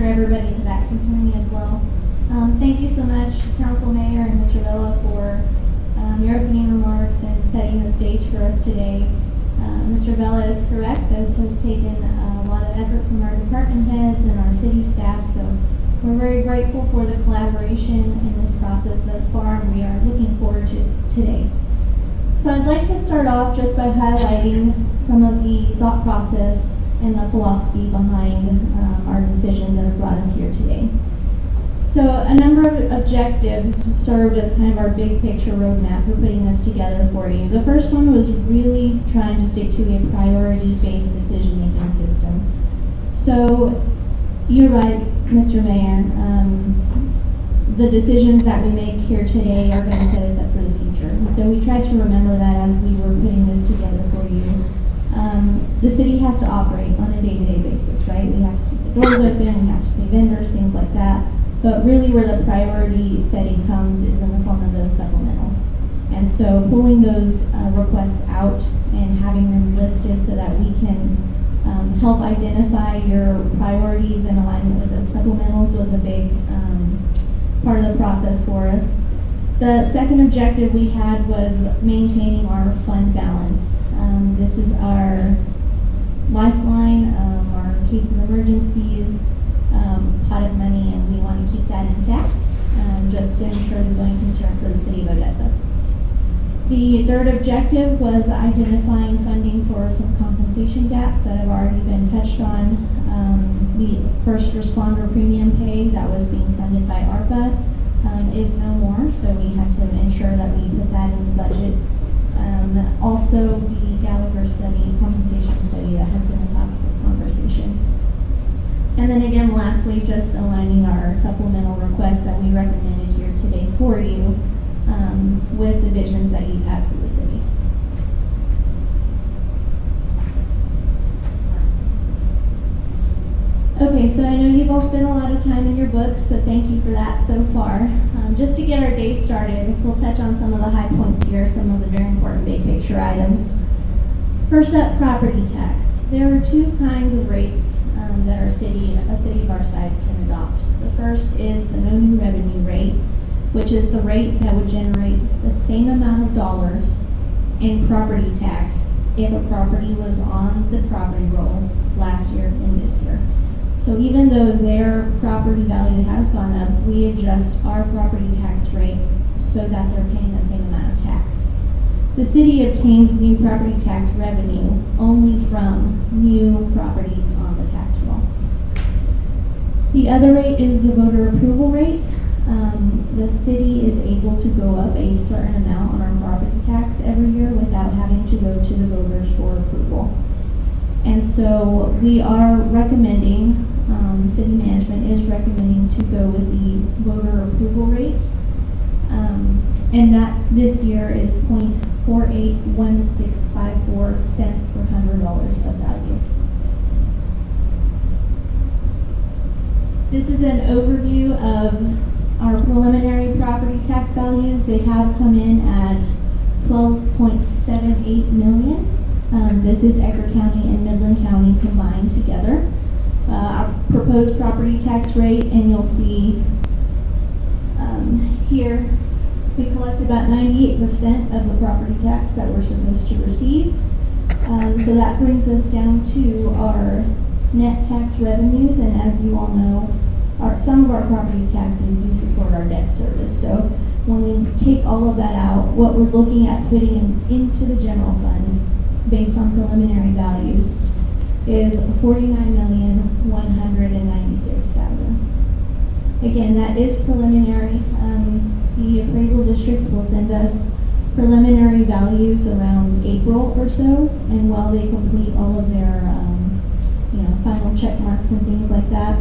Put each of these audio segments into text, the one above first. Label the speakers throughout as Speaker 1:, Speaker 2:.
Speaker 1: sure everybody in the back can hear me as well. Thank you so much, Council Mayor and Mr. Villa, for your opening remarks and setting the stage for us today. Mr. Villa is correct. This has taken a lot of effort from our department heads and our city staff, so we're very grateful for the collaboration in this process thus far, and we are looking forward to today. So I'd like to start off just by highlighting some of the thought process and the philosophy behind our decisions that have brought us here today. So a number of objectives served as kind of our big picture roadmap for putting this together for you. The first one was really trying to stick to a priority-based decision-making system. So you're right, Mr. Mayor. The decisions that we make here today are going to set us up for the future. And so we tried to remember that as we were putting this together for you. The city has to operate on a day-to-day basis, right? We have to keep the doors open, we have to pay vendors, things like that. But really where the priority setting comes is in the form of those supplementals. And so pulling those requests out and having them listed so that we can help identify your priorities in alignment with those supplementals was a big part of the process for us. The second objective we had was maintaining our fund balance. This is our lifeline, our case of emergency pot of money, and we want to keep that intact just to ensure the going concern for the city of Odessa. The third objective was identifying funding for some compensation gaps that have already been touched on. The first responder premium pay that was being funded by ARPA is no more, so we had to ensure that we put that in the budget. Also, the Gallagher study, compensation study, that has been a topic of conversation. And then again, lastly, just aligning our supplemental requests that we recommended here today for you with the visions that you have for the city. Okay, so I know you've all spent a lot of time in your books, so thank you for that so far. Just to get our day started, we'll touch on some of the high points here, some of the very important big picture items. First up, property tax. There are two kinds of rates that a city of our size can adopt. The first is the no new revenue rate, which is the rate that would generate the same amount of dollars in property tax if a property was on the property roll last year and this year. So even though their property value has gone up, we adjust our property tax rate so that they're paying the same amount of tax. The city obtains new property tax revenue only from new properties on the tax roll. The other rate is the voter approval rate. The city is able to go up a certain amount on our property tax every year without having to go to the voters for approval. And so we are recommending, city management is recommending to go with the voter approval rate. And that this year is 0.481654 cents per $100 of value. This is an overview of our preliminary property tax values. They have come in at $12.78 million. This is Edgar County and Midland County combined together. Our proposed property tax rate, and you'll see here, we collect about 98% of the property tax that we're supposed to receive. So that brings us down to our net tax revenues, and as you all know, some of our property taxes do support our debt service. So when we take all of that out, what we're looking at putting into the general fund based on preliminary values is $49,196,000. Again, that is preliminary. The appraisal districts will send us preliminary values around April or so, and while they complete all of their final check marks and things like that,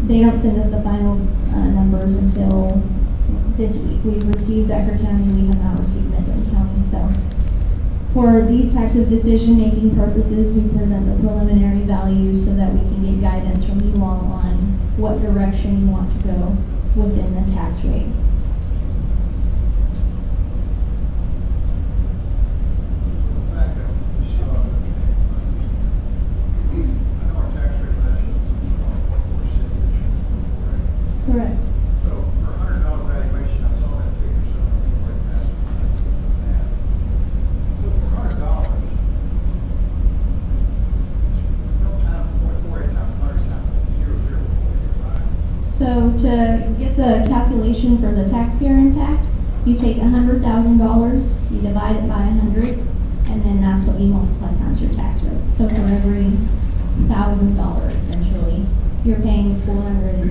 Speaker 1: they don't send us the final numbers until this week. We've received Edgar County, we have not received Midland County. So for these types of decision-making purposes, we present the preliminary values so that we can get guidance from you all on what direction you want to go within the tax rate. So to get the calculation for the taxpayer impact, you take $100,000, you divide it by 100, and then that's what you multiply times your tax rate. So for every $1,000, essentially, you're paying 400.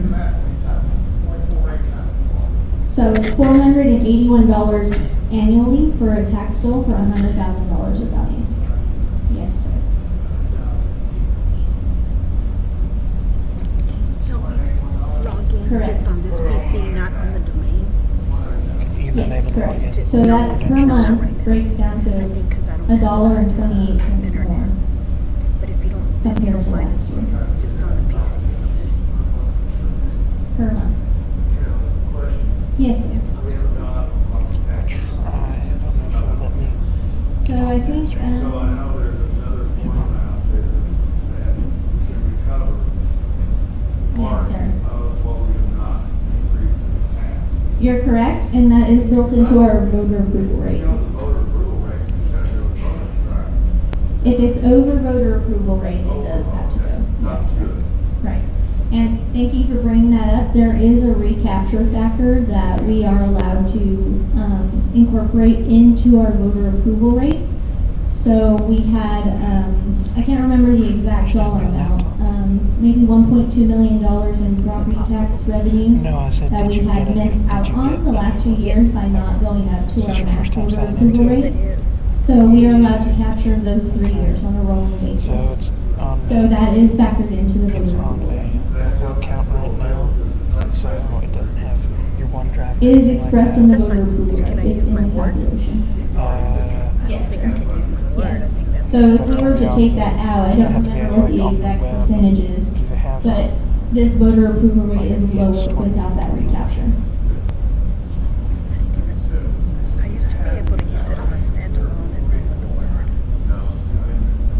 Speaker 1: So it's $481 annually for a tax bill for $100,000 of value. Yes, sir.
Speaker 2: Correct.
Speaker 3: Just on this PC, not on the domain.
Speaker 1: Yes, correct.
Speaker 3: Just
Speaker 1: So that per month
Speaker 3: right
Speaker 1: breaks down
Speaker 3: I
Speaker 1: to
Speaker 3: think because I don't have
Speaker 1: $1.28
Speaker 3: internet.
Speaker 1: more.
Speaker 3: But if you
Speaker 1: Compared to
Speaker 3: don't mind,
Speaker 1: last
Speaker 3: it's
Speaker 1: year.
Speaker 3: just on the PC. So
Speaker 1: Per month. Yes, sir.
Speaker 2: I don't know if it'll let me.
Speaker 1: So I think,
Speaker 4: So I know there's another form out there that can recover
Speaker 1: yes,
Speaker 4: part
Speaker 1: sir.
Speaker 4: of what we have not increased in the past.
Speaker 1: You're correct, and that is built into our voter approval rate.
Speaker 4: You know, the voter approval rate, you gotta go to voters, right?
Speaker 1: If it's over voter approval rate, it does have to go. Yes,
Speaker 4: That's
Speaker 1: sir.
Speaker 4: good.
Speaker 1: Right. And thank you for bringing that up. There is a recapture factor that we are allowed to incorporate into our voter approval rate. So we had, I can't remember the exact dollar amount, maybe $1.2 million in property tax revenue
Speaker 2: No, I said,
Speaker 1: that
Speaker 2: did
Speaker 1: we
Speaker 2: you
Speaker 1: had
Speaker 2: get it?
Speaker 1: missed out
Speaker 2: Did you
Speaker 1: on
Speaker 2: get
Speaker 1: the last few years by not going up to
Speaker 2: Is this
Speaker 1: our
Speaker 2: your
Speaker 1: max
Speaker 2: first time
Speaker 1: voter
Speaker 2: signing
Speaker 1: approval
Speaker 2: into
Speaker 3: yes,
Speaker 2: it?
Speaker 3: it
Speaker 1: rate.
Speaker 3: is.
Speaker 1: So we are allowed to capture those 3 years on a rolling basis.
Speaker 2: So it's on.
Speaker 1: So that is factored into the
Speaker 2: It's
Speaker 1: voter
Speaker 2: on
Speaker 1: approval rate.
Speaker 2: a local account right now, so it doesn't have your OneDrive.
Speaker 1: It is expressed in the
Speaker 3: That's
Speaker 1: voter
Speaker 3: fine.
Speaker 1: approval
Speaker 3: Can I
Speaker 1: rate. It's
Speaker 3: use my
Speaker 1: in the
Speaker 3: word?
Speaker 1: calculation.
Speaker 3: I
Speaker 1: Yes,
Speaker 3: don't think I
Speaker 1: sir.
Speaker 3: can use my word. I
Speaker 1: Yes.
Speaker 3: think that's
Speaker 1: So if we were to take that out, I
Speaker 2: It's
Speaker 1: don't
Speaker 2: gonna have to be
Speaker 1: remember what
Speaker 2: like
Speaker 1: the
Speaker 2: on the
Speaker 1: exact
Speaker 2: web.
Speaker 1: percentage is,
Speaker 2: Do they have?
Speaker 1: but this voter approval rate is
Speaker 2: Like
Speaker 1: lower
Speaker 2: PS20.
Speaker 1: without that recapture.
Speaker 3: I used to be able to use it on a standalone and then with the word.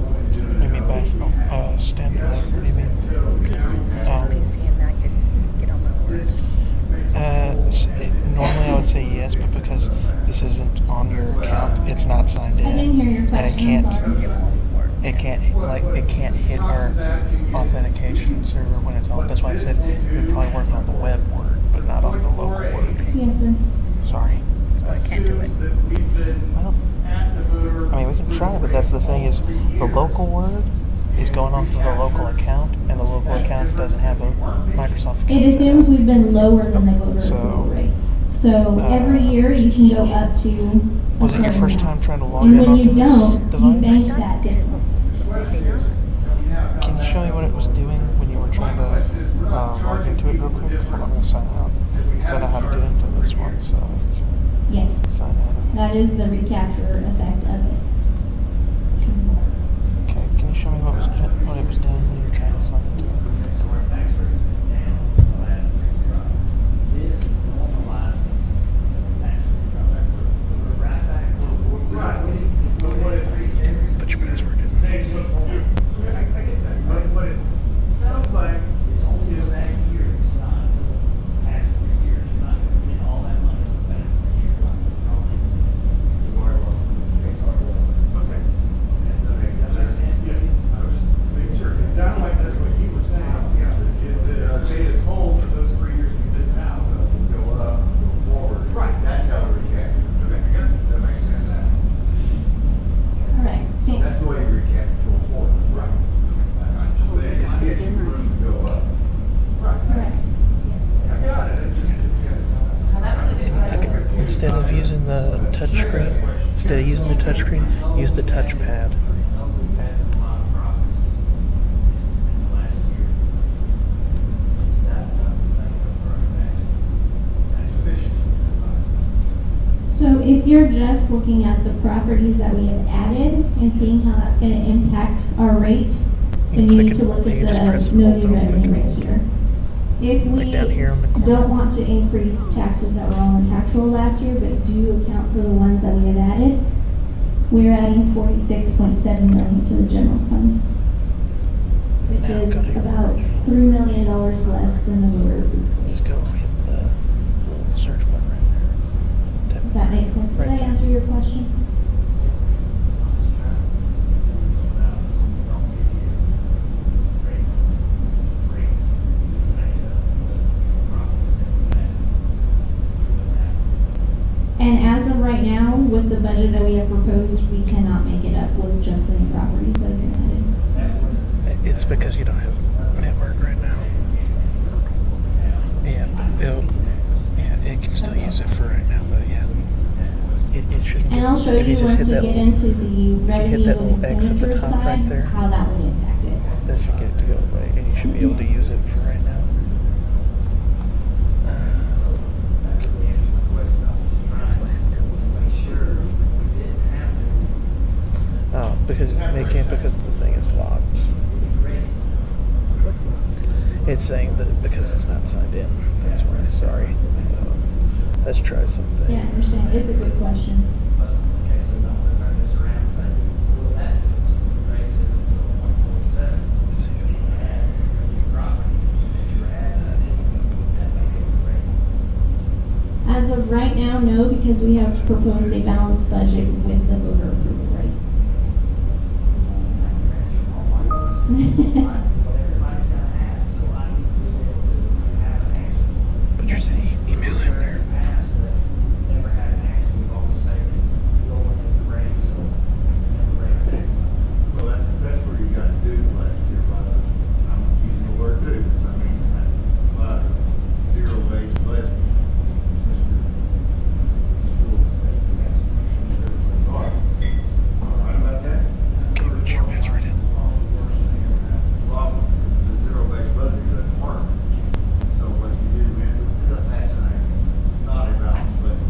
Speaker 2: What do you mean by standalone? What do you mean?
Speaker 3: PC, just PC, and I could get on my word.
Speaker 2: Normally I would say yes, but because this isn't on your account, it's not signed in.
Speaker 1: I didn't hear your
Speaker 2: And
Speaker 1: question,
Speaker 2: it can't.
Speaker 1: sorry.
Speaker 3: It won't work.
Speaker 2: It can't hit our authentication server when it's on. That's why I said it would probably work on the web word, but not on the local word.
Speaker 1: Yes, sir.
Speaker 2: Sorry.
Speaker 3: So I can't do it.
Speaker 2: Well, I mean, we can try, but that's the thing is the local word is going off of the local account, and the local account doesn't have a Microsoft account.
Speaker 1: It assumes we've been lower than the voter
Speaker 2: So,
Speaker 1: approval rate. So every year you can go up to a
Speaker 2: Was it your
Speaker 1: certain
Speaker 2: first
Speaker 1: amount.
Speaker 2: time trying to log
Speaker 1: And
Speaker 2: in
Speaker 1: when
Speaker 2: onto
Speaker 1: you
Speaker 2: this
Speaker 1: don't, you
Speaker 2: device?
Speaker 1: bank
Speaker 3: I
Speaker 1: that
Speaker 3: did it
Speaker 1: difference.
Speaker 3: before. Hang on.
Speaker 2: Can you show me what it was doing when you were trying to log into it real quick? Hold on, I'm gonna sign out because I know how to get into this one. So
Speaker 1: Yes,
Speaker 2: sign out of it.
Speaker 1: that is the recapture effect of it.
Speaker 2: Okay, can you show me what it was doing when you were trying to sign into it? Put your password in.
Speaker 4: I get that. But what it sounds like
Speaker 5: It's only for that year, it's not the past 3 years, you're not gonna get all that money for the past 3 years. You're only-
Speaker 4: okay. That makes sense. Yes. I was just making sure. It sounded like that's what you were saying. Is that pay us whole for those 3 years you missed out. Go up, go forward. Right. That's how we recap. Okay. That makes sense.
Speaker 1: All right, thanks.
Speaker 4: That's the way we recap go forward. Right. So then it gives you room to go up. Right.
Speaker 1: Correct. Yes.
Speaker 4: I got it. It just,
Speaker 2: Instead of using the touchscreen, use the touchpad.
Speaker 1: So if you're just looking at the properties that we have added and seeing how that's going to impact our rate, then you need to look at
Speaker 2: You just press
Speaker 1: the
Speaker 2: it, hold
Speaker 1: noted
Speaker 2: it,
Speaker 1: revenue
Speaker 2: click it.
Speaker 1: rate here. If we
Speaker 2: Like down here in the corner.
Speaker 1: don't want to increase taxes that were on the tax roll last year, but do account for the ones that we have added, we're adding $46.7 million to the general fund, which
Speaker 2: Now go
Speaker 1: is
Speaker 2: to-
Speaker 1: about $3 million less than the voter approval rate.
Speaker 2: Just go hit the little search button right there.
Speaker 1: Does that make sense? Did I
Speaker 2: Right there.
Speaker 1: answer your question? with the budget that we have proposed, we cannot make it up with just the new properties that have been added.
Speaker 2: It's because you don't have network right now.
Speaker 3: Okay, well, that's fine.
Speaker 2: Yeah, but it can still use it for right now, but yeah. It shouldn't.
Speaker 1: And I'll show
Speaker 2: if
Speaker 1: you
Speaker 2: just
Speaker 1: once
Speaker 2: hit
Speaker 1: we
Speaker 2: that
Speaker 1: get
Speaker 2: little-
Speaker 1: into the revenue
Speaker 2: that
Speaker 1: and
Speaker 2: little X at the
Speaker 1: expenditure
Speaker 2: top
Speaker 1: side,
Speaker 2: right there.
Speaker 1: how that would impact it.
Speaker 2: That should get it to go away, and you should be able to use it for right now.
Speaker 3: That's what that was what I shared.
Speaker 2: Oh, because they can't because the thing is locked.
Speaker 3: What's locked?
Speaker 2: It's saying that because it's not signed in. That's why. Sorry. Let's try something.
Speaker 1: Yeah, I understand. It's a good question.
Speaker 5: Okay, so now I'm gonna turn this around and say, well, that is raise it to 1.7.
Speaker 2: Let's see.
Speaker 5: And your property that you're adding, that may be great.
Speaker 1: As of right now, no, because we have proposed a balanced budget with the voter approval rate.
Speaker 5: What everybody's gonna ask, so I need to be able to have an answer.
Speaker 2: But you're saying email him there.
Speaker 5: Ask, but never had an answer. We've always stated, we'll look at the raise, so never raise taxes.
Speaker 4: Well, that's where you got to do last year, I'm using the word do, because I mean, zero-based budget. Right about that?
Speaker 2: Okay, put your password in.
Speaker 4: Well, the zero-based budget doesn't work. So what you do, man, it doesn't pass not a balanced budget,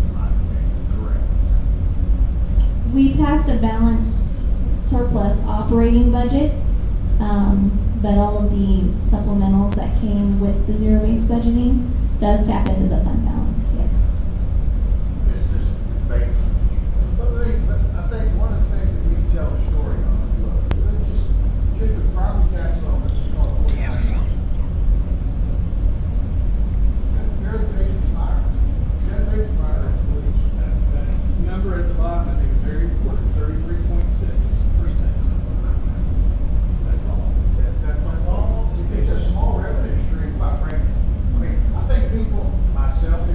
Speaker 4: in my opinion, correct.
Speaker 1: We passed a balanced surplus operating budget, but all of the supplementals that came with the zero-based budgeting does tap into the fund balance, yes.
Speaker 4: It's just basic.
Speaker 6: But I think one of the things that we can tell a story on, just with property tax law, which is called.
Speaker 2: Do you have a phone?
Speaker 6: They're the base for fire. They're the base for fire, and police.
Speaker 4: That number at the bottom, I think is very important, 33.6%. That's all.
Speaker 6: That's all. It's a small revenue stream, quite frankly. I mean, I think people, myself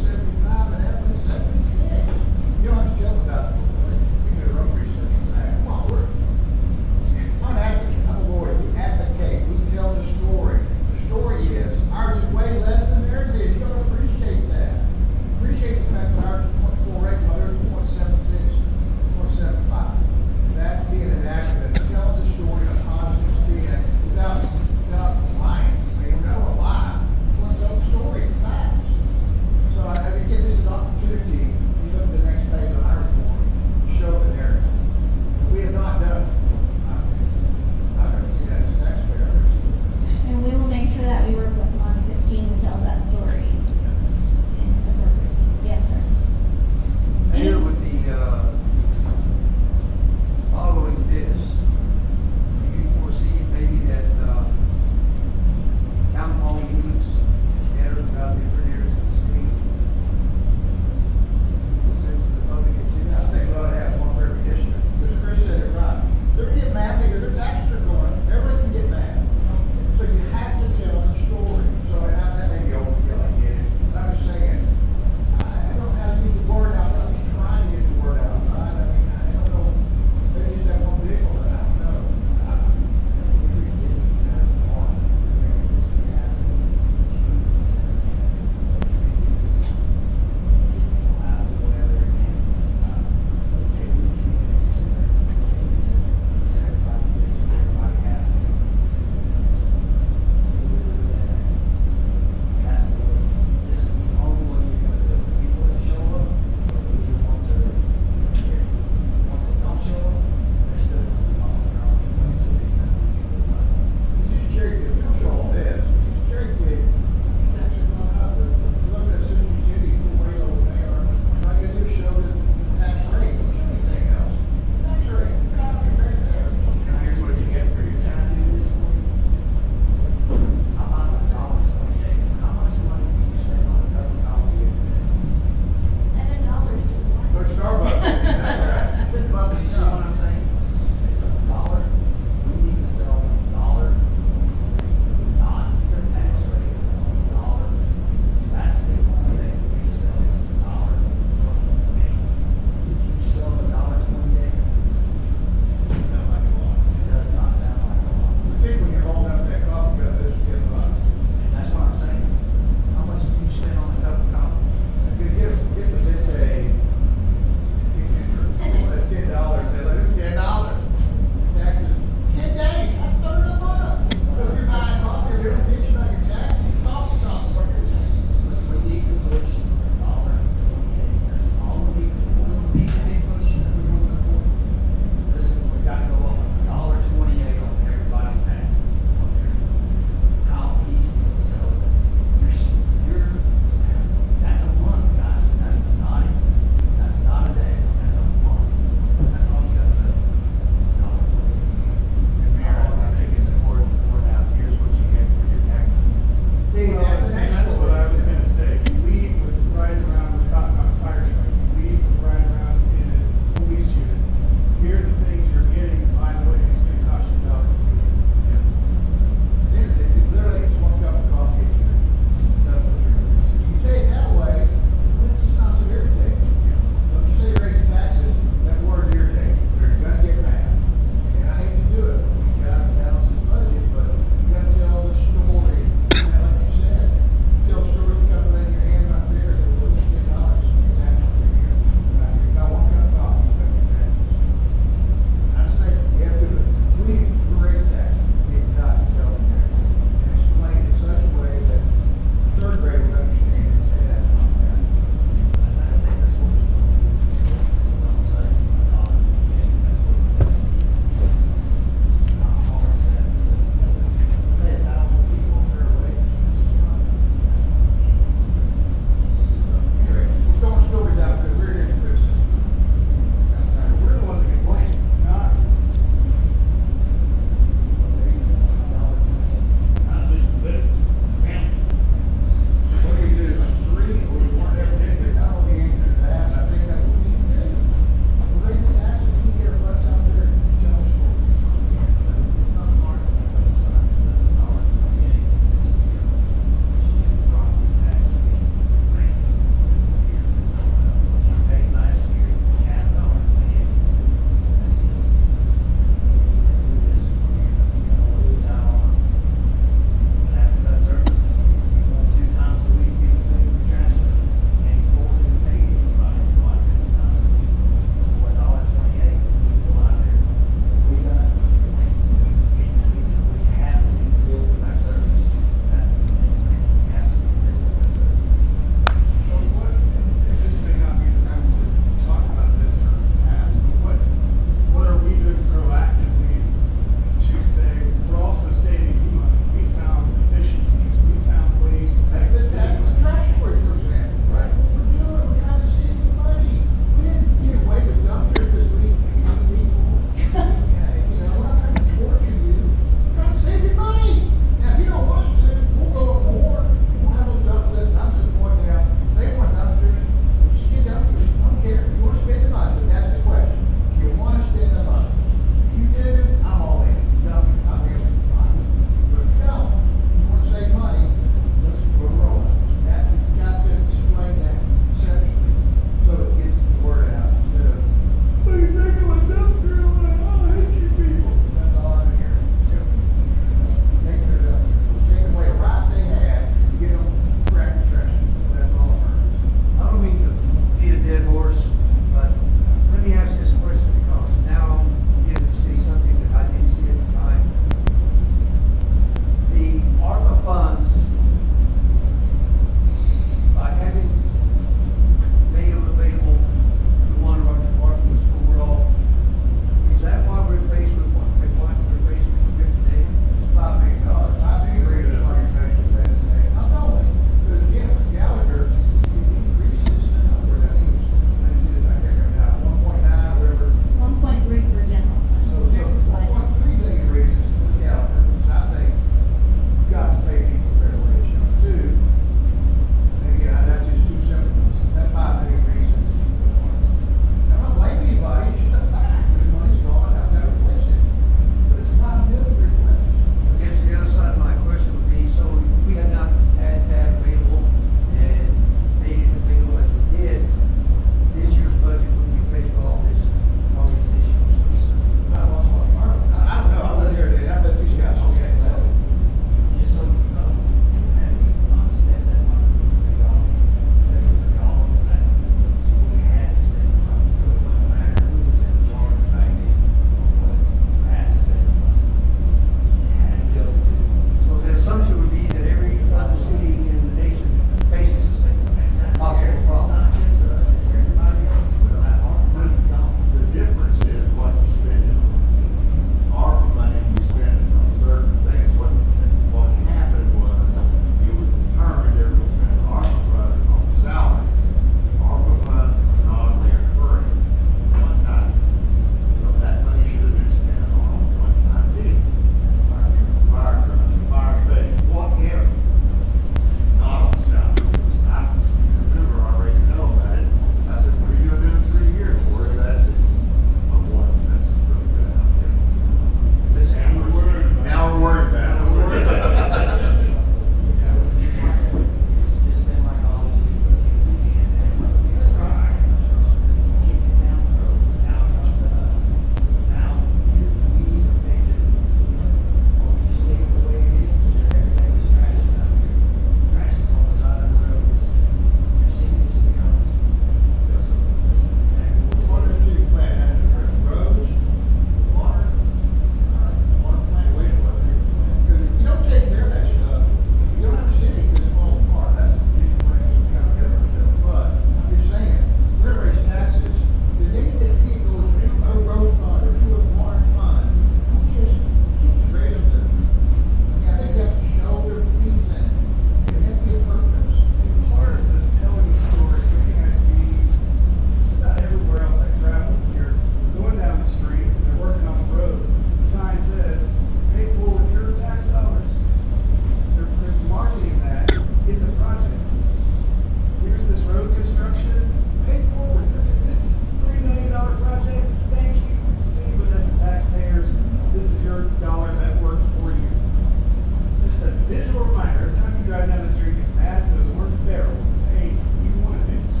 Speaker 4: drive down the street, get mad at those orange barrels, hey, you wanted this.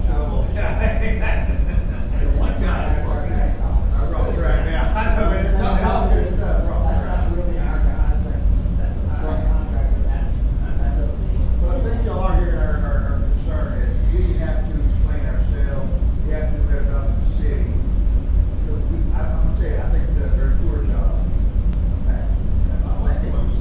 Speaker 4: Shovel. One guy. I rough track now. I know, man, it's all good stuff. Rough
Speaker 5: That's
Speaker 4: track.
Speaker 5: not really our guys, that's a subcontractor, that's up to him.
Speaker 6: But I think y'all are hearing our concern is we have to explain ourselves, we have to live up to the city. Because I'm gonna tell you, I think we did a very poor job. I like what I'm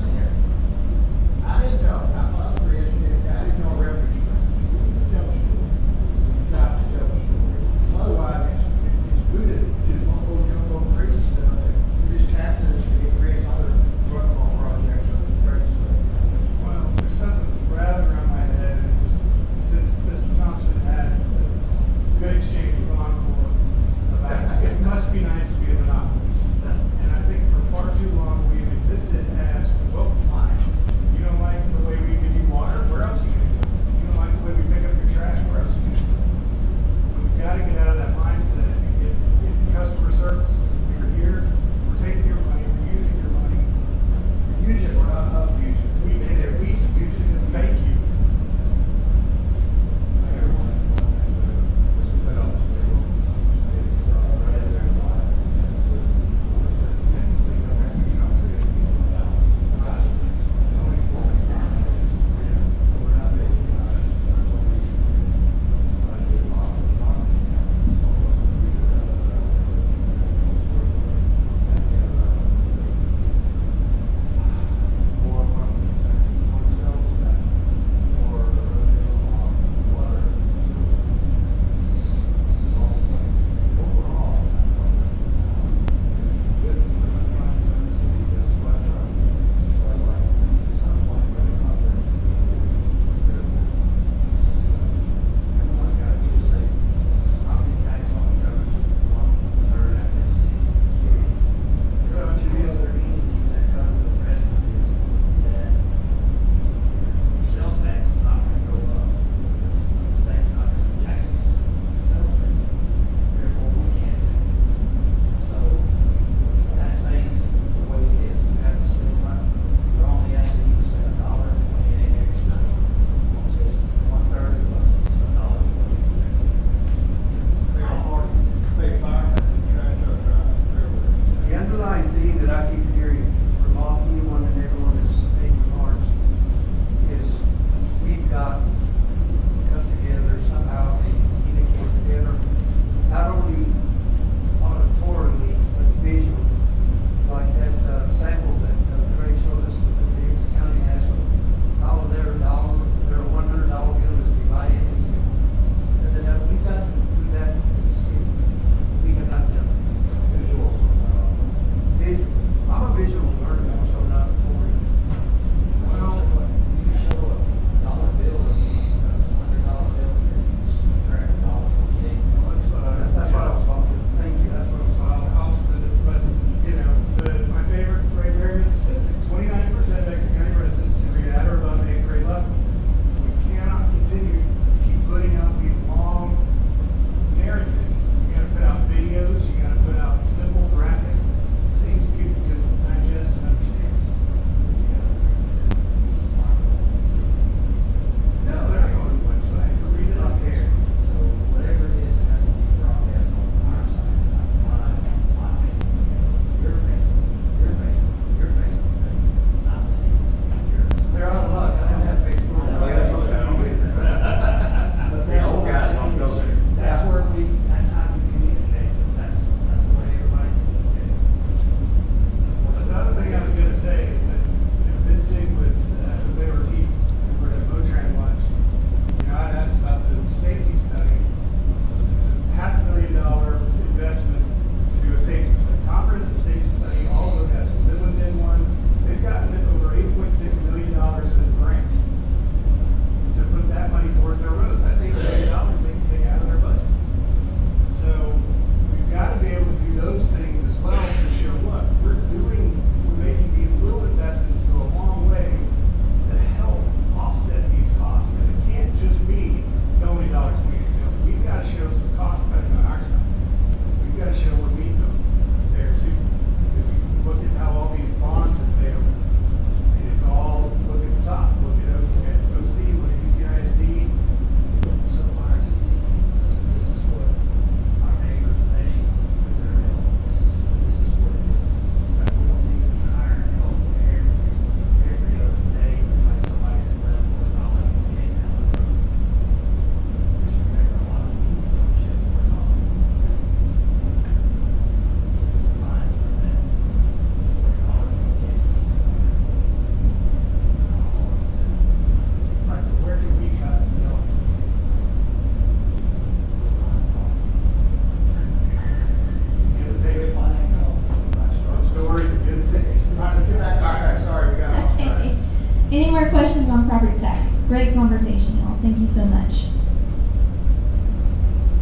Speaker 1: Any more questions on property tax? Great conversation, y'all. Thank you so much.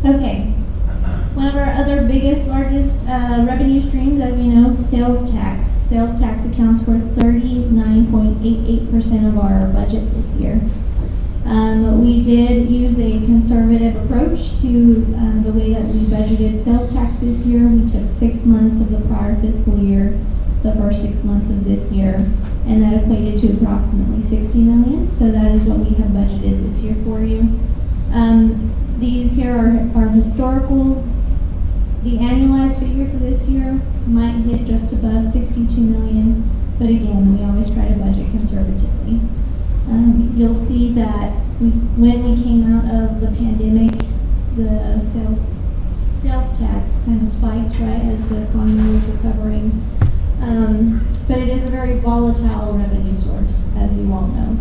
Speaker 1: Okay. One of our other biggest, largest revenue streams, as you know, sales tax. Sales tax accounts for 39.88% of our budget this year. We did use a conservative approach to the way that we budgeted sales tax this year. We took 6 months of the prior fiscal year, the first 6 months of this year, and that equated to approximately $60 million. So that is what we have budgeted this year for you. These here are historicals. The annualized figure for this year might hit just above $62 million, but again, we always try to budget conservatively. You'll see that when we came out of the pandemic, the sales tax kind of spiked, right, as the economy was recovering. But it is a very volatile revenue source, as you all know.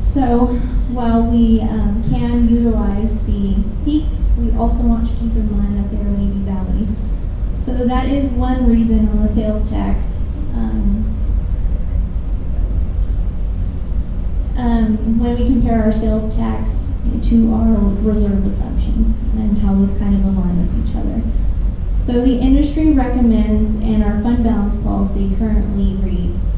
Speaker 1: So while we can utilize the peaks, we also want to keep in mind that there may be valleys. So that is one reason on the sales tax. When we compare our sales tax to our reserve assumptions and how those kind of align with each other. So the industry recommends, and our fund balance policy currently reads,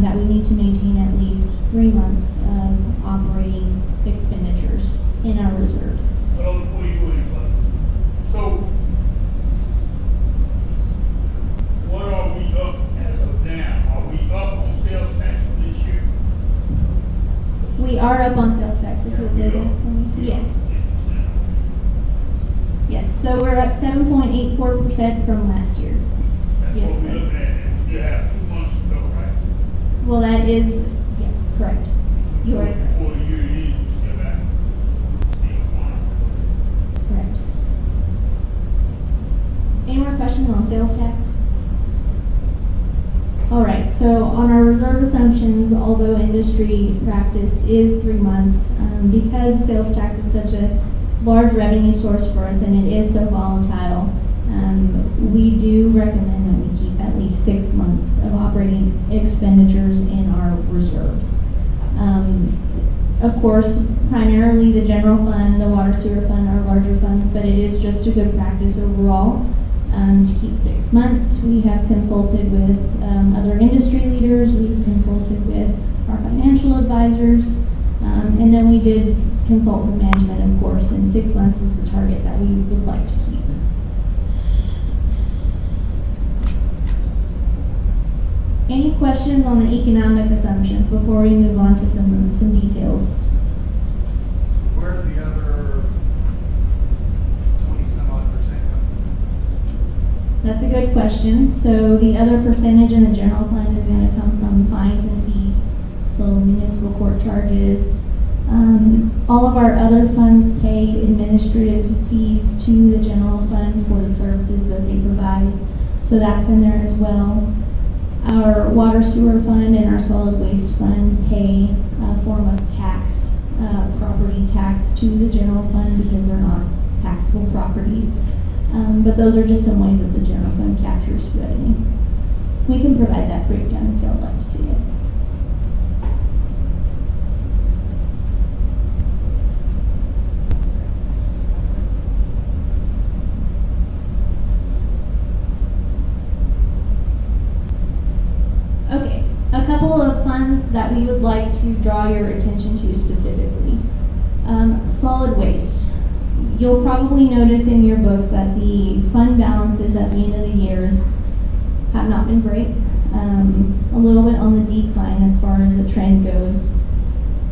Speaker 1: that we need to maintain at least 3 months of operating expenditures in our reserves.
Speaker 7: Well, before you go any further, so what are we up as of now? Are we up on sales tax for this year?
Speaker 1: We are up on sales tax, if you'll
Speaker 7: We
Speaker 1: look
Speaker 7: up?
Speaker 1: at me.
Speaker 7: We
Speaker 1: Yes.
Speaker 7: up 10%.
Speaker 1: Yes, so we're up 7.84% from last year.
Speaker 7: That's
Speaker 1: Yes,
Speaker 7: what
Speaker 1: sir.
Speaker 7: we're looking at, and we still have 2 months to go, right?
Speaker 1: Well, that is, yes, correct. You are correct.
Speaker 7: Before the year ends, we still got, still fine.
Speaker 1: Correct. Any more questions on sales tax? All right, so on our reserve assumptions, although industry practice is 3 months, because sales tax is such a large revenue source for us and it is so volatile, we do recommend that we keep at least 6 months of operating expenditures in our reserves. Of course, primarily the general fund, the water sewer fund are larger funds, but it is just a good practice overall to keep 6 months. We have consulted with other industry leaders, we've consulted with our financial advisors, and then we did consult with management, of course, and 6 months is the target that we would like to keep. Any questions on the economic assumptions before we move on to some details?
Speaker 4: Where did the other 20-some-odd% come
Speaker 1: That's a good question. So the other percentage in the general fund is going to come from fines and fees, so municipal court charges. All of our other funds pay administrative fees to the general fund for the services that they provide, so that's in there as well. Our water sewer fund and our solid waste fund pay a form of tax, property tax to the general fund because they're not taxable properties. But those are just some ways that the general fund captures revenue. We can provide that breakdown if y'all would like to see it. Okay, a couple of funds that we would like to draw your attention to specifically. Solid waste. You'll probably notice in your books that the fund balances at the end of the year have not been great. A little bit on the decline as far as the trend goes.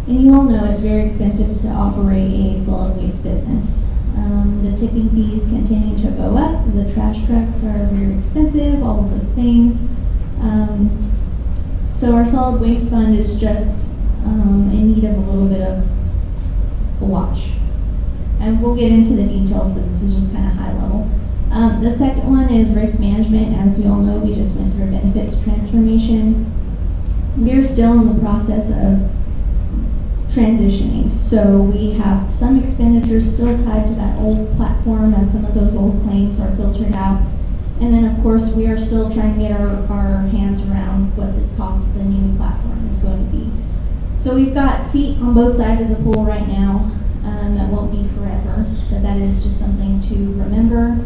Speaker 1: And you all know it's very expensive to operate a solid waste business. The tipping fees continue to go up. The trash trucks are very expensive, all of those things. So our solid waste fund is just in need of a little bit of a watch. And we'll get into the details, but this is just kind of high level. The second one is risk management. As we all know, we just went through a benefits transformation. We're still in the process of transitioning. So we have some expenditures still tied to that old platform as some of those old claims are filtered out. And then, of course, we are still trying to get our hands around what the cost of the new platform is going to be. So we've got feet on both sides of the pool right now. That won't be forever, but that is just something to remember.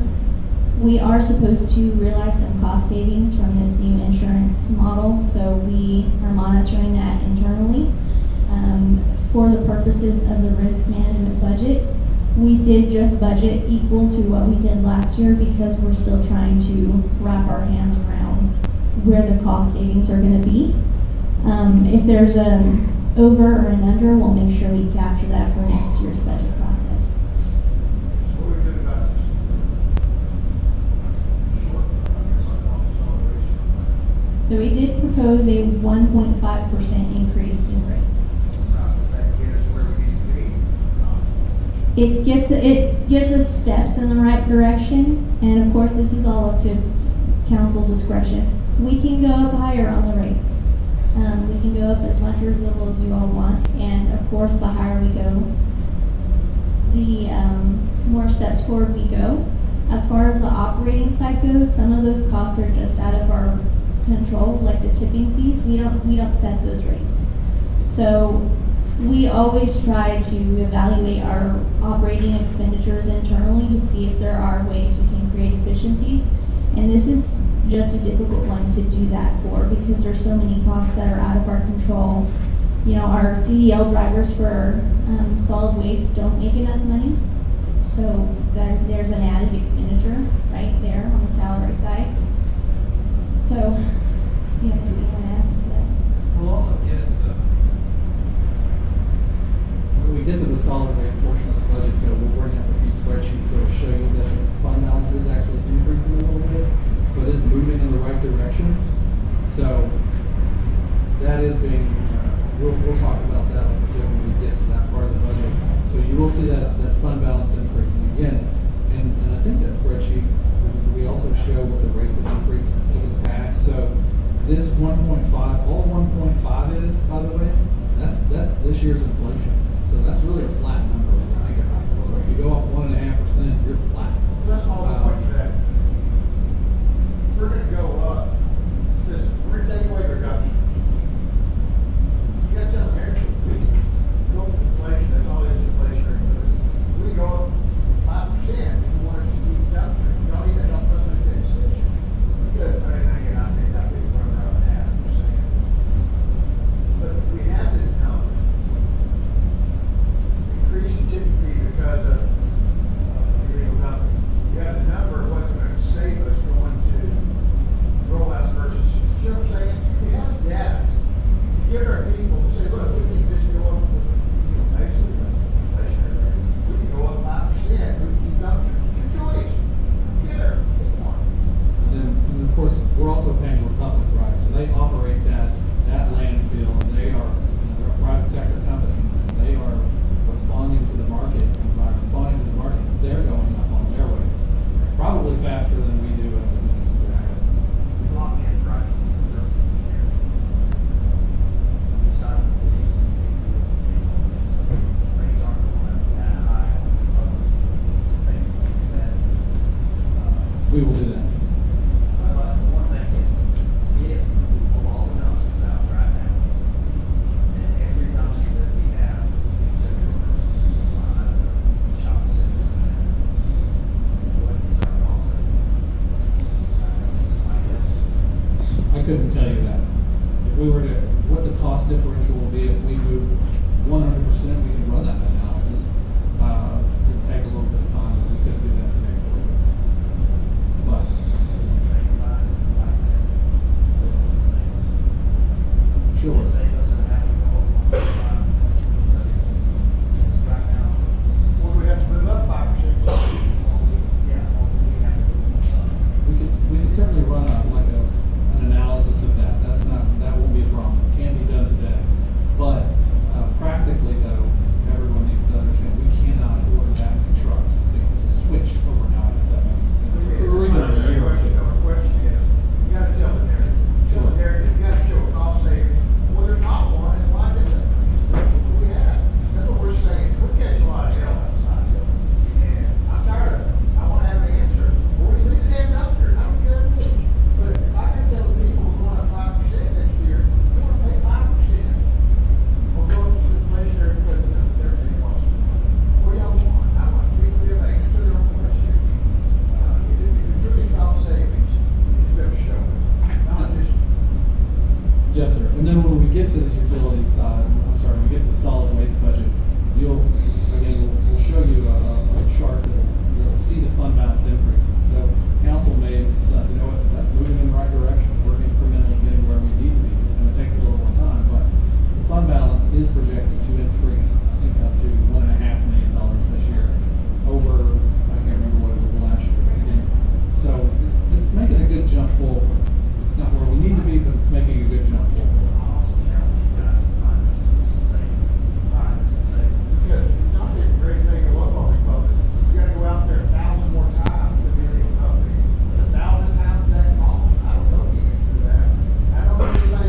Speaker 1: We are supposed to realize some cost savings from this new insurance model, so we are monitoring that internally. For the purposes of the risk management budget, we did just budget equal to what we did last year because we're still trying to wrap our hands around where the cost savings are going to be. If there's an over or an under, we'll make sure we capture that for next year's budget process.
Speaker 6: What do we do about this? Short, I guess I call it celebration.
Speaker 1: So we did propose a 1.5% increase in rates.
Speaker 6: If that gets us where we need to be.
Speaker 1: It gives us steps in the right direction, and of course, this is all up to council discretion. We can go up higher on the rates. We can go up as much or as little as you all want, and of course, the higher we go, the more steps forward we go. As far as the operating side goes, some of those costs are just out of our control, like the tipping fees. We don't set those rates. So we always try to evaluate our operating expenditures internally to see if there are ways we can create efficiencies. And this is just a difficult one to do that for because there's so many costs that are out of our control. You know, our CDL drivers for solid waste don't make enough money. So then there's an added expenditure right there on the salary side. So, yeah, maybe you want to add to that?
Speaker 8: We'll also get when we get to the solid waste portion of the budget, though, we'll bring up a few spreadsheets that will show you that the fund balance is actually increasing a little bit. So it is moving in the right direction. So that is being, we'll talk about that, like I said, when we get to that part of the budget. So you will see that fund balance increasing again. And I think that spreadsheet, we also show what the rates have increased over the past. So this 1.5, all 1.5 is, by the way, that's this year's inflation. So that's really a flat number when you think about it. So if you go up 1.5%, you're flat.
Speaker 6: That's all the point to that. We're gonna go up, listen, we're gonna take away the reduction. You gotta tell them, Eric, we can go up with inflation, that's all it is, inflationary. We go up 5%, if you want us to keep reduction, y'all need to help us make that decision. Because, I mean, again, I say that we run around the half, I'm saying. But we have to increase the tipping fee because of illegal dumping. You have the number of what's gonna save us going to rollouts versus, you know what I'm saying? We have data. Give our people, say, look, we can just go up with, you know, basically, the inflationary rate. We can go up 5%, we can keep dumpsters. It's your choice. Here, pick one.
Speaker 8: And of course, we're also paying Republic, right? So they operate that landfill, and they are, they're a private sector company, and they are responding to the market. And by responding to the market, they're going up on their rates, probably faster than we do at the municipality.
Speaker 5: We lock in prices for 13 years. It's not rates aren't going up that high on the others. They can do that.
Speaker 8: We will do that.
Speaker 5: But one thing is, if we pull all the dumpsters out right now, then every dumpster that we have, it's a shopping center. What is our cost?
Speaker 8: I couldn't tell you that. If we were to, what the cost differential will be if we move 100%, we can run that analysis. It'd take a little bit of time, but we couldn't do that today for you. But sure.
Speaker 6: Or we have to move up 5%.
Speaker 8: We could certainly run an analysis of that. That won't be a problem. It can be done today. But practically though, everyone needs to understand, we Yes, sir. And then when we get to the utility side, I'm sorry, when we get to the solid waste budget, we'll show you a chart that you'll see the fund balance increasing. So council may decide, you know what, that's moving in the right direction. We're incrementally getting where we need to be. It's gonna take a little more time, but the fund balance is projected to increase, I think, up to $1.5 million this year over, I can't remember what it was last year, but again, so it's making a good jump forward. It's not where we need to be, but it's making a good jump forward.
Speaker 5: I also challenge you guys to find some savings. Find some savings.
Speaker 6: Because John did a great thing of local public. You gotta go out there 1,000 more times to be able to cover it. 1,000 times that cost. I don't know the answer to that. I don't know anybody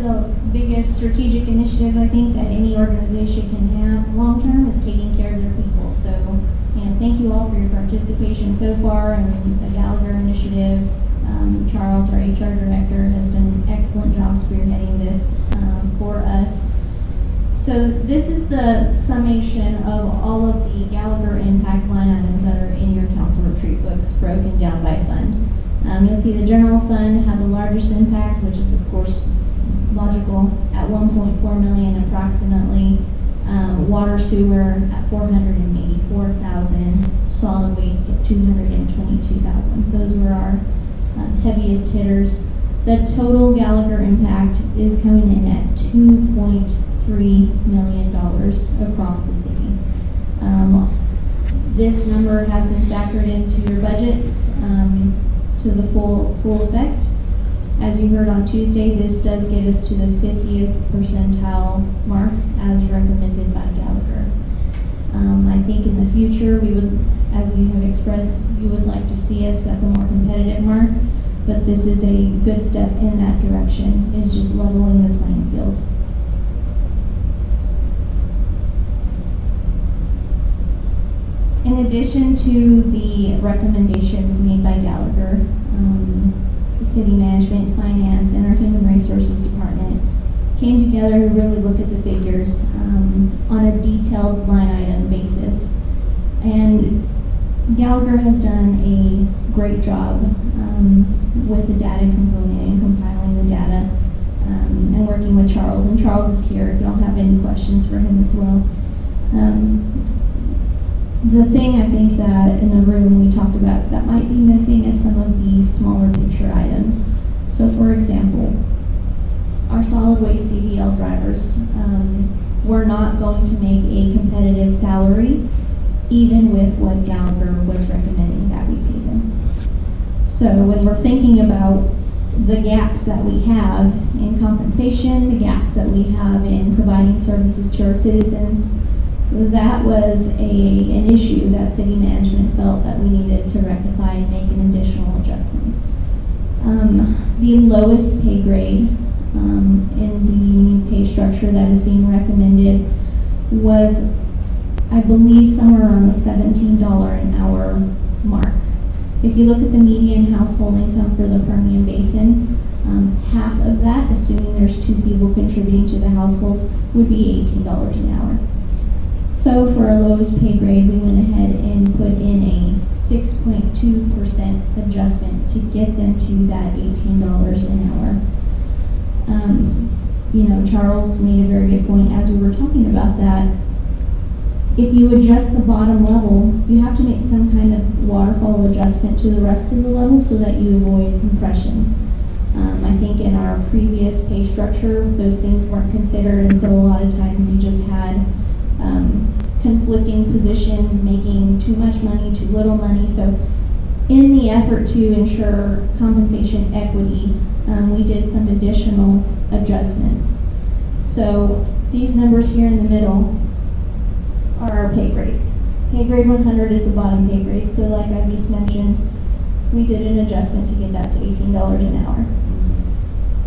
Speaker 1: the biggest strategic initiatives I think that any organization can have long-term is taking care of their people. So, thank you all for your participation so far in the Gallagher initiative. Charles, our HR director, has done an excellent job spearheading this for us. So this is the summation of all of the Gallagher impact line items that are in your council retreat books, broken down by fund. You'll see the general fund had the largest impact, which is of course logical, at 1.4 million approximately. Water sewer at 484,000, solid waste at 222,000. Those were our heaviest hitters. The total Gallagher impact is coming in at $2.3 million across the city. This number has been factored into your budgets to the full effect. As you heard on Tuesday, this does get us to the 50th percentile mark as recommended by Gallagher. I think in the future we would, as you have expressed, you would like to see us at the more competitive mark, but this is a good step in that direction. It's just leveling the playing field. In addition to the recommendations made by Gallagher, the city management, finance, and our human resources department came together to really look at the figures on a detailed line item basis. And Gallagher has done a great job with the data component and compiling the data and working with Charles. And Charles is here if y'all have any questions for him as well. The thing I think that in the room we talked about that might be missing is some of the smaller picture items. So for example, our solid waste CDL drivers were not going to make a competitive salary even with what Gallagher was recommending that we pay them. So when we're thinking about the gaps that we have in compensation, the gaps that we have in providing services to our citizens, that was an issue that city management felt that we needed to rectify and make an additional adjustment. The lowest pay grade in the new pay structure that is being recommended was, I believe, somewhere around the $17 an hour mark. If you look at the median household income for the Permian Basin, half of that, assuming there's 2 people contributing to the household, would be $18 an hour. So for our lowest pay grade, we went ahead and put in a 6.2% adjustment to get them to that $18 an hour. Charles made a very good point as we were talking about that. If you adjust the bottom level, you have to make some kind of waterfall adjustment to the rest of the level so that you avoid compression. I think in our previous pay structure, those things weren't considered, and so a lot of times you just had conflicting positions, making too much money, too little money. So in the effort to ensure compensation equity, we did some additional adjustments. So these numbers here in the middle are our pay grades. Pay grade 100 is the bottom pay grade. So like I just mentioned, we did an adjustment to get that to $18 an hour.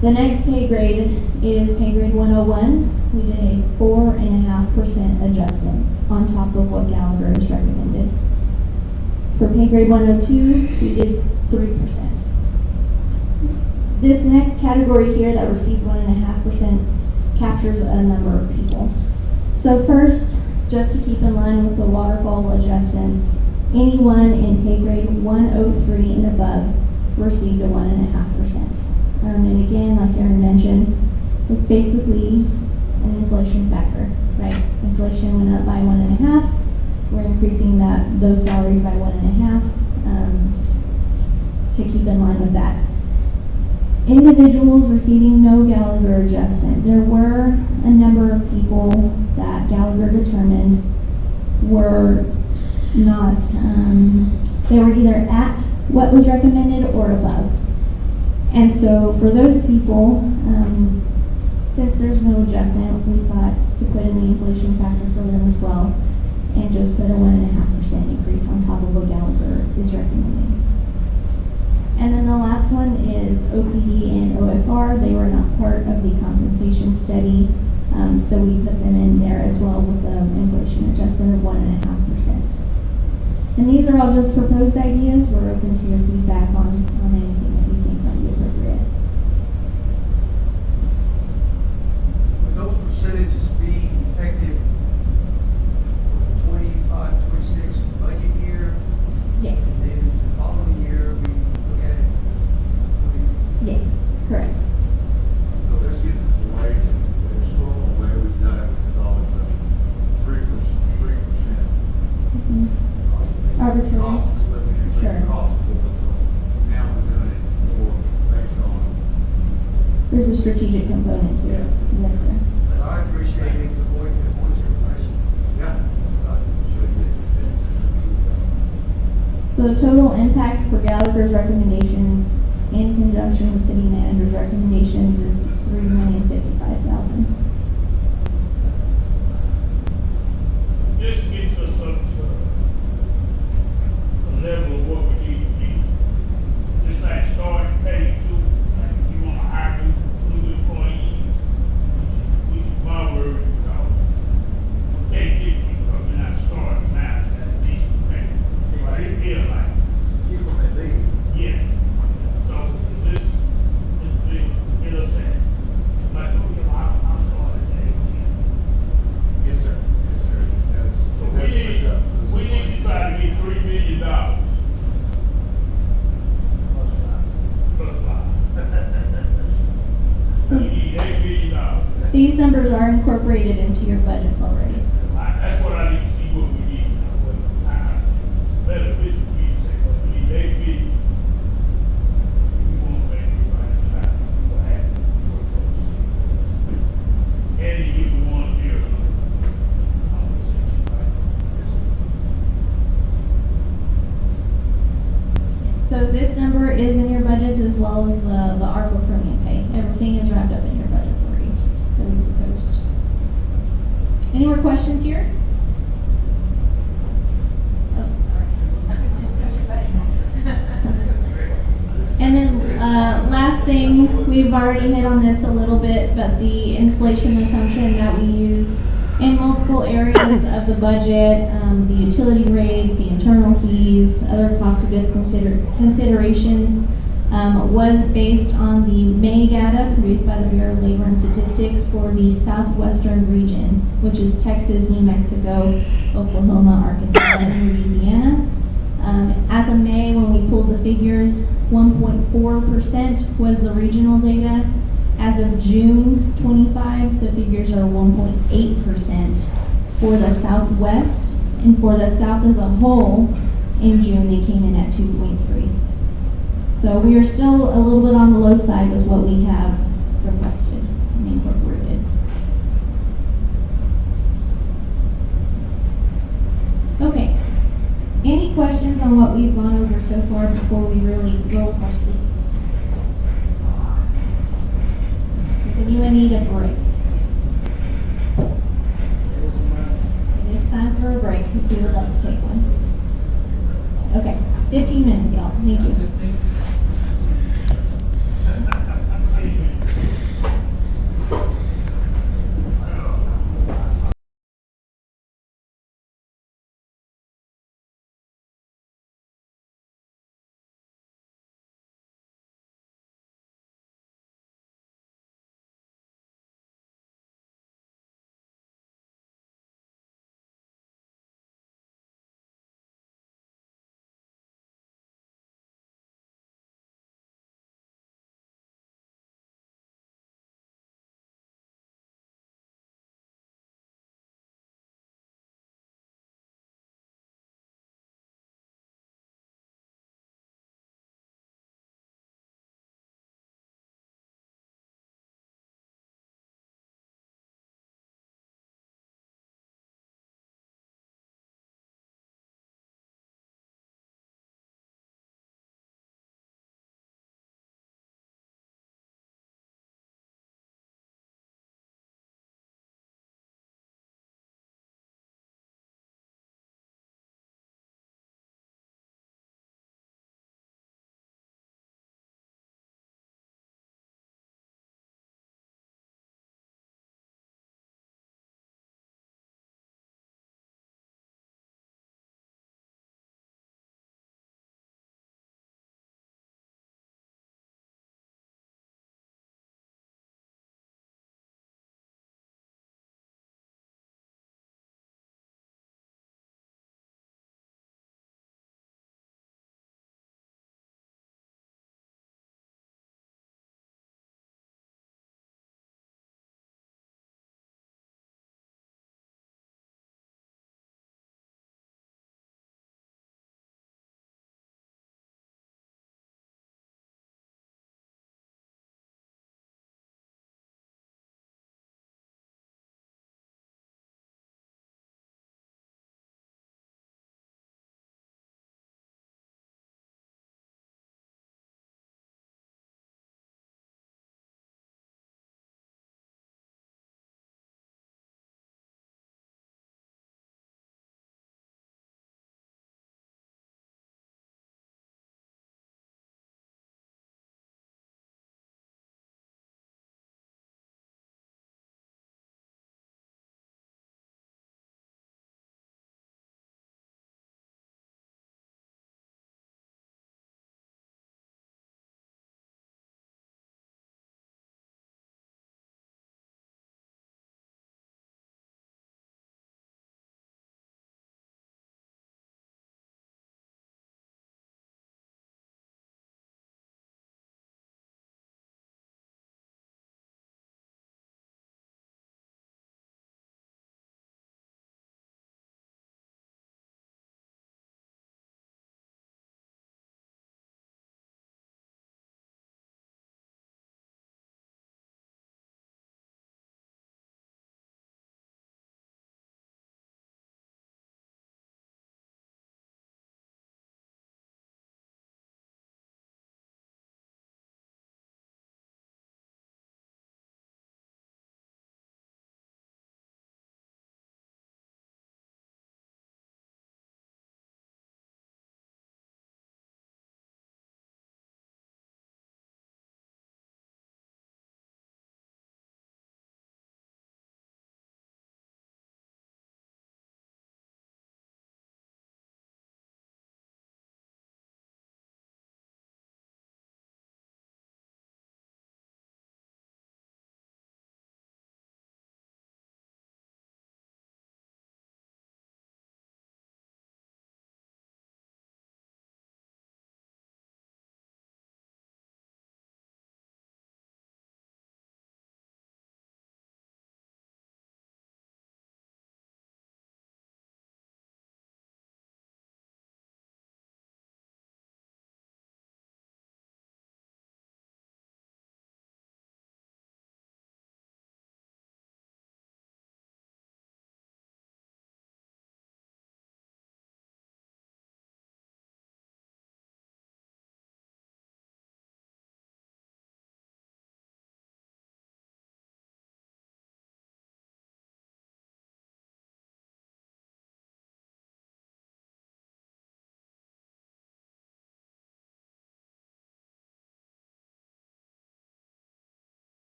Speaker 1: The next pay grade is pay grade 101. We did a 4.5% adjustment on top of what Gallagher has recommended. For pay grade 102, we did 3%. This next category here that received 1.5% captures a number of people. So first, just to keep in line with the waterfall adjustments, anyone in pay grade 103 and above received a 1.5%. And again, like Aaron mentioned, it's basically an inflation factor, right? Inflation went up by 1.5. We're increasing those salaries by 1.5 to keep in line with that. Individuals receiving no Gallagher adjustment. There were a number of people that Gallagher determined were not, they were either at what was recommended or above. And so for those people, since there's no adjustment, we thought to put in the inflation factor for them as well and just put a 1.5% increase on top of what Gallagher is recommending. And then the last last one is OPD and OFR. They were not part of the compensation study, so we put them in there as well with an inflation adjustment of 1.5%. And these are all just proposed ideas. We're open to your feedback on anything that you think might be appropriate.
Speaker 5: Would those percentages be effective for the 25, 26 budget year?
Speaker 1: Yes.
Speaker 5: And then the following year, we look at it?
Speaker 1: Yes, correct.
Speaker 6: So this gets us away from the historical way we've done it, which is always a 3%.
Speaker 1: Arbitrary.
Speaker 6: Cost is living in
Speaker 1: Sure.
Speaker 6: cost for it, so now we're doing it more based on.
Speaker 1: There's a strategic component to it. Yes, sir.
Speaker 5: But I appreciate it, the board, the board's information.
Speaker 6: Yeah. Should get.
Speaker 1: So the total impact for Gallagher's recommendations in conjunction with city manager's recommendations is $3,055,000.
Speaker 7: This gets us up to a level of what we need to be. Just like starting pay too, like if you wanna hire new employees, which is my word, because we can't get you because we're not starting now at a decent pay. But it feel like,
Speaker 6: Keep them at least.
Speaker 7: yeah. So this big, get us at, like, I'll start at 18.
Speaker 6: Yes, sir. Yes, sir.
Speaker 7: So we need to try to get $3 million plus 5. We need $8 million.
Speaker 1: These numbers are incorporated into your budgets already.
Speaker 7: That's what I need to see what we need. It's better this would be to say, but we need $8 million. We won't make it right in time. What happened? And you give the 1 year compensation, right?
Speaker 1: So this number is in your budgets as well as the ARPA premium pay. Everything is wrapped up in your budget for you that we proposed. Any more questions here? And then, last thing, we've already hit on this a little bit, but the inflation assumption that we used in multiple areas of the budget, the utility rates, the internal fees, other cost of goods considerations, was based on the May data produced by the Bureau of Labor and Statistics for the southwestern region, which is Texas, New Mexico, Oklahoma, Arkansas, and Louisiana. As of May, when we pulled the figures, 1.4% was the regional data. As of June 25, the figures are 1.8% for the Southwest, and for the South as a whole, in June they came in at 2.3. So we are still a little bit on the low side with what we have requested and incorporated. Okay. Any questions on what we've gone over so far before we really roll up our sleeves? Does anyone need a break? It is time for a break if you would like to take one. Okay, 15 minutes, y'all. Thank you.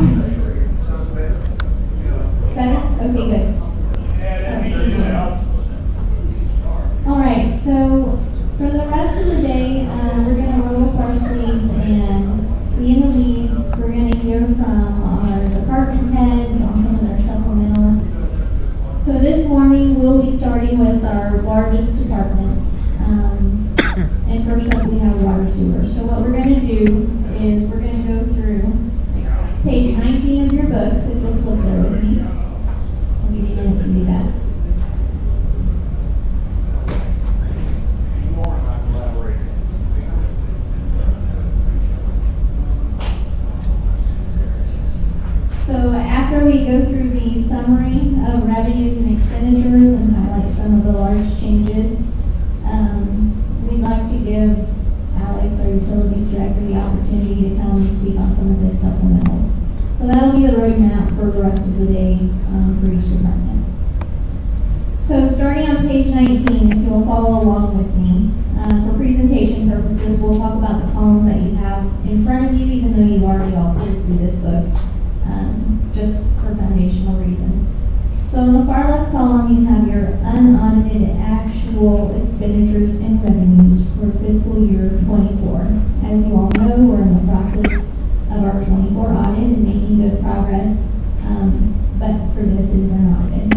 Speaker 6: Sounds better.
Speaker 1: Better? Okay, good.
Speaker 7: Yeah, that'd be
Speaker 1: Okay,
Speaker 7: really
Speaker 1: good.
Speaker 7: helpful.
Speaker 1: All right, so for the rest of the day, we're gonna roll up our sleeves and be in the weeds. We're gonna hear from our department heads on some of their supplementals. So this morning, we'll be starting with our largest departments. And first up, we have water sewer. So what we're gonna do is we're gonna go through page 19 of your books, if you'll flip there with me. I'll give you a minute to do that.
Speaker 6: More on my collaborator.
Speaker 1: So after we go through the summary of revenues and expenditures and highlight some of the large changes, we'd like to give Alex, our utilities director, the opportunity to come and speak on some of his supplementals. So that'll be the roadmap for the rest of the day for each department. So starting on page 19, if you'll follow along with me, for presentation purposes, we'll talk about the columns that you have in front of you, even though you've already all cleared through this book, just for foundational reasons. So in the far left column, you have your unaudited actual expenditures and revenues for fiscal year 24. As you all know, we're in the process of our 24 audit and making good progress, but for this, it is unaudited.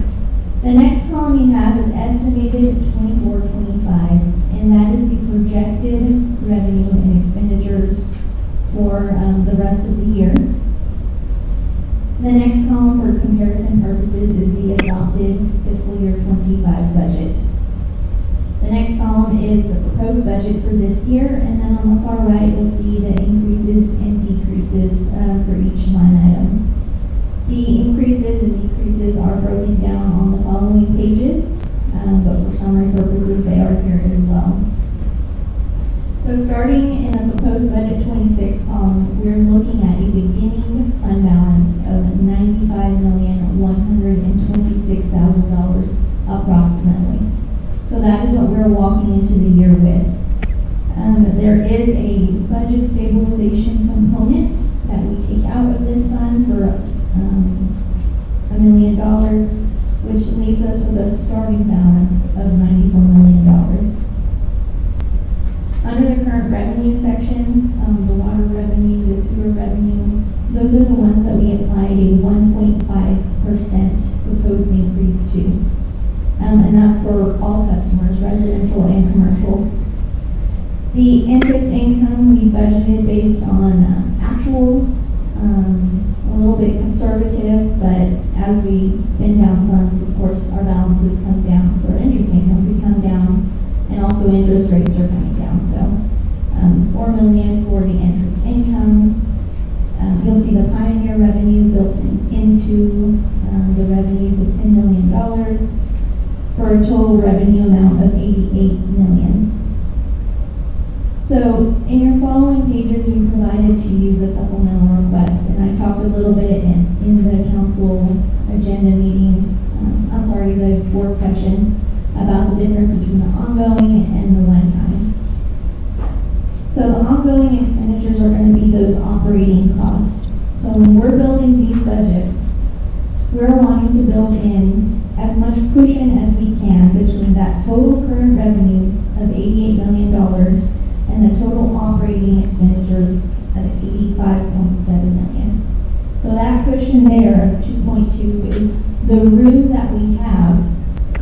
Speaker 1: The next column you have is estimated 24-25, and that is the projected revenue and expenditures for the rest of the year. The next column for comparison purposes is the adopted fiscal year 25 budget. The next column is the proposed budget for this year, and then on the far right, you'll see the increases and decreases for each line item. The increases and decreases are broken down on the following pages, but for summary purposes, they are here as well. So starting in the proposed budget 26 column, we're looking at a beginning fund balance of $95,126,000 approximately. So that is what we're walking into the year with. There is a budget stabilization component that we take out of this fund for $1 million, which leaves us with a starting balance of $94 million. Under the current revenue section, the water revenue, the sewer revenue, those are the ones that we applied a 1.5% proposed increase to. And that's for all customers, residential and commercial. The interest income we budgeted based on actuals, a little bit conservative, but as we spend down funds, of course, our balances come down, so our interest income could come down, and also interest rates are coming down. So $4 million for the interest income. You'll see the Pioneer revenue built into the revenues of $10 million for a total revenue amount of $88 million. So in your following pages, we provided to you the supplemental request, and I talked a little bit in the council agenda meeting, the board session, about the difference between the ongoing and the one-time. So the ongoing expenditures are going to be those operating costs. So when we're building these budgets, we're wanting to build in as much cushion as we can between that total current revenue of $88 million and the total operating expenditures of $85.7 million. So that cushion there of 2.2 is the room that we have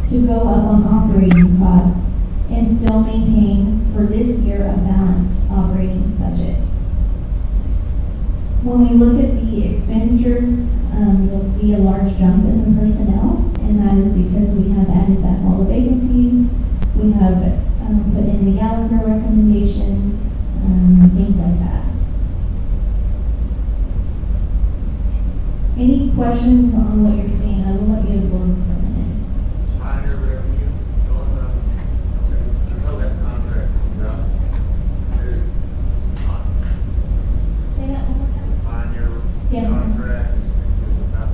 Speaker 1: to go up on operating costs and still maintain for this year a balanced operating budget. When we look at the expenditures, you'll see a large jump in the personnel, and that is because we have added back all the vacancies, we have put in the Gallagher recommendations, things like that. Any questions on what you're seeing? I will let you go for a minute.
Speaker 6: Pioneer revenue, I know that contract comes out.
Speaker 1: Say that one more time.
Speaker 6: Pioneer
Speaker 1: Yes, sir.
Speaker 6: contract is about, I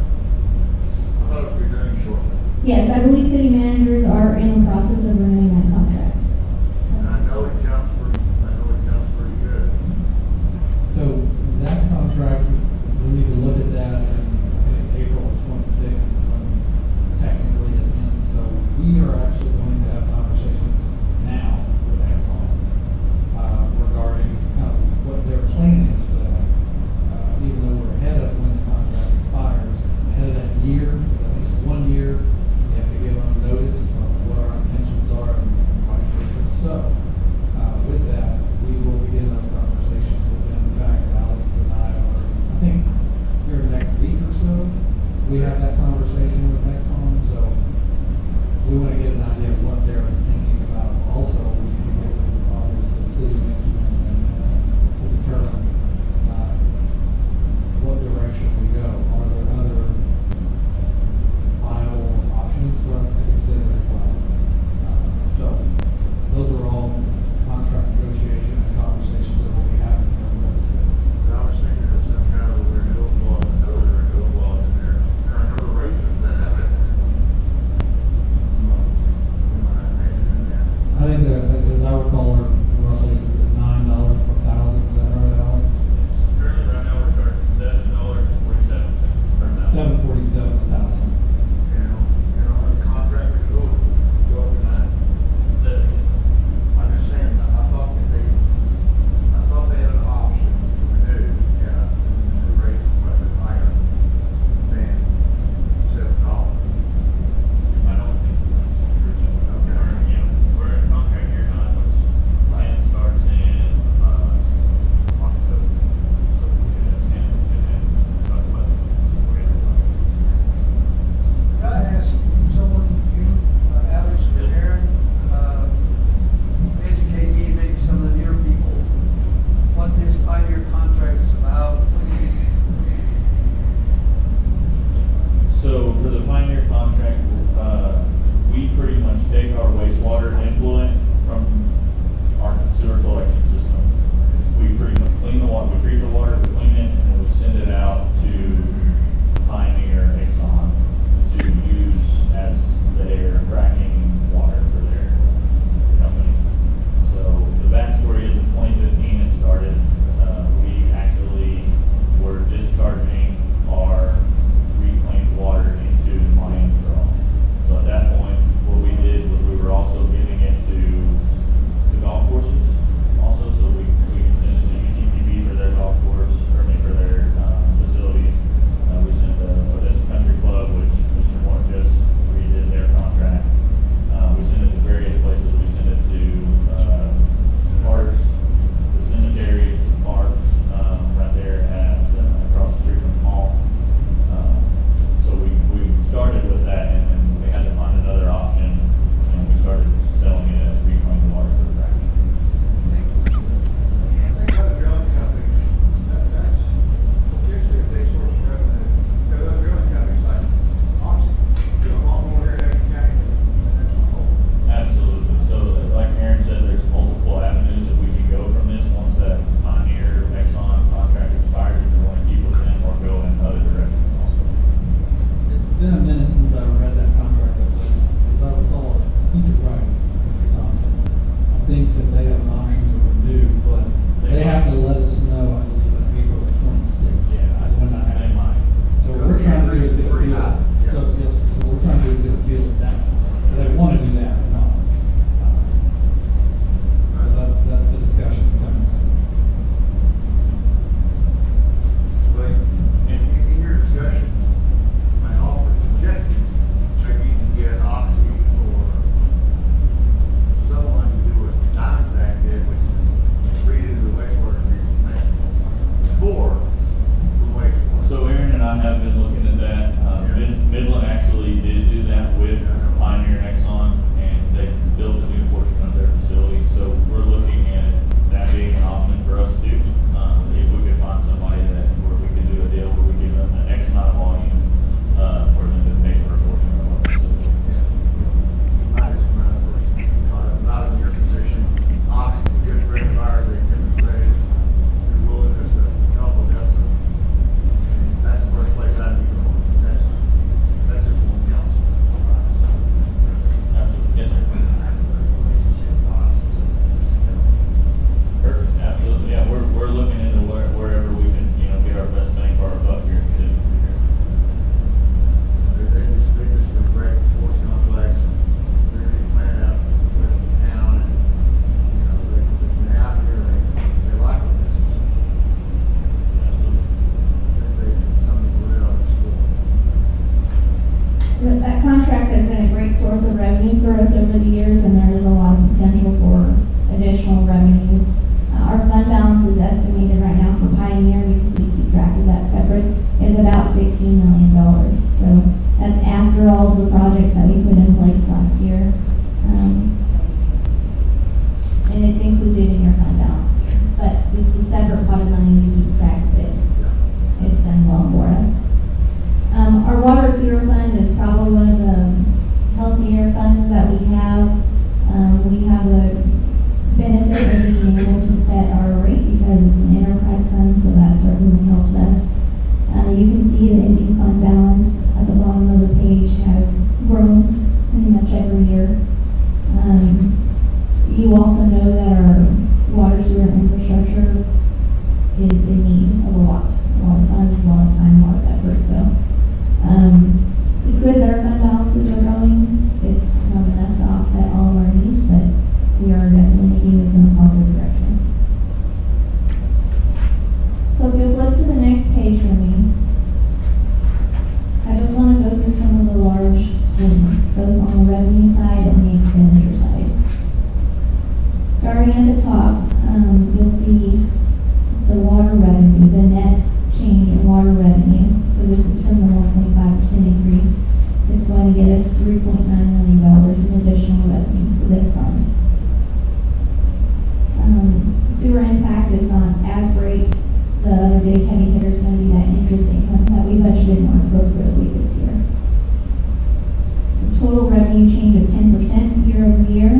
Speaker 6: thought it was renewing shortly.
Speaker 1: Yes, I believe city managers are in the process of renewing that contract.
Speaker 6: And I know it jumps pretty good.
Speaker 8: So that contract, we need to look at that
Speaker 9: wastewater influent from our sewer collection system. We pretty much clean the water, we treat the water, we clean it, and then we send it out to Pioneer, Exxon to use as their fracking water for their company. So the backstory is in 2015 it started. We actually were discharging our reclaimed water into the Miami Draw. So at that point, what we did was we were also giving it to the golf courses also, so we can send it to UTPB for their golf course, or I mean for their facilities. We sent the Odessa Country Club, which Mr. Moore just redid their contract. We send it to various places. We send it to parks, the cemeteries, parks, right there at across the street from the mall. So we started with that, and then we had to find another option, and we started selling it as reclaimed water for fracking.
Speaker 6: I think other drilling companies, that's potentially a big source of revenue. Because other drilling companies like Oxy, do a lot more here in Aiken County than that's a whole.
Speaker 9: Absolutely. So like Aaron said, there's multiple avenues that we can go from this. Once that Pioneer Exxon contract expires, if we want to keep with them or go in other directions also.
Speaker 8: It's been a minute since I read that contract, but as I recall, I think you're right, Mr. Thompson. I think that they have an option to renew, but they have to let us know, I believe, in April 26th.
Speaker 9: Yeah,
Speaker 8: Is when that
Speaker 9: they
Speaker 8: happens.
Speaker 9: might.
Speaker 8: So we're trying to do is get a feel, so, yes, so we're trying to do is get a feel of that. If they want to do that or not. So that's the discussions coming.
Speaker 6: But in your discussions, my offer suggested maybe you can get Oxy or someone to do what Diamondback did, which is redo the wastewater treatment plant for the wastewater.
Speaker 9: So Aaron and I have been looking at that. Midland actually did do that with Pioneer and Exxon, and they built a new portion of their facility. So we're looking at that being an option for us too. If we could find somebody where we could do a deal where we give them an X amount of volume, for them to pay for a portion of our facility.
Speaker 6: Not as much, not in your position. Oxy's a good friend of ours, they demonstrated their willingness to help Odessa. And that's the first place I'd be going. That's just one council.
Speaker 9: Absolutely. Yes, sir. Perfect. Absolutely. Yeah, we're looking into wherever we can, get our best bang for our buck here too.
Speaker 6: They just a great sports complex, they're going to plan out with the town, and, they've been out here, they like what this is.
Speaker 9: Absolutely.
Speaker 6: They, something really ought to explore.
Speaker 1: That contract has been a great source of revenue for us over the years, and there is a lot of potential for additional revenues. Our fund balance is estimated right now for Pioneer, because we keep track of that separate, is about $16 million. So that's after all the projects that we put in place last year. And it's included in your fund balance here. But this is a separate pot of money, we keep track of it. It's done well for us. Our water sewer fund is probably one of the healthier funds that we have. We have the benefit of being able to set our rate because it's an enterprise fund, so that certainly helps us. You can see the ending fund balance at the bottom of the page has grown pretty much every year. You also know that our water sewer infrastructure is in need of a lot of funds, a lot of time, a lot of effort. So it's good that our fund balances are growing. It's not enough to offset all of our needs, but we are definitely making moves in a positive direction. So if you'll flip to the next page for me, I just want to go through some of the large swings, both on the revenue side and the expenditure side. Starting at the top, you'll see the water revenue, the net change in water revenue. So this is from the 1.5% increase. It's going to get us $3.9 million in additional revenue for this fund. Sewer impact is not as great. The other big heavy hitter is going to be that interest income that we budgeted more appropriately this year. So total revenue change of 10% year over year.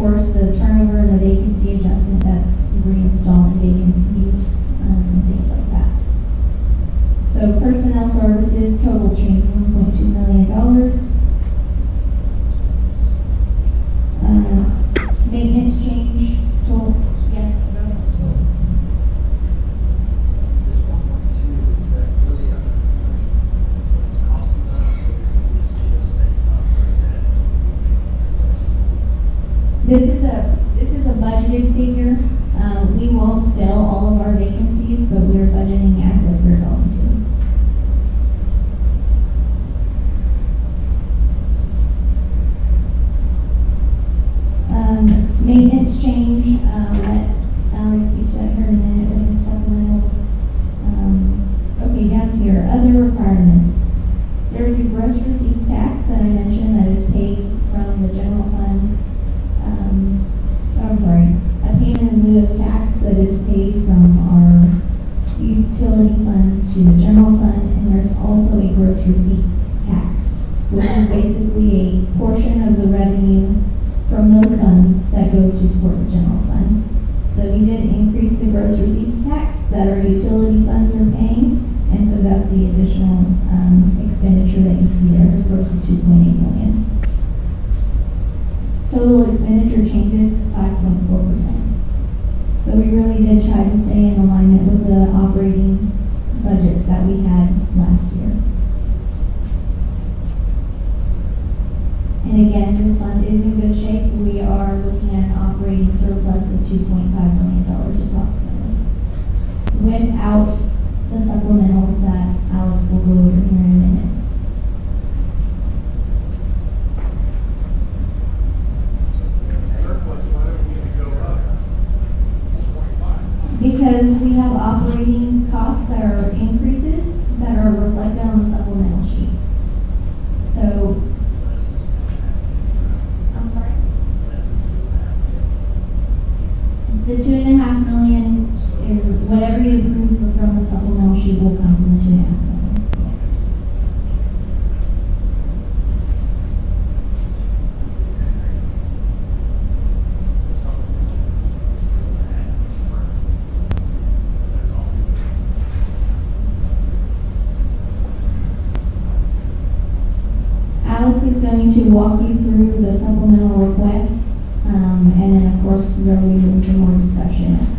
Speaker 1: course, the turnover and the vacancy adjustment, that's reinstalling vacancies, and things like that. So personnel services, total change $1.2 million. Maintenance change, total, yes.
Speaker 5: This 1.2, is that really, what it's costing us, or is this just a number that?
Speaker 1: This is a budgeted figure. We won't fill all of our vacancies, but we're budgeting as if we're going to. Maintenance change, let Alex speak to that here in a minute with his supplementals. Okay, down here, other requirements. There's a gross receipts tax that I mentioned that is paid from the general fund. I'm sorry, a payment in lieu of tax that is paid from our utility funds to the general fund, and there's also a gross receipts tax, which is basically a portion of the revenue from those funds that go to support the general fund. So we did increase the gross receipts tax that our utility funds are paying, and so that's the additional expenditure that you see there, the growth of $2.8 million. Total expenditure changes 5.4%. So we really did try to stay in alignment with the operating budgets that we had last year. And again, this fund is in good shape. We are looking at an operating surplus of $2.5 million approximately, without the supplementals that Alex will go over here in a minute.
Speaker 4: Surplus, why don't we go up?
Speaker 1: Because we have operating costs that are increases that are reflected on the supplemental sheet. So, I'm sorry? The $2.5 million is whatever you approve from the supplemental sheet will come from the $2.5 million. Yes. Alex is going to walk you through the supplemental requests, and then of course we'll move to more discussion after.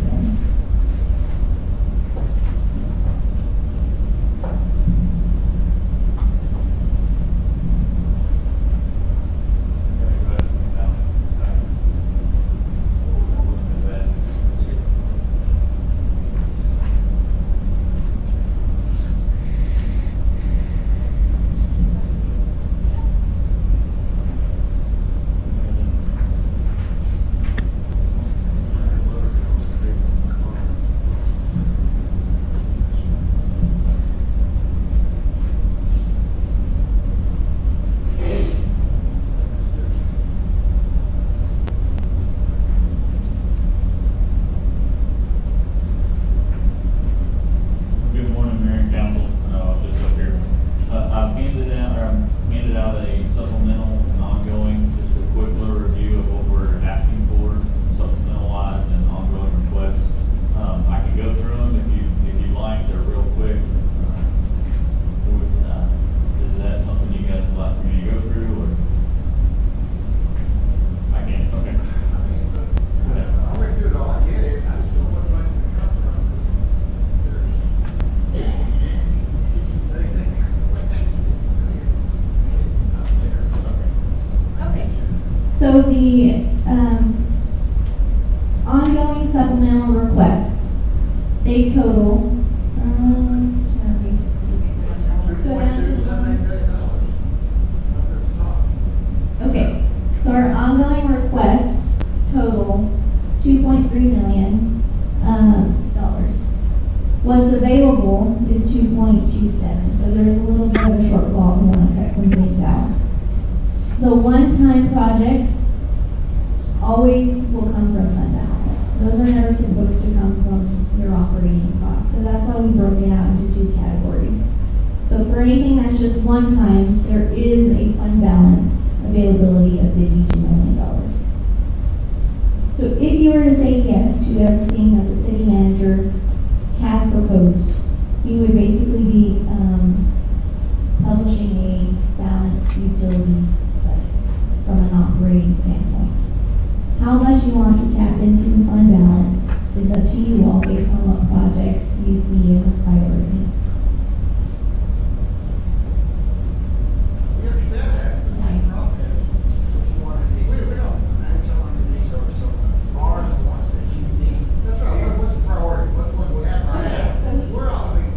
Speaker 9: Good morning, Mayor and Council. Just up here. I've handed out a supplemental and ongoing, just a quick little review of what we're asking for, supplemental wise and ongoing requests. I can go through them if you'd like. They're real quick. Is that something you guys would like for me to go through, or? I can, okay. Go ahead.
Speaker 6: I'll read through it all, I get it, I just don't know what money to come from.
Speaker 1: Okay. So the ongoing supplemental requests, they total, where are we? Go down to the- Okay, so our ongoing requests total $2.3 million dollars. What's available is 2.27, so there's a little bit of a shortfall. We want to cut some things out. The one-time projects always will come from fund balance. Those are never supposed to come from your operating costs, so that's why we broke it out into two categories. So for anything that's just one time, there is a fund balance availability of $52 million. How much you want to tap into the fund balance is up to you all based on what projects you see as a priority.
Speaker 6: We understand that, but the problem is,
Speaker 5: You wanted these,
Speaker 6: we don't.
Speaker 5: I'm telling you, these are some, are the ones that you need.
Speaker 6: That's right, what's the priority? What's what we have right now? We're all, I mean,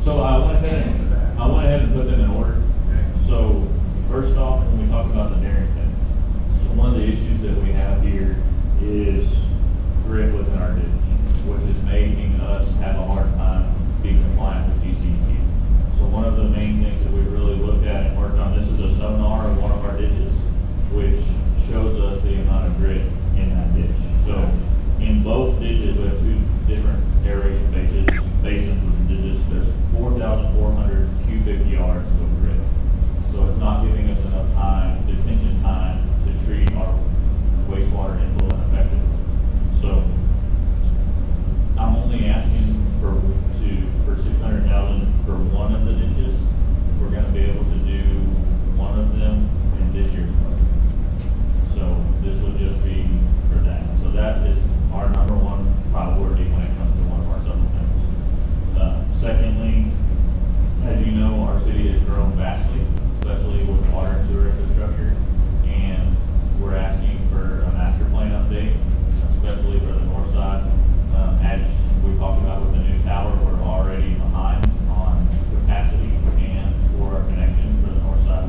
Speaker 9: So I went ahead and put them in order. So first off, when we talk about the Darrington, so one of the issues that we have here is grit within our ditch, which is making us have a hard time being compliant with DCEQ. So one of the main things that we really looked at and worked on, this is a sonar of one of our ditches, which shows us the amount of grit in that ditch. So in both ditches, we have two different aeration basins with ditches. There's 4,400 cubic yards of grit. So it's not giving us enough time, detention time, to treat our wastewater influent effectively. So I'm only asking for 600,000 for one of the ditches. We're gonna be able to do one of them in this year's budget. So this will just be for that. So that is our number one priority when it comes to one of our supplementals. Secondly, as you know, our city has grown vastly, especially with water and sewer infrastructure, and we're asking for a master plan update, especially for the north side. As we talked about with the new tower, we're already behind on capacity and for our connections for the north side.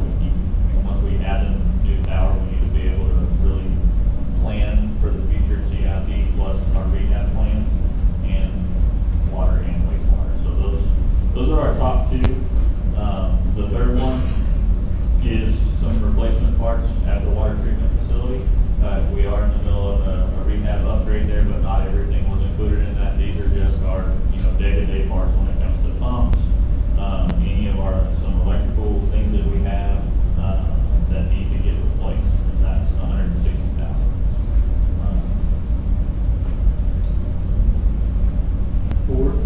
Speaker 9: Once we add the new tower, we need to be able to really plan for the future CIP plus our rehab plans and water and wastewater. So those are our top two. The third one is some replacement parts at the water treatment facility. We are in the middle of a rehab upgrade there, but not everything was included in that. These are just our, day-to-day parts when it comes to pumps, any of some electrical things that we have, that need to get replaced. That's $160,000. Fourth,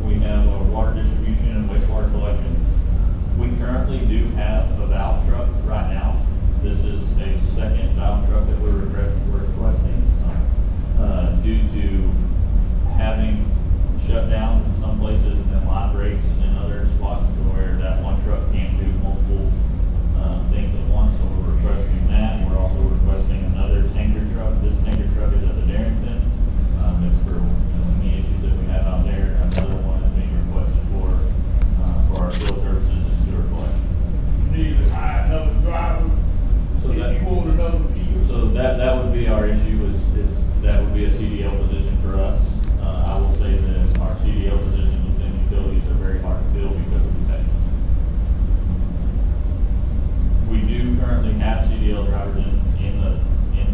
Speaker 9: we have our water distribution and wastewater collection. We currently do have a valve truck right now. This is a second valve truck that we're requesting, due to having shutdowns in some places and then line breaks in other spots to where that one truck can't do multiple things at once. So we're requesting that. We're also requesting another tanker truck. This tanker truck is at the Darrington. It's for any issues that we have out there. Another one is being requested for our field services and sewer collection.
Speaker 7: Need to hire another driver,
Speaker 9: So
Speaker 7: if
Speaker 9: that-
Speaker 7: you want another vehicle.
Speaker 9: So that would be our issue is that would be a CDL position for us. I will say that our CDL positions within utilities are very hard to fill because of the pay. We do currently have CDL drivers in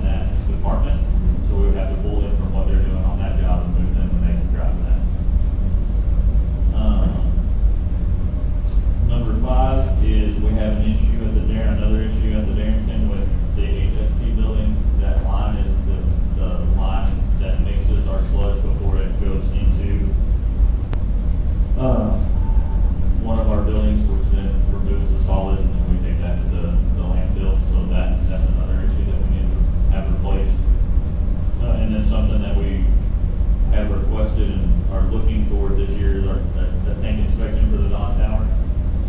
Speaker 9: that department, so we would have to pull them from what they're doing on that job and move them when they can drive that. Number 5 is we have an issue at another issue at the Darrington with the HST building. That line is the line that mixes our sludge before it goes into one of our buildings, which then removes the solids, and then we take that to the landfill. So that's another issue that we need to have replaced. And then something that we have requested and are looking for this year is a tank inspection for the Don Tower.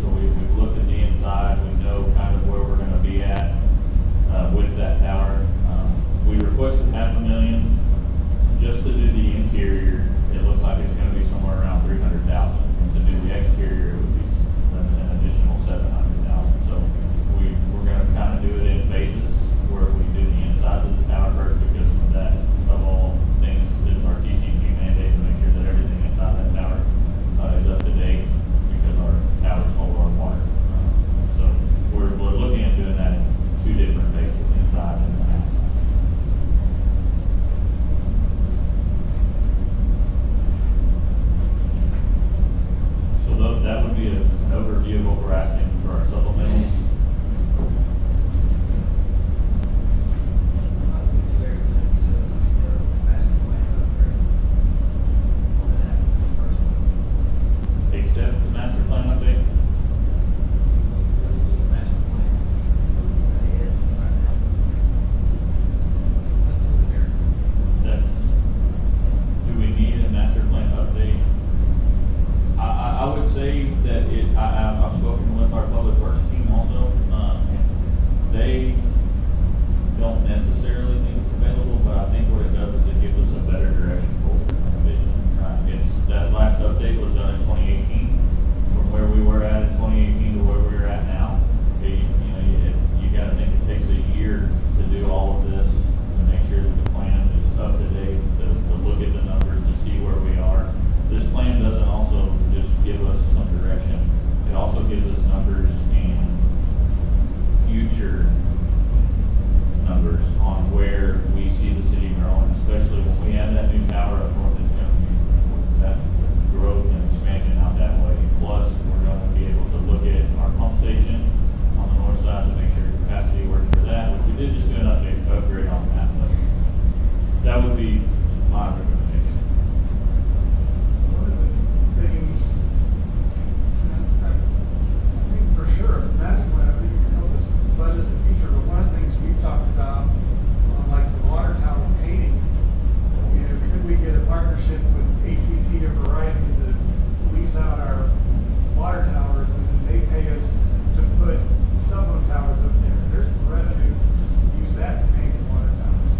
Speaker 9: So we've looked at the inside, we know kind of where we're gonna be at, with that tower. We requested $500,000 just to do the interior. It looks like it's gonna be somewhere around $300,000. And to do the exterior, it would be an additional $700,000. So we're gonna kind of do it in phases, where we do the insides of the tower first, because that, of all things, is our TCP mandate to make sure that everything inside that tower is up to date, because our towers hold our water. So we're looking at doing that in 2 different phases, inside and outside. So that would be an overview of what we're asking for our supplementals. Except the master plan update. be my recommendation.
Speaker 4: One of the things, I think for sure, the magic one, I think it can help us budget the future, but one of the things we've talked about on like the water tower painting, could we get a partnership with HVT or Verizon to lease out our water towers and then they pay us to put cell phone towers up there? There's some revenue, use that to paint the water towers.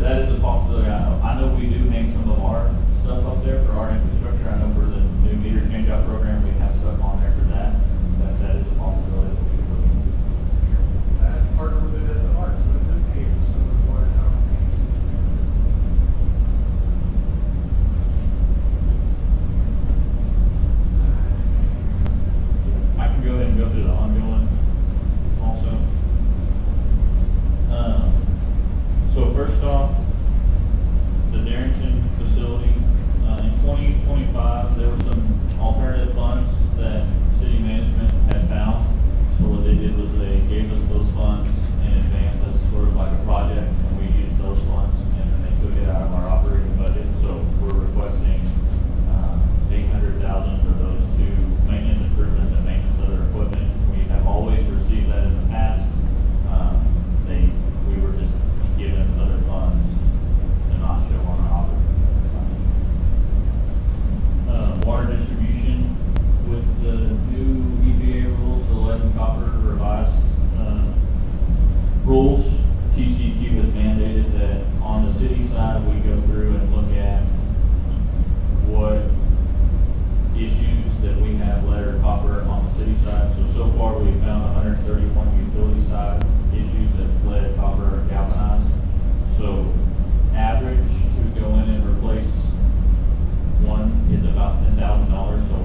Speaker 9: That is a possibility. I know we do hang some of our stuff up there for our infrastructure. I know for the new meter change out program, we have stuff on there for that. That is a possibility that we could look into.
Speaker 4: That partner with Odessa Arts, let them pay for some of the water tower paints.
Speaker 9: I can go ahead and go through the ongoing also. So first off, the Darrington facility, in 2025, there were some alternative funds that city management had found. So what they did was they gave us those funds in advance as sort of like a project, and we used those funds, and then they took it out of our operating budget. So we're requesting $800,000 for those two maintenance improvements and maintenance of their equipment. We have always received that in the past. We were just given other funds to not show on our operating budget. Water distribution with the new EPA rules, the lead and copper revised rules, TCQ has mandated that on the city side, we go through and look at what issues that we have lead or copper on the city side. So far we've found 131 utility side issues that's lead, copper, and galvanized. So average to go in and replace one is about $10,000. So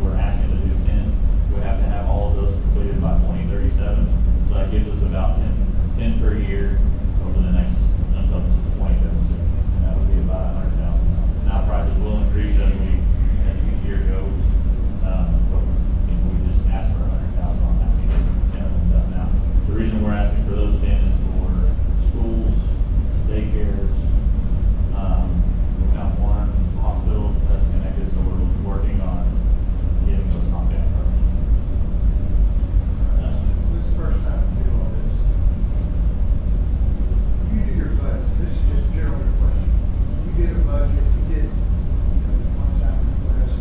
Speaker 9: we're asking to do 10. We have to have all of those completed by 2037. So that gives us about 10 per year over the next until 2037. And that would be about $100,000. Now prices will increase as each year goes. But we just asked for $100,000 on that. We get 10 of them done now. The reason we're asking for those 10 is for schools, daycares. We've got one hospital that's connected, so we're working on getting those knocked down first.
Speaker 6: This is the first time we do all this. You do your budget, this is just general question. You did a budget, you did, one time request,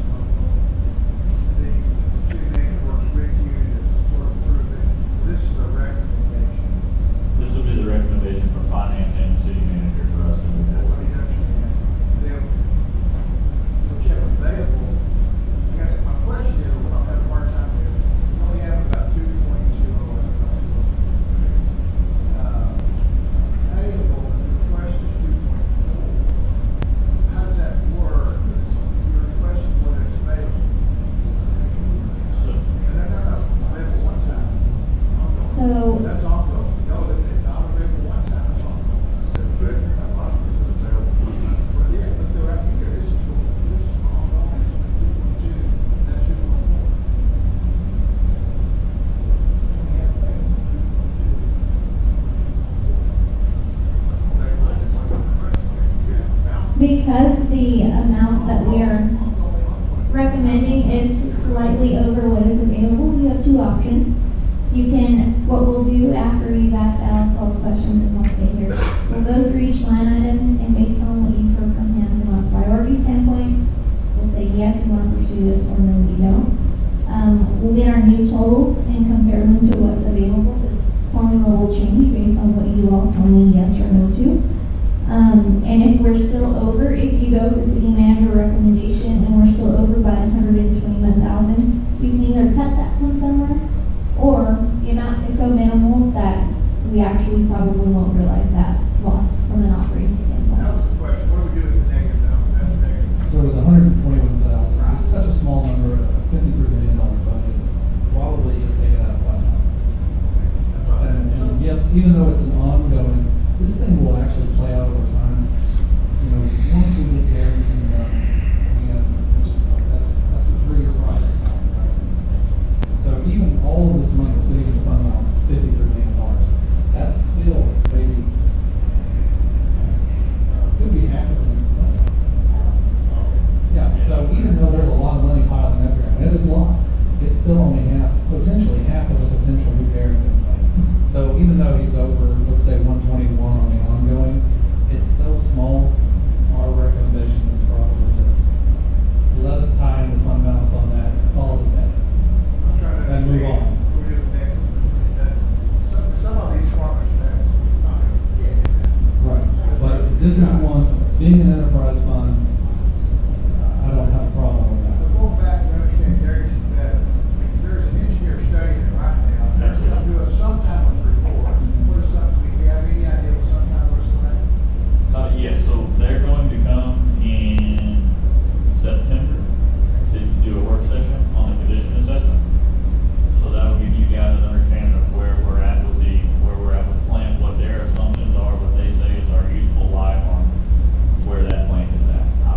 Speaker 6: then the city manager works with you to sort of approve it. This is a recommendation.
Speaker 9: This will be the recommendation from finance and city manager for us to move
Speaker 6: That's what
Speaker 9: forward.
Speaker 6: he does. Then, what you have available, I guess my question is, what I'll have a hard time with, you only have about 2.2 available, but the request is 2.4. How does that work? Your request is what it's available.
Speaker 9: So,
Speaker 6: No, available one time.
Speaker 1: So-
Speaker 6: That's ongoing. No, it's not available one time, it's ongoing. Well, yeah, but they're right here, this is ongoing, it's 2.2, that's 2.4. We have available 2.2.
Speaker 1: Because the amount that we are recommending is slightly over what is available, you have two options. You can, what we'll do after you've asked Alex all his questions and he'll stay here, we'll go through each line item and based on what you've heard from him from a priority standpoint, we'll say, yes, we want to pursue this or no, we don't. We'll get our new totals and compare them to what's available. This formula will change based on what you all tell me yes or no to. And if we're still over, if you go with the city manager recommendation and we're still over by 121,000, you can either cut that from somewhere, or the amount is so minimal that we actually probably won't realize that loss from an operating
Speaker 6: That
Speaker 1: standpoint.
Speaker 6: was the question, what do we do with the negative number? That's negative.
Speaker 8: So with 121,000, it's such a small number, a $53 million budget, probably just take it out of fund balance. And yes, even though it's an ongoing, this thing will actually play out over time. Once we get there, we can, that's a 3-year project. Right? So even all of this money sitting in the fund balance is $53 million. That's still maybe even though he's over, let's say 121 on the ongoing, it's so small, our recommendation is probably just let us tie in the fund balance on that, call it a day.
Speaker 6: I'm trying to
Speaker 8: And move on.
Speaker 6: We're doing that. Some of these farmers have, yeah.
Speaker 8: Right, but this is one, being an enterprise fund, I don't have a problem with
Speaker 6: But
Speaker 8: that.
Speaker 6: going back to understand Gary's better, there's an engineer studying it right now. They're going to do a sometime with report. What is something, do you have any idea what sometime looks like?
Speaker 9: Yes, so they're going to come in September to do a work session on the condition assessment. So that will give you guys an understanding of where we're at with the plant, what their assumptions are, what they say is our useful life on where that plant is at. I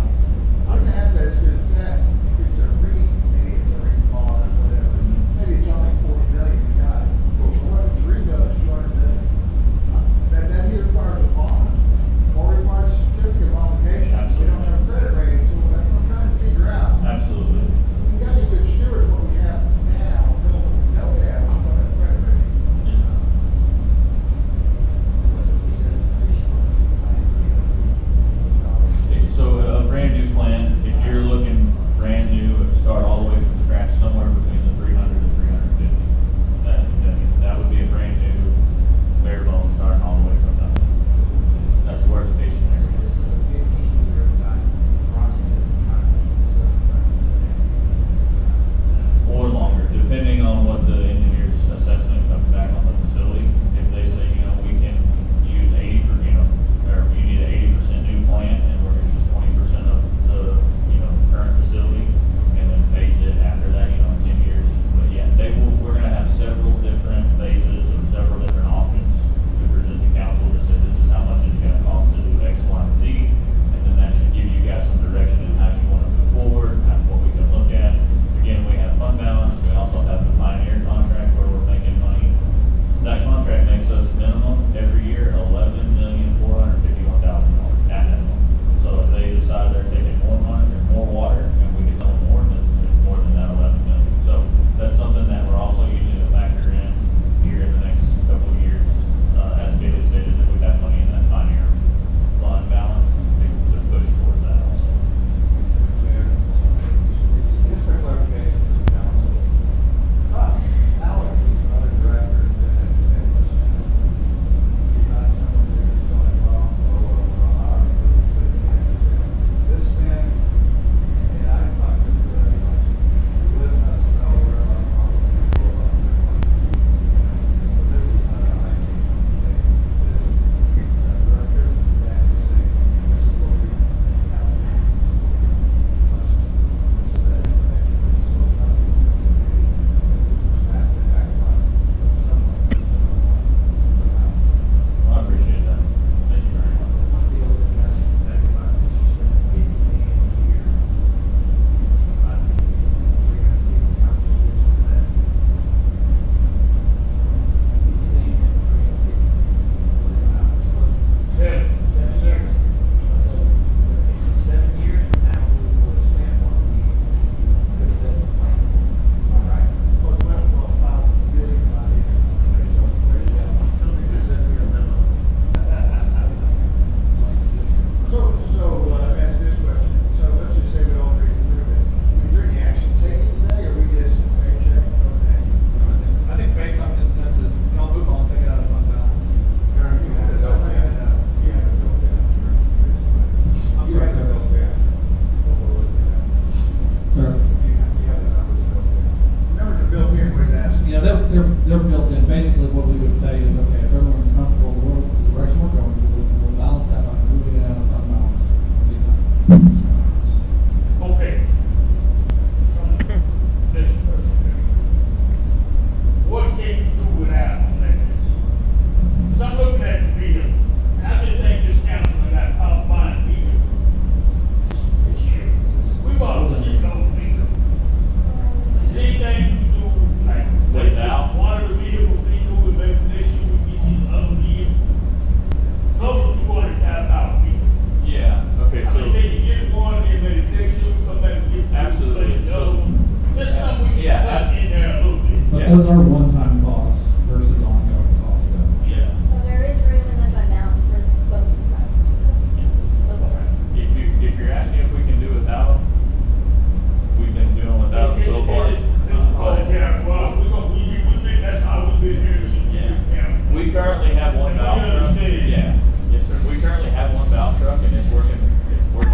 Speaker 9: We currently have one valve truck.
Speaker 7: understand?
Speaker 9: Yeah, yes, sir. We currently have one valve truck and it's working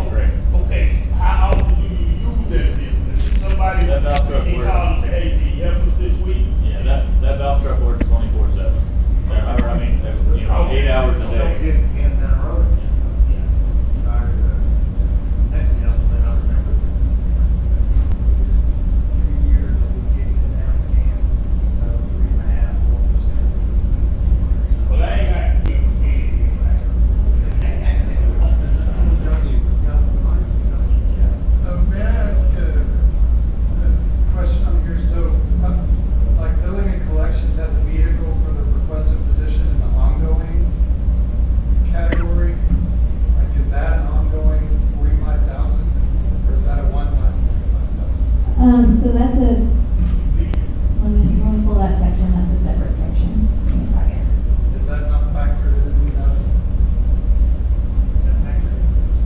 Speaker 9: great.
Speaker 7: Okay, how often do you use that vehicle? If somebody,
Speaker 9: That valve truck
Speaker 7: he
Speaker 9: works.
Speaker 7: calls and say, hey, can you help us this week?
Speaker 9: Yeah, that valve truck works 24/7. I mean, 8 hours a
Speaker 6: Don't
Speaker 9: day.
Speaker 6: get the can down the road. Next thing else, then I remember.
Speaker 5: 3 years, we get it down to 3.5, 4%.
Speaker 7: Well, I ain't got to keep a kid.
Speaker 10: So may I ask a question on here? So, like billing and collections has a vehicle for the requested position in the ongoing category. Like, is that an ongoing 45,000, or is that a one-time 45,000?
Speaker 1: So that's a, let me pull that section, that's a separate section. Give me a second.
Speaker 10: Is that not factored in that?
Speaker 5: Is that accurate?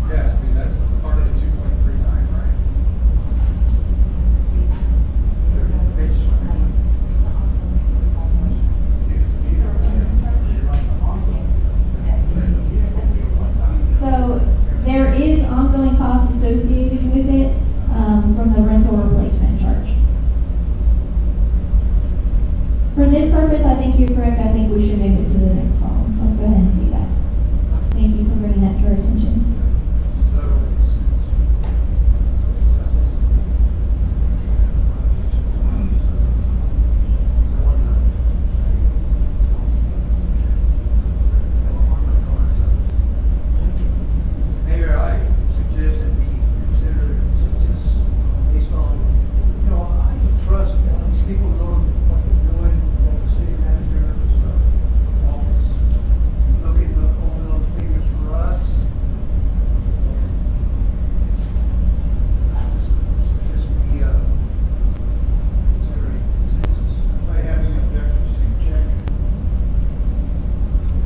Speaker 10: Yeah, I mean, that's part of the 2.39, right?
Speaker 1: So there is ongoing costs associated with it, from the rental replacement charge. For this purpose, I think you're correct. I think we should move it to the next column. Let's go ahead and do that. Thank you for bringing that to our attention.
Speaker 5: Mayor, I suggest that we consider, since it's based on, I trust these people knowing what they're doing, that the city manager's office, looking over those figures for us. Just be, considering consensus.
Speaker 6: Anybody have any objections to check?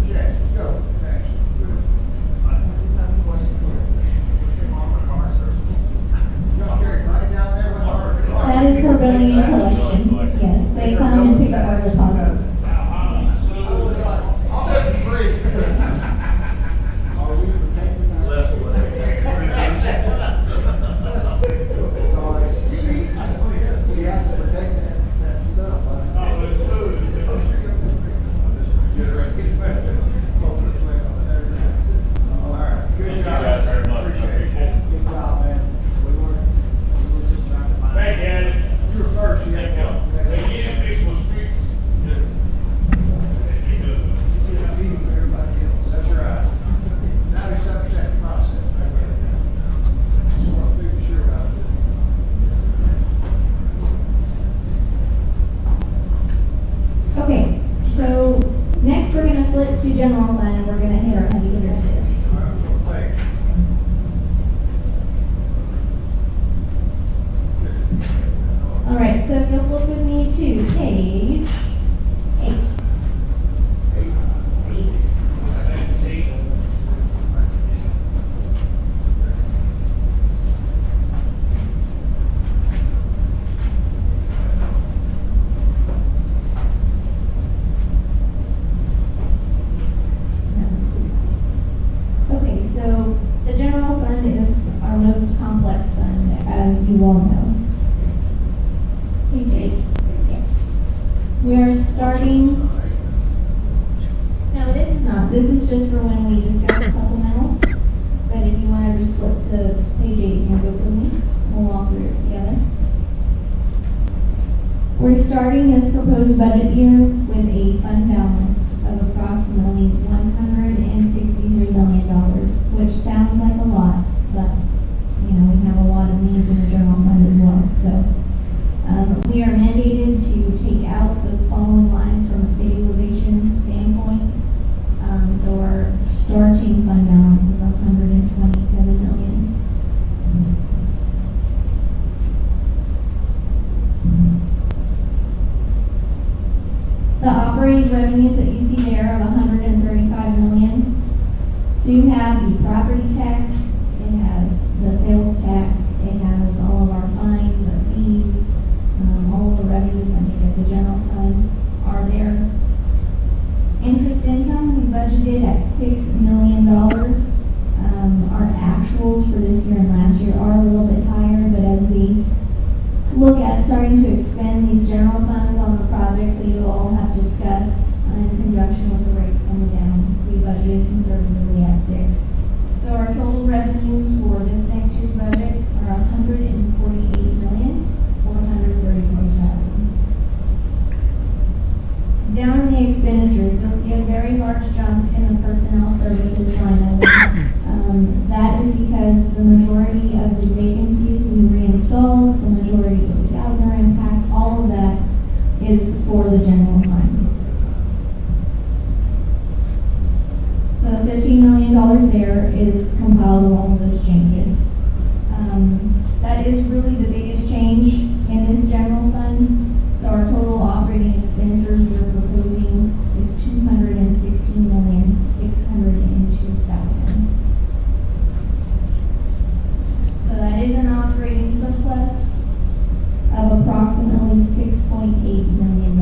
Speaker 6: Check, go, thanks.
Speaker 5: I didn't have a question for you.
Speaker 6: Y'all carry money down there, what's our?
Speaker 1: That is for billing and collection. Yes, they come and pick up our deposits.
Speaker 6: I'll bet it's free. Are we protecting that?
Speaker 5: Left or
Speaker 6: Sorry, we have to protect that stuff.
Speaker 7: Oh, it's good.
Speaker 6: All right, good
Speaker 9: Thank you
Speaker 6: job.
Speaker 9: guys very much. I appreciate it.
Speaker 6: Good job, man. We were just trying to find.
Speaker 7: Thank you, Alex.
Speaker 6: You were first, you
Speaker 7: Thank
Speaker 6: had
Speaker 7: you. They get this one street.
Speaker 6: That's right. 97% process. That's it. Just want to be sure about it.
Speaker 1: Okay, so next we're gonna flip to general fund and we're gonna hit our heavy hitters here.
Speaker 6: Thanks.
Speaker 1: All right, so if you'll flip with me to page 8. 8. Okay, so the general fund is our most complex fund, as you all know. Page 8, yes. We are starting, no, this is not, this is just for when we discuss supplementals. But if you want to just flip to page 8 and go with me, we'll walk through it together. We're starting this proposed budget year with a fund balance of approximately $163 million, which sounds like a lot, but, we have a lot of needs in the general fund as well, so. We are mandated to take out those following lines from a stabilization standpoint. So our starting fund balance is $127 million. The operating revenues that you see there of $135 million do have the property tax, it has the sales tax, it has all of our fines, our fees, all of the revenues, of the general fund are there. Interest budgeted at $6 million. Our actuals for this year and last year are a little bit higher, but as we look at starting to expend these general funds on the projects that you all have discussed in conjunction with the rates coming down, we budgeted conservatively at 6. So our total revenues for this next year's budget are $148,434,000. Down in the expenditures, you'll see a very large jump in the personnel services line item. That is because the majority of the vacancies we reinstalled, the majority of the Gallagher impact, all of that is for the general fund. So the $15 million there is compiled of all of those changes. That is really the biggest change in this general fund. So our total operating expenditures we're proposing is $216,602,000. So that is an operating surplus of approximately $6.8 million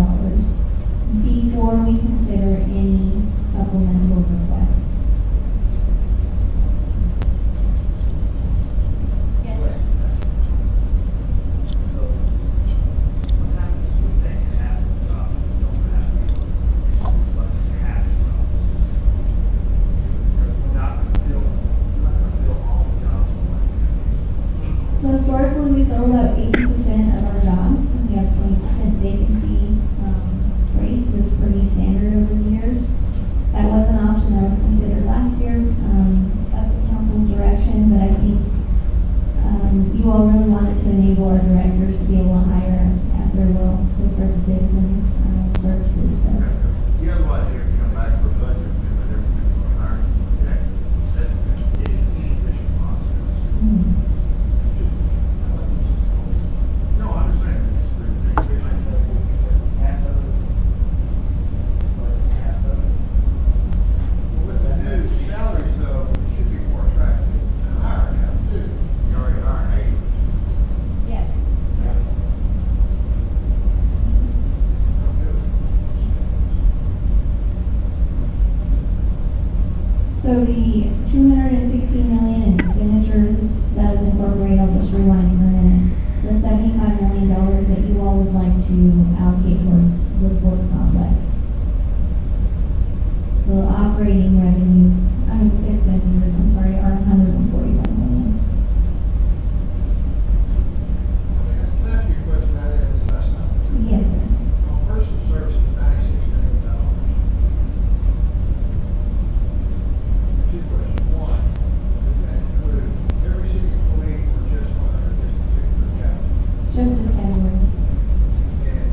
Speaker 1: before we consider any supplemental requests. Yes.
Speaker 4: So, what happens when they have a job and don't have people, but have jobs? Because we're not gonna fill all the jobs in one year.
Speaker 1: So historically, we fill about 80% of our jobs. We have 20% vacancy rate, so it's pretty standard over the years. That was an option that was considered last year, up to council's direction, but I think you all really wanted to enable our directors to be able to hire at their will to serve citizens services. So.
Speaker 6: The other one here come back for budget, and everything will hire. That's an inefficient process. No, I understand. It's pretty efficient.
Speaker 5: Half of it. Half of it.
Speaker 6: Well, with the new salaries though, it should be more attractive to hire now too. You already hired 80.
Speaker 1: Yes. So the $216 million in expenditures does incorporate, I'll just rewind for a minute, the $75 million that you all would like to allocate towards the sports complex. The operating revenues, expenditures, I'm sorry, are $141 million.
Speaker 6: Can I ask you a question about that last night?
Speaker 1: Yes, sir.
Speaker 6: On personal services, $96 million. Two questions. One, does that include every city employee or just one under this particular category?
Speaker 1: Just this category.
Speaker 6: And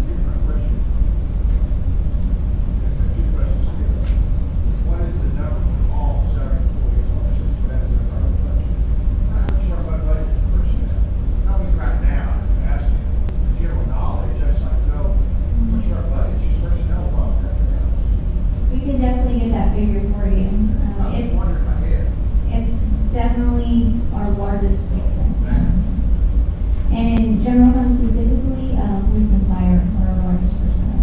Speaker 6: here's my question. Two questions still. What is the number for all salary employees on this? That is our budget. How much our budget for personnel? Not only right now, I'm asking general knowledge. I just like to know what's our budget, just personnel alone, nothing else.
Speaker 1: We can definitely get that figure for you.
Speaker 6: I was
Speaker 1: It's
Speaker 6: wondering in my head.
Speaker 1: It's definitely our largest expense. And in general fund specifically, police and fire are our largest personnel.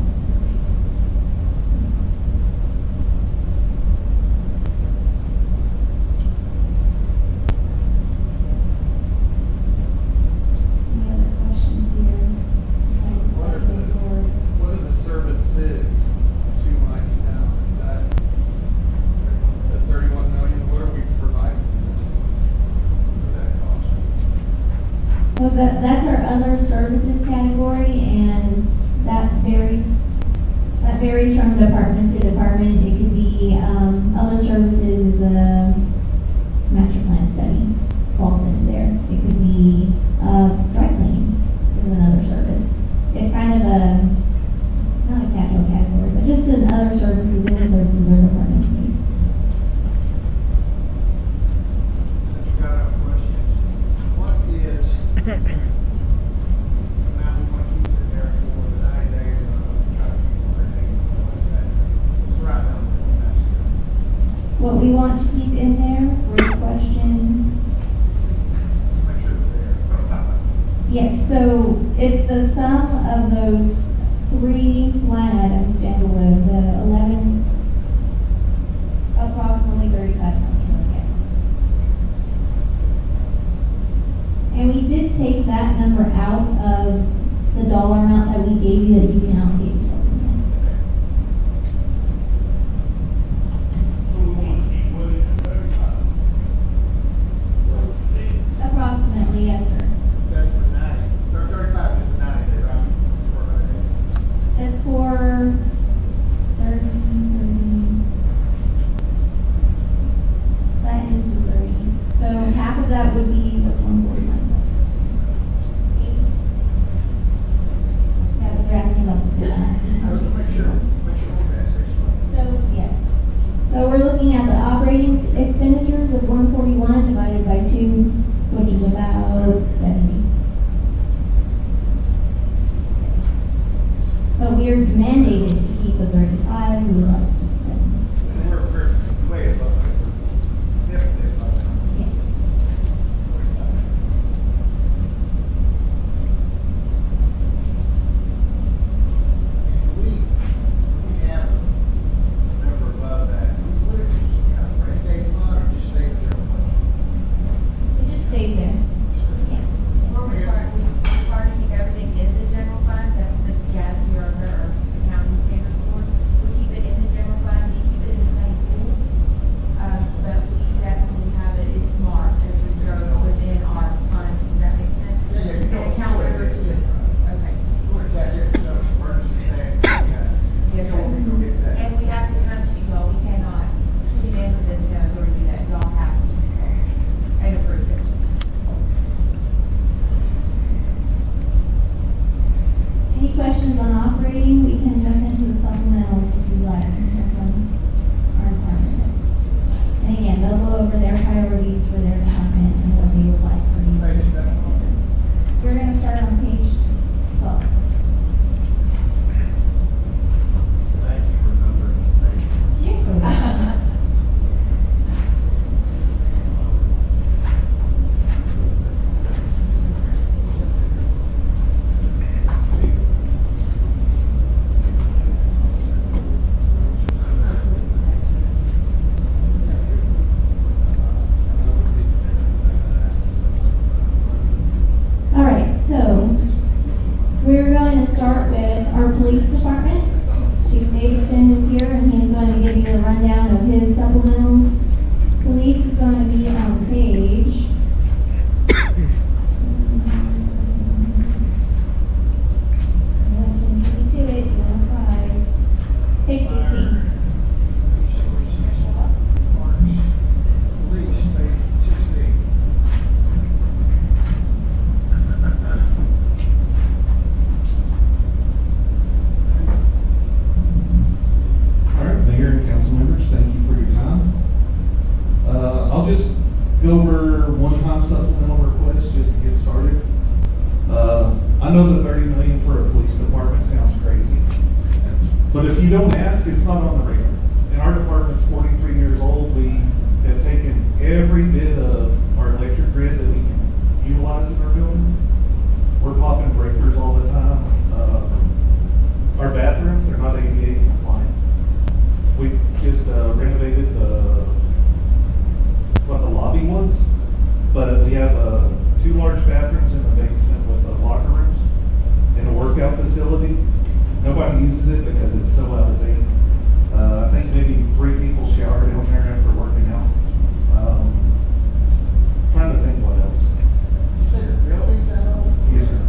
Speaker 1: Any other questions here?
Speaker 10: What are the services, 2 lines down, is that the 31 million, what are we providing?
Speaker 6: For that cost.
Speaker 1: Well, that's our other services category, and that varies from department to department. It could be, other services is a master plan study, falls into there. It could be, dry cleaning is another service. It's kind of not a catch-all category, but just another services, any services our departments need.
Speaker 6: Since you got enough questions, what is the amount we want to keep in there for the 90 days and try to keep it everything? What is that? What's the right number? That's good.
Speaker 1: What we want to keep in there, great question.
Speaker 6: Make sure it's there.
Speaker 1: Yes, so it's the sum of those 3 line items down below, the 11, looking at the operating expenditures of 141 divided by 2, which is about 70. Yes. But we are mandated to keep a 35, we would like to keep 70.
Speaker 6: We're way above it. Definitely above it.
Speaker 1: Yes.
Speaker 6: We have a number above that. We put it in some kind of rainy day fund or just stay with general fund?
Speaker 1: It just stays there. Yeah.
Speaker 11: We're required to keep everything in the general fund, that's the GASB or accounting standards for. We keep it in the general fund, we keep it in the same pool. But we definitely have it, it's marked as reserved within our fund, does that make sense?
Speaker 6: Yeah, you
Speaker 11: And account number
Speaker 6: it.
Speaker 11: two. Okay.
Speaker 6: We're gonna catch it, so emergency thing, yeah.
Speaker 11: Yes,
Speaker 6: You don't go get that.
Speaker 11: And we have to come to, well, we cannot, city manager doesn't have authority to do that, y'all have to. And approve it.
Speaker 1: Any questions on operating? We can jump into the supplementals if you'd like, from our department heads. And again, they'll go over their priorities for their department and what they would like for you to consider. We're gonna start on page 12.
Speaker 6: Thank you for remembering. Thank you.
Speaker 1: You're so welcome. All right, so we're going to start with our police department. Chief Davidson is here and he's going to give you a rundown of his supplementals. Police is going to be on page. Can get me to it, you know, prize. Page 16.
Speaker 6: Police, page 16.
Speaker 8: All right, Mayor and council members, thank you for your time. I'll just go over one-time supplemental requests just to get started. I know the 30 million for a police department sounds crazy, but if you don't ask, it's not on the radar. And our department's 43 years old. We have taken every bit of our electric grid that we can utilize in our building. We're popping breakers all the time. Our bathrooms, they're not ADA compliant. We just renovated what the lobby was, but we have 2 large bathrooms in the basement with locker rooms and a workout facility. Nobody uses it because it's so out of date. I think maybe 3 people shower down there after working out. Trying to think what else.
Speaker 6: You say the building's out old?
Speaker 8: Yes, sir.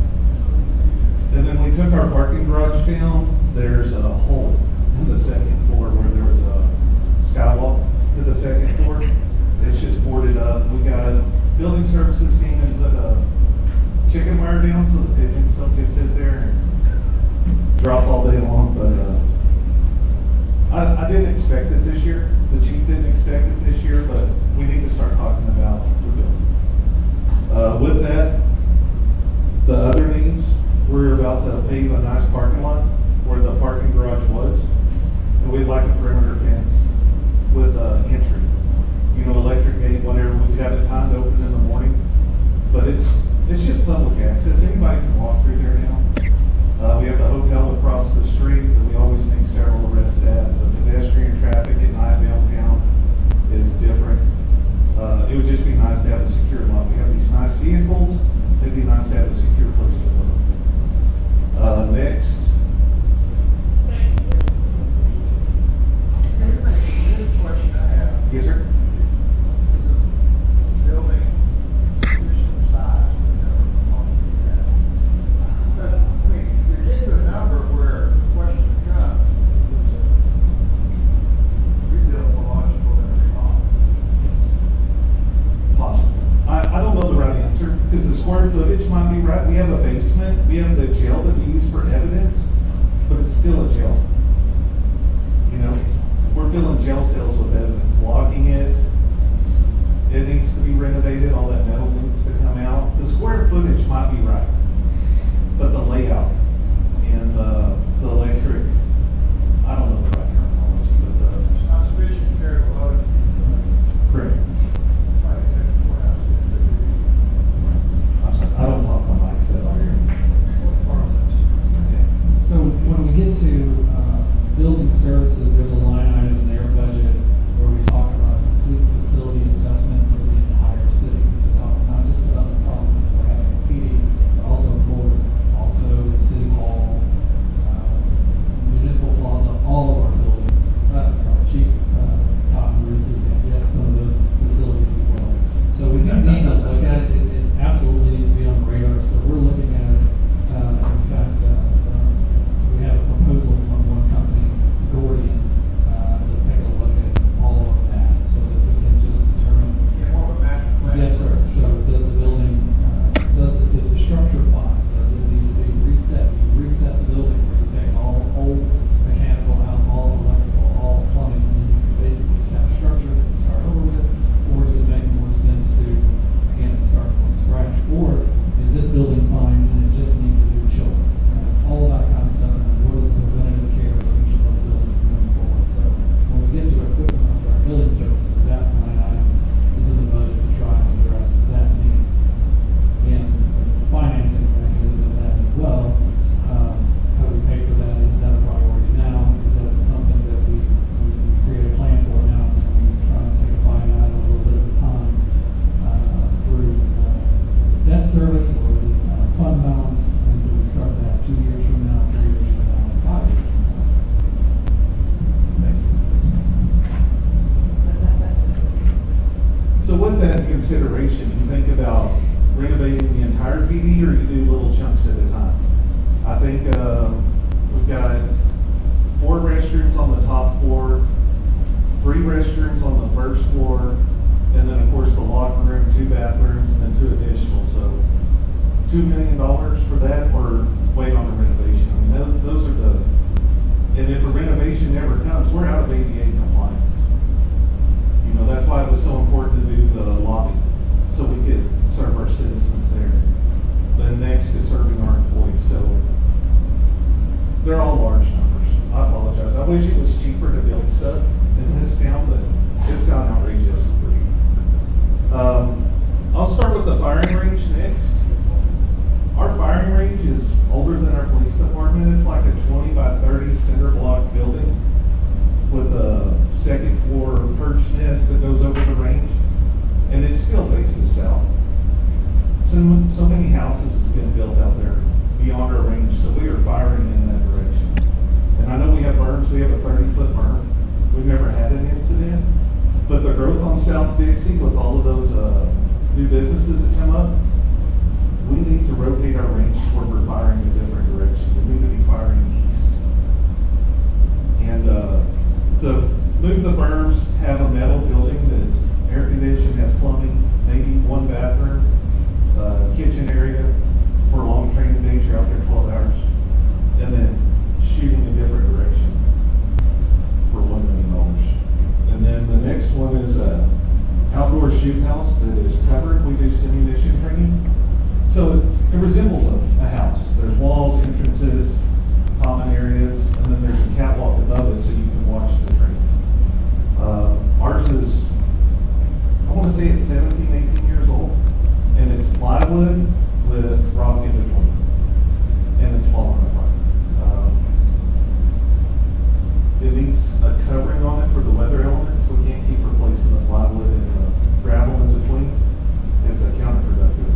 Speaker 8: And then we took our parking garage down. There's a hole in the second floor where there was a skywalk to the second floor. It's just boarded up. We got building services came and put a chicken wire down so the pigeons don't just sit there and drop all day long. But I didn't expect it this year. The chief didn't expect it this year, but we need to start talking about the building. With that, the other needs, we're about to pave a nice parking lot where the parking garage was. And we'd like a perimeter fence with entry. You know, electric gate, whatever, we've got it times open in the morning. But it's just public access. Anybody can walk through there now. We have the hotel across the street that we always make several arrests at. The pedestrian traffic at night downtown is different. It would just be nice to have a secure lot. We have these nice vehicles. It'd be nice to have a secure place to live. Next.
Speaker 6: Here's a question I have.
Speaker 8: Yes, sir.
Speaker 6: Building, additional size, whatever, but, I mean, you're getting to a number where the question becomes, is a rebuild more logical than a remodel?
Speaker 8: Possible. I don't know the right answer, because the square footage might be right. We have a basement, we have the jail that we use for evidence, but it's still a jail. You know, we're filling jail cells with evidence,
Speaker 12: consideration. You think about renovating the entire PD, or you do little chunks at a time. I think we've got 4 restrooms on the top floor, 3 restrooms on the first floor, and then of course the locker room, 2 bathrooms, and then 2 additional. So $2 million for that, or wait on the renovation. I mean, those are the, and if a renovation never comes, we're out of ADA compliance. You know, that's why it was so important to do the lobby, so we could serve our citizens there. Then next is serving our employees. So they're all large numbers. I apologize. I wish it was cheaper to build stuff in this town, but it's gotten outrageous. I'll start with the firing range next. Our firing range is older than our police department. It's like a 20 by 30 cinder block building with a 2nd floor perch nest that goes over the range, and it still faces south. So many houses have been built out there beyond our range, so we are firing in that direction. And I know we have berms. We have a 30-foot berm. We've never had an incident, but the growth on South Dixie with all of those new businesses that come up, we need to rotate our range where we're firing in a different direction. We need to be firing east. And to move the berms, have a metal building that's air conditioned, has plumbing, maybe 1 bathroom, kitchen area for long training days. You're out there 12 hours, and then shooting a different direction for $1 million. And then the next one is outdoor shoot house that is covered. We do simulation training. So it resembles a house. There's walls, entrances, common areas, and then there's a catwalk above it so you can watch the training. Ours is, I want to say it's 17, 18 years old, and it's plywood with rock in between, and it's falling apart. It needs a covering on it for the weather elements. We can't keep replacing the plywood and the gravel in between. It's a counterproductive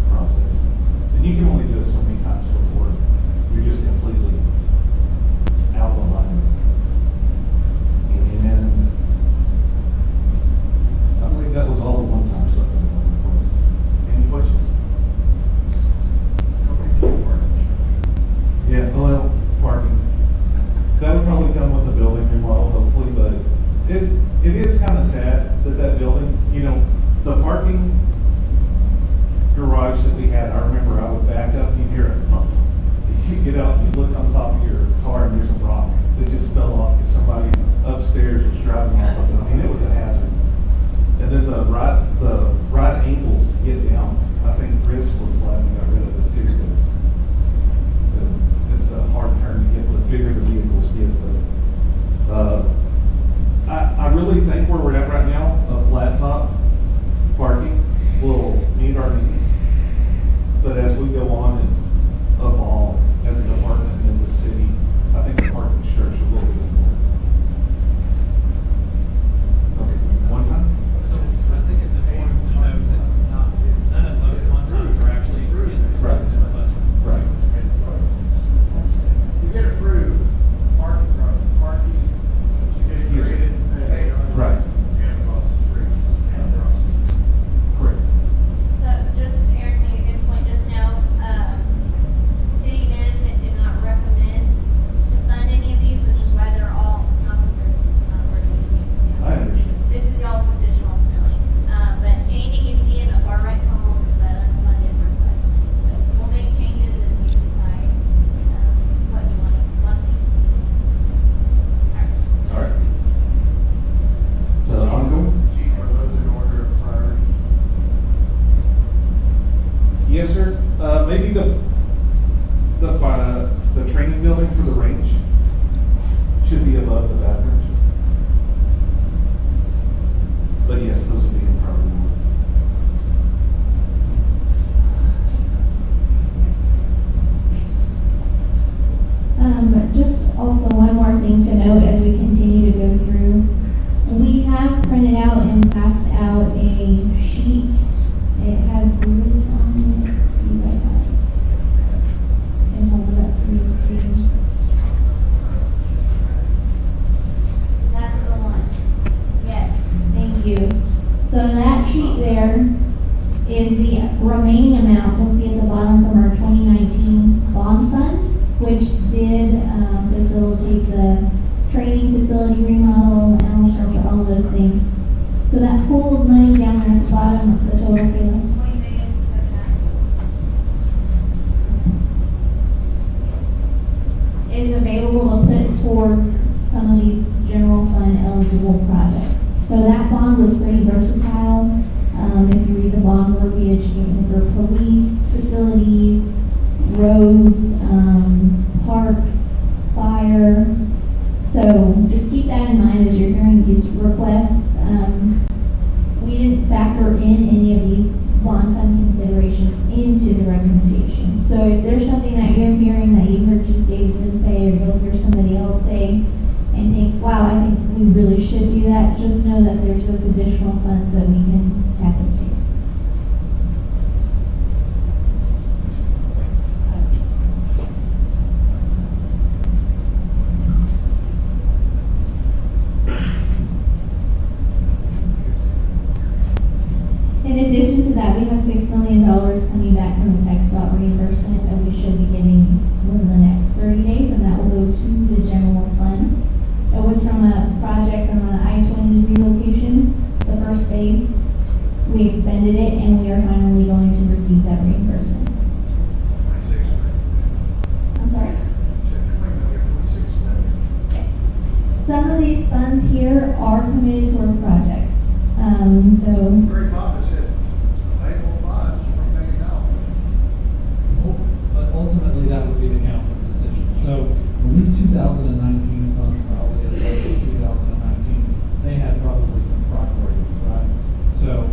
Speaker 12: process. And you can only do it so many times before you're just completely out of alignment. And I believe that was all the one-time stuff. Any questions? Yeah, well, parking. That would probably come with the building remodel, hopefully, but it is kind of sad that building, you know, the parking garage that we had, I remember I would back up and you'd hear it thump. You get out and you look on top of your car and there's a rock that just fell off because somebody upstairs was driving off of it. I mean, it was a hazard. And then the right angles to get down, I think Chris was glad we got rid of it too, because it's a hard turn to get, the bigger the vehicles get. But I really think where we're at right now, a flat top parking will meet our needs. But as we go on and evolve as a department and as a city, I think the parking structure will be important. Okay, one time?
Speaker 13: So I think it's important to note that none of those one-times are actually in the
Speaker 12: Right.
Speaker 13: budget.
Speaker 12: Right.
Speaker 6: You get approved, parking, you get
Speaker 12: Yes, sir.
Speaker 6: created, paid on.
Speaker 12: Right.
Speaker 6: And across the street. And across the street.
Speaker 12: Correct.
Speaker 14: So just Aaron made a good point just now. City management did not recommend to fund any of these, which is why they're all not
Speaker 12: I understand.
Speaker 14: This is y'all's decision ultimately. But anything you see in the far right column is that unfunded request. So we'll make changes as you decide what you want to see. All right.
Speaker 12: All right. So ongoing?
Speaker 6: Chief, are those in order of priority?
Speaker 12: Yes, sir. Maybe the training building for the range should be above the bathrooms. But yes, those would be in priority order.
Speaker 1: Just also one more thing to note as we continue to go through. We have printed out and passed out a sheet. It has green on it. You guys have it. And hold it up for you to see.
Speaker 14: That's the one.
Speaker 1: Yes, thank you. So that sheet there is the remaining amount you'll see at the bottom from our 2019 bond fund, which did facilitate the training facility remodel, animal shelter, all those things. So that pool of money down there at the bottom, what's the total, Kayla?
Speaker 11: 20,790,000.
Speaker 1: Is available to put towards some of these general fund eligible projects. So that bond was pretty versatile. If you read the bond verbiage, you can for police facilities, roads, parks, fire. So just keep that in mind as you're hearing these requests. We didn't factor in any of these bond fund considerations into the recommendations. So if there's something that you're hearing that you heard Chief Davidson say, or you'll hear somebody else say, and think, wow, I think we really should do that, just know that there's those additional funds that we can tap into. In addition to that, we have $6 million coming back from the tax dot reimbursement that we should be getting within the next 30 days, and that will go to the general fund. It was from a project on the I-20 relocation, the first phase. We expended it, and we are finally going to receive that reimbursement.
Speaker 6: 26 million.
Speaker 1: I'm sorry?
Speaker 6: You said 20 million, 26 million.
Speaker 1: Yes. Some of these funds here are committed towards projects. So
Speaker 6: Very Bob said, available funds, $20 million.
Speaker 8: But ultimately, that would be the council's decision. So when these 2019 funds were allocated in 2019, they had probably some priorities, right? So,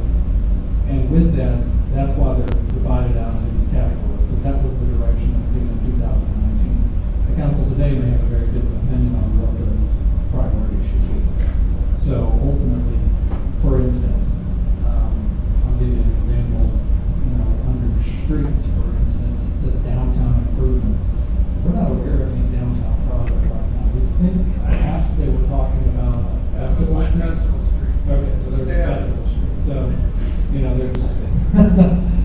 Speaker 8: and with that, that's why they're divided out into these categories, because that was the direction that was given in 2019. The council today may have a very different opinion on what those priorities should be. So ultimately, for instance, I'll give you an example, under streets, for instance, it said downtown improvements. We're not aware of any downtown project right now. We think perhaps they were talking about Festival Street.
Speaker 10: Festival Street.
Speaker 8: Okay, so there's
Speaker 10: Stay
Speaker 8: a
Speaker 10: out.
Speaker 8: Festival Street. So,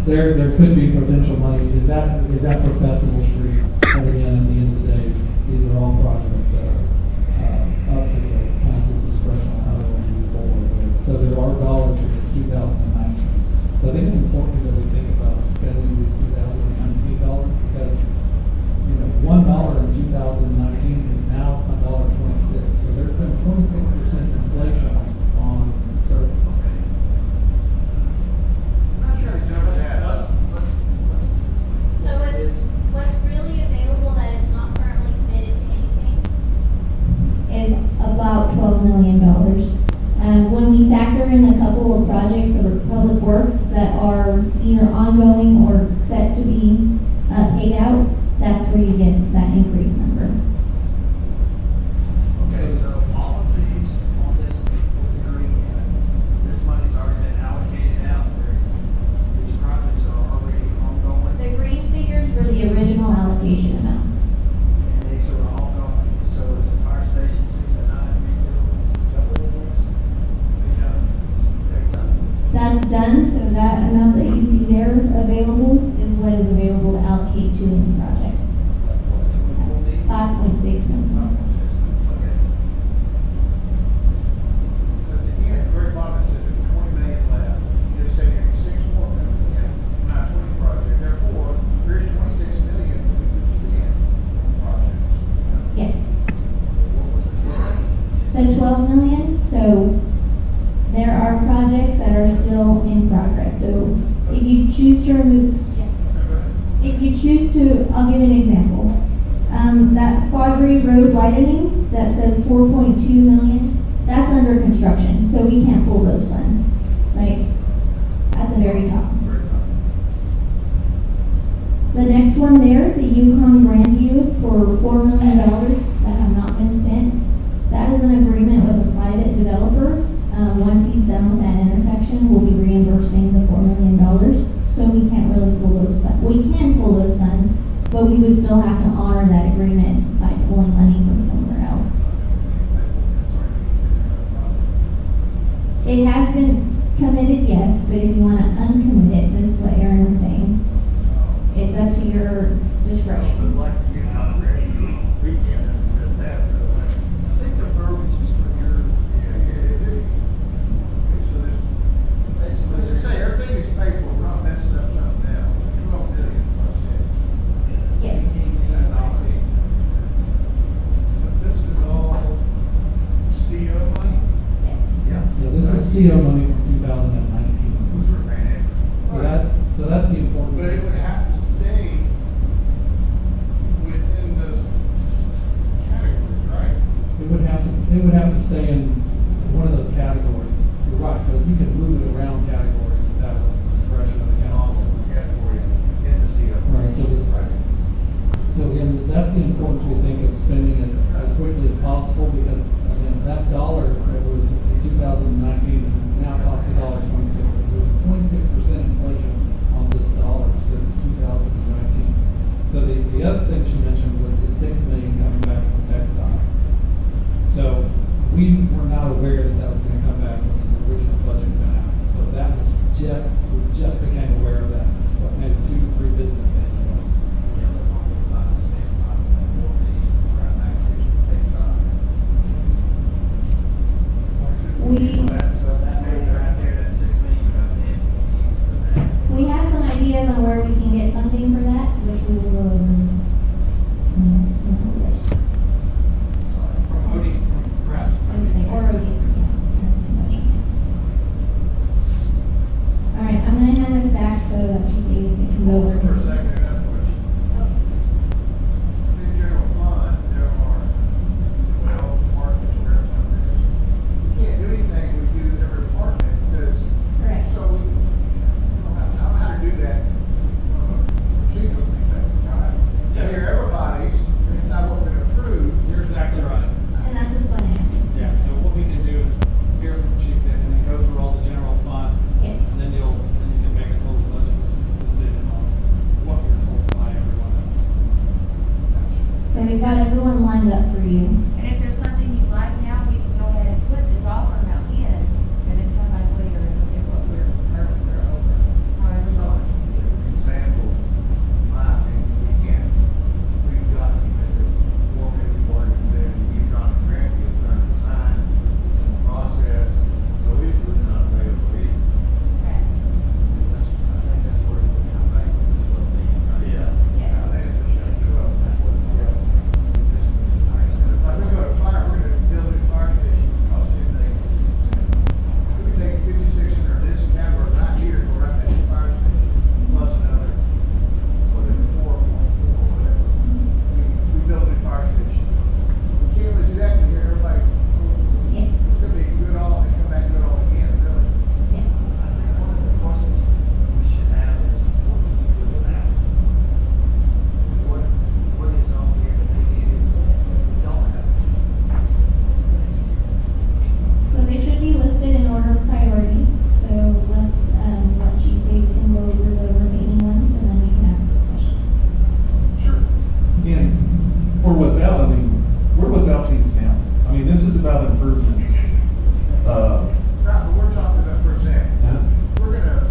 Speaker 8: there's, there could be potential money. Is that for Festival Street? And again, at the end of the day, these are all projects that are up to the council's discretion on how they want to move forward with. So there are dollars for this 2019. So I think it's important that we think about spending these 2019 dollars, because $1 in 2019 is now $1.26. So there's been 26% inflation on certain.
Speaker 6: I'm not sure they jumped that.
Speaker 14: So what's really available that is not currently committed to anything?
Speaker 1: is about $12 million. When we factor in a couple of projects of public works that are either ongoing or set to be paid out, that's where you get that increased number.
Speaker 13: Okay, so all of these on this area, this money's already been allocated out there. These projects are already ongoing,
Speaker 1: The green figures were the original allocation amounts.
Speaker 13: and these are all going. So it's the fire station 6 and 9 rebuild. Is that what it was? They're done.
Speaker 1: That's done, so that amount that you see there available is what is available to allocate to any project. 5.6 million.
Speaker 13: Okay.
Speaker 6: But again, Greg Bob said there's 20 million left. You just said there's 6 more million, not 20 projects. Therefore, there's 26 million that we could spend on projects.
Speaker 1: Yes.
Speaker 6: What was the 12?
Speaker 1: So 12 million, so there are projects that are still in progress. So if you choose to remove, yes. If you choose to, I'll give you an example. That Quadri Road widening that says 4.2 million, that's under construction, so we can't pull those funds, right? At the very top. The next one there, the Yukon Grandview for $4 million that have not been spent, that is an agreement with a private developer. Once he's done with that intersection, we'll be reimbursing the $4 million. So we can't really pull those funds. We can pull those funds, but we would still have to honor that agreement by pulling money from somewhere else. It has been committed, yes, but if you want to uncommit it this way or in the same, it's up to your discretion.
Speaker 6: Like, you know, weekend and that,
Speaker 13: I think the verbiage is for your,
Speaker 6: so this, let's just say everything is paid for, we're not messing up something else, 12 million plus it.
Speaker 1: Yes.
Speaker 10: But this is all CO money?
Speaker 1: Yes.
Speaker 6: Yeah.
Speaker 8: Yeah, this is CO money from 2019.
Speaker 6: Which we're paying.
Speaker 8: So that's the important.
Speaker 10: But it would have to stay within those categories, right?
Speaker 8: It would have to stay in one of those categories. You're right, but you can move it around categories if that was the discretion of the council.
Speaker 6: Categories in the CO.
Speaker 8: Right, so again, that's the importance, we think, of spending it as quickly as possible, because, again, that dollar that was in 2019 now costs $1.26. There's 26% inflation on this dollar since 2019. So the other thing she mentioned was the $6 million coming back from textile. So we were not aware that was going to come back when this original budget went out. So that was we just became aware of that, what, maybe 2 to 3 business days ago.
Speaker 1: We have some ideas on where we can get funding for that, which we will go over.
Speaker 13: promoting from perhaps.
Speaker 1: All right, I'm gonna hand this back so that you ladies can go over.
Speaker 6: For a second, another question. In the general fund, there are 12 departments where we can't do anything we do in every department because.
Speaker 1: Correct.
Speaker 6: So we don't know how to do that from a procedural perspective, right?
Speaker 13: Yeah.
Speaker 6: Here, everybody's, we decide what we're gonna approve.
Speaker 13: You're exactly right.
Speaker 1: And that's what's gonna happen.
Speaker 13: Yeah, so what we can do is hear from Chief Vic and then go through all the general fund.
Speaker 1: Yes.
Speaker 13: And then you can make a total budget decision on what you're told by everyone else.
Speaker 1: So we've got everyone lined up for you.
Speaker 11: And if there's something you like now, we can go ahead and put the dollar amount in, and then come back later and look at what we're over. However,
Speaker 6: So, example, my opinion, we can't, we've got to make it more maybe more than we've got to grant you a certain time, it's a process, so it's really not available either. I think that's where we come back with this little thing, right?
Speaker 11: Yes.
Speaker 6: I think it's a shut you up, that's what it is. Like we go to fire, we're gonna build a fire station, cost $10 million. We can take 56 in our this category, 9 years, we're right at the fire station, plus another, whatever, 4, whatever. We build a fire station. We can't really do that because here everybody,
Speaker 1: Yes.
Speaker 6: it's gonna be good all, they come back good all again, really.
Speaker 1: Yes.
Speaker 13: I think one of the questions we should have is, what do we do now? What is on here that we need that we don't have? Next year?
Speaker 1: So they should be listed in order of priority. So let's let Chief Bates and go over the remaining ones, and then we can ask those questions.
Speaker 12: Sure. And for without, I mean, we're without these now. I mean, this is about improvements.
Speaker 6: Right, but we're talking about, for example, we're gonna,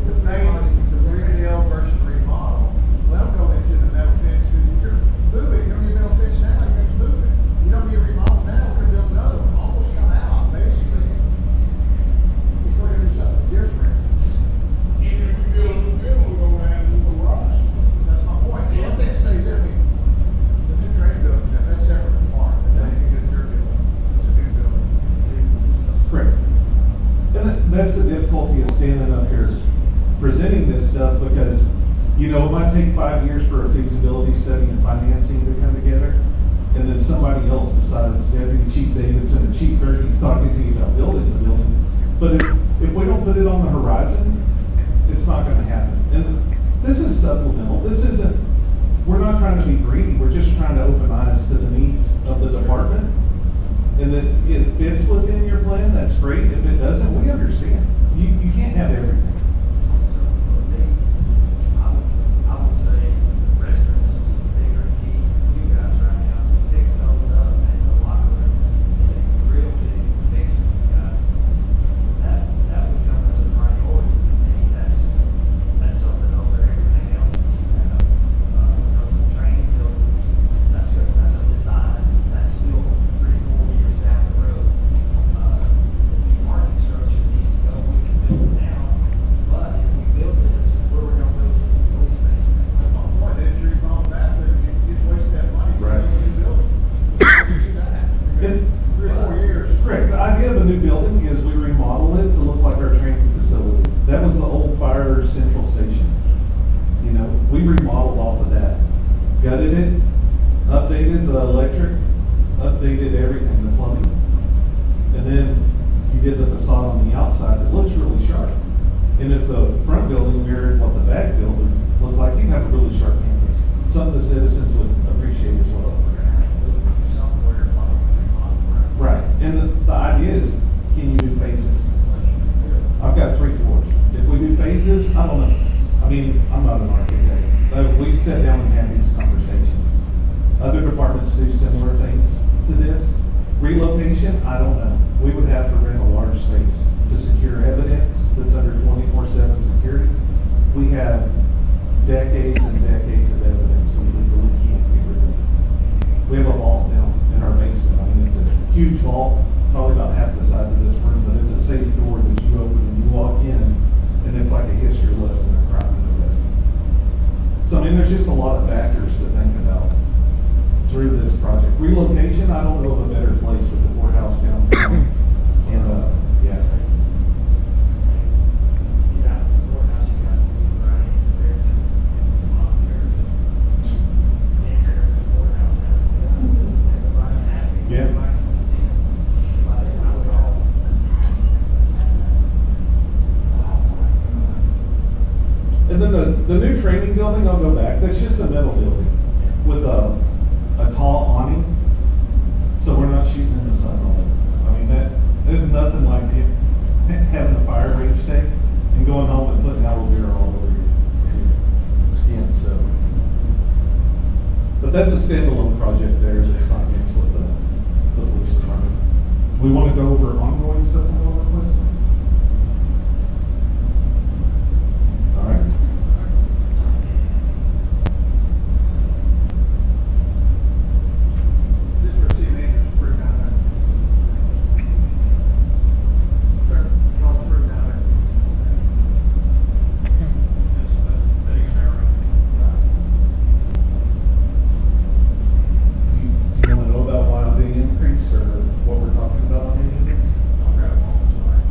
Speaker 6: the main, the rebuild versus remodel, well, go into the metal fence, because you're moving, you don't need metal fence now, you have to move it. You don't need a remodel now, we're gonna build another one, almost come out, basically. If we're gonna do something different,
Speaker 7: Even if we build a new building, we're gonna have to do the garage.
Speaker 6: that's my point. So one thing stays in me, the new training building, that's separate from park, that ain't a good dirt building, it's a new building.
Speaker 12: Correct. And that's the difficulty of standing up here is presenting this stuff because, you know, it might take 5 years for a feasibility study and financing to come together. And then somebody else besides Deputy Chief Davidson and Chief Gerke's talking to you about building the building. But if we don't put it on the horizon, it's not gonna happen. And this is supplemental. This isn't, we're not trying to be greedy. We're just trying to open eyes to the needs of the department. And that it fits within your plan, that's great. If it doesn't, we understand. You can't have everything.
Speaker 13: So for me, I would say restrooms is a bigger key. You guys right now, fix those up and the locker room is a real big fix for you guys. That
Speaker 12: idea of a new building is we remodel it to look like our training facility. That was the old fire central station. You know, we remodeled off of that. Gutted it, updated the electric, updated everything, the plumbing. And then you did the facade on the outside that looks really sharp. And if the front building mirrored what the back building looked like, you'd have a really sharp campus. Something the citizens would appreciate as well.
Speaker 13: Somewhere, probably.
Speaker 12: Right, and the idea is, can you do phases? I've got 3 floors. If we do phases, I don't know. I mean, I'm not an architect, but we've sat down and had these conversations. Other departments do similar things to this. Relocation, I don't know. We would have to rent a large space to secure evidence that's under 24/7 security. We have decades and decades of evidence we legally can't get rid of. We have a vault down in our basement. I mean, it's a huge vault, probably about half the size of this room, but it's a safe door that you open and you walk in, and it's like a history lesson of crime and arresting. So, I mean, there's just a lot of factors to think about through this project. Relocation, I don't know of a better place with the courthouse downtown. And, yeah.
Speaker 13: Yeah, the courthouse, you guys can be right there, volunteers. Enter the courthouse, everybody's happy.
Speaker 12: Yeah.
Speaker 13: Everybody comes in. By then, I would all.
Speaker 12: And then the new training building, I'll go back, that's just a metal building with a tall awning, so we're not shooting in the sun all day. I mean, there's nothing like having a fire range day and going home and putting aloe vera all over your skin, so. But that's a standalone project there, that's not mixed with the police department. We want to go over ongoing supplemental requests? All right.
Speaker 6: This is where city manager's approved down there. Sir, y'all approved down there.
Speaker 10: Just sitting in there.
Speaker 12: Do you want to know about why the increase or what we're talking about on any of this?
Speaker 6: I'll grab one, sorry.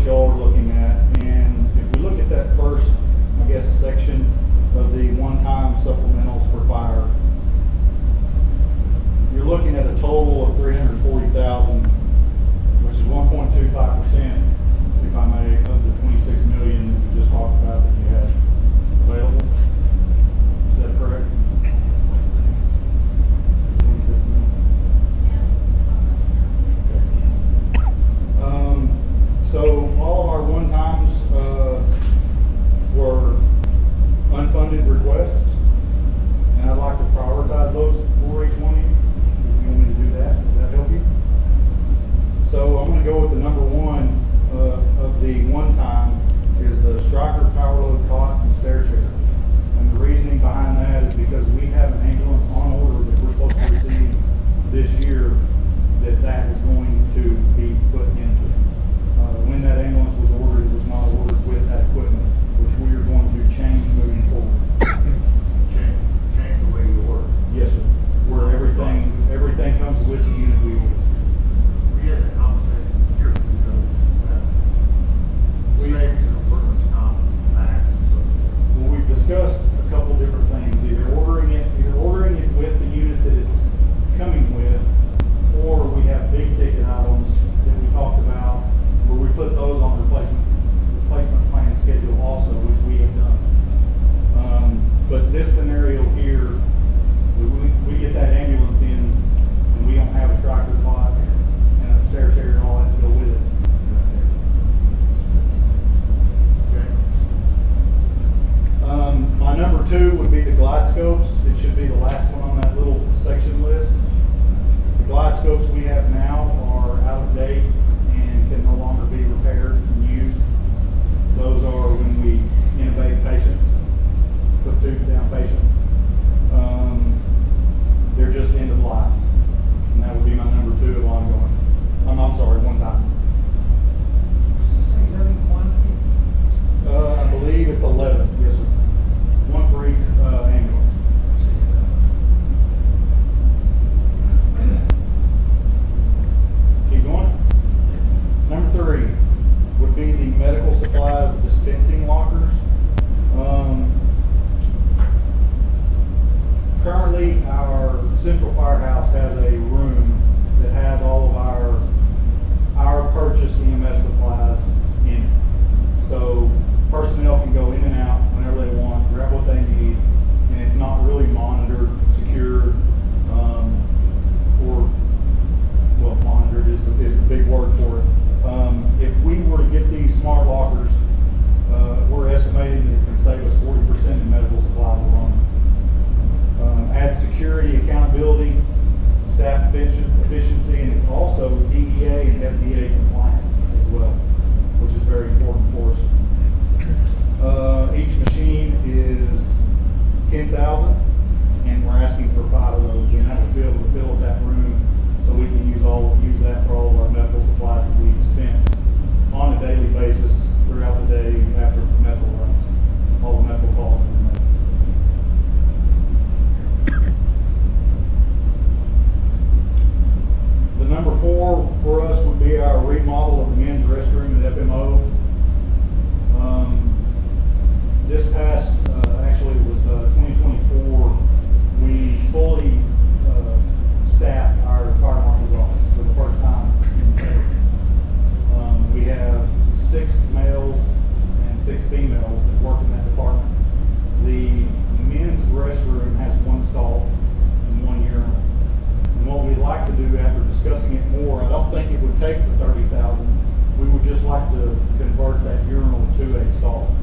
Speaker 15: y'all are looking at. And if we look at that first, I guess, section of the one-time supplementals for fire, you're looking at a total of $340,000, which is 1.25%, if I may, of the 26 million that we just talked about that you had available. Is that correct? 26 million. So all of our one-times were unfunded requests, and I'd like to prioritize those for each one of you. If you want me to do that, would that help you? So I'm going to go with the number one of the one-time is the Striker power load cot and stair chair. And the reasoning behind that is because we have an ambulance on order that we're supposed to receive this year that is going to be put into. When that ambulance was ordered, it was not ordered with that equipment, which we are going to change moving forward.
Speaker 6: Change the way you order.
Speaker 15: Yes, sir. Where everything comes with the unit we order.
Speaker 6: We had a conversation years ago about savings and workers' comp, tax and so forth.
Speaker 15: Well, we've discussed a couple different things, either ordering it with the unit that it's coming with, or we have big ticket items that we talked about where we put those on replacement plan schedule also, which we have done. But this scenario here, we get that ambulance in and we don't have a striker cot and a stair chair and all that to go with it.
Speaker 6: Okay.
Speaker 15: My number two would be the glide scopes. It should be the last one on that little section list. The glide scopes we have now are out of date and can no longer be repaired and used. Those are when we intubate patients, put tubes down patients. They're just end of life. And that would be my number two of ongoing. I'm sorry, one time.
Speaker 13: Say having quantity.
Speaker 15: I believe it's 11, yes sir. One for each ambulance. Keep going. Number three would be the medical supplies dispensing lockers. Currently, our central firehouse has a room that has all of our purchased EMS supplies in it. So personnel can go in and out whenever they want, grab what they need, and it's not really monitored, secured, monitored is the big word for it. If we were to get these smart lockers, we're estimating that it can save us 40% in medical supplies alone. Add security, accountability, staff efficiency, and it's also DEA and FDA compliant as well, which is very important for us. Each machine is 10,000, and we're asking for 5 of those, and that will be able to fill up that room so we can use that for all of our medical supplies that we dispense on a daily basis throughout the day after medical runs, all the medical calls that we make. The number 4 for us would be our remodel of the men's restroom at FMO. This past, actually it was 2024, we fully staffed our fire marshal's office for the first time in the state. We have 6 males and 6 females that work in that department. The men's restroom has 1 stall and 1 urinal. And what we'd like to do after discussing it more, I don't think it would take the 30,000. We would just like to convert that urinal to a stall.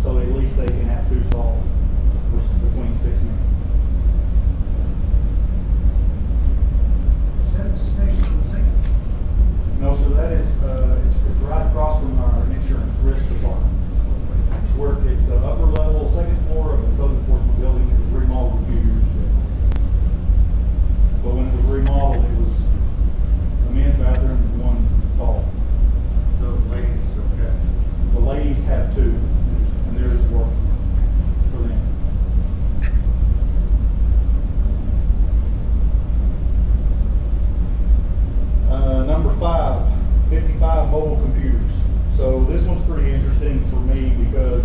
Speaker 15: So at least they can have 2 stalls between 6 men.
Speaker 13: Is that the station we're taking?
Speaker 15: No, sir, that is, it's right across from our insurance risk department. It's the upper level, 2nd floor of the code enforcement building. It was remodeled a few years ago. But when it was remodeled, it was a men's bathroom and 1 stall.
Speaker 6: So the ladies, okay.
Speaker 15: The ladies have 2, and theirs is work for them. Number 5, 55 mobile computers. So So this one's pretty interesting for me because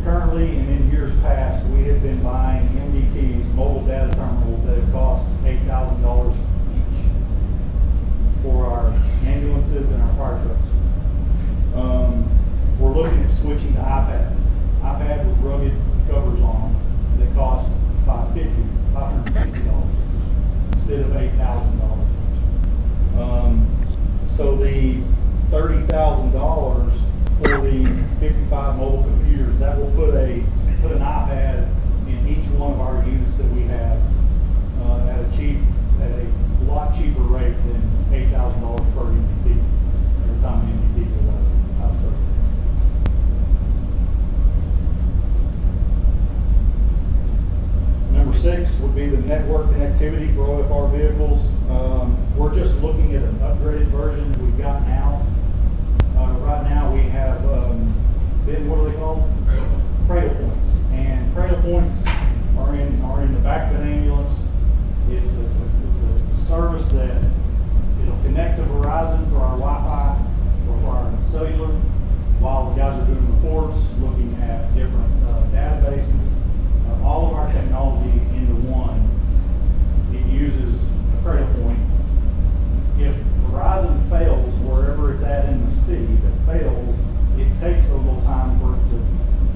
Speaker 15: currently and in years past, we have been buying MDTs, mobile data terminals, that have cost $8,000 each for our ambulances and our fire trucks. We're looking at switching to iPads. iPads with rugged covers on them that cost $550 instead of $8,000. So the $30,000 for the 55 mobile computers, that will put an iPad in each one of our units that we have at a lot cheaper rate than $8,000 per MDT every time an MDT goes out of service. Number 6 would be the network connectivity for OFR vehicles. We're just looking at an upgraded version that we've got now. Right now we have, what are they called? Cradle points. And cradle points are in the back of an ambulance. It's a service that it'll connect to Verizon for our Wi-Fi or for our cellular while the guys are doing reports, looking at different databases. All of our technology into one. It uses a cradle point. If Verizon fails wherever it's at in the city, if it fails, it takes a little time for it to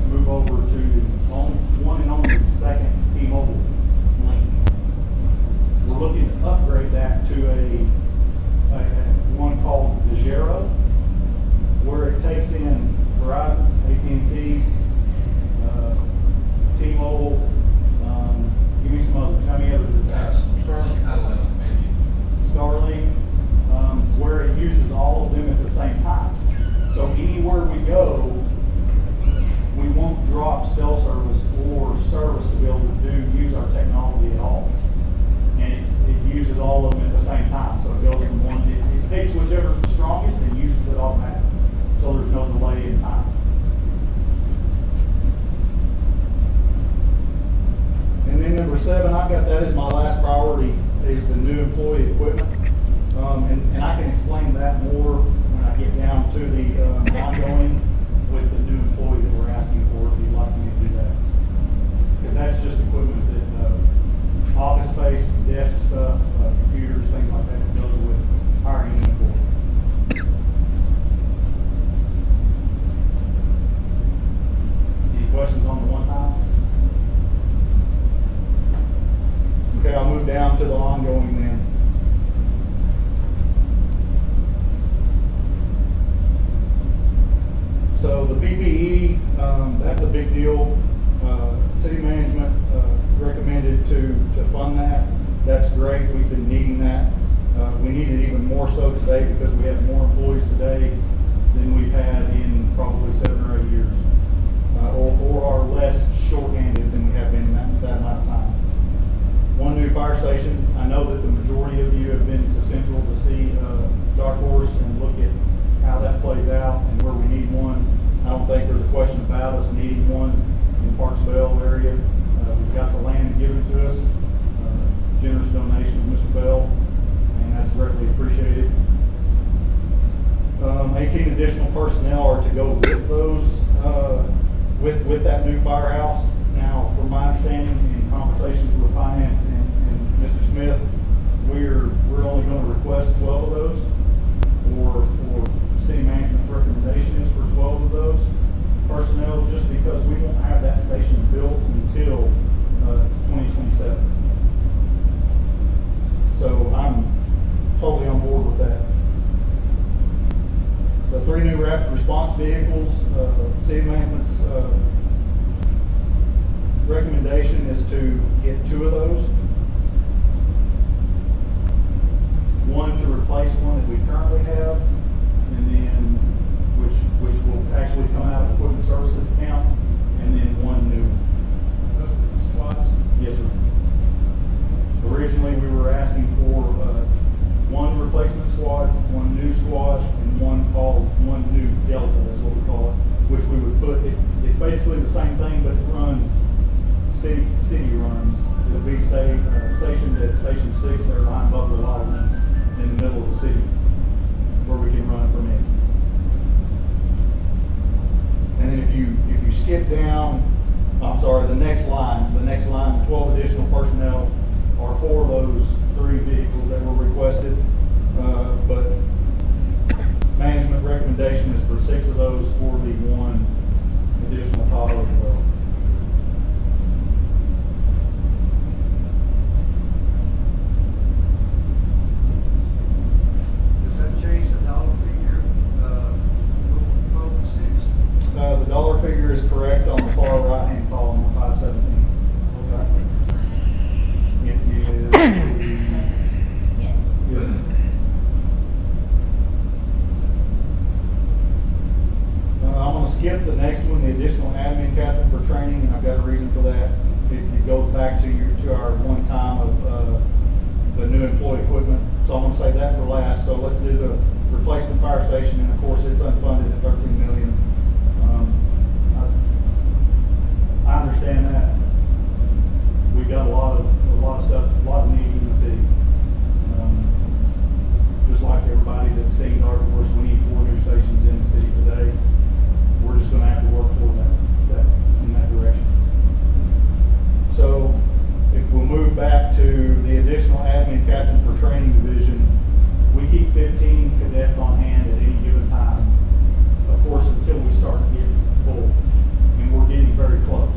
Speaker 15: move over to one and only second T-Mobile link. We're looking to upgrade that to a one called Dejero, where it takes in Verizon, AT&T, T-Mobile, give me some others. How many others?
Speaker 16: Starlink satellite, maybe.
Speaker 15: Starlink, where it uses all of them at the same time. So anywhere we go, we won't drop cell service or service to be able to use our technology at all. And it uses all of them at the same time. So it goes from one, it takes whichever's the strongest and uses it automatically. So there's no delay in time. And then number 7, I've got that as my last priority, is the new employee equipment. And I can explain that more when I get down to the ongoing with the new employee that we're asking for, if you'd like me to do that. Because that's just equipment that, office space, desk stuff, computers, things like that, that goes with hiring an employee. Any questions on the one time? Okay, I'll move down to the ongoing then. So the PPE, that's a big deal. City management recommended to fund that. That's great. We've been needing that. We need it even more so today because we have more employees today than we've had in probably 7 or 8 years, or are less short-handed than we have been in that amount of time. One new fire station. I know that the majority of you have been to Central to see Dark Horse and look at how that plays out and where we need one. I don't think there's a question about us needing one in the Parksville area. We've got the land given to us, generous donation of Mr. Bell, and that's greatly appreciated. 18 additional personnel are to go with those, with that new firehouse. Now, from my understanding in conversations with finance and Mr. Smith, we're only going to request 12 of those, or city management's recommendation is for 12 of those personnel, just because we won't have that station built until 2027. So I'm totally on board with that. The 3 new rapid response vehicles, city management's recommendation is to get 2 of those. One to replace one that we currently have, and then which will actually come out of equipment services account, and then 1 new.
Speaker 10: Those are squads?
Speaker 15: Yes, sir. Originally, we were asking for 1 replacement squad, 1 new squad, and 1 new Delta is what we call it, which we would put, it's basically the same thing, but it runs, city runs. It'll be stationed at Station 6 there behind Butler Lottery in the middle of the city, where we can run from it. skip down, I'm sorry, the next line, the 12 additional personnel are for those 3 vehicles that were requested. But management recommendation is for 6 of those for the 1 additional Tahoe as well.
Speaker 13: Does that change the dollar figure, vote 6?
Speaker 15: The dollar figure is correct on the far right-hand column of 517. It is.
Speaker 14: Yes.
Speaker 15: Yes. I'm gonna skip the next one, the additional admin captain for training, and I've got a reason for that. It goes back to our one time of, the new employee equipment, so I'm gonna say that for last. So let's do the replacement fire station, and of course, it's unfunded at 13 million. I understand that. We've got a lot of stuff, a lot of needs in the city. Just like everybody that's seen Dark Horse, we need 4 new stations in the city today. We're just gonna have to work toward that in that direction. So if we'll move back to the additional admin captain for training division, we keep 15 cadets on hand at any given time. Of course, until we start to get full, and we're getting very close.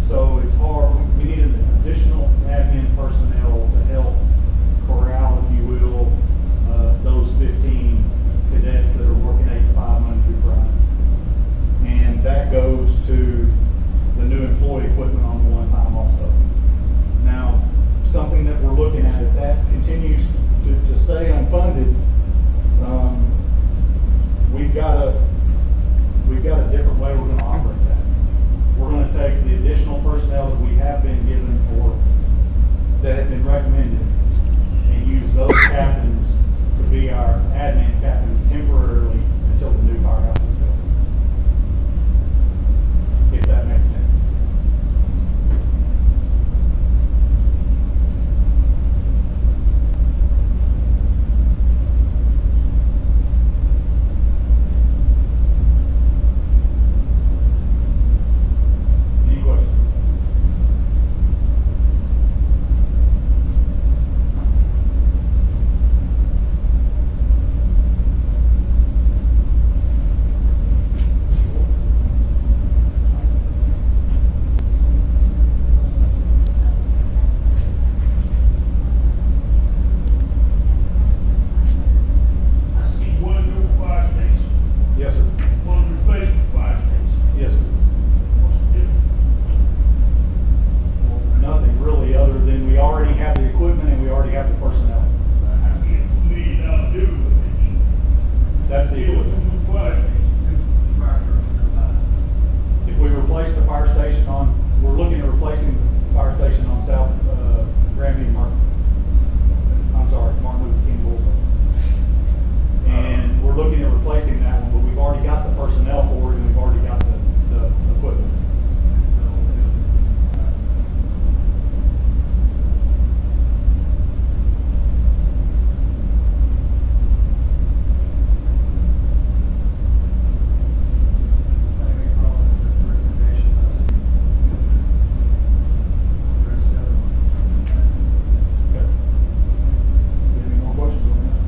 Speaker 15: So it's hard, we need an additional admin personnel to help corral, if you will, those 15 cadets that are working 8 to 5 Monday through Friday. And that goes to the new employee equipment on the one time also. Now, something that we're looking at, if that continues to stay unfunded, we've got a different way we're gonna operate that. We're gonna take the additional personnel that we have been given or that have been recommended and use those captains to be our admin captains temporarily until the new firehouse is built. If that makes sense. Any questions?
Speaker 7: I see 1 new fire station,
Speaker 15: Yes, sir.
Speaker 7: 1 replacement fire station.
Speaker 15: Yes, sir.
Speaker 7: What's the difference?
Speaker 15: Nothing really other than we already have the equipment and we already have the personnel.
Speaker 7: I see a $2 million difference.
Speaker 15: That's the
Speaker 7: Still 2
Speaker 15: equipment.
Speaker 7: new fire stations.
Speaker 13: Fire trucks are combined.
Speaker 15: If we replace the fire station we're looking at replacing the fire station on South, Grandview Martin. I'm sorry, Martin Luther King Boulevard. And we're looking at replacing that one, but we've already got the personnel for it and we've already got the equipment.
Speaker 13: Any problems with the recommendation?
Speaker 15: Okay. Any more questions on that?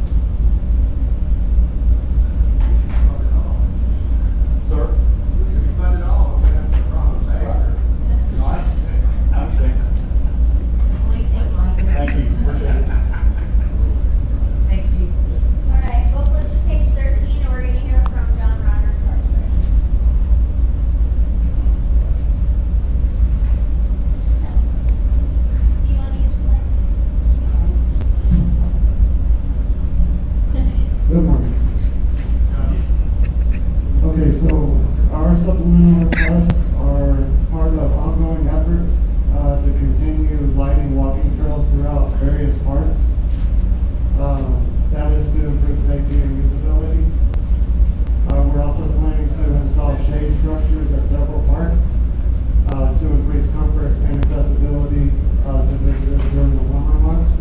Speaker 15: Sir?
Speaker 6: We should be funded all, we have the problems there.
Speaker 15: No, I understand. Thank you, appreciate it.
Speaker 11: Thanks, Chief.
Speaker 14: All right, we'll flip to page 13, and we're gonna hear from John Reiner, Parks Director. Do you want to use the mic?
Speaker 17: Good morning. Okay, so our supplemental requests are part of ongoing efforts to continue lighting walking trails throughout various parks. That is to improve safety and usability. We're also planning to install shade structures at several parks to increase comfort and accessibility to visitors during the warmer months.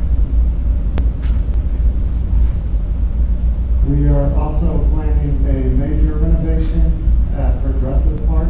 Speaker 17: We are also planning a major renovation at Progressive Park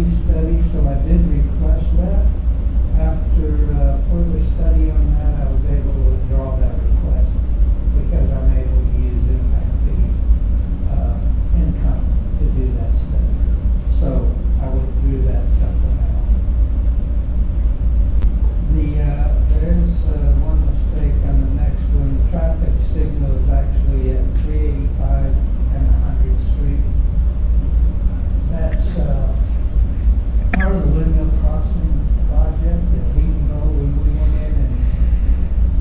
Speaker 18: feasibility study, so I did request that. After further study on that, I was able to withdraw that request because I'm able to use impact fee income to do that study. So I withdrew that supplemental. There's one mistake on the next one. The traffic signal is actually at 385 and 100th Street. That's part of the windmill crossing project that we went in, and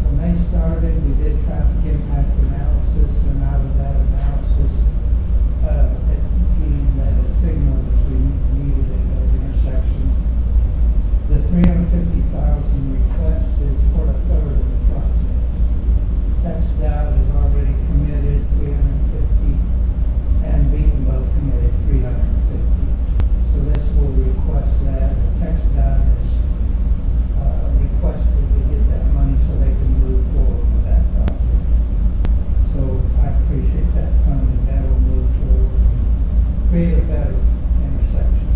Speaker 18: when they started, we did traffic impact analysis, and out of that analysis, it deemed that a signal that we needed at that intersection. The $350,000 request is for a third of the project. TxDOT has already committed $350, and Beatonville committed $350. So this will request that. TxDOT has requested to get that money so they can move forward with that project. So I appreciate that funding. That will move forward and create a better intersection.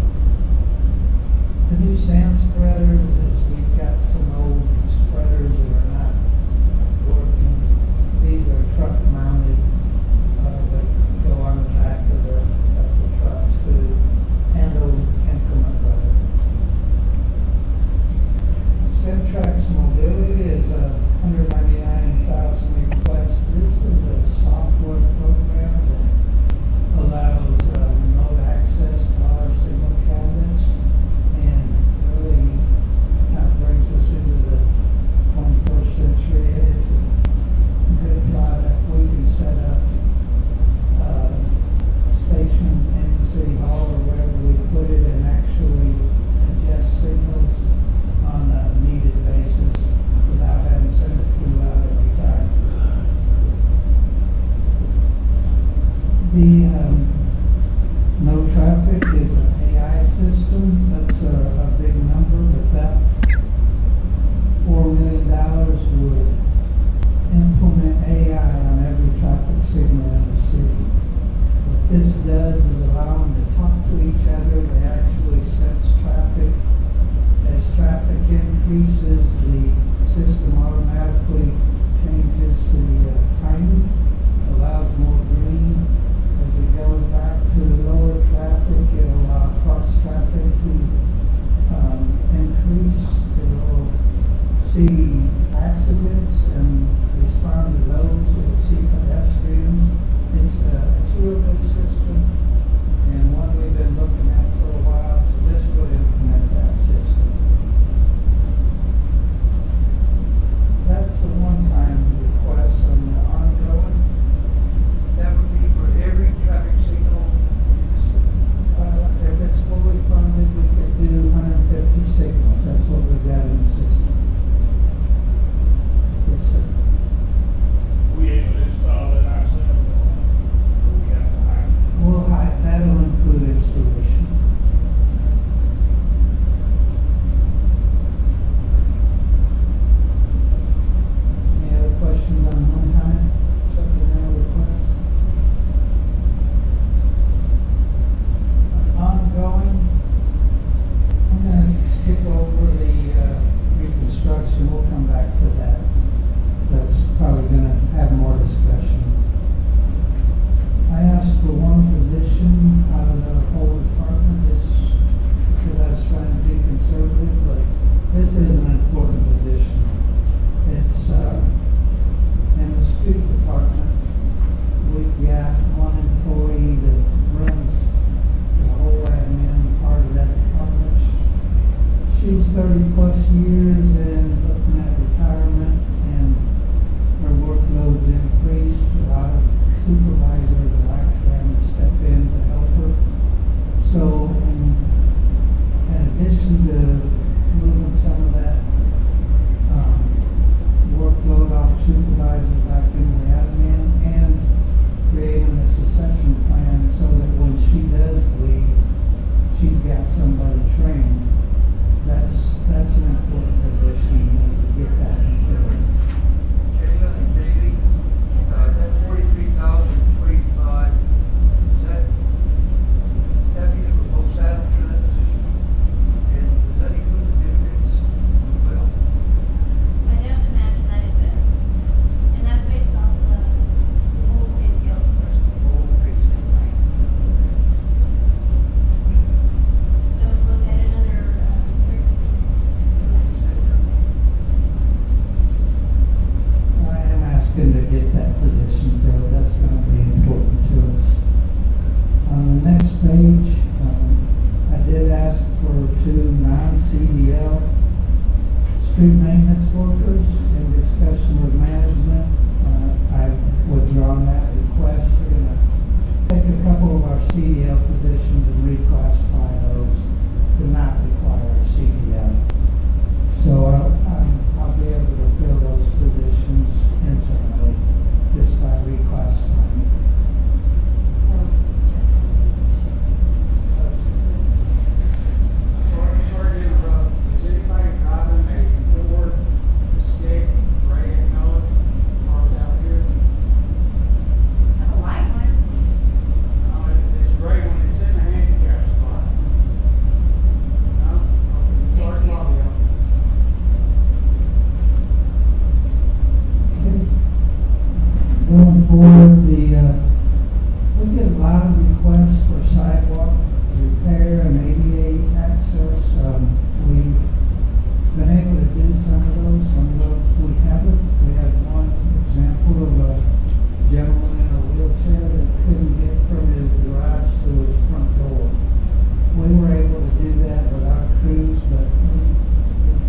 Speaker 18: The new sand spreaders is we've got some old spreaders that are not working. These are truck mounted that go on the back of the trucks to handle inclement weather. Centrax Mobility is a $199,000 request. This is a software program that allows remote access to our signal cabinets, and really kind of brings us into the 21st century. It's a good product. We can set up a station in City Hall or wherever we put it and actually adjust signals on a needed basis without having to send a crew out every time. The no traffic is an AI system. That's a big number, but that $4 million would implement AI on every traffic signal in the city. What this does is allow them to talk to each other. They actually sense traffic. As traffic increases, the system automatically changes the timing, allows more green. As it goes back to lower traffic, it'll allow cross traffic to increase. It'll see accidents and respond to those. It'll see pedestrians. It's a real good system, and one we've been looking at for a while, so this would implement that system. That's the one-time request. On the ongoing,
Speaker 13: That would be for every traffic signal in the city.
Speaker 18: if it's fully funded, we could do 150 signals. That's what we've got in the system. Yes, sir.
Speaker 7: We able to install it ourselves, or we have to hire?
Speaker 18: Well, that'll include installation. Any other questions on one-time supplemental requests? Ongoing, I'm gonna skip over the reconstruction. We'll come back to that. That's probably gonna have more discussion. I asked for one position out of the whole department, this, because I was trying to be conservative, but this is an important position. It's, in the street department, we've got one employee that runs the whole admin part of that department. She's 30+ years and looking at retirement, and her workload's increased. A lot of supervisors are actually having to step in to help her. So, in addition to moving some of that workload off supervisors back into the admin and creating a succession plan so that when she does leave, she's got somebody trained. That's an important position. You need to get that in place.
Speaker 13: Jayla and Jamie, that 43,000 is where
Speaker 18: CDL. Street maintenance workers, in discussion with management, I've withdrawn that request. We're gonna take a couple of our CDL positions and reclassify those to not require a CDL. So I'll be able to fill those positions internally just by reclassifying.
Speaker 6: Sorry to interrupt. Is anybody driving a Ford Escape gray and color parked out here?
Speaker 11: Have a white one?
Speaker 6: It's gray when it's in the handicap spot. No? Okay. Sorry, Claudia.
Speaker 18: Going forward, we get a lot of requests for sidewalk repair and ADA access. We've been able to do some of those we haven't. We have one example of a gentleman in a wheelchair that couldn't get from his garage to his front door. We were able to do that with our crews, but we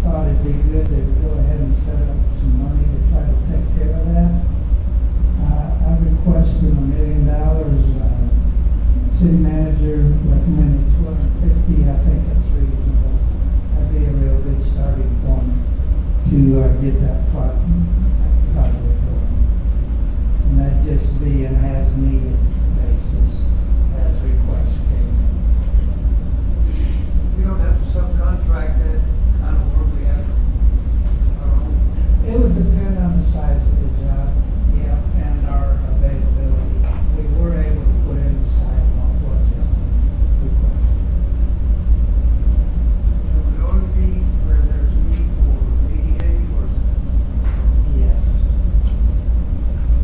Speaker 18: thought it'd be good to go ahead and set up some money to try to take care of that. I requested $1 million. City manager recommended 250. I think that's reasonable. That'd be a real good starting point to get that project going. And that'd just be an as-needed basis as requests came.
Speaker 5: You don't have to subcontract that kind of work we have.
Speaker 18: It would depend on the size of the job, yeah, and our availability. We were able to put in the sidewalk work request.
Speaker 5: It would only be where there's need for ADA or
Speaker 18: Yes.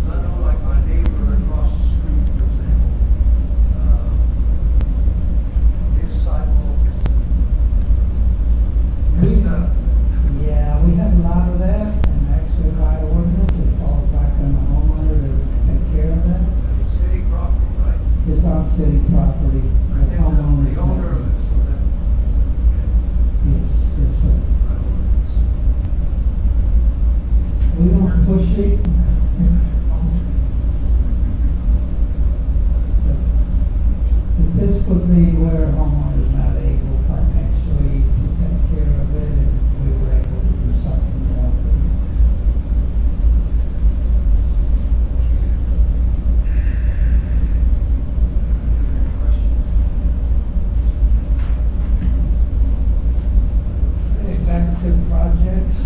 Speaker 5: I know like my neighbor across the street, for example, his sidewalk is stuff.
Speaker 18: Yeah, we have a lot of that, and actually by ordinance, it falls back on the homeowner to take care of that.
Speaker 5: It's city property, right?
Speaker 18: It's on city property,
Speaker 5: I
Speaker 18: the
Speaker 5: think
Speaker 18: homeowner's
Speaker 5: the owner of it,
Speaker 18: maintenance.
Speaker 5: so that.
Speaker 18: Yes, yes, sir. We don't push it. But this would be where a homeowner's not able financially to take care of it, and we were able to do something about it. Okay, back to projects.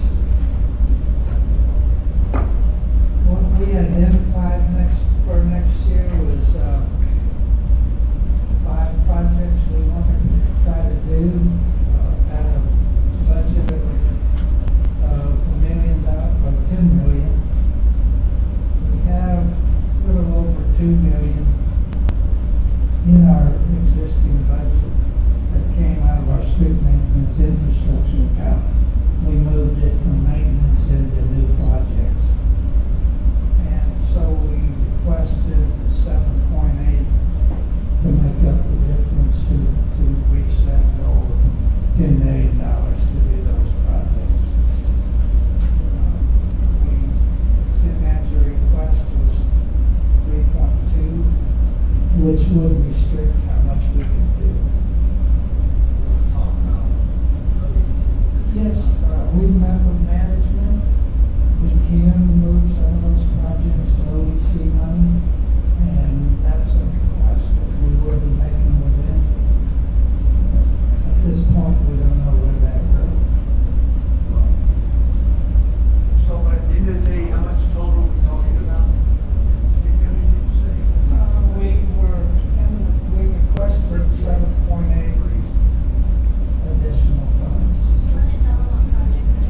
Speaker 18: What we identified for next year was 5 projects we wanted to try to do at a budget of $1 million, or $10 million. We have a little over $2 million in our existing budget that came out of our street maintenance infrastructure account. We moved it from maintenance into new projects. And so we requested 7.8 to make up the difference to reach that goal of $10 million to do those projects. City manager request was 3.2, which would restrict how much we could do. Yes, we met with management. We can move some of those projects to OEC money, and that's a request that we will be making with them. At this point, we don't know where that goes.
Speaker 5: So at the end of the day, how much total are we talking about?
Speaker 18: We requested 7.8 additional funds.
Speaker 14: You want to tell them what projects do?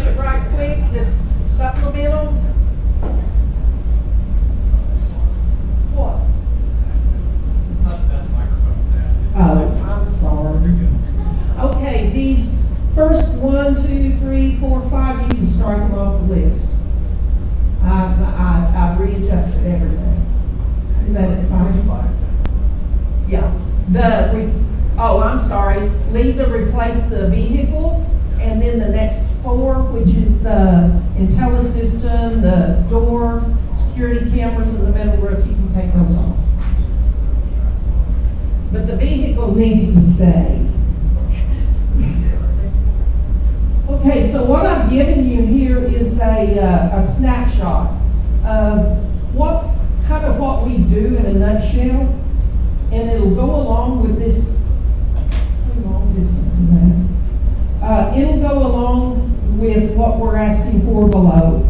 Speaker 19: it right quick, this supplemental. What?
Speaker 13: That's microphone stand.
Speaker 19: Oh, I'm sorry. Okay, these first 1, 2, 3, 4, 5, you can strike them off the list. I readjusted everything. Isn't that exciting? Yeah. I'm sorry. Leave the replace the vehicles, and then the next 4, which is the IntelliSystem, the door, security cameras, and the metal roof, you can take those off. But the vehicle needs to stay. Okay, so what I'm giving you here is a snapshot of what we do in a nutshell, and it'll go along with this. Long distance in that. It'll go along with what we're asking for below.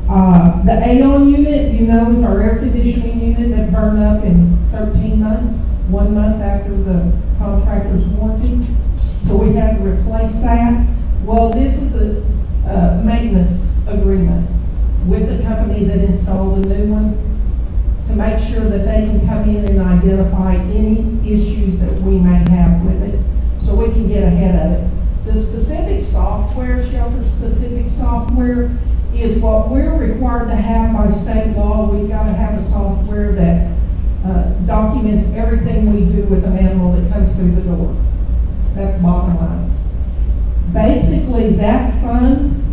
Speaker 19: The Aeon unit, is our air conditioning unit that burned up in 13 months, 1 month after the contractor's warranty. So we had to replace that. Well, this is a maintenance agreement with the company that installed the new one to make sure that they can come in and identify any issues that we may have with it so we can get ahead of it. The specific software, shelter-specific software, is what we're required to have by state law. We've got to have a software that documents everything we do with an animal that comes through the door. That's bottom line. Basically, that fund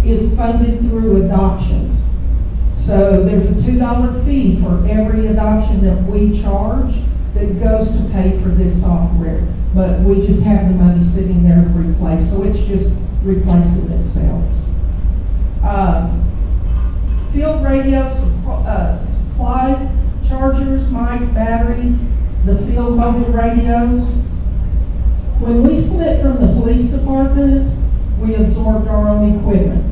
Speaker 19: is funded through adoptions. So there's a $2 fee for every adoption that we charge that goes to pay for this software. But we just have the money sitting there to replace, so it's just replacing itself. Field radios, supplies, chargers, mics, batteries, the field mobile radios. When we split from the police department, we absorbed our own equipment.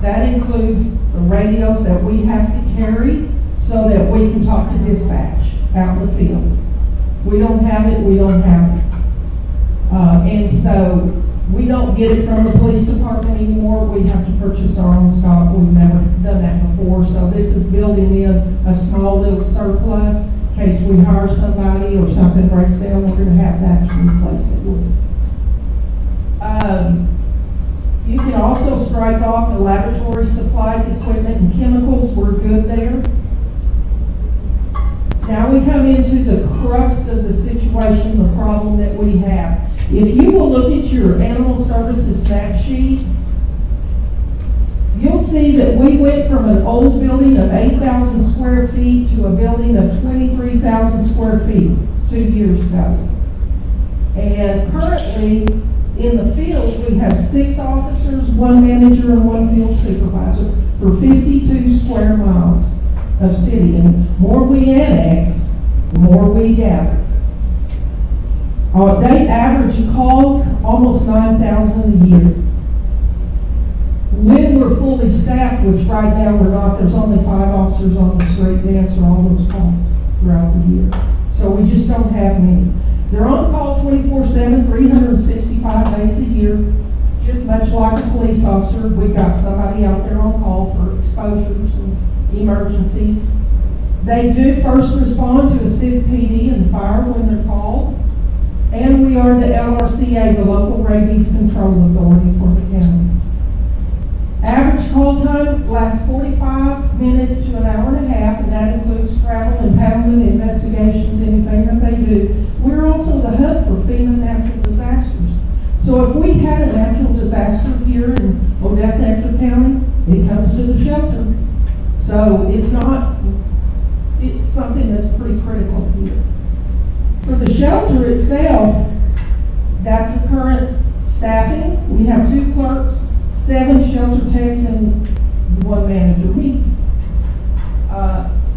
Speaker 19: That includes the radios that we have to carry so that we can talk to dispatch out in the field. We don't have it, we don't have it. And so we don't get it from the police department anymore. We have to purchase our own stock. We've never done that before. So this is building in a small little surplus in case we hire somebody or something breaks down. We're going to have that to replace it with. You can also strike off the laboratory supplies, equipment, and chemicals. We're good there. Now we come into the crux of the situation, the problem that we have. If you will look at your animal services snap sheet, you'll see that we went from an old building of 8,000 square feet to a building of 23,000 square feet 2 years ago. And currently, in the field, we have 6 officers, 1 manager, and 1 field supervisor for 52 square miles of city. And the more we annex, the more we gather. They average calls almost 9,000 a year. When we're fully staffed, which right now we're not, there's only 5 officers on the street to answer all those calls throughout the year. So we just don't have many. They're on call 24/7, 365 days a year. Just much like a police officer, we got somebody out there on call for exposures and emergencies. They do first respond to assist PD and fire when they're called. And we are the LRCA, the Local Rabies Control Authority for the county. Average call time lasts 45 minutes to an hour and a half, and that includes travel, impoundment, investigations, anything that they do. We're also the hub for FEMA natural disasters. So if we had a natural disaster here in Odessa, Ector County, it comes to the shelter. So it's something that's pretty critical here. For the shelter itself, that's the current staffing. We have 2 clerks, 7 shelter techs, and 1 manager.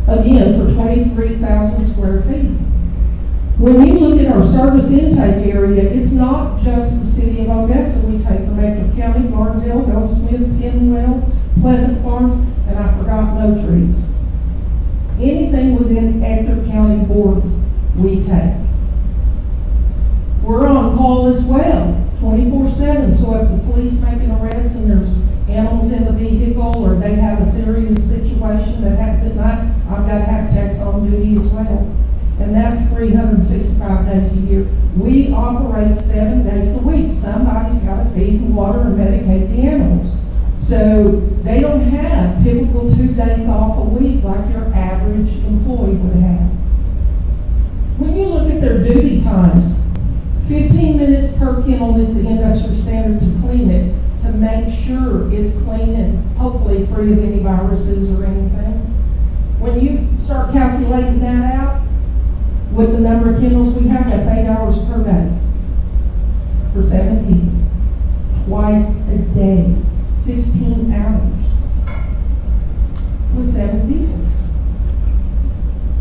Speaker 19: Again, for 23,000 square feet. When you look at our service intake area, it's not just the city of Odessa. We take from Ector County, Gardendale, Goldsmith, Penwell, Pleasant Farms, and I forgot No Trees. Anything within Ector County border, we take. We're on call as well, 24/7. So if the police make an arrest and there's gotta have techs on duty as well. And that's 365 days a year. We operate 7 days a week. Somebody's gotta feed and water and medicate the animals. So they don't have typical 2 days off a week like your average employee would have. When you look at their duty times, 15 minutes per kennel is the industry standard to clean it, to make sure it's clean and hopefully free of any viruses or anything. When you start calculating that out, with the number of kennels we have, that's 8 hours per day for 7 people. Twice a day, 16 hours with 7 people.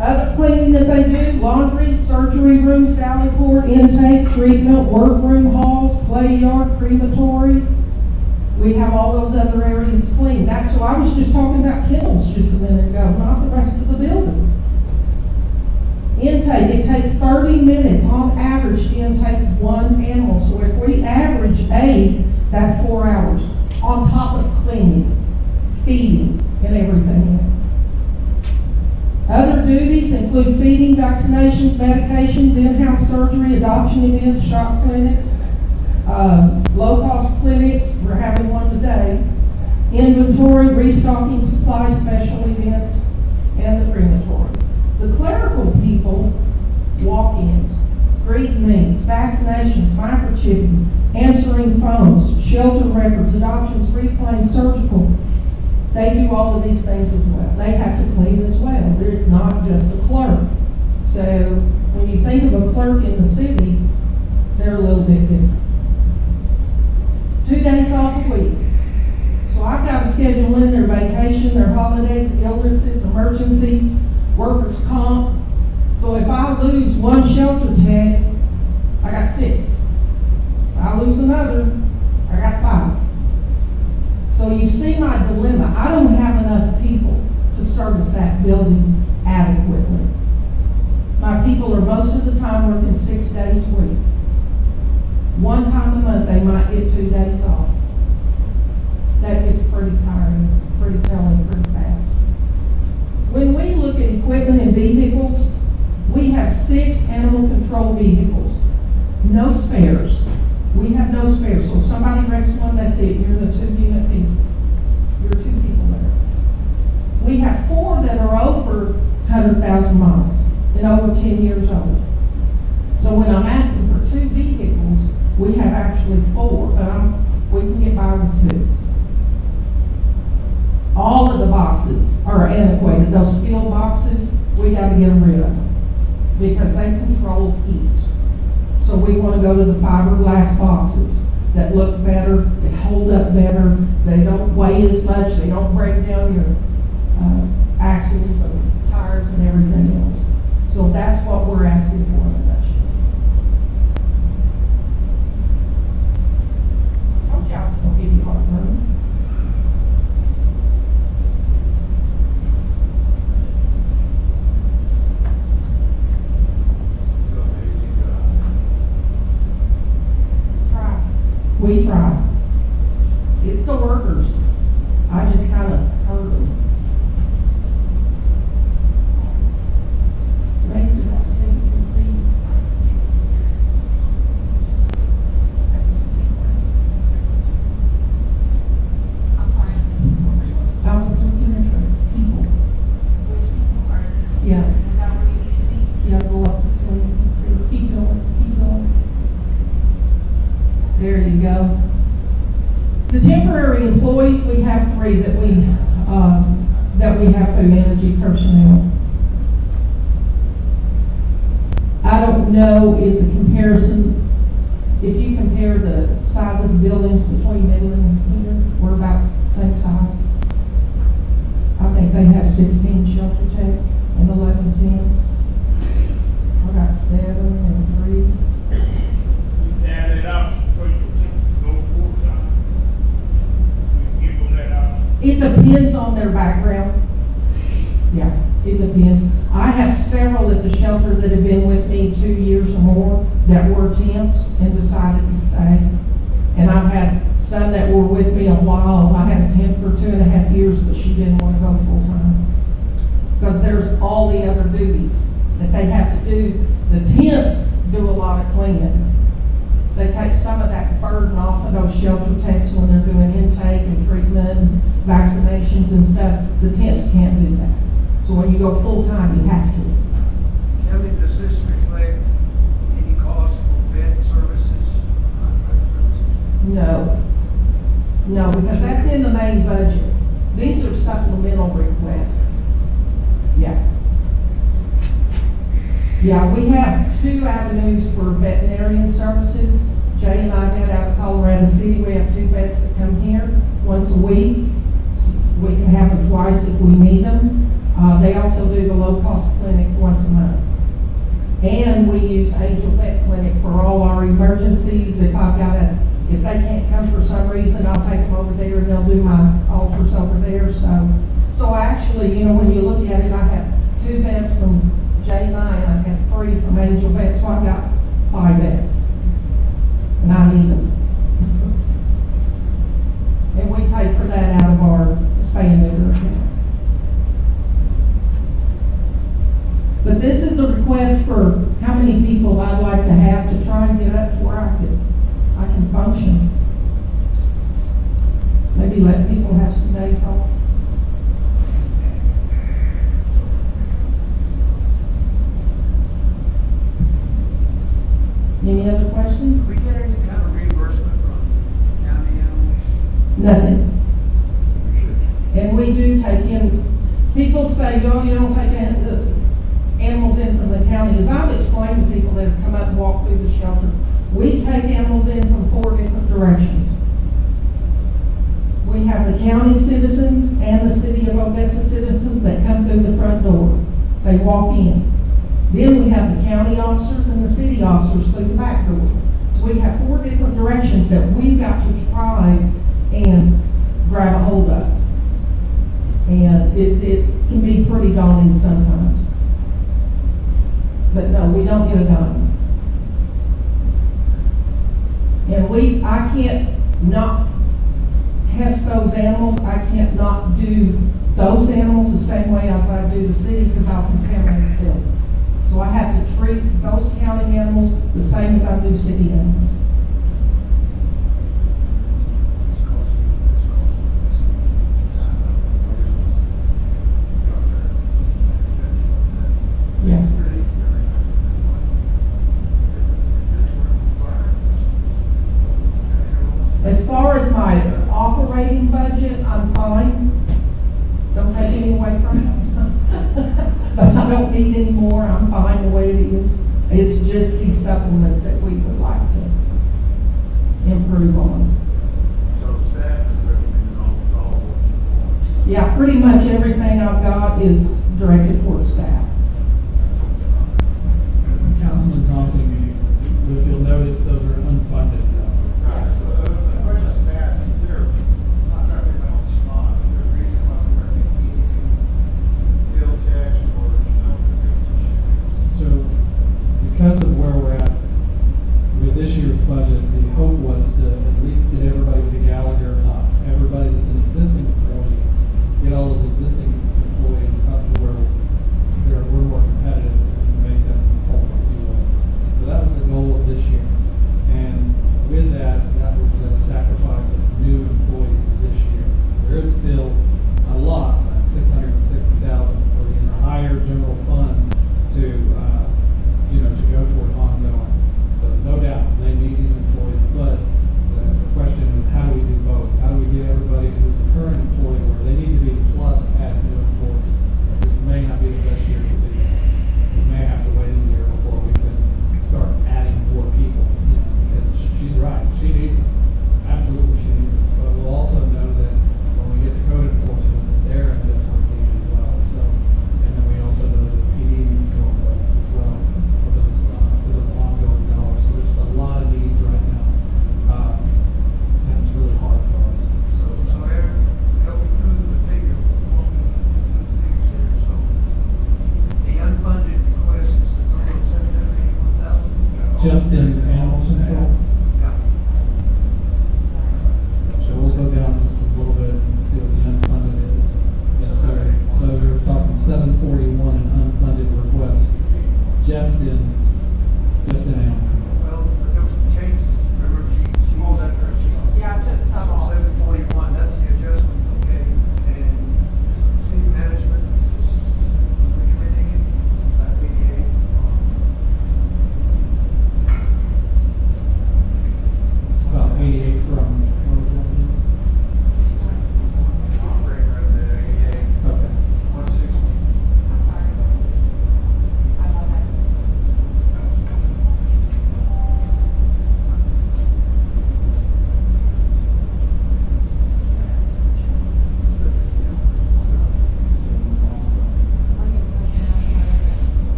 Speaker 19: Other cleaning that they do, laundry, surgery room, sally port, intake, treatment, workroom, halls, play yard, crematory. We have all those other areas to clean. That's why I was just talking about kennels just a minute ago, not the rest of the building. Intake, it takes 30 minutes on average to intake one animal. So if we average 8, that's 4 hours on top of cleaning, feeding, and everything else. Other duties include feeding, vaccinations, medications, in-house surgery, adoption events, shop clinics, low-cost clinics, we're having one today, inventory, restocking supply, special events, and the crematory. The clerical people, walk-ins, greet meetings, vaccinations, microchipping, answering phones, shelter records, adoptions, reclaims, surgical, they do all of these things as well. They have to clean as well. They're not just a clerk. So when you think of a clerk in the city, they're a little bit different. 2 days off a week. So I've got to schedule in their vacation, their holidays, illnesses, emergencies, workers' comp. So if I lose one shelter tech, I got 6. If I lose another, I got 5. So you see my dilemma. I don't have enough people to service that building adequately. My people are most of the time working 6 days a week. One time a month, they might get 2 days off. That gets pretty tiring, pretty telling, pretty fast. When we look at equipment and vehicles, we have 6 animal control vehicles. No spares. We have no spares. So if somebody wrecks one, that's it. You're the 2-unit people. You're 2 people there. We have 4 that are over 100,000 miles and over 10 years old. So when I'm asking for 2 vehicles, we have actually 4, but we can get by with 2. All of the boxes are antiquated. Those steel boxes, we got to get them rid of them because they control heat. So we want to go to the fiberglass boxes that look better, they hold up better, they don't weigh as much, they don't break down your axles and tires and everything else. So that's what we're asking for in a nutshell. I told you I was going to give you heartburn. We try. It's the workers. I just kind of hurt them. Mason, that's what you can see.
Speaker 11: I'm sorry.
Speaker 19: I was looking at the people.
Speaker 11: Which people are?
Speaker 19: Yeah.
Speaker 11: Is that where you need to be?
Speaker 19: Yeah, go up this way. You can see. Keep going. Keep going. There you go. The temporary employees, we have 3 that we have through energy personnel. I don't know if the comparison, if you compare the size of the buildings between Midland and here, we're about the same size. I think they have 16 shelter techs and 11 temps. I got 7 and 3.
Speaker 7: You add it up for your temps to go full-time. We give them that option.
Speaker 19: It depends on their background. Yeah, it depends. I have several at the shelter that have been with me 2 years or more that were temps and decided to stay. And I've had some that were with me a while. I had a temp for 2.5 years, but she didn't want to go full time. because there's all the other duties that they have to do. The temps do a lot of cleaning. They take some of that burden off of those shelter techs when they're doing intake and treatment and vaccinations and stuff. The temps can't do that. So when you go full-time, you have to.
Speaker 13: Kelly, does this reflect any cost for vet services, contract services?
Speaker 19: No. No, because that's in the main budget. These are supplemental requests. Yeah. Yeah, we have 2 avenues for veterinarian services. Jay and I vet out of Colorado City. We have 2 vets that come here once a week. We can have them twice if we need them. They also do the low-cost clinic once a month. And we use Angel Vet Clinic for all our emergencies. If they can't come for some reason, I'll take them over there and they'll do my ultras over there. So actually, when you look at it, I have 2 vets from Jay and I have 3 from Angel Vet, so I've got 5 vets. And I need them. And we pay for that out of our spay and neuter account. But this is the request for how many people I'd like to have to try and get up to where I can function. Maybe let people have some days off. Any other questions?
Speaker 13: We get any kind of reimbursement from county animals?
Speaker 19: Nothing. And we do take in, people say, oh, you don't take animals in from the county. As I've explained to people that have come up and walked through the shelter, we take animals in from 4 different directions. We have the county citizens and the city of Odessa citizens that come through the front door. They walk in. Then we have the county officers and the city officers through the back door. So we have 4 different directions that we've got to try and grab a hold of. And it can be pretty daunting sometimes. But no, we don't get a dime. And I can't not test those animals. I can't not do those animals the same way as I do the city because I'll contaminate the field. So I have to treat those county animals the same as I do city animals. Yeah. As far as my operating budget, I'm fine. Don't take any away from it. But I don't need any more. I'm fine the way it is. It's just these supplements that we would like to improve on.
Speaker 6: So staff is recommending almost all of what you want.
Speaker 19: Yeah, pretty much everything I've got is directed towards staff.
Speaker 8: Councilman Thompson, if you'll notice, those are unfunded.
Speaker 6: Right, so the question I asked, is there, I'm not trying to think about the spot, is there a reason why we're making bill tax or something?
Speaker 8: So, because of where we're at with this year's budget, the hope was to at least get everybody with the Gallagher up. Everybody that's an existing employee, get all those existing employees up to where they're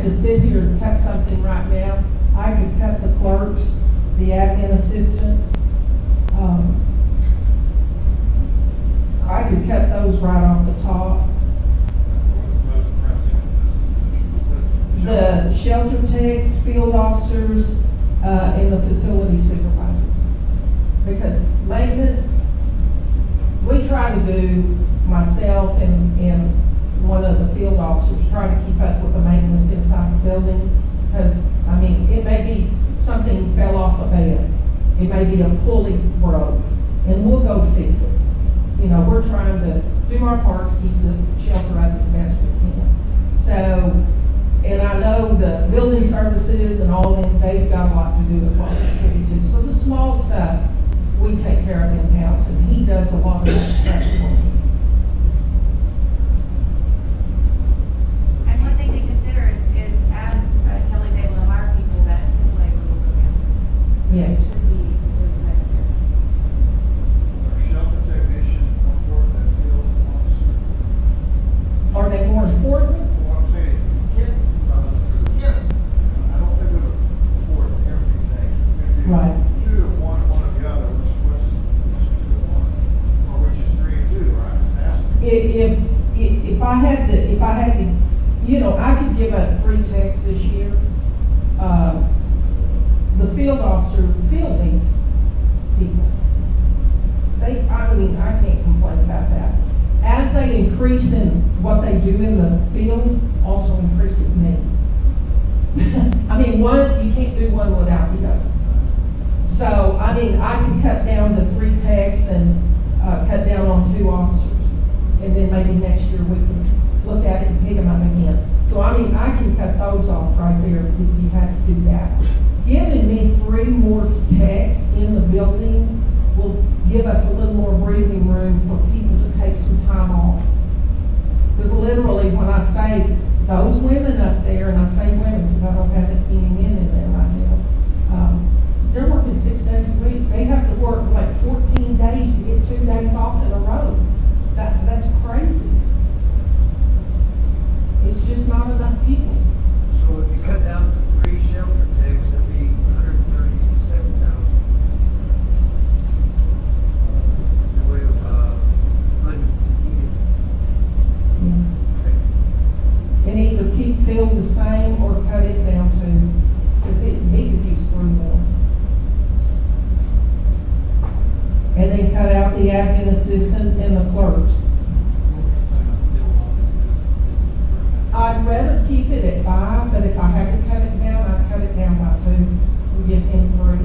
Speaker 19: to sit here and cut something right now, I could cut the clerks, the admin assistant. I could cut those right off the top.
Speaker 10: What's most pressing?
Speaker 19: The shelter techs, field officers, and the facility supervisor. Because maintenance, we try to do, myself and one of the field officers, try to keep up with the maintenance inside the building. Because, I mean, it may be something fell off a bed. It may be a pulley broke, and we'll go fix it. You know, we're trying to do our part to keep the shelter up as best we can. So, and I know the building services and all of them, they've got a lot to do with what the city too. So the small stuff, we take care of in-house, and he does a lot of that stuff for me.
Speaker 11: And one thing to consider is as Kelly's able to hire people, that temp labor will go down.
Speaker 19: Yes.
Speaker 11: Should be really better.
Speaker 6: Our shelter technicians more important than field officers.
Speaker 19: Are they more important?
Speaker 6: What I'm saying, I don't think we would afford everything. Maybe
Speaker 19: Right.
Speaker 6: 2 to 1, one or the other. What's 2 to 1? Or which is 3 and 2, right? Just asking.
Speaker 19: If I had to, you know, I could give up 3 techs this year. The field needs people. I can't complain about that. As they increase in what they do in the field, also increases me. I mean, you can't do one without the other. So, I mean, I can cut down to 3 techs and cut down on 2 officers. And then maybe next year we can look at it and pick them up again. So, I mean, I can cut those off right there if you had to do that. Giving me 3 more techs in the building will give us a little more breathing room for people to take some time off. Because literally, when I say those women up there, and I say women because I don't have any men in there right now, they're working 6 days a week. They have to work like 14 days to get 2 days off in a row. That's crazy. It's just not enough people.
Speaker 13: So if you cut down to 3 shelter techs, that'd be 137,000. The way of,
Speaker 19: And either keep Phil the same or cut it down to, because he could use 3 more. And then cut out the admin assistant and the clerks. I'd rather keep it at 5, but if I had to cut it down, I'd cut it down by 2 and give him 3.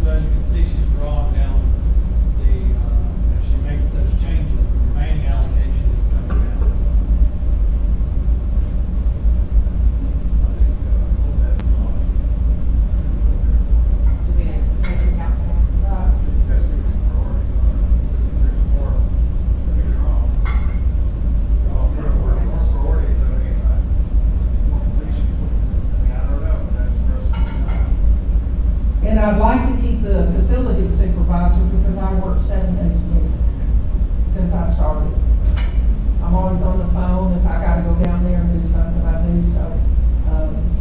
Speaker 10: So as you can see, she's drawing down as she makes those changes, the remaining allocation is coming down as well.
Speaker 6: I think, hold that thought.
Speaker 11: Do we take this out for now?
Speaker 6: I think that's the priority. There's more, don't get me wrong. We're more priority than anything. More police people. I don't know, but that's for us to decide.
Speaker 19: And I'd like to keep the facility supervisor because I work 7 days a week since I started. I'm always on the phone. If I gotta go down there and do something, I do. So,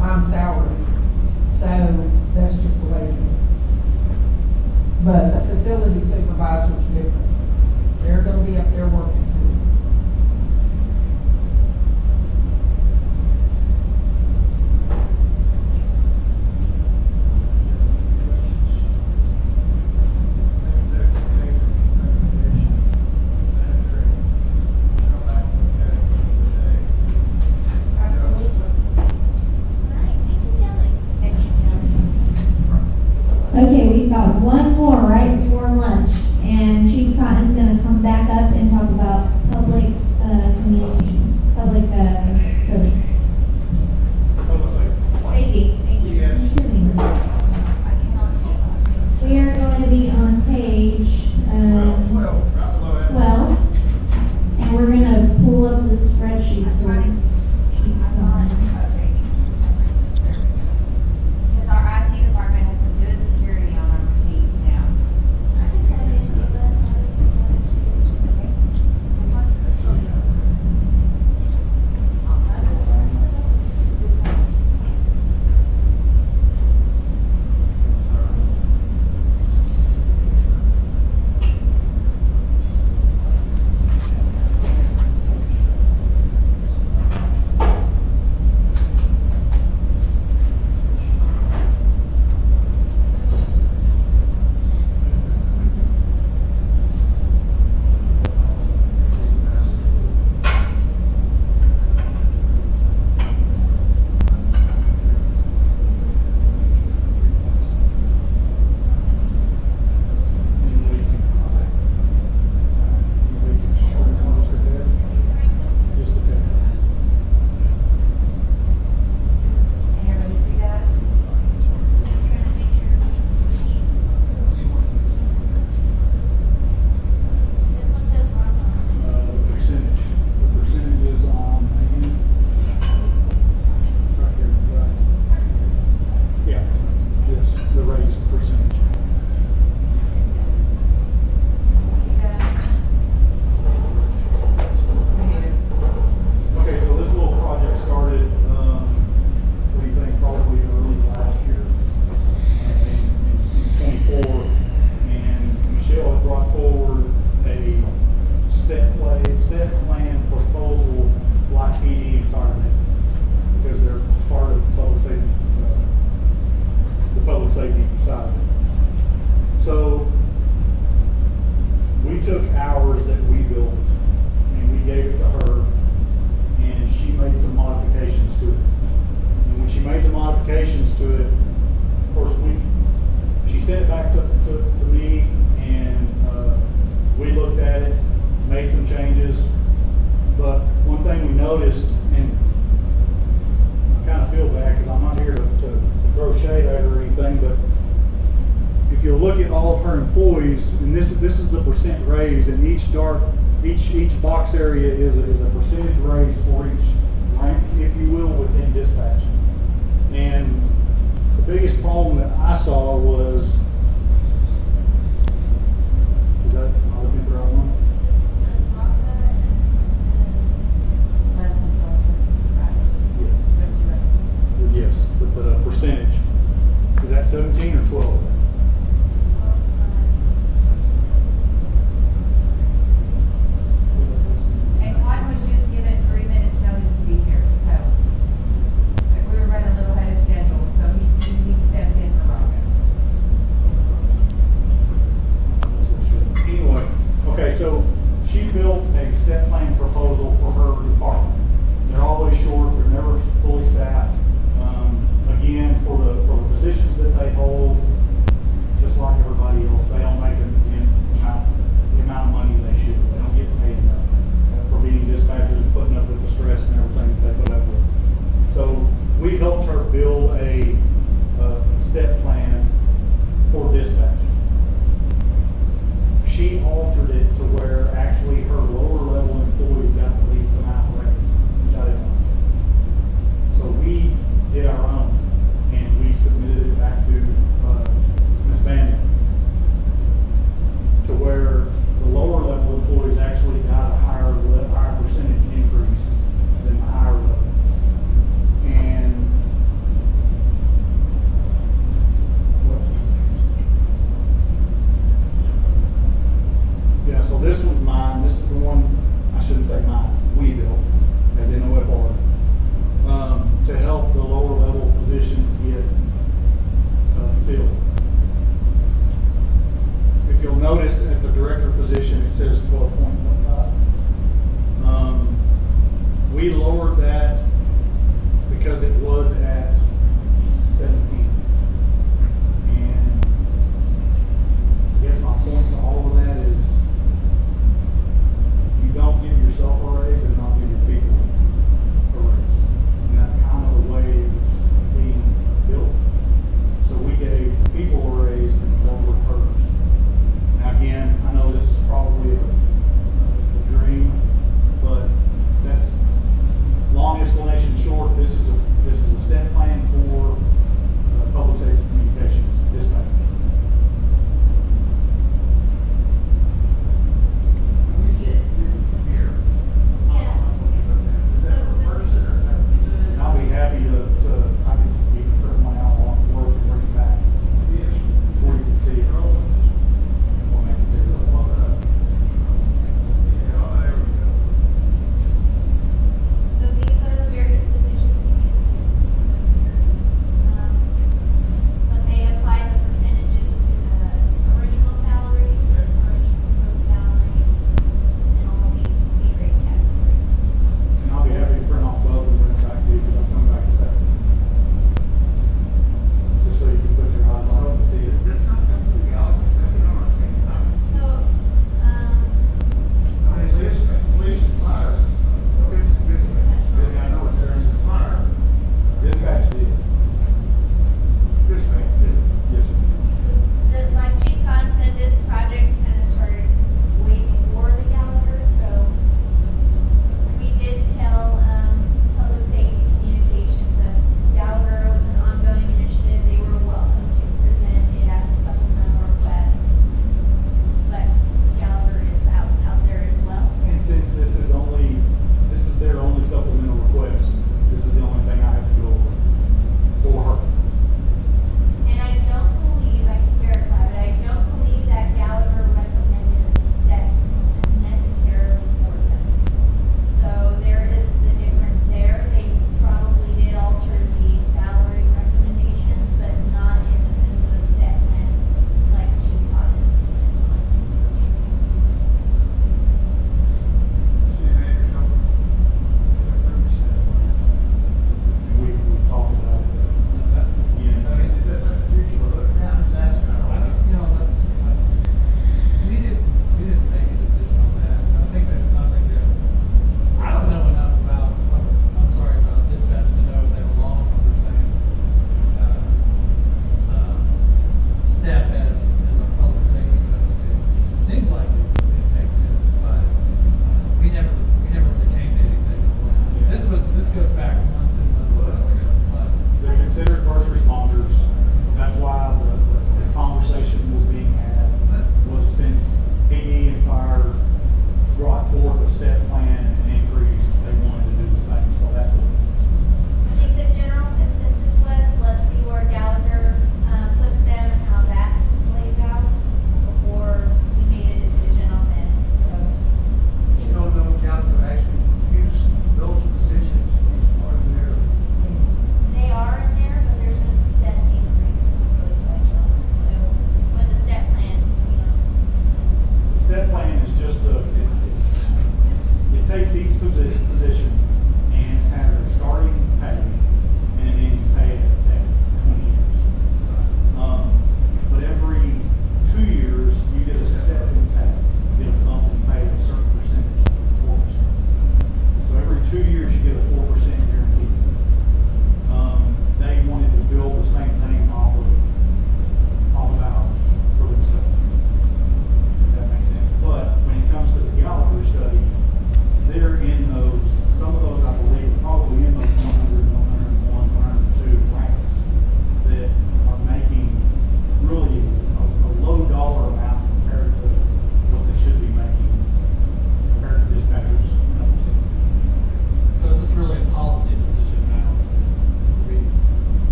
Speaker 19: I'm salaried. So that's just the way it is. But the facility supervisor is different. They're gonna be up there working too.
Speaker 1: Okay, we've got one more right before lunch, and Chief Cotton's gonna come back up and talk about
Speaker 15: took ours that we built and we gave it to her, and she made some modifications to it. And when she made the modifications to it, of course, she sent it back to me, and we looked at it, made some changes. But one thing we noticed, and I kind of feel bad because I'm not here to throw shade at her or anything, but if you look at all of her employees, and this is the percent raise, and each box area is a percentage raise for each rank, if you will, within dispatch. And the biggest problem that I saw was, is that, am I looking at the right one? Yes, but the percentage, is that 17 or 12?
Speaker 11: And Cotton was just given 3 minutes notice to be here, so we were running a little ahead of schedule, so he stepped in for Rocco.
Speaker 15: Anyway, okay, so she built a step plan proposal for her department. They're always short, they're never fully staffed. Again, for the positions that they hold, just like everybody else, they don't make the amount of money they should. They don't get paid enough for being dispatchers and putting up with the stress and everything that they put up with. So we helped her build a step plan for dispatch. She altered it to where actually her lower level employees got the least amount of raise, which I didn't know. So we did our own, and we submitted it back to Ms. Bannon, to where the lower level employees actually got a higher percentage increase than the higher level. And yeah, so this one's mine. This is the one, I shouldn't say mine, we built, as in OFR, to help the lower level positions get filled. If you'll notice at the director position, it says 12.15. We lowered that because it was at 17. And I guess my point to all of that is you don't give yourself a raise and not give your people a raise. And that's kind of the way it was being built. So we gave people a raise and lowered hers. Now again, I know this is probably a dream, but that's long explanation short. This is a step plan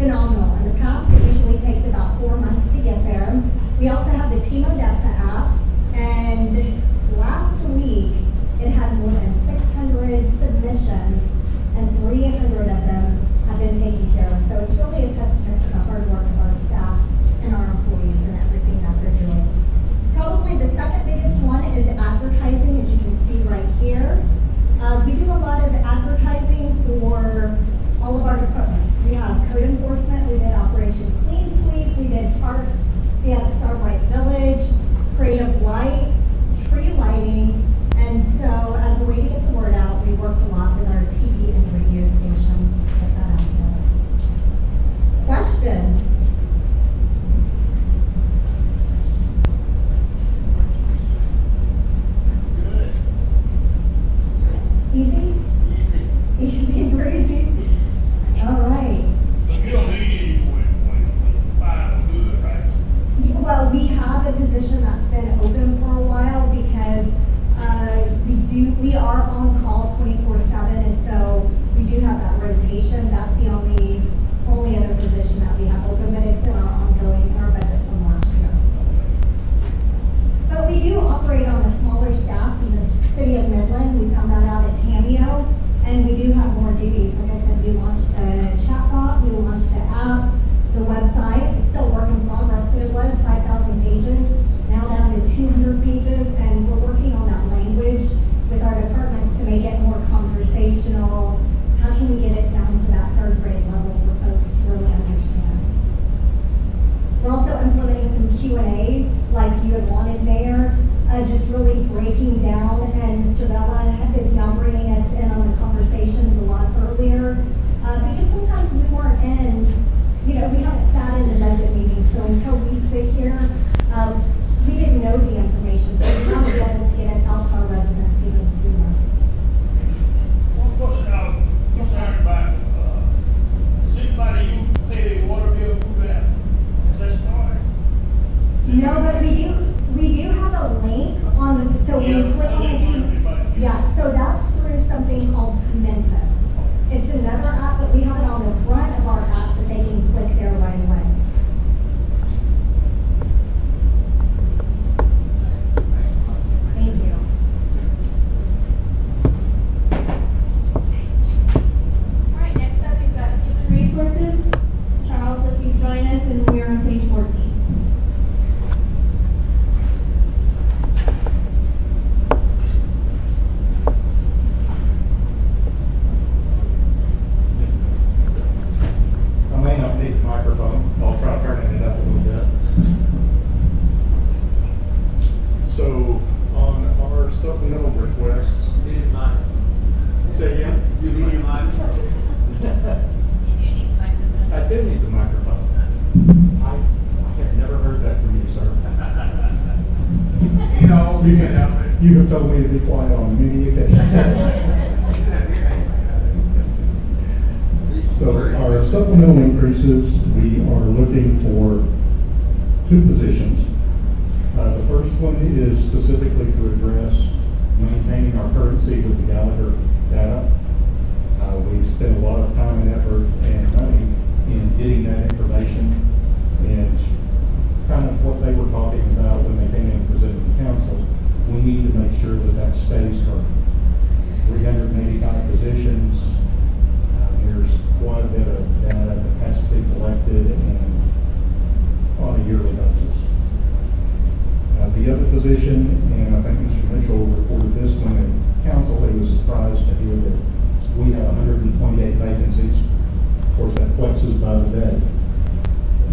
Speaker 20: phenomenal. In the past, it usually takes about 4 months to get there. We also have the Team Odessa app, and last week, it had more than 600 submissions, and 300 of them have been taken care of. So it's really a testament to the hard work of our staff and our employees and everything that they're doing. Probably the second biggest one is advertising, as you can see right here. We do a lot of advertising for all of our departments. We have code enforcement, we did Operation Clean Sweep, we did parks, we had Starlight Village, creative lights, tree lighting, and so as a way to get the word out, we work a lot with our TV and radio stations to get that out there. Questions? Easy? Easy breezy? All right.
Speaker 7: So you don't need any when you find them good, right?
Speaker 20: Well, we have a position that's been open for a while because we are on call 24/7, and so we do have that rotation. That's the only other position that we have open, but it's in our budget from last year. But we do operate on a smaller staff in the city of Midland. We found that out at Tamio, and we do have more duties. Like I said, we launched the chatbot, we launched the app, the website. It's still a work in progress, but it was 5,000 pages, now down to 200 pages, and we're working on that language with our departments to make it more conversational. How can we get it down to that third grade level for folks to really understand? We're also implementing some Q&As like you had wanted, Mayor, just really breaking down, and Mr. Vela is now bringing us in on the conversations a lot earlier, because sometimes we weren't in, we haven't sat in the budget meeting, so until we sit here, we didn't know the information, so we want to be able to get it out to our residents even sooner.
Speaker 7: One question I was concerned about, does anybody you pay their water bill through that? Is that started?
Speaker 20: No, but we do have a link on, so when you click on the team, yeah, so that's through something called Comentus. It's another app, but we have it on the front of our app that they can click there right away. Thank you.
Speaker 1: All right, next up, we've got human resources. Charles, if you join us, and we're on page 14.
Speaker 12: I may not need the microphone. I'll try turning it up a little bit. So on our supplemental requests.
Speaker 13: You need mine.
Speaker 12: Say again?
Speaker 13: You need your mine.
Speaker 12: I do need the microphone. I have never heard that from you, sir. You have told me to be quiet on many occasions. So our supplemental increases, we are looking for 2 positions. The first one is specifically to address maintaining our currency with the Gallagher data. We've spent a lot of time and effort and money in getting that information, and kind of what they were talking about when they came in and presented to council. We need to make sure that that stays current. 385 positions. There's quite a bit of data that has to be collected and on a yearly basis. The other position, and I think Mr. Mitchell reported this one at council, he was surprised to hear that we have 128 vacancies. Of course, that flexes by the day.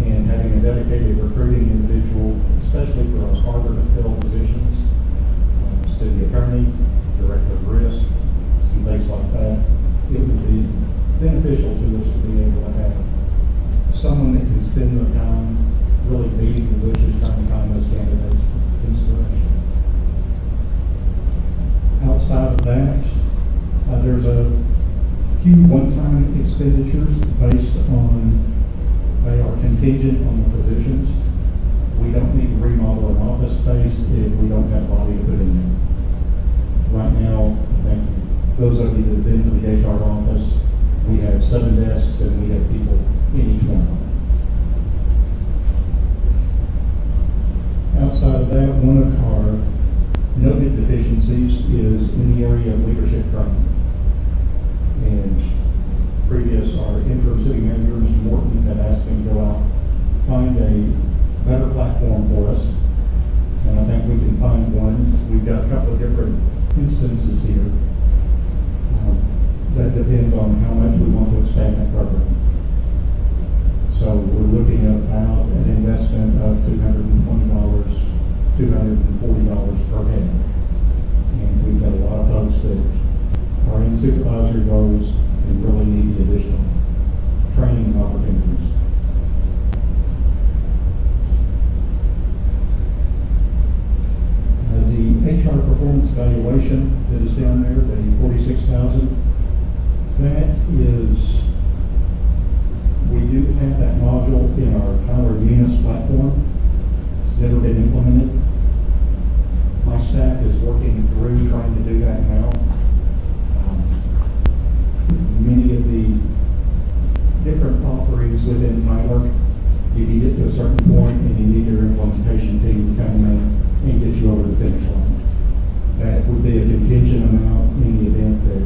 Speaker 12: And having a dedicated recruiting individual, especially for our harder to fill positions, city attorney, director of risk, some things like that, it would be beneficial to us to be able to have someone that can spend the time really beating the bushes trying to find those candidates for consideration. Outside of that, there's a few one-time expenditures based on, they are contingent on the positions. We don't need to remodel an office space if we don't have a body to put in there. Right now, I think those of you that have been to the HR office, we have 7 desks and we have people in each one.
Speaker 21: find a better platform for us, and I think we can find one. We've got a couple of different instances here. That depends on how much we want to expand that program. So we're looking at about an investment of $220, $240 per head. And we've got a lot of folks that are in supervisory roles and really need the additional training and opportunities. The HR performance evaluation that is down there, the 46,000, that is, we do have that module in our Tyler Venus platform. It's never been implemented. My staff is working through trying to do that now. Many of the different offerings within Tyler, if you get to a certain point and you need your implementation team to come in and get you over the finish line, that would be a contingent amount in the event that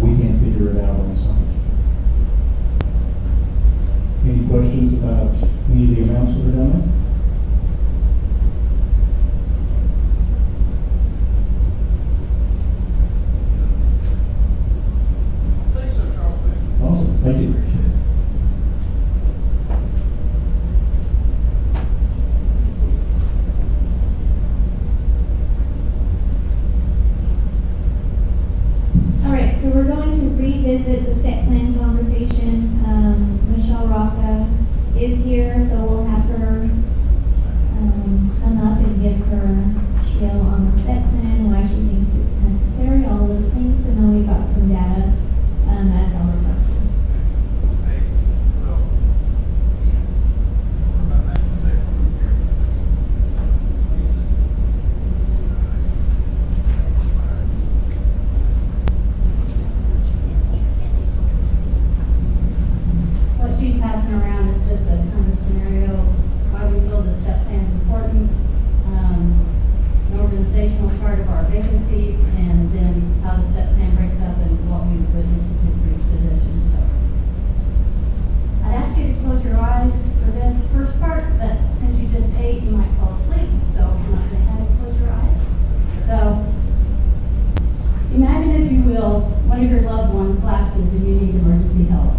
Speaker 21: we can't figure it out on site. Any questions about any of the amounts that are down there? Awesome, thank you.
Speaker 1: All right, so we're going to revisit the step plan conversation. Michelle Rocca is here, so we'll have her come up and give her spiel on the step plan, why she thinks it's necessary, all those things, and then we've got some data as our requested.
Speaker 22: What she's passing around is just a kind of scenario why we feel the step plan is important, an organizational chart of our vacancies, and then how the step plan breaks up and what we would institute for each position. So I'd ask you to close your eyes for this first part, but since you just ate, you might fall asleep. So I'm not going to have you close your eyes. So imagine, if you will, one of your loved ones collapses and you need emergency help.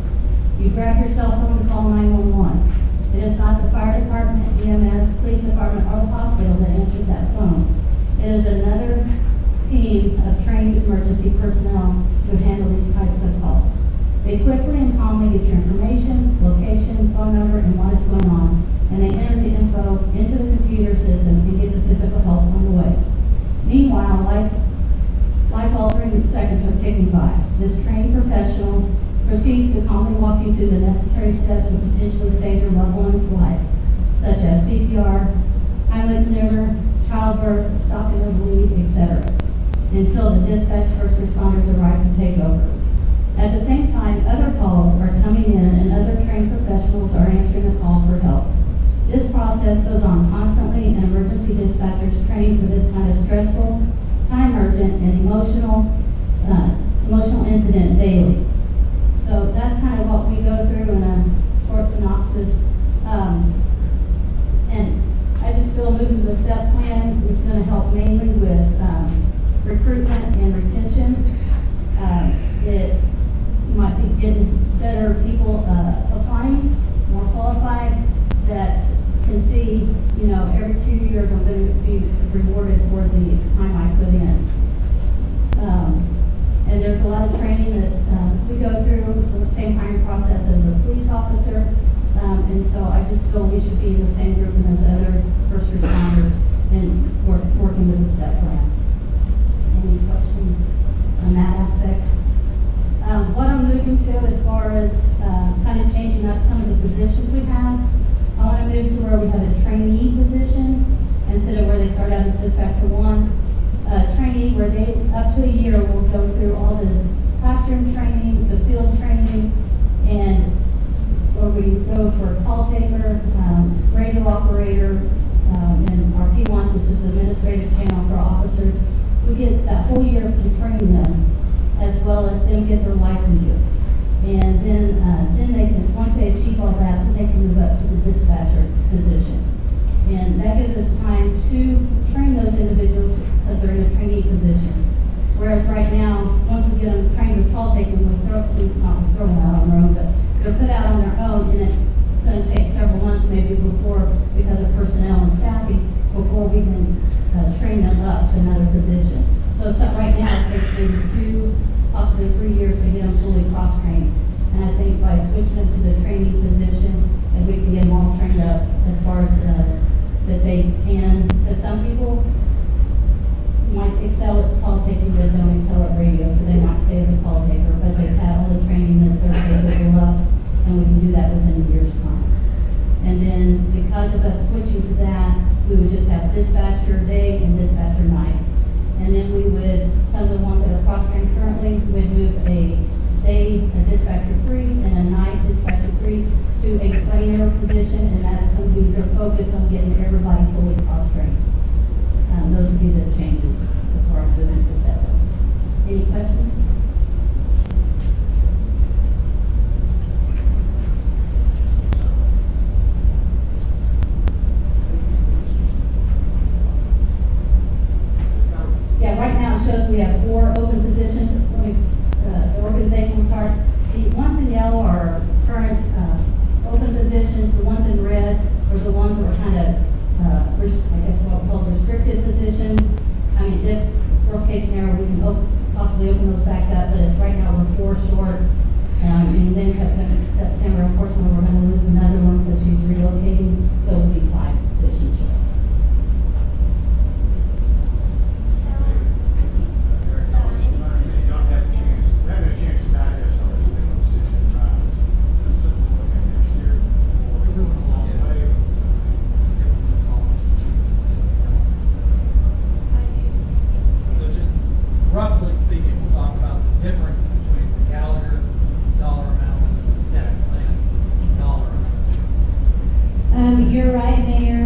Speaker 22: You grab your cell phone to call 911. It is not the fire department, EMS, police department, or the hospital that answers that phone. It is another team of trained emergency personnel who handle these types of calls. They quickly and calmly get your information, location, phone number, and what is going on, and they enter the info into the computer system and get the physical help on the way. Meanwhile, life-altering seconds are ticking by. This trained professional proceeds to calmly walk you through the necessary steps to potentially save your loved one's life, such as CPR, Heimlich maneuver, childbirth, stopping of the bleed, etc., until the dispatch first responders arrive to take over. At the same time, other calls are coming in and other trained professionals are answering the call for help. This process goes on constantly, and emergency dispatchers train for this kind of stressful, time-urgent, and emotional incident daily. So that's kind of what we go through in a short synopsis. And I just feel moving to the step plan is going to help mainly with recruitment and retention. It might be getting better people applying, more qualified, that can see, every 2 years I'm going to be rewarded for the time I put in. And there's a lot of training that we go through, the same hiring process as a police officer. And so I just feel we should be in the same group as other first responders and working with the step plan. Any questions on that aspect? What I'm moving to as far as kind of changing up some of the positions we have, I want to move to where we have a trainee position instead of where they start out as dispatcher 1. Trainee where they, up to a year, will go through all the classroom training, the field training, and where we go for call taker, radio operator, and our P1s, which is the administrative channel for officers. We get that whole year to train them, as well as them get their licensure. And then they can, once they achieve all that, then they can move up to the dispatcher position. And that gives us time to train those individuals because they're in a trainee position. Whereas right now, once we get them trained with call taking, we not throw them out on their own, but they're put out on their own, and it's going to take several months maybe before, because of personnel and staffing, before we can train them up to another position. So right now, it takes maybe 2, possibly 3 years to get them fully cross-trained. And I think by switching them to the trainee position, that we can get them all trained up as far as that they can, because some people might excel at call taking, but don't excel at radio, so they might stay as a call taker, but they've had all the training that they're capable of, and we can do that within a year's time. And then because of us switching to that, we would just have dispatcher day and dispatcher night. And then we would, some of the ones that are cross-trained currently, would move a day, a dispatcher 3, and a night dispatcher 3 to a trainer position, and that is going to be their focus on getting everybody fully cross-trained. Those would be the changes as far as moving to the setup. Any questions? Yeah, right now it shows we have 4 open positions. The organizational chart. The ones in yellow are current open positions. The ones in red are the ones that are kind of, I guess what we call restricted positions. I mean, if worst case scenario, we can possibly open those back up, but it's right now we're 4 short. And then come September, unfortunately, we're going to lose another one because she's relocating, so it'll be 5 positions short.
Speaker 13: So just roughly speaking, we'll talk about the difference between the Gallagher dollar amount and the staff plan dollar amount.
Speaker 1: You're right, Mayor.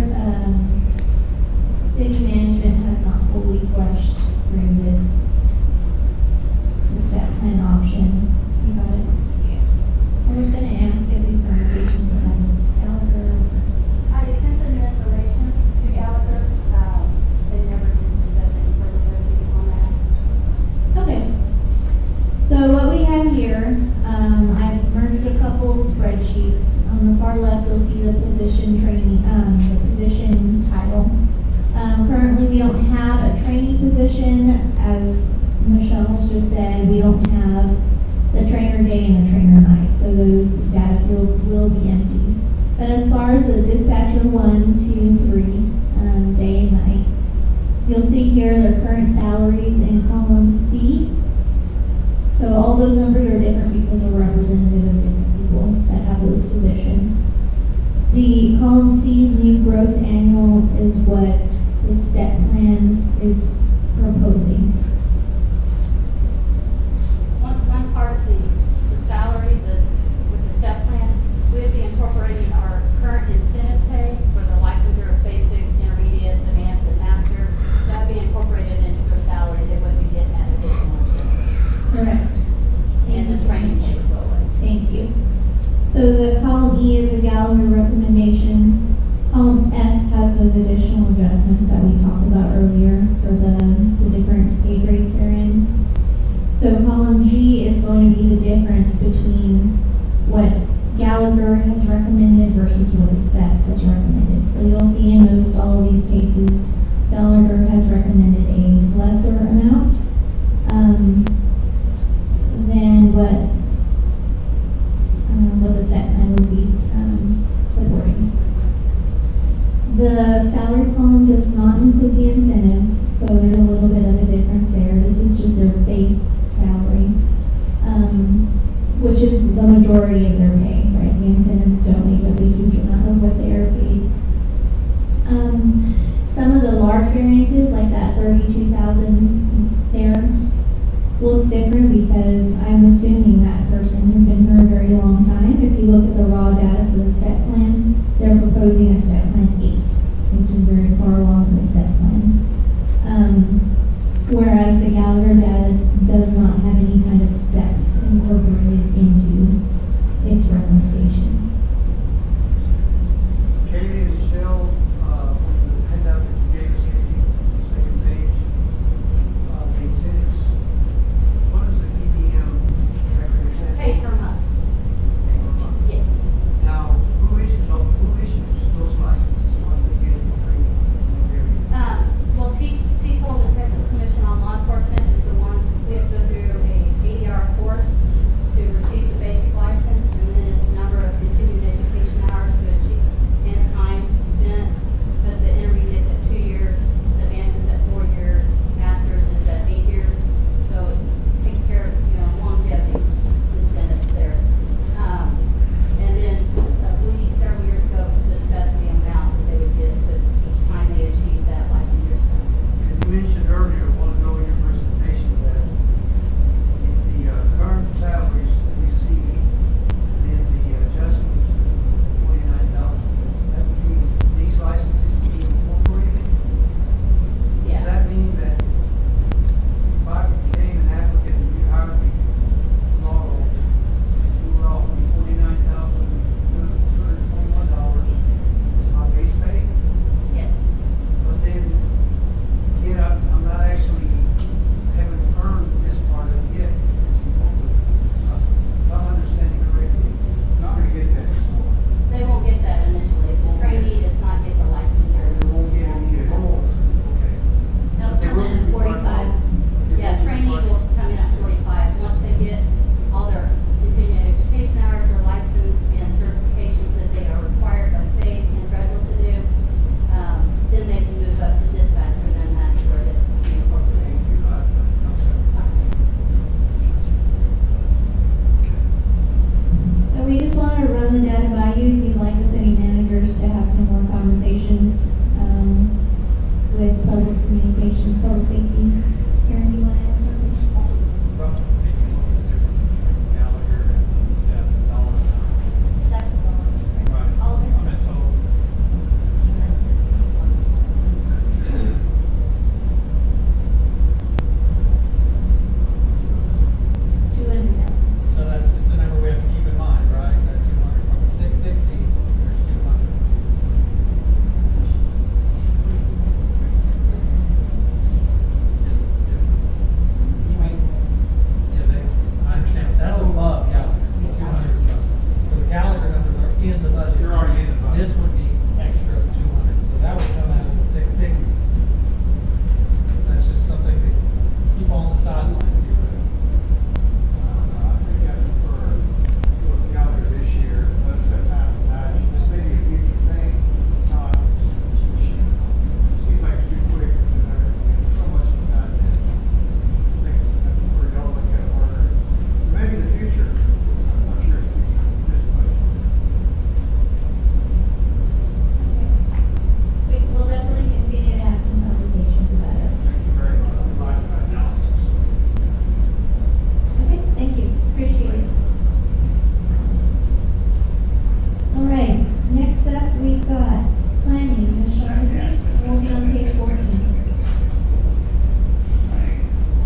Speaker 1: City management has not fully fleshed through the step plan option. You got it? Yeah. I was gonna ask if the conversation with Gallagher.
Speaker 22: I sent them the information to Gallagher. They never did discuss any further review on that.
Speaker 1: Okay. So what we have here, I've merged a couple spreadsheets. On the far left, you'll see the position training, the position title. Currently, we don't have a training position. As Michelle has just said, we don't have the trainer day and the trainer night. So those data fields will be empty. But as far as the dispatcher 1, 2, 3, day and night, you'll see here their current salaries in column B. So all those numbers are different because they're representative of different people that have those positions. The column C, new gross annual, is what the step plan is proposing.
Speaker 22: One part, the salary, with the step plan, we would be incorporating our current incentive pay for the licensure of basic, intermediate, advanced, and master. That would be incorporated into their salary. They wouldn't be getting that additional incentive.
Speaker 1: Correct.
Speaker 22: And the training pay would go away.
Speaker 1: Thank you. So the column E is a Gallagher recommendation. Column F has those additional adjustments that we talked about earlier for the different pay grades they're in. So column G is going to be the difference between what Gallagher has recommended versus what the step has recommended. So you'll see in most all of these cases, Gallagher has recommended a lesser amount than what the step plan would be supporting. The salary column does not include the incentives, so there's a little bit of a difference there. This is just their base salary, which is the majority of their pay, right? The incentives don't make up a huge amount of what they are paid. Some of the large variances, like that 32,000 there, looks different because I'm assuming that person has been here a very long time. If you look at the raw data for the step plan, they're proposing a step plan 8, which is very far along in the step plan. Whereas the Gallagher data does not have any kind of steps incorporated into its recommendations.
Speaker 13: the budget.
Speaker 10: You're already in the budget.
Speaker 13: This would be extra 200, so that would come out of the 660. That's just something to keep on the sideline.
Speaker 6: I think I prefer looking out there this year, let's have time to match, this may be a future thing, not, seems like it's too quick, and so much is done. I think we're going to look at it harder, maybe the future, I'm not sure it's this much.
Speaker 1: We'll definitely continue to have some conversations about it.
Speaker 6: Thank you very much, I like that analysis.
Speaker 1: Okay, thank you, appreciate it. All right, next up, we've got planning, Ms. Shaughnessy, we'll be on page 14.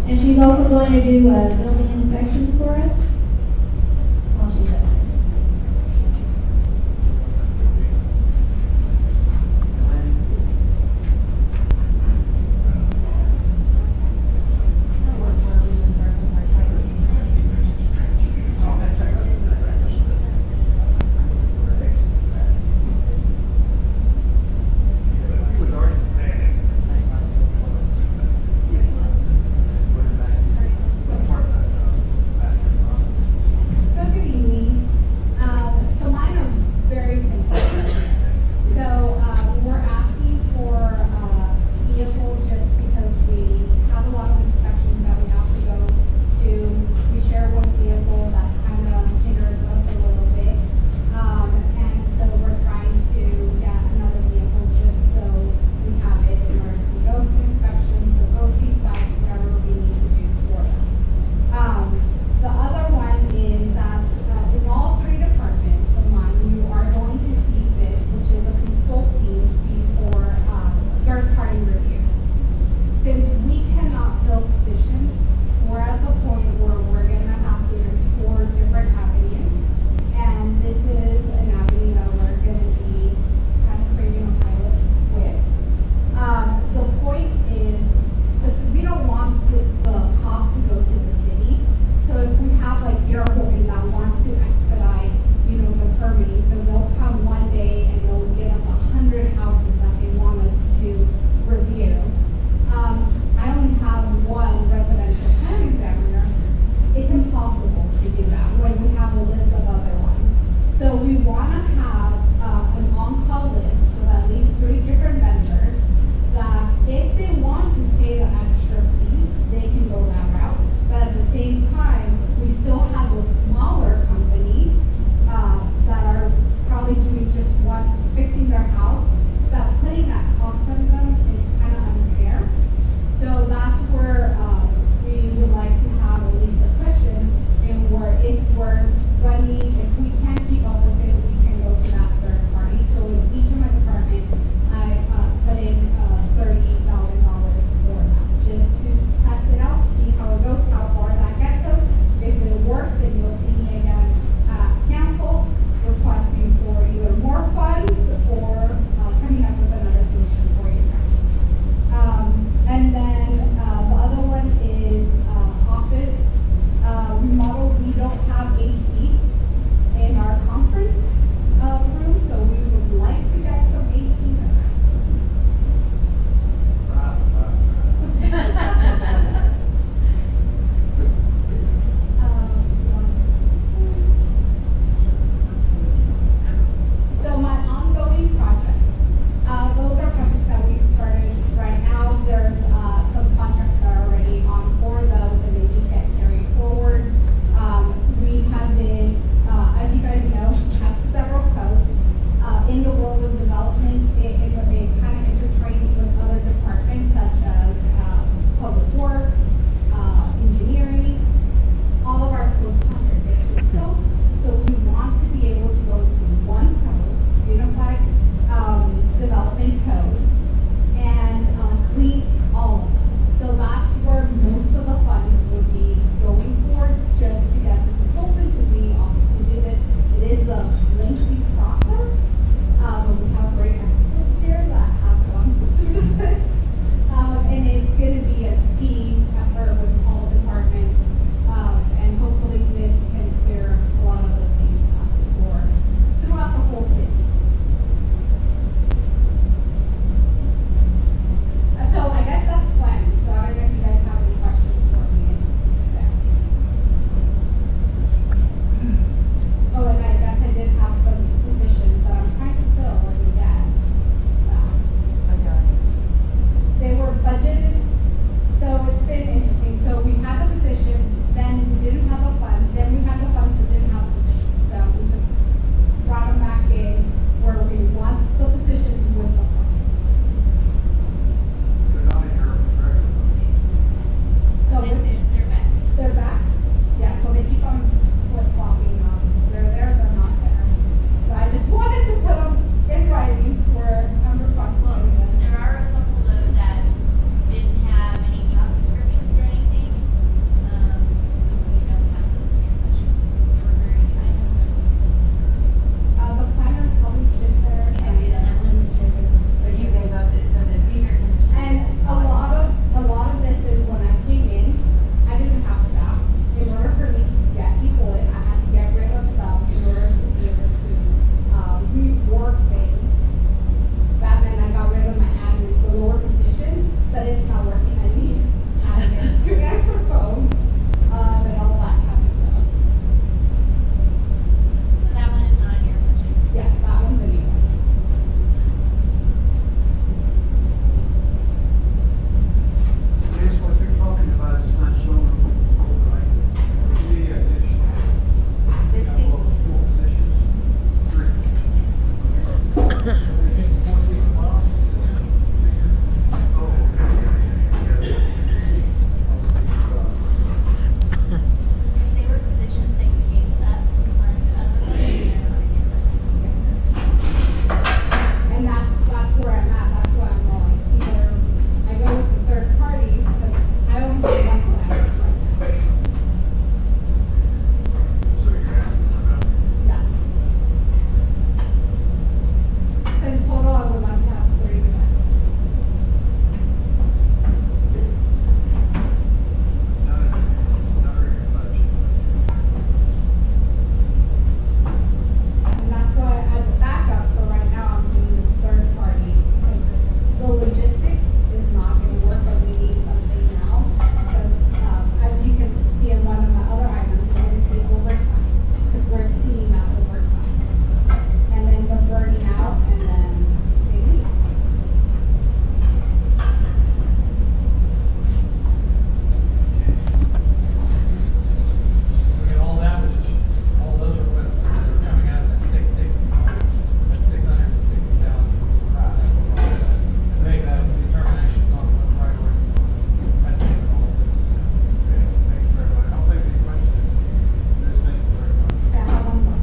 Speaker 1: And she's also going to do a building inspection for us while she's up.
Speaker 4: He was already planning. Part-time.
Speaker 14: There were positions that you gave up to fund other positions that are not.
Speaker 2: And that's where I'm at, that's why I'm going. Either I go with the third party, because I only have one plan right now.
Speaker 4: So you're asking for that?
Speaker 2: Yes. So in total, I would like to have 3 plans.
Speaker 4: None of your budget.
Speaker 2: And that's why, as a backup for right now, I'm doing this third party, because the logistics is not gonna work, but we need something now. Because, as you can see in one of my other items, we're gonna see overtime, because we're exceeding that overtime. And then the burning out, and then they leave.
Speaker 13: Look at all that, which is, all those requests that are coming out of that 660, that 660,000. Make some determinations on what priorities are at the end of all of this.
Speaker 6: Okay, thank you very much. I'll take any questions. Liz, thank you very much.
Speaker 2: Okay, I have one more.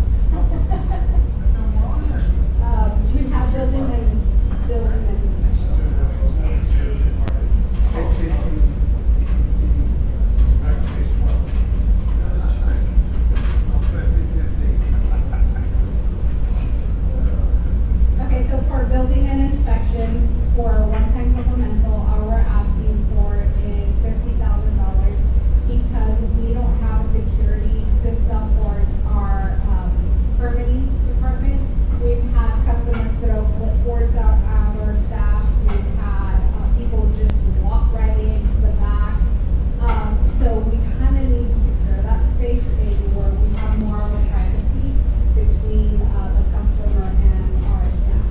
Speaker 2: We have building and inspection.
Speaker 4: Back to page 12.
Speaker 6: I'll put 15.
Speaker 2: Okay, so for building and inspections, for one-time supplemental, all we're asking for is $50,000 because we don't have a security system for our permitting department. We've had customers throw clipboards out at our staff. We've had people just walk right into the back. So we kind of need to secure that space in where we have more of a privacy between the customer and our staff.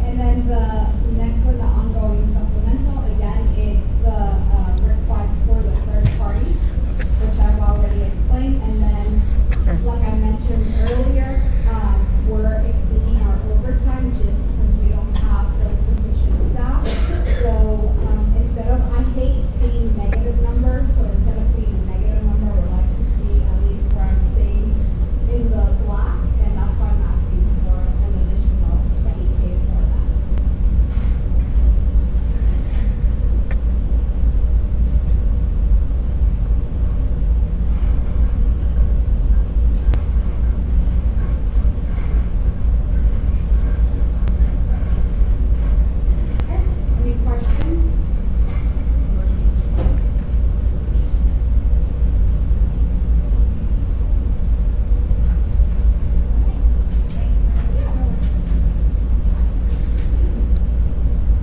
Speaker 2: And then the next one, the ongoing supplemental, again, it's the request for the third party, which I've already explained. And then, like I mentioned earlier, we're exceeding our overtime just because we don't have the sufficient staff. So instead of, I hate seeing negative numbers, so instead of seeing a negative number, I would like to see at least where I'm staying in the black, and that's why I'm asking for an additional $20K for that. Okay, any questions?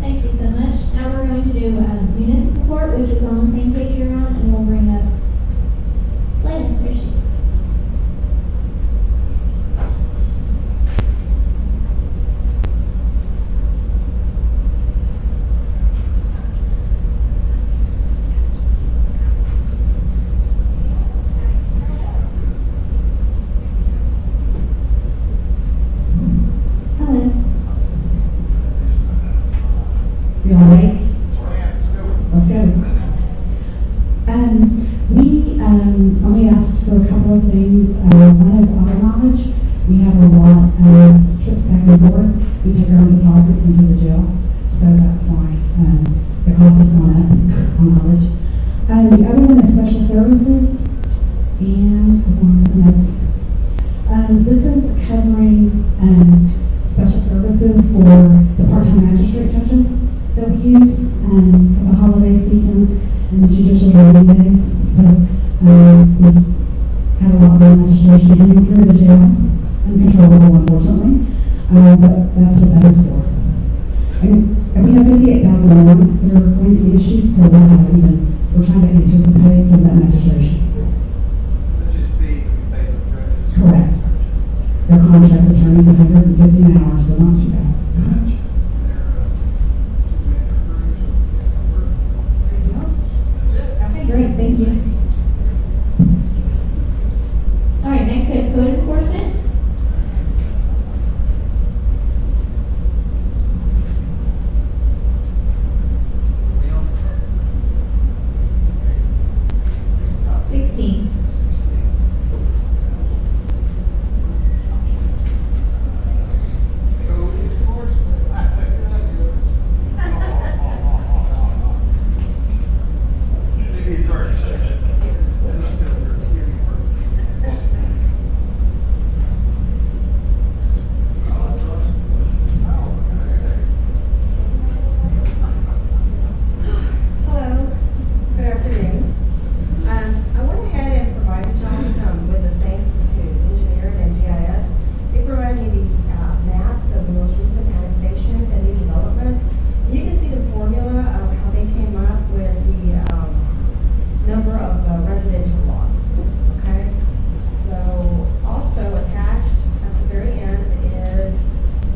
Speaker 1: Thank you so much. Now we're going to do municipal court, which is on the same page you're on, and we'll bring up land issues. Hello.
Speaker 3: You all right? Let's go. We only asked for a couple of things. One is auto mileage. We have a lot of trips back and forth. We take our own deposits into the jail, so that's why the cost has gone up on mileage. The other one is special services, and notes. This is covering special services for the part-time magistrate judges that we use for the holidays, weekends, and the judicial training days. So we had a lot of legislation coming through the jail, uncontrollable, unfortunately, but that's what that is for. And we have 58,000 warrants that are going to be issued, so we're trying to anticipate some of that registration.
Speaker 6: That's just fees that we pay for the judges.
Speaker 3: Correct. contract attorney's $150 an hour, so not too bad. Anything else? Okay, great, thank you.
Speaker 1: All right, next we have code enforcement.
Speaker 5: Leon?
Speaker 1: 16.
Speaker 9: Hello, good afternoon. I went ahead and provided y'all with a thanks to engineering and GIS. They provided me these maps of the most recent annexations and new developments. You can see the formula of how they came up with the number of residential lots, okay? So also attached at the very end is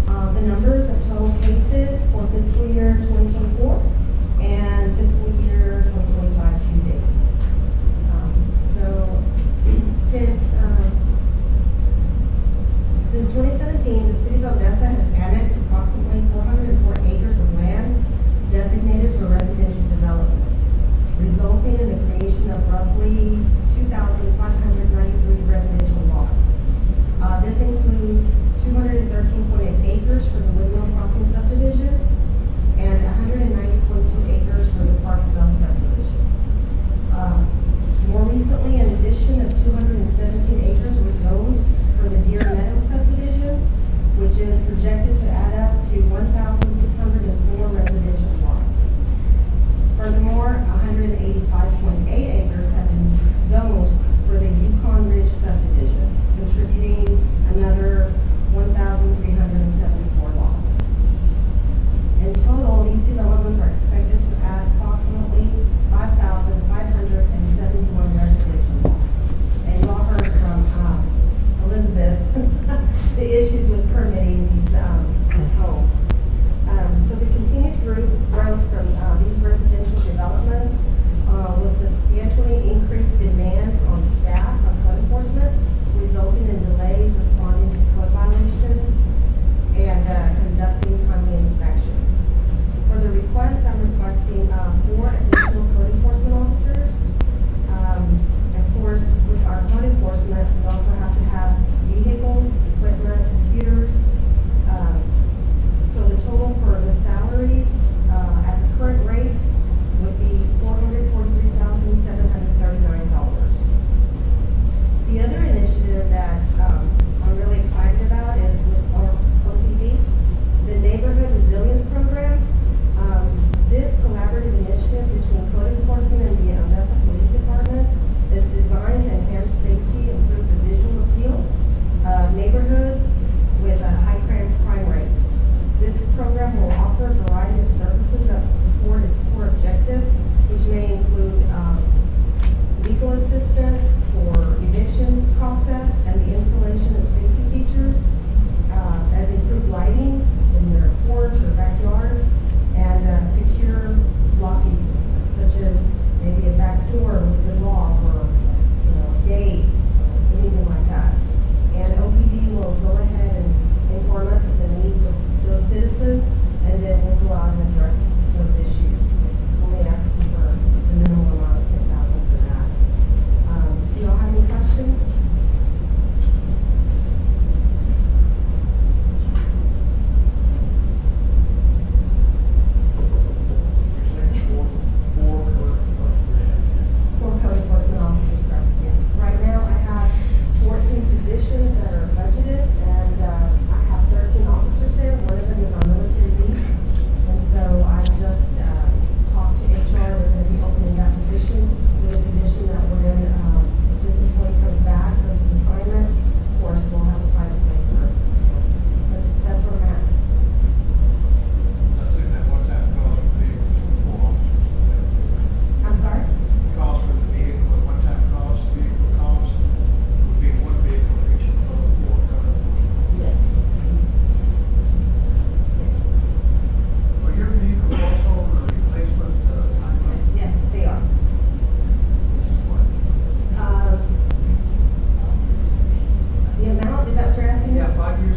Speaker 9: the numbers of total cases for fiscal year 2024 and fiscal year 2025 to date. So since 2017, the city of Odessa has annexed approximately 404 acres of land designated for residential development, resulting in the creation of roughly 2,593 residential lots. This includes 213.8 acres for the Windmill Crossing subdivision and 190.2 acres for the Parksville subdivision. More recently, an addition of 217 acres was zoned for the Deer Meadow subdivision, which is projected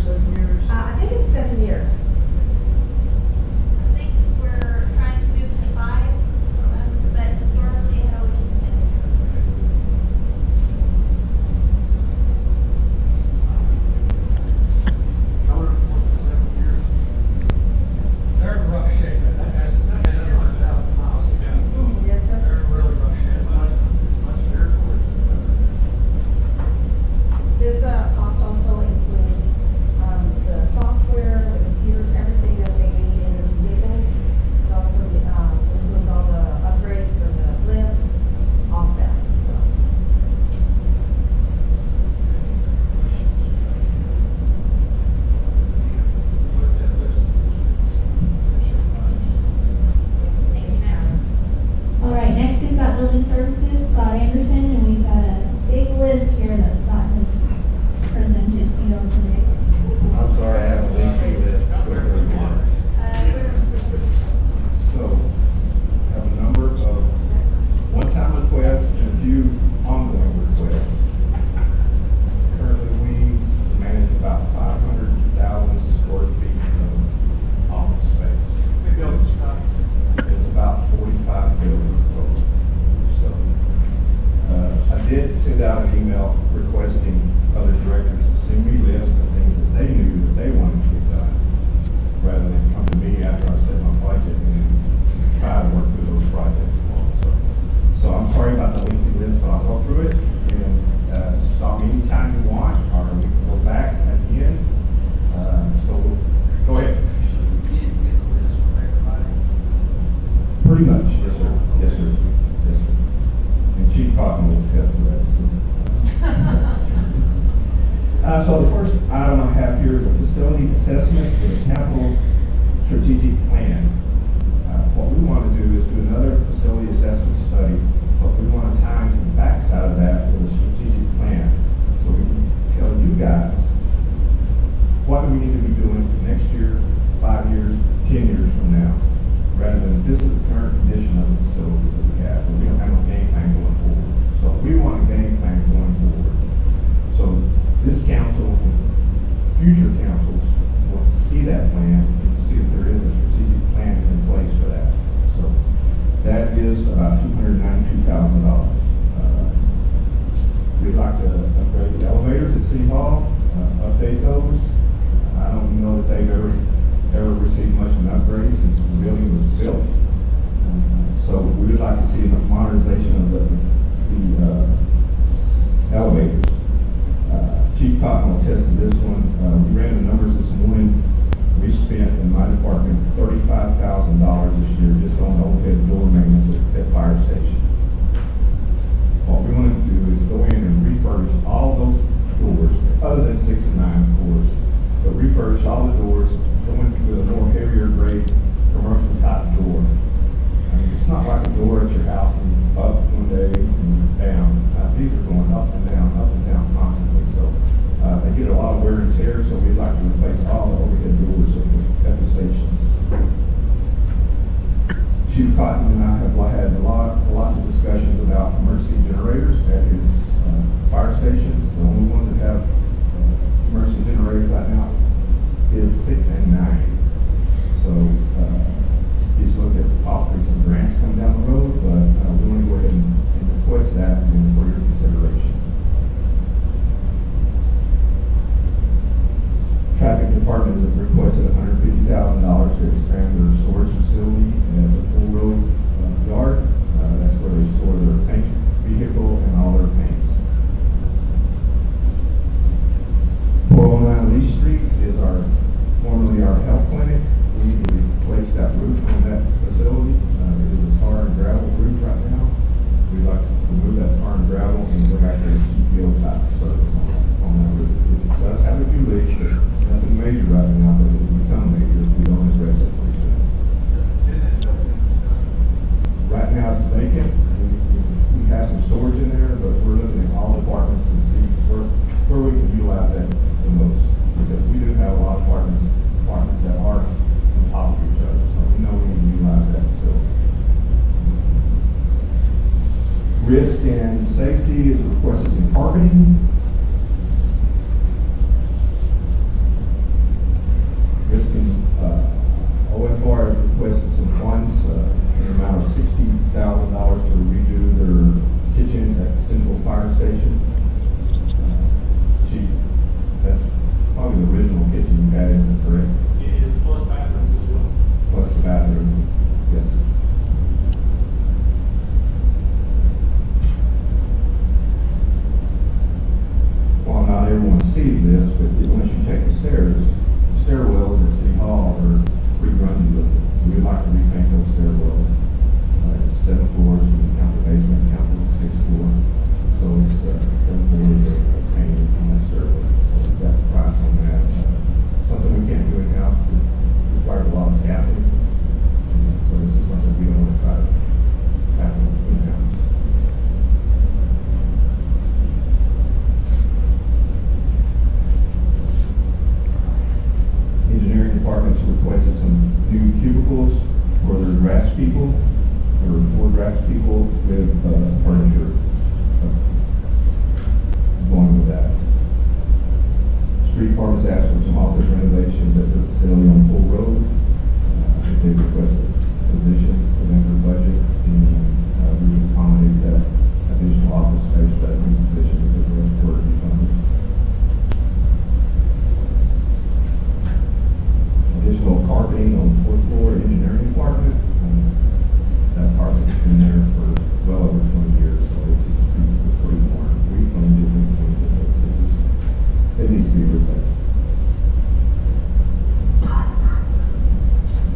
Speaker 5: 7 years?
Speaker 9: I think it's 7 years.
Speaker 14: I think we're trying to move to 5, but historically it had always been 7.
Speaker 6: I would have worked 7 years.
Speaker 13: They're in rough shape.
Speaker 6: That's 100,000 miles.
Speaker 9: Yes, sir.
Speaker 13: They're in really rough shape.
Speaker 6: Much better for it.
Speaker 9: This cost also includes the software, the computers, everything that they need in the vehicles. It also includes all the upgrades for the lift, all of that, so.
Speaker 6: Put that list.
Speaker 14: Thank you, Mayor.
Speaker 1: All right, next we've got building services, Scott Anderson, and we've got a big list here that Scott has presented, today.
Speaker 16: I'm sorry, I have a lengthy list. So, I have a number of one-time requests and a few ongoing requests. Currently, we manage about 500,000 square feet of office space.
Speaker 6: Big building, Scott.
Speaker 16: It's about 45 buildings total. So, I did send out an email requesting other directors to send me lists of things that they knew that they wanted to get done, rather than come to me after I set my budget and try to work through those projects for them. So I'm sorry about the lengthy list, but I'll go through it and stop me anytime you want, or we can go back at the end. So go ahead. Pretty much, yes, sir. Yes, sir. Yes, sir. And Chief Cotton will attest to that. So the first item I have here is a facility assessment with a capital strategic plan. What we want to do is do another facility assessment study, but we want to tie into the backside of that with a strategic plan. So we can tell you guys, what do we need to be doing next year, 5 years, 10 years from now, rather than this is the current condition of the facilities that we have, and we don't have no game plan going forward. So we want a game plan going forward. So this council and future councils will see that plan and see if there is a strategic plan in place for that. So that is about $292,000. We'd like to upgrade the elevators at City Hall, update those. I don't know that they've ever received much of an upgrade since the building was built. So we would like to see a modernization of the elevators. Chief Cotton will attest to this one. We ran the numbers this morning. We spent in my department $35,000 this year just on overhead door maintenance at fire stations. What we want to do is go in and refurbish all those doors, other than 6 and 9, of course, but refurbish all the doors, go in with a more heavier grade commercial type door. I mean, it's not like a door at your house and up one day and down. These are going up and down constantly. So they get a lot of wear and tear, so we'd like to replace all the overhead doors at the stations. Chief Cotton and I have had lots of discussions about emergency generators at his fire stations. The only ones that have emergency generators right now is 6 and 9. So he's looked at offering some grants coming down the road, but we want to go ahead and request that for your consideration. Traffic Department has requested $150,000 to expand their storage facility at the Pool Road yard. That's where they store their paint vehicle and all their paints. 409 Lee Street is formerly our health clinic. We need to replace that roof on that facility. It is a tar and gravel roof right now. We'd like to remove that tar and gravel and go back there and GPO type service on that roof. It does have a few leaks, but it's nothing major right now, but it will become major if we don't address it pretty soon. Right now it's vacant. We have some storage in there, but we're looking at all departments to see where we can utilize that the most. Because we do Street Department's asked for some office renovations at the facility on Pool Road. They requested a position within their budget, and we would accommodate that additional office space for that new position because the rest were to be funded. Additional carpeting on the fourth floor engineering department. That carpet's been there for well over 20 years, so it's pretty worn. We cleaned it, it needs to be replaced.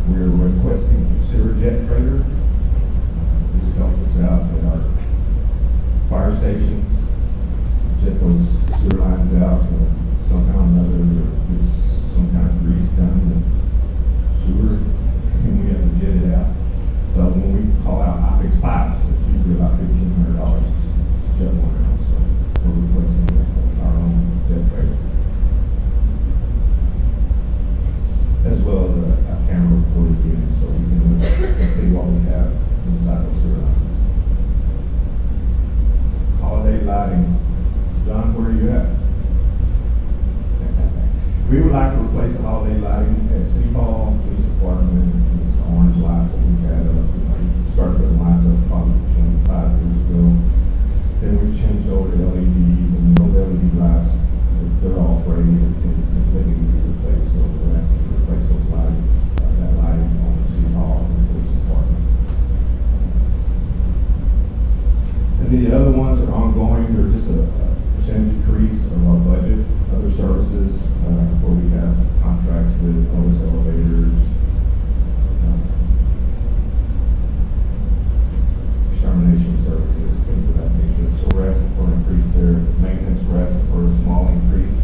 Speaker 16: We're requesting a sewer jet trailer. This helps us out at our fire stations. Jet those sewer lines out, somehow or another, there's some kind of grease done in the sewer, and we have to jet it out. So when we call out OpEx pipes, it's usually about $1,500 to jet one out. So we're replacing our own jet trailer, as well as a camera recorded unit, so we can look and see what we have inside those sewer lines. Holiday lighting. John, where are you at? We would like to replace the holiday lighting at City Hall, Police Department. It's the orange lights that we've had up. We started putting lights up probably 25 years ago. Then we've changed over to LEDs, and those LED lights, they're all frayed and they need to be replaced. So we're asking to replace those lights, that lighting on the City Hall and the Police Department. And the other ones are ongoing. They're just a percentage increase of our budget. Other services, where we have contracts with Odessa elevators, extermination services, things of that nature. So we're asking for an increase there. Maintenance, we're asking for a small increase.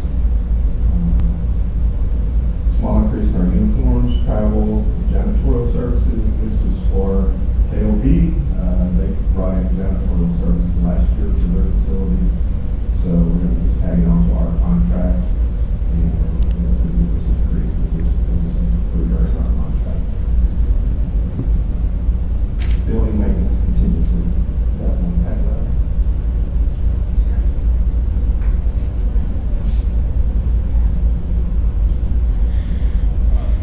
Speaker 16: Small increase in our uniforms, travel, janitorial services. This is for KOP. They brought in janitorial services last year to their facility. So we're going to just tag it onto our contract, and we'll do this increase. We'll just include our contract. Building maintenance continuously, definitely tag that.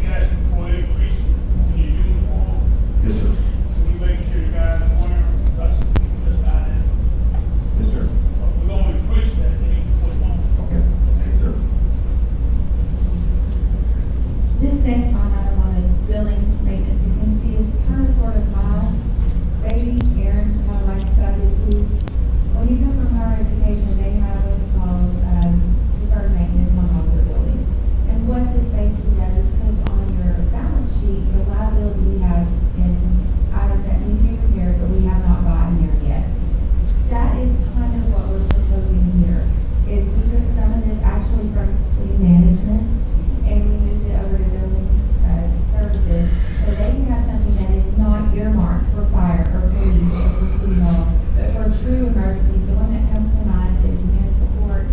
Speaker 7: You asking for an increase in your uniform?
Speaker 16: Yes, sir.
Speaker 7: Can you make sure you guys are wearing custom this guy in?
Speaker 16: Yes, sir.
Speaker 7: We're gonna increase that, they need to put one.
Speaker 16: Okay. Yes, sir.
Speaker 11: This next line item on the building maintenance contingency is kind of sort of my baby. Aaron kind of likes it, I did too. When you come from higher education, they have what's called deferred maintenance on all their buildings. And what this basically does is puts on your balance sheet the liability we have in items that need to be repaired, but we have not gotten there yet. That is kind of what we're proposing here, is we took some of this actually from city management and we moved it over to building services, so they can have something that is not earmarked for fire or police or for city hall, but for true emergencies. The one that comes to mind is municipal court.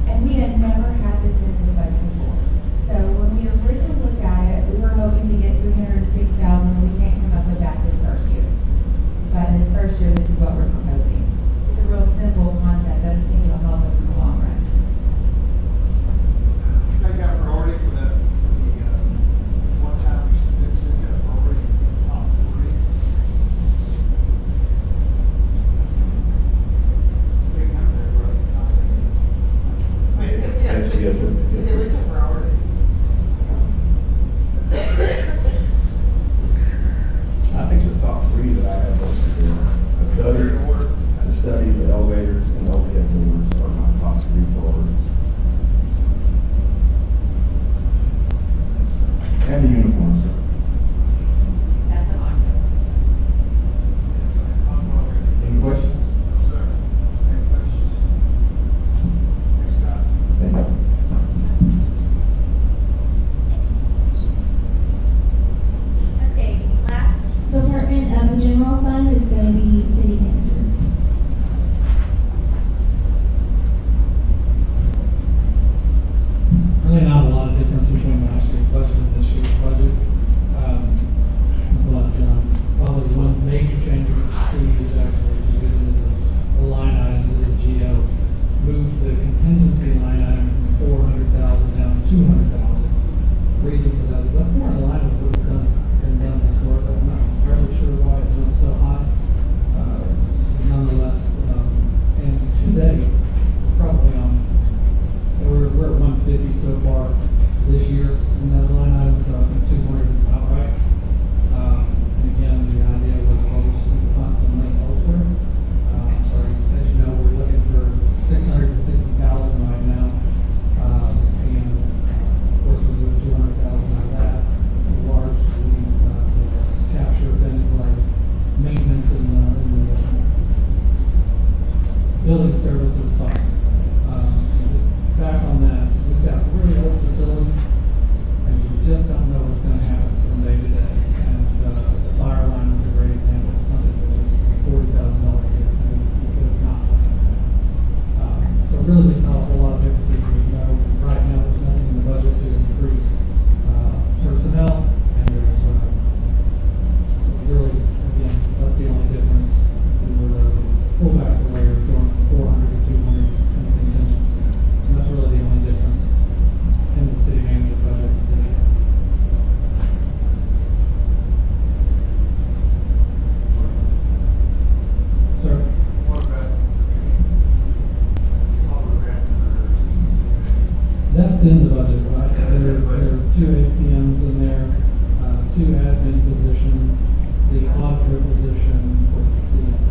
Speaker 11: And we had never had this in this budget before. So when we originally looked at it, we were hoping to get $306,000, and we can't come up with that this first year. But this first year, this is what we're proposing. It's a real simple concept, but I think it'll help us in the long run.
Speaker 6: They got priority for that, one-time expense, they got priority top three. Big number there, bro.
Speaker 16: Yes, yes, sir.
Speaker 6: It's a priority.
Speaker 16: I think the top three that I have listed there, the study of the elevators and overhead doors are my top three priorities. And the uniforms, sir.
Speaker 11: That's an ongoing.
Speaker 16: Any questions?
Speaker 6: Sir, any questions? Thanks, Scott.
Speaker 16: Thank you.
Speaker 14: Okay, last,
Speaker 1: Department of the General Fund is going to be city manager.
Speaker 8: building services fund. Just back on that, we've got really old facilities, and you just don't know what's gonna happen from day to day. And, the fire line is a great example of something that was $40,000 hit, and we could have not done. So really, there's not a whole lot of differences. There's no, right now, there's nothing in the budget to increase, personnel, and there's, really, again, that's the only difference. We were pull back the layers going from 400 to 200 in the contingency. And that's really the only difference in the city manager budget. Sir?
Speaker 6: What about
Speaker 8: That's in the budget, right? There are 2 ACMs in there, 2 admin positions, the auditor position, of course, the CMs.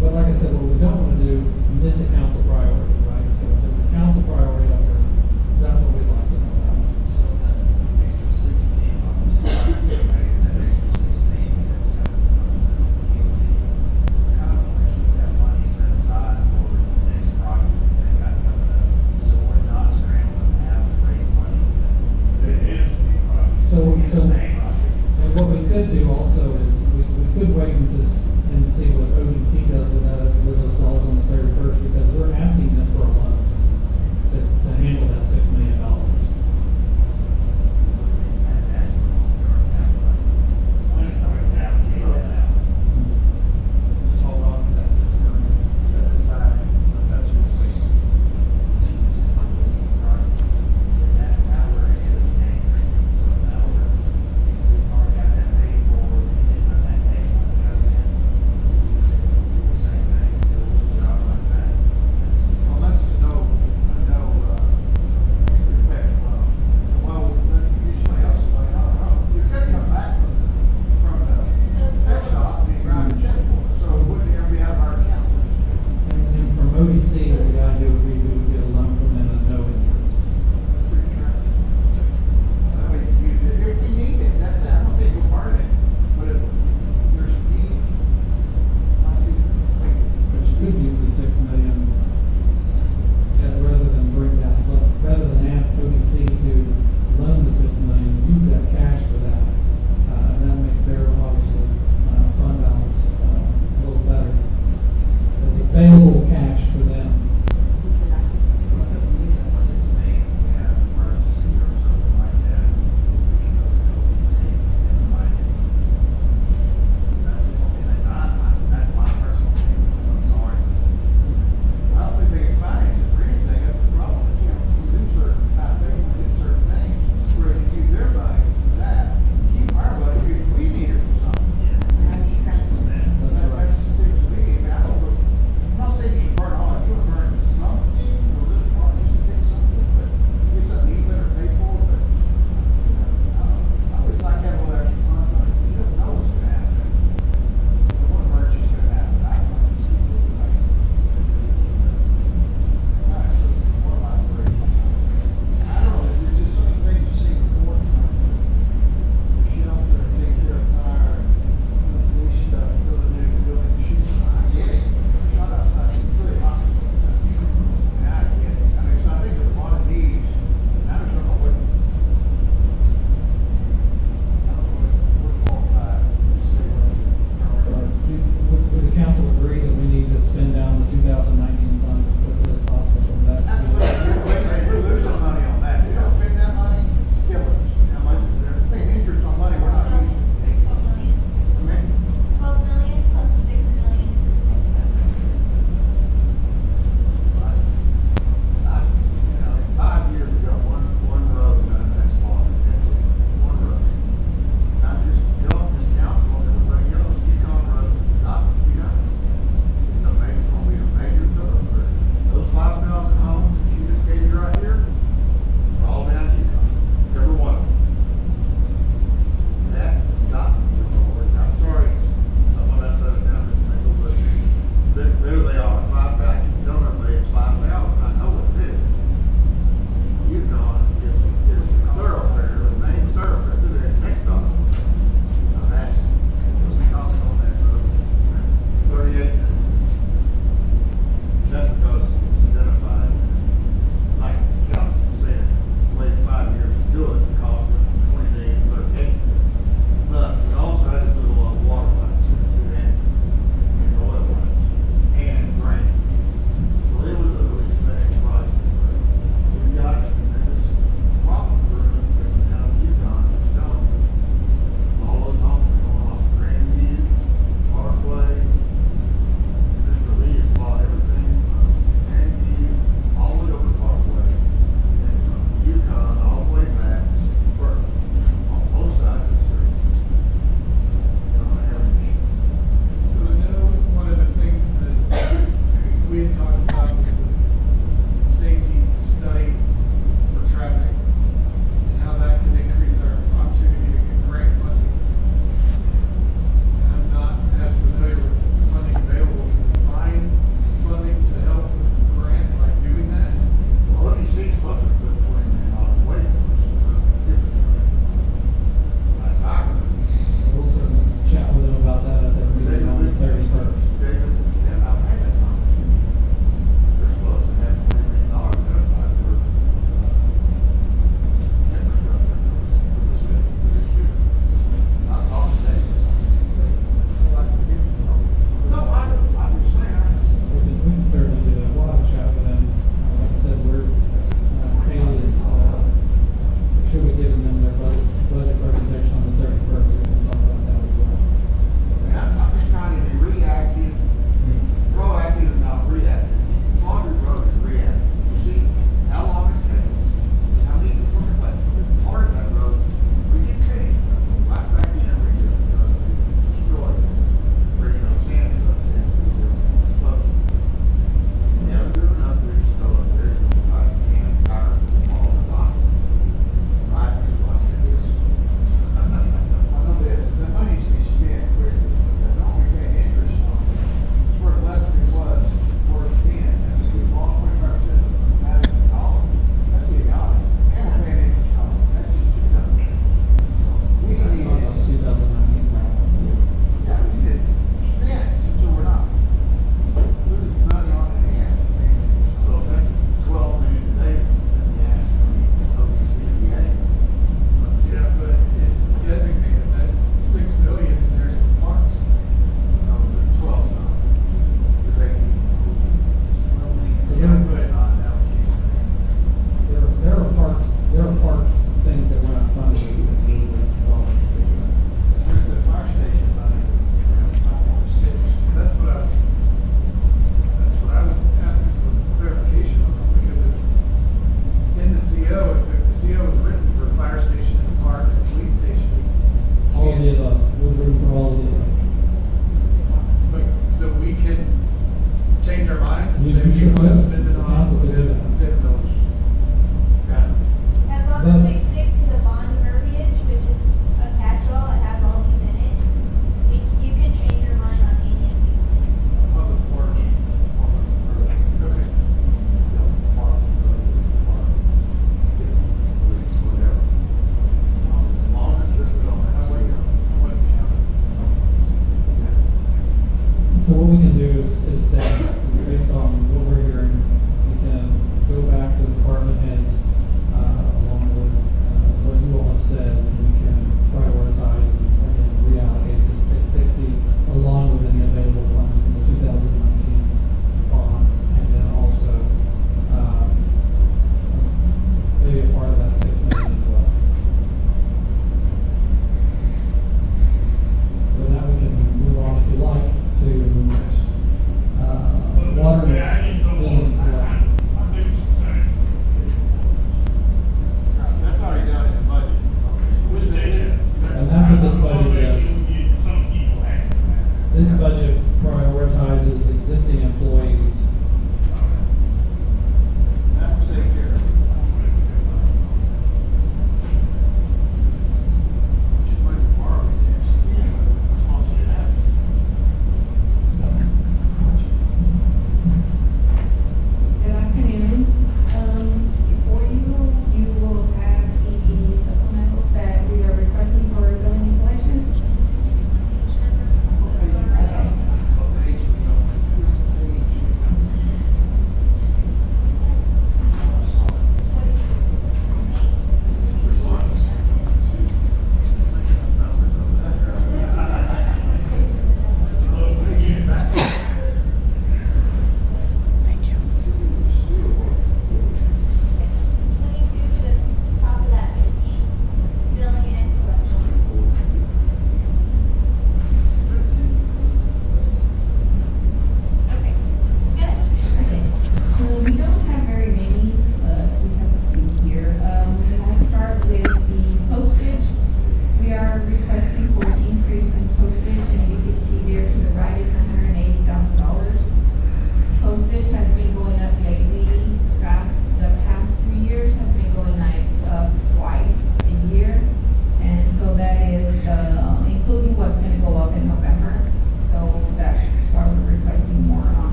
Speaker 8: But like I said, what we don't want to do is miss a council priority, right? So OEC, what the idea would be, we would get a loan from them at no interest.
Speaker 6: That way you can use it if we need it, that's, I don't say go part of it, but if there's need, I see, like,
Speaker 8: But you could use the 6 million, rather than bring down, rather than ask OEC to loan the 6 million, use that cash for that. And that makes their, obviously, fund balance, a little better. It's available cash for them.
Speaker 6: that's my personal opinion, I'm sorry. I don't think they can finance it for anything, that's the problem, you know, we do certain, we do certain things, where if you use their money for that, keep our money, if we need it for something. That seems to me, I don't know, I'm not saying you should burn all, if you want to burn something, or this part, you should take something, but get something you better pay for, but, I always like having a little extra fund, money, you don't know what's gonna happen. What emergency's gonna happen, I don't know, just keep moving, like. Alright, so what am I afraid? I don't know, there's just so many things you see before, shelter, take care of fire, police stuff, building new building, shoot, I get it. Shut outside, it's really hot. And I get it, I mean, so I think there's a lot of needs, and I just don't know what, we're qualified to say,
Speaker 8: Would the council agree that we need to spend down the 2019 funds as quickly as possible from that?
Speaker 6: we're losing money on that, we don't spend that money, it's killing us. How much is there? Paying interest on money we're not using.
Speaker 14: 12 million.
Speaker 6: I mean,
Speaker 14: 12 million plus the 6 million for the tax cut.
Speaker 6: you know, 5 years ago, one road done, that's all, that's it, one road. Not just, this council, everybody else, Yukon Road, not to be done. It's amazing, gonna be a major thoroughfare. Those 5,000 homes that you just gave me right here, are all down Yukon, every one of them. That, not, I'm sorry, someone that's out of town, but there they are, 5,000, don't remember, it's 5,000, I know what it is. Yukon is thoroughfare, the main thoroughfare to the next stop. Now that's, what's the cost on that road? 38. That's because it's identified, like Cal said, waited 5 years to do it, it cost $20 million, 38. But we also had to do a lot of water lines, and oil lines, and drainage. So it was a really special project. We got this problem for them down in Yukon, it's telling you. All those homes are going off Grandview, Parkway, Mr. Lee has bought everything from Grandview, all the way over to Parkway, and from Yukon all the way back for, on both sides of the street.
Speaker 10: So I know one of the things that we had talked about was the safety study for traffic and how that can increase our opportunity to get grant funding. And I'm not as familiar with the funding available. Can we find funding to help with the grant by doing that?
Speaker 6: Well, let me see, it's supposed to put $20 million away from us. That's not gonna be.
Speaker 8: We'll certainly chat with them about that at their meeting on the 31st.
Speaker 6: David, yeah, I've had that conversation.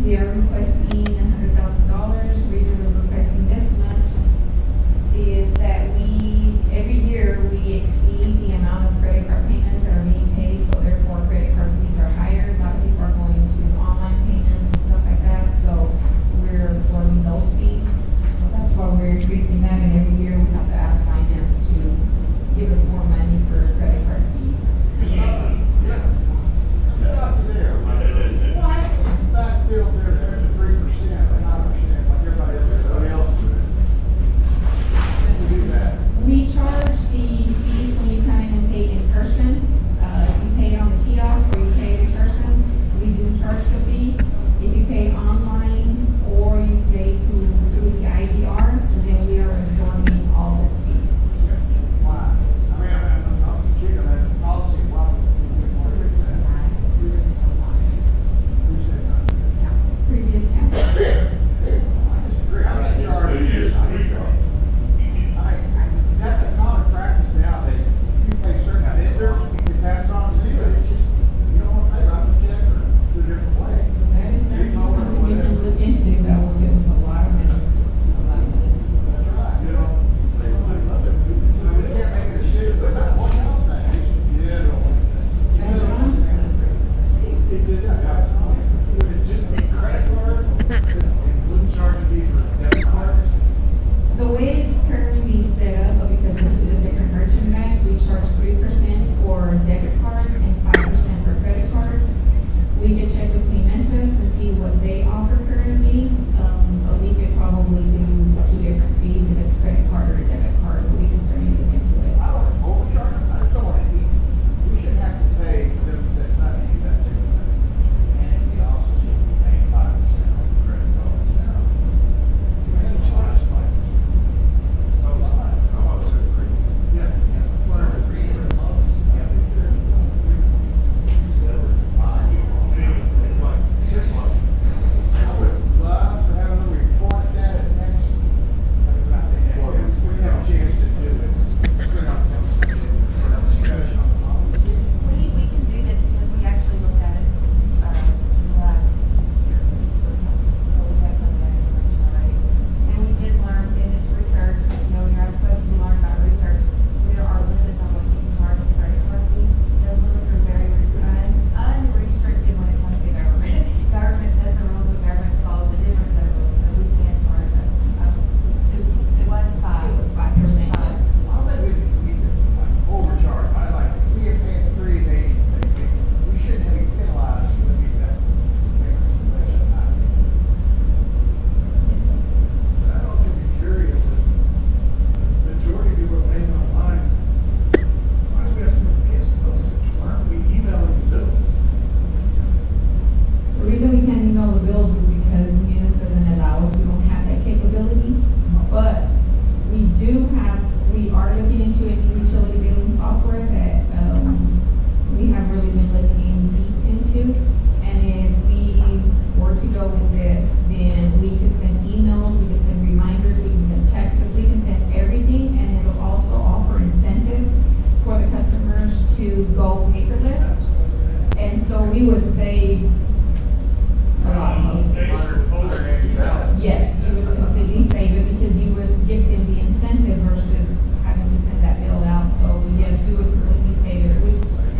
Speaker 11: we are requesting $100,000. Reason we're requesting this much is that every year, we exceed the amount of credit card payments that are being paid, so therefore credit card fees are higher. A lot of people are going to online payments and stuff like that, so we're absorbing those fees. So that's why we're increasing that, and every year we have to ask finance to give us more money for credit card fees.
Speaker 6: Stop there. What happens if that bill there's a 3% or 9%, like everybody else doing? Then we do that.
Speaker 11: We charge the fees when you come in and pay in person. You pay it on the kiosk or you pay it in person, we do charge the fee. If you pay online or you pay through the IVR, then we are absorbing all those fees.
Speaker 6: Why? I mean, I'm kidding, that policy, why would we want to do that? Who said not?
Speaker 11: Previous council.
Speaker 6: I disagree, I'm not charging. That's a common practice now, that you pay certain vendors, you can pass it on to zero, it's just, you don't want to pay, write a check or do a different way.
Speaker 11: That is certainly something we can look into, but I will say it was a lot of money.
Speaker 6: That's right, you know. We can't make a decision, but not one else, yeah.
Speaker 4: Is it, would it just be credit cards? Wouldn't charge a fee for debit cards?
Speaker 11: The way it's currently set up, because this is a different merchant bank, we charge 3% for debit cards and 5% for credit cards. We could check with Paymentus and see what they offer currently, but we could probably do 2 different fees if it's a credit card or a debit card, but we can certainly look into it.
Speaker 6: I don't overcharge, I just don't want to eat. We shouldn't have to pay them, that's not eating that too.
Speaker 5: And we also should be paying 5% on credit cards.
Speaker 6: I would love to have them report that at next, we have a chance to do it. Discussion on the policy.
Speaker 11: We can do this because we actually looked at it, last year. So we have some of that information already. And we did learn in this research, you're not supposed to learn about research, there are limits on what you can charge with credit card fees. Those limits are very unrestricted when it comes to government. Government sets the rules, but government follows a different set of rules, so we can't charge them. It was 5%, yes.
Speaker 6: I bet we could overcharge, I like, we have paid 3, we shouldn't have been penalized for the that.
Speaker 4: I'd also be curious if the majority of people are paying online, why do we have so many kids postage? Why aren't we emailing the bills?
Speaker 11: The reason we can't email the bills is because Munis doesn't allow us, we don't have that capability. But we are looking into a new utility billing software that, we have really been looking deep into. And if we were to go with this, then we could send emails, we could send reminders, we can send texts, we can send everything, and it'll also offer incentives for the customers to go paperless. And so we would save a lot of postage. Yes, you would completely save it because you would give them the incentive versus having to send that bill out. So yes, we would completely save it.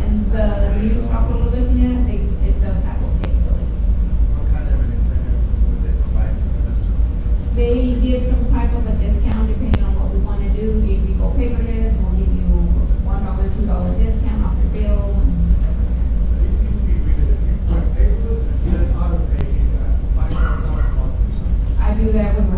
Speaker 11: And the new software we're looking at, it does have those capabilities.
Speaker 4: What kind of an incentive would they provide to the customer?
Speaker 11: They give some type of a discount depending on what we want to do. If you go paperless, we'll give you $1, $2 discount off your bill and stuff like that.
Speaker 4: So we could, if you put paperless and then auto pay, you got $5,000 a month or something.
Speaker 11: I do that with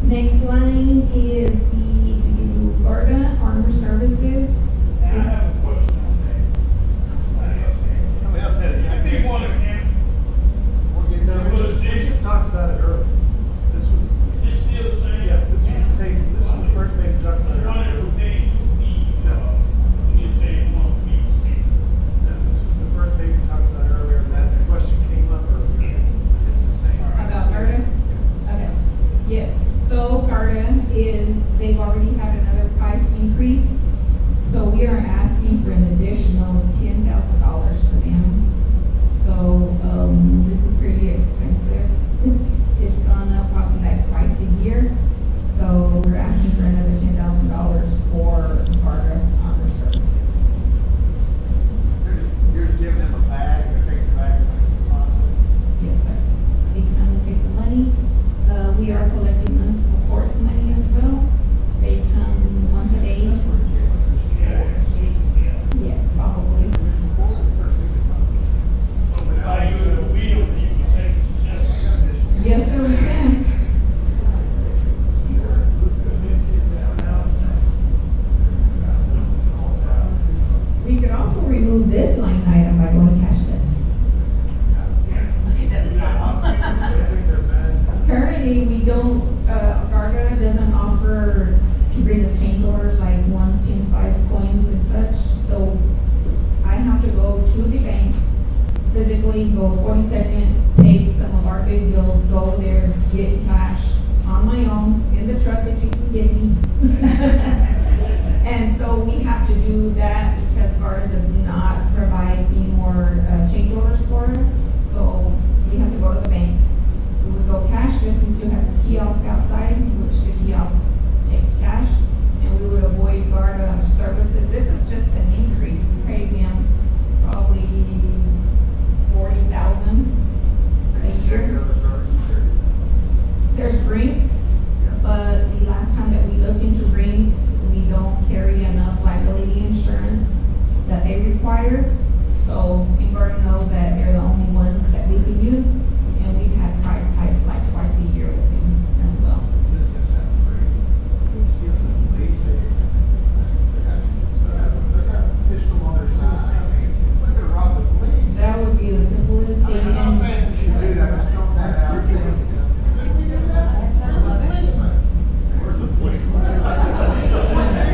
Speaker 17: Next line is the Garda Armor Services.
Speaker 7: Now, I have a question on that. Somebody else had.
Speaker 6: Somebody else had it.
Speaker 7: I think one of them,
Speaker 6: We just talked about it earlier. This was,
Speaker 7: is this still the same?
Speaker 6: yeah, this was the page, this was the first page we talked about
Speaker 7: The one that
Speaker 6: earlier.
Speaker 7: was paying 2 feet, we just paid 1 feet.
Speaker 6: No, this was the first page we talked about earlier, and that question came up earlier. It's the same.
Speaker 17: About Garda? Okay, yes, so Garda is, they've already had another price increase, so we are asking for an additional $10,000 for them. So, this is pretty expensive. It's gone up probably like twice a year, so we're asking for another $10,000 for Garda's armor services.
Speaker 6: You're just giving them a bag, and they take the bag and make a deposit.
Speaker 17: Yes, sir. They come and take the money. We are collecting municipal courts money as well. They come once a day. Yes, probably.
Speaker 7: So we buy you a wheel, you can take it yourself.
Speaker 17: Yes, sir, we can. We could also remove this line item by going cashless. Currently, we don't, Garda doesn't offer to bring us change orders like ones, tens, fives, coins and such, so I have to go to the bank, physically go 42nd, take some of our big bills, go there, get cash on my own, in the truck that you can give me. And so we have to do that because Garda does not provide any more change orders for us, so we have to go to the bank. We would go cashless, we still have the kiosk outside, which the kiosk takes cash, and we would avoid Garda services. This is just an increase, we paid them probably $40,000 a year. There's drinks, but the last time that we looked into drinks, we don't carry enough liability insurance that they require. So, and Garda knows that they're the only ones that we can use, and we've had price hikes like twice a year with them as well.
Speaker 6: This can sound great. Give them the police, they got a pistol on their side. I mean, we're gonna rob the police.
Speaker 17: That would be the simplest
Speaker 6: I
Speaker 17: thing.
Speaker 6: mean, I'm not saying we should do that, just don't that out. We do that. Where's the policeman? Where's the policeman?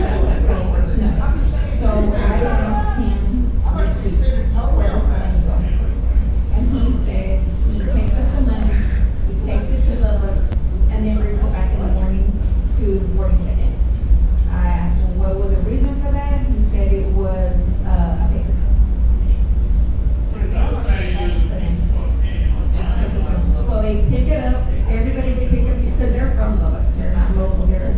Speaker 6: I'm just saying.
Speaker 17: So I asked him
Speaker 6: How much
Speaker 17: this
Speaker 6: do you
Speaker 17: week,
Speaker 6: spend in total
Speaker 17: where does
Speaker 6: on
Speaker 17: the money
Speaker 6: that?
Speaker 17: go? And he said, he takes up the money, he takes it to Lubbock, and then brings it back in the morning to 42nd. I asked him, what was the reason for that? He said it was, a paper trail. So they pick it up, everybody they pick up, because they're from Lubbock, they're not local here.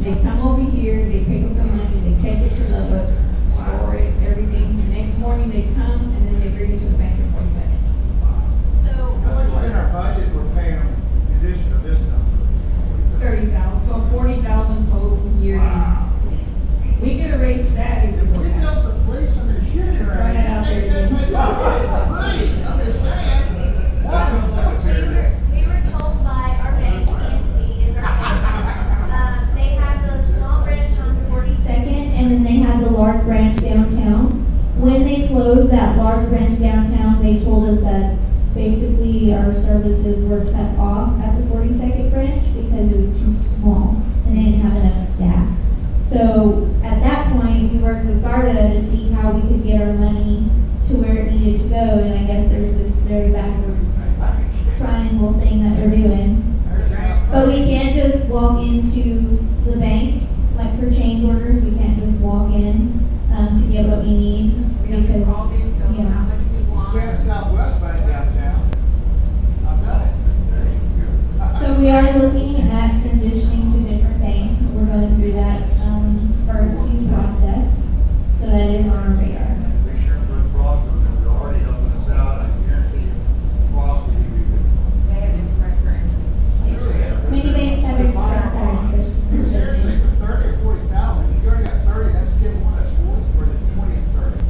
Speaker 17: They come over here, they pick up the money, they take it to Lubbock, store it, everything. The next morning they come, and then they bring it to the bank at 42nd.
Speaker 14: So,
Speaker 6: How much is in our budget we're paying them in addition to this number?
Speaker 17: 30,000, so 40,000 total yearly. We could erase that if we
Speaker 6: If we
Speaker 17: were.
Speaker 6: built the police and the shooting
Speaker 17: Run it out there
Speaker 6: range, they'd
Speaker 17: again.
Speaker 6: take our money for free. I'm just saying.
Speaker 14: we were told by our bank, PNC, is our bank, they have the small branch on 42nd,
Speaker 1: And then they had the large branch downtown. When they closed that large branch downtown, they told us that basically our services were cut off at the 42nd branch because it was too small and they didn't have enough staff. So at that point, we worked with Garda to see how we could get our money to where it needed to go. And I guess there's this very backwards triangle thing that they're doing. But we can't just walk into the bank, like for change orders, we can't just walk in, to get what we need,
Speaker 17: We have to call
Speaker 1: because,
Speaker 17: them, tell them how much we want.
Speaker 6: We had a Southwest Bank downtown. I've done it.
Speaker 1: so we are looking at transitioning to a different bank. We're going through that, RFQ process, so that is on our radar.
Speaker 6: Be sure to put Frost on there. They're already helping us out. I guarantee you, Frost will be good.
Speaker 11: They have expressed their interest.
Speaker 1: Many banks have expressed their interest in
Speaker 6: Seriously,
Speaker 1: business.
Speaker 6: for 30 or 40,000, you already got 30, that's still one, that's 40, or the 20 and 30.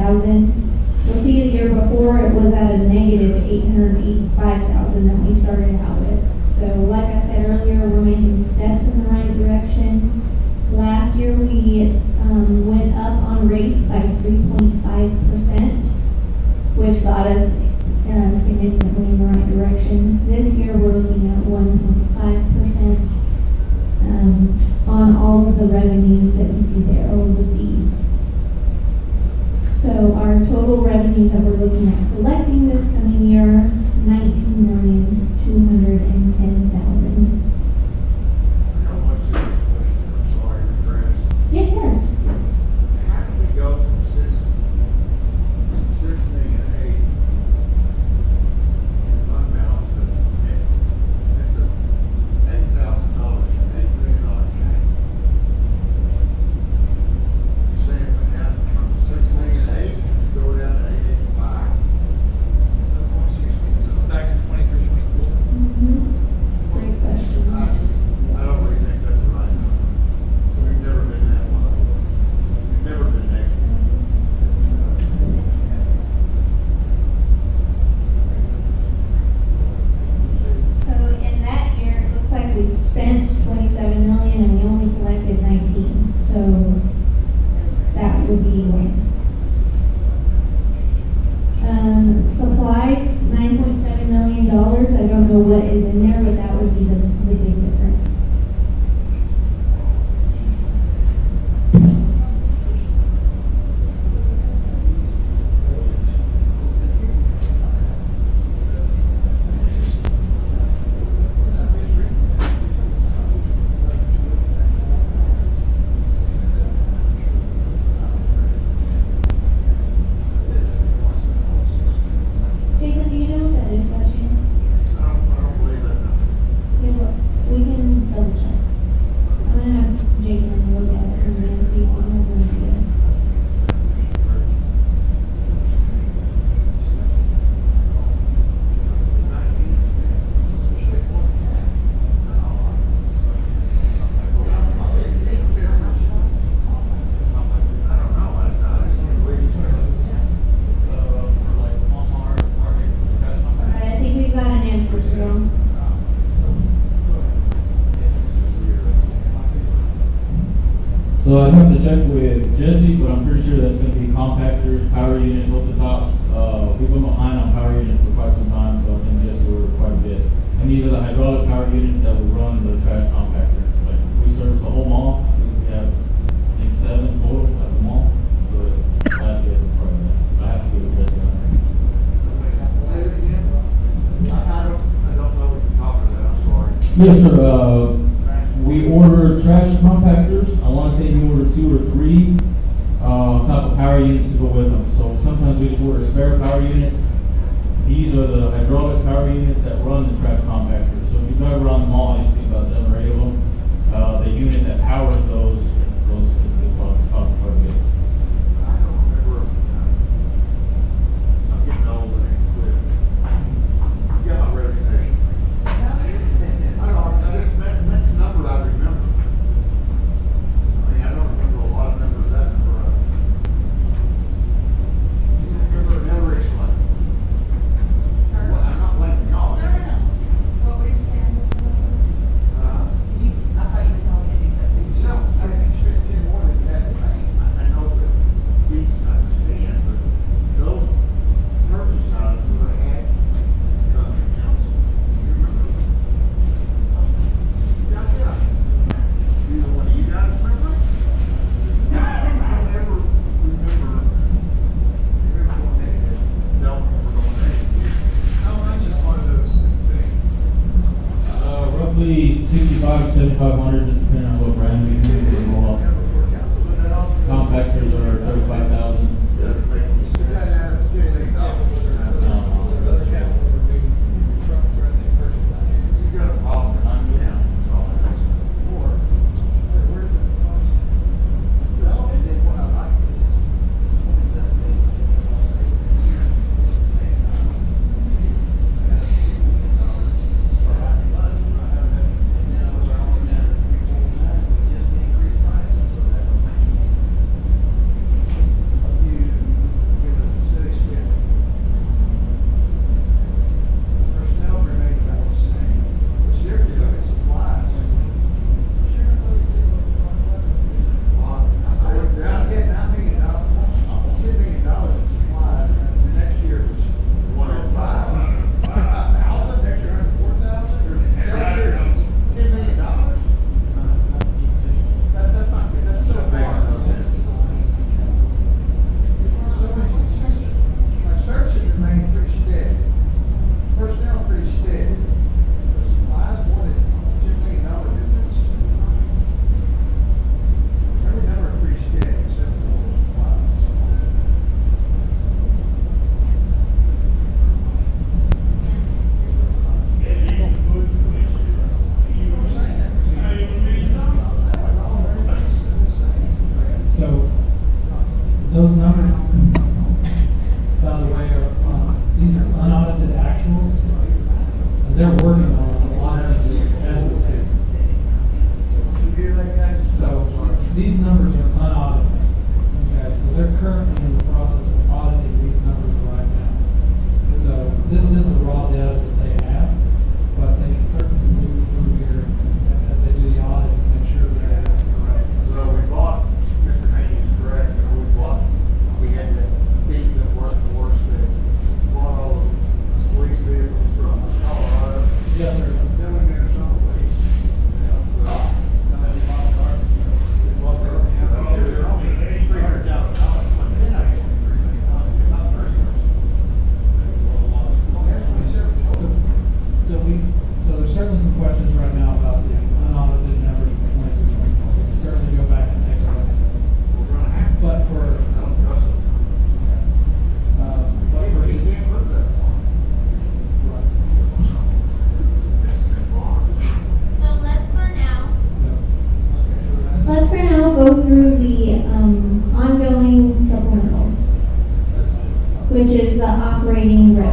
Speaker 1: You'll see the year before, it was at a negative 885,000 that we started out with. So like I said earlier, we're making steps in the right direction. Last year, we went up on rates by 3.5%, which got us significantly in the right direction. This year, we're looking at 1.5% on all of the revenues that you see there, all of the fees. So our total revenues that we're looking at collecting this coming year, $19,210,000. Yes, sir.
Speaker 6: How do we go from 6,000,008 in fund balance to $8,000, $8 million change? You're saying we have from 6,000,008 to go down to 885?
Speaker 13: Back in 23, 24.
Speaker 1: Great question.
Speaker 6: I don't really think that's the right number. So we've never been that low. We've never been negative.
Speaker 1: So in that year, it looks like we spent 27 million and we only collected 19. So that would be one. Supplies, $9.7 million. I don't know what is in there, but that would be the big difference. Jason, do you know what that is by chance?
Speaker 6: I don't believe that number.
Speaker 1: You know what? We can double check. I'm gonna have Jason look at it and then see if he has an idea. Alright, I think we've got an answer for him.
Speaker 18: So I'd have to check with Jesse, but I'm pretty sure that's gonna be compactors, power units, open tops. We've been behind on power units for quite some time, so I think Jesse ordered quite a bit. And these are the hydraulic power units that will run the trash compactor. Like, we service the whole mall. We have, I think, 7 total at the mall. So I'd guess it's part of that. I have to give it Jesse on that.
Speaker 6: Say it again. I don't know what you're talking about, I'm sorry.
Speaker 18: Yes, sir. We ordered trash compactors. I want to say we ordered 2 or 3 type of power units to go with them. So sometimes we just order spare power units. These are the hydraulic power units that run the trash compactors. So if you drive around the mall, you see about 7 or 8 of them. The unit that powers those typically cost quite a bit.
Speaker 6: I don't remember. I'm getting old and ain't quit. You got my resignation. I don't, that's a number I remember. I mean, I don't remember a lot of numbers, that number. Never explained.
Speaker 11: Sorry.
Speaker 6: Well, I'm not blaming y'all.
Speaker 11: No. What were you saying? Did you, I thought you were telling me something.
Speaker 6: So, I didn't expect any more than that. I know that these understand, but those purchase items were had come to council. You remember? Yeah. Either one of you guys remember? I don't ever remember when they had dealt with donations.
Speaker 10: How much is one of those things?
Speaker 18: Roughly 65 to 7,500, just depending on what brand we use for the roll-off. Compactors are 35,000.
Speaker 6: Doesn't make any sense.
Speaker 13: Other capital would be trucks or anything purchased out here.
Speaker 6: You got a problem, I'm down, that's all it is. Or, where's the cost? Well, and then what I like is, 27 million.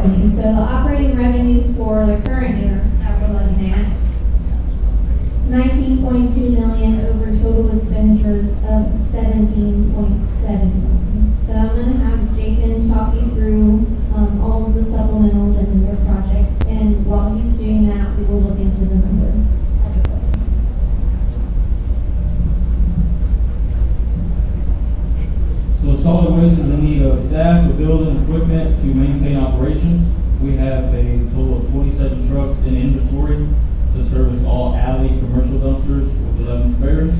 Speaker 1: revenues. So the operating revenues for the current year that we're looking at, 19.2 million over total expenditures of 17.7 million. So I'm gonna have Jathan talk you through, all of the supplementals and their projects, and while he's doing that, we will look into the number as requested.
Speaker 18: So solid waste is in need of staff, a building, equipment to maintain operations. We have a total of 27 trucks in inventory to service all alley commercial dumpsters with 11 spares.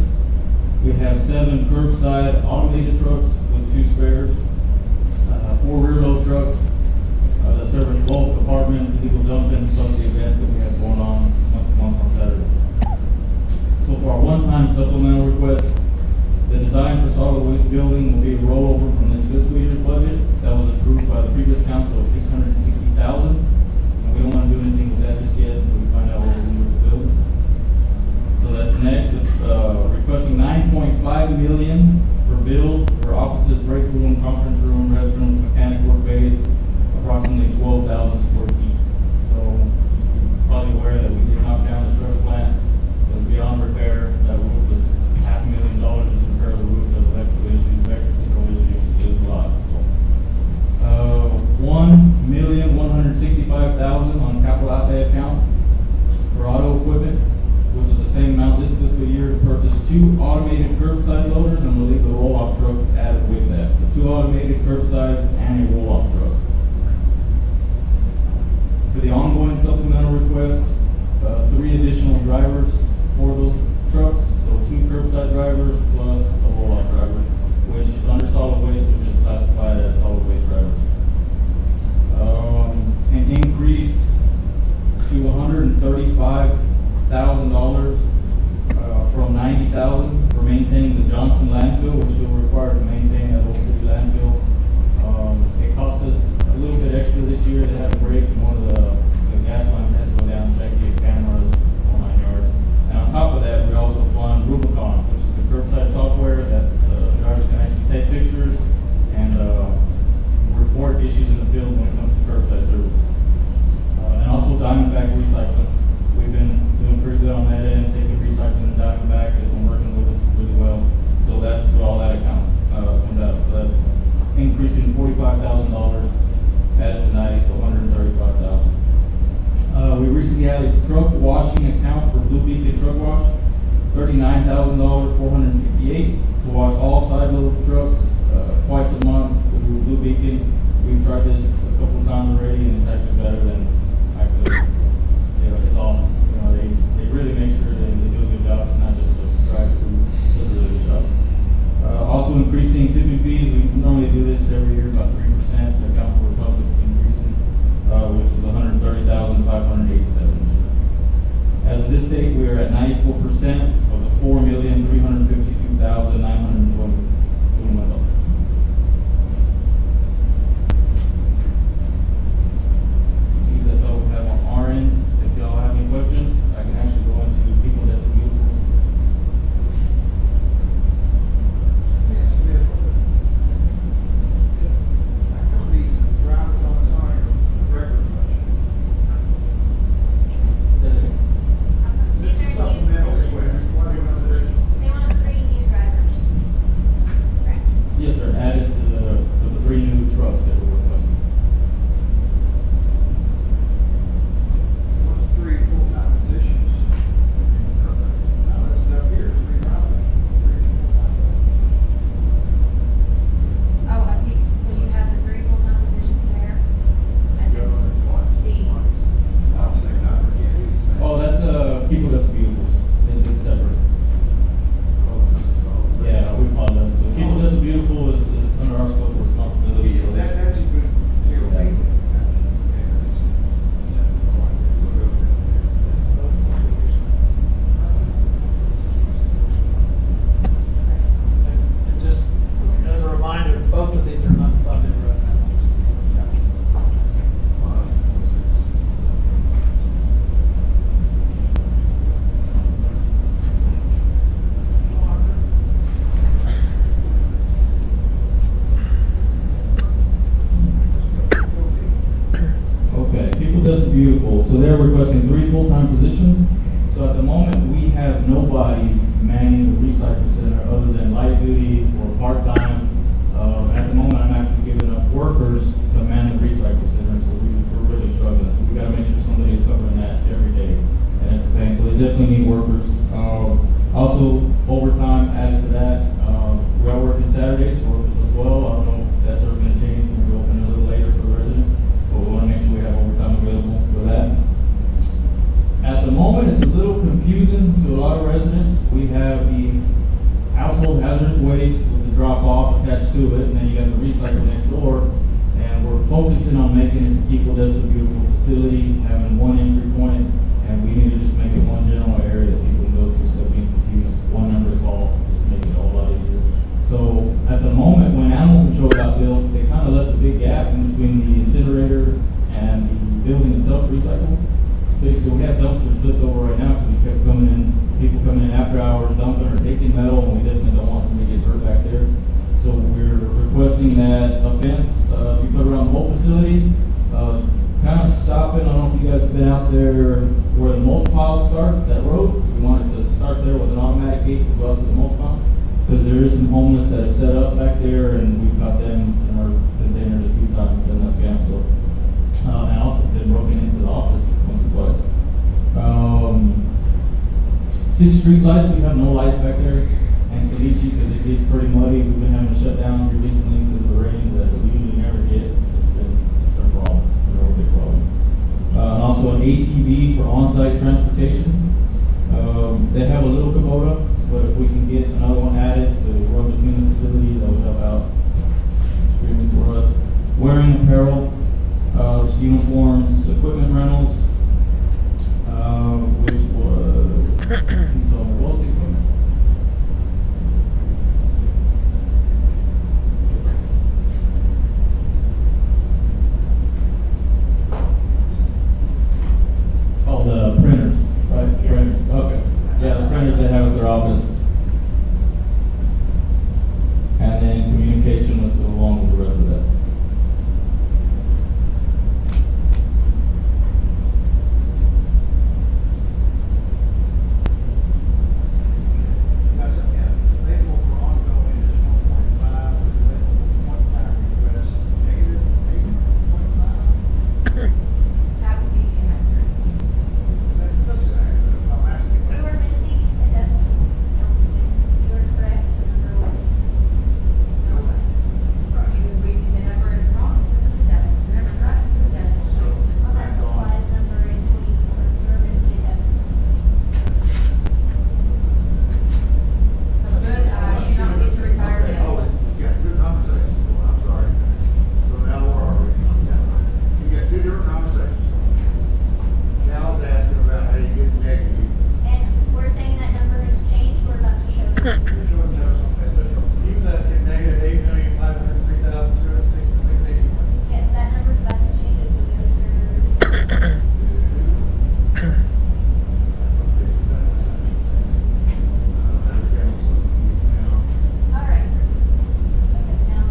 Speaker 18: We have 7 curbside automated trucks with 2 spares, 4 rear load trucks that service bulk apartments, illegal dumping, plus the events that we have going on once a month on Saturdays. So for our one-time supplemental request, the design for solid waste building will be a rollover from this fiscal year's budget that was approved by the previous council of $660,000. And we don't want to do anything with that just yet until we find out what we're doing with the building. So that's next. It's requesting $9.5 million for bills for offices, break room, conference room, restrooms, mechanic work bays, approximately 12,000 square feet. So you're probably aware that we did knock down the truck plant. It was beyond repair. That roof was $500,000 just to repair the roof. There's electrical issues, vector control issues. It was a lot. $1,165,000 on capital outlay account for auto equipment, which is the same amount this fiscal year to purchase 2 automated curbside loaders and relieve the roll-off trucks added with that. So 2 automated curbsides and a roll-off truck. For the ongoing supplemental request, 3 additional drivers for those trucks. So 2 curbside drivers plus a roll-off driver, which under solid waste would just classified as solid waste drivers. An increase to $135,000 from $90,000 for maintaining the Johnson landfill, which we're required to maintain that old city landfill. It cost us a little bit extra this year. They had a break and one of the gas lines has to go down, check the cameras, all 9 yards. And on top of that, we also fund Rubicon, which is the curbside software that drivers can actually take pictures and report issues in the field when it comes to curbside service. And also Diamondback recycling. We've been doing pretty good on that end, taking recycling to Diamondback, has been working with us really well. So that's what all that account comes out. So that's increasing $45,000 added tonight, so $135,000. We recently added a truck washing account for Blue Beacon Truck Wash, $39,000, $468 to wash all side load trucks twice a month through Blue Beacon. We've tried this a couple of times already, and it's actually better than I could. It's awesome. They really make sure they do a good job. It's not just a drive-through. It's a really good job. Also increasing tipping fees. We normally do this every year, about 3% to account for the public increasing, which was $130,587. As of this date, we are at 94% of the $4,352,921. That's all we have on our end. If y'all have any questions, I can actually go into people that's beautiful.
Speaker 6: Yes, that could be some drivers on the side of record budget.
Speaker 14: These are new
Speaker 6: Supplemental
Speaker 14: positions.
Speaker 6: request. What do you want to do?
Speaker 14: They want 3 new drivers. Correct?
Speaker 18: Yes, requesting 3 full-time positions. So at the moment, we have nobody manning the recycle center other than light duty or part-time. At the moment, I'm actually giving up workers to man the recycle center, so we're really struggling. So we gotta make sure somebody is covering that every day, and it's a pain. So they definitely need workers. Also, overtime added to that. We are working Saturdays for workers as well. I don't know if that's ever gonna change when we open a little later for the residents, but we wanna make sure we have overtime available for that. At the moment, it's a little confusing to a lot of residents. We have the household hazardous waste with the drop off attached to it, and then you got the recycle next door. And we're focusing on making it keep Odessa a beautiful facility, having one entry point, and we need to just make it one general area that people can go to instead of being confused. One number to call, just make it a whole lot easier. So at the moment, when animal control got built, they kind of left a big gap in between the incinerator and the building itself, recycle. So we have dumpsters flipped over right now because we kept coming in, people coming in after hours, dumping or taking metal, and we definitely don't want somebody to get hurt back there. So we're requesting that a fence be put around the whole facility, kind of stopping. I don't know if you guys have been out there where the mulch pile starts, that road. We wanted to start there with an automatic gate to go out to the mulch pile, because there is some homeless that have set up back there, and we've got them in our containers a few times, and that's jam. So, and also been broken into the office once or twice. 6 street lights, we have no lights back there, and Kalichi, because it gets pretty muddy, we've been having to shut down here recently because of the rain that we usually never get. It's been a problem, a real big problem. And also an ATV for on-site transportation. They have a little Kubota, but if we can get another one added to run between the facilities, that would help out extremely for us. Wearing apparel, uniforms, equipment rentals, which was, what was the equipment? Oh, the printers, right?
Speaker 11: Yes.
Speaker 18: Printers, okay. Yeah, the printers they have at their office. And then communication was along with the rest of that.
Speaker 6: Available for ongoing is 1.5, available for one-time request, negative 8.5.
Speaker 11: That would be inaccurate.
Speaker 6: That's accurate. I'm asking.
Speaker 14: We were missing a decimal, Councilman. You were correct, the number was.
Speaker 11: No way. The number is wrong, it's in the decimal, the number for us is the decimal.
Speaker 14: Well, that supplies number in 24. You were missing a decimal.
Speaker 11: So good, you don't get to retire
Speaker 6: Okay,
Speaker 11: yet.
Speaker 6: oh, you got 2 conversations, going. I'm sorry. So now where are we? You got 2 different conversations. Cal's asking about how you get negative.
Speaker 14: And we're saying that number has changed, we're about to show you.
Speaker 13: He was asking negative $8,503,266.84.
Speaker 14: Yes, that number's about to change if we go through. All right. Okay, now.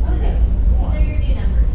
Speaker 14: Okay, these are your new numbers.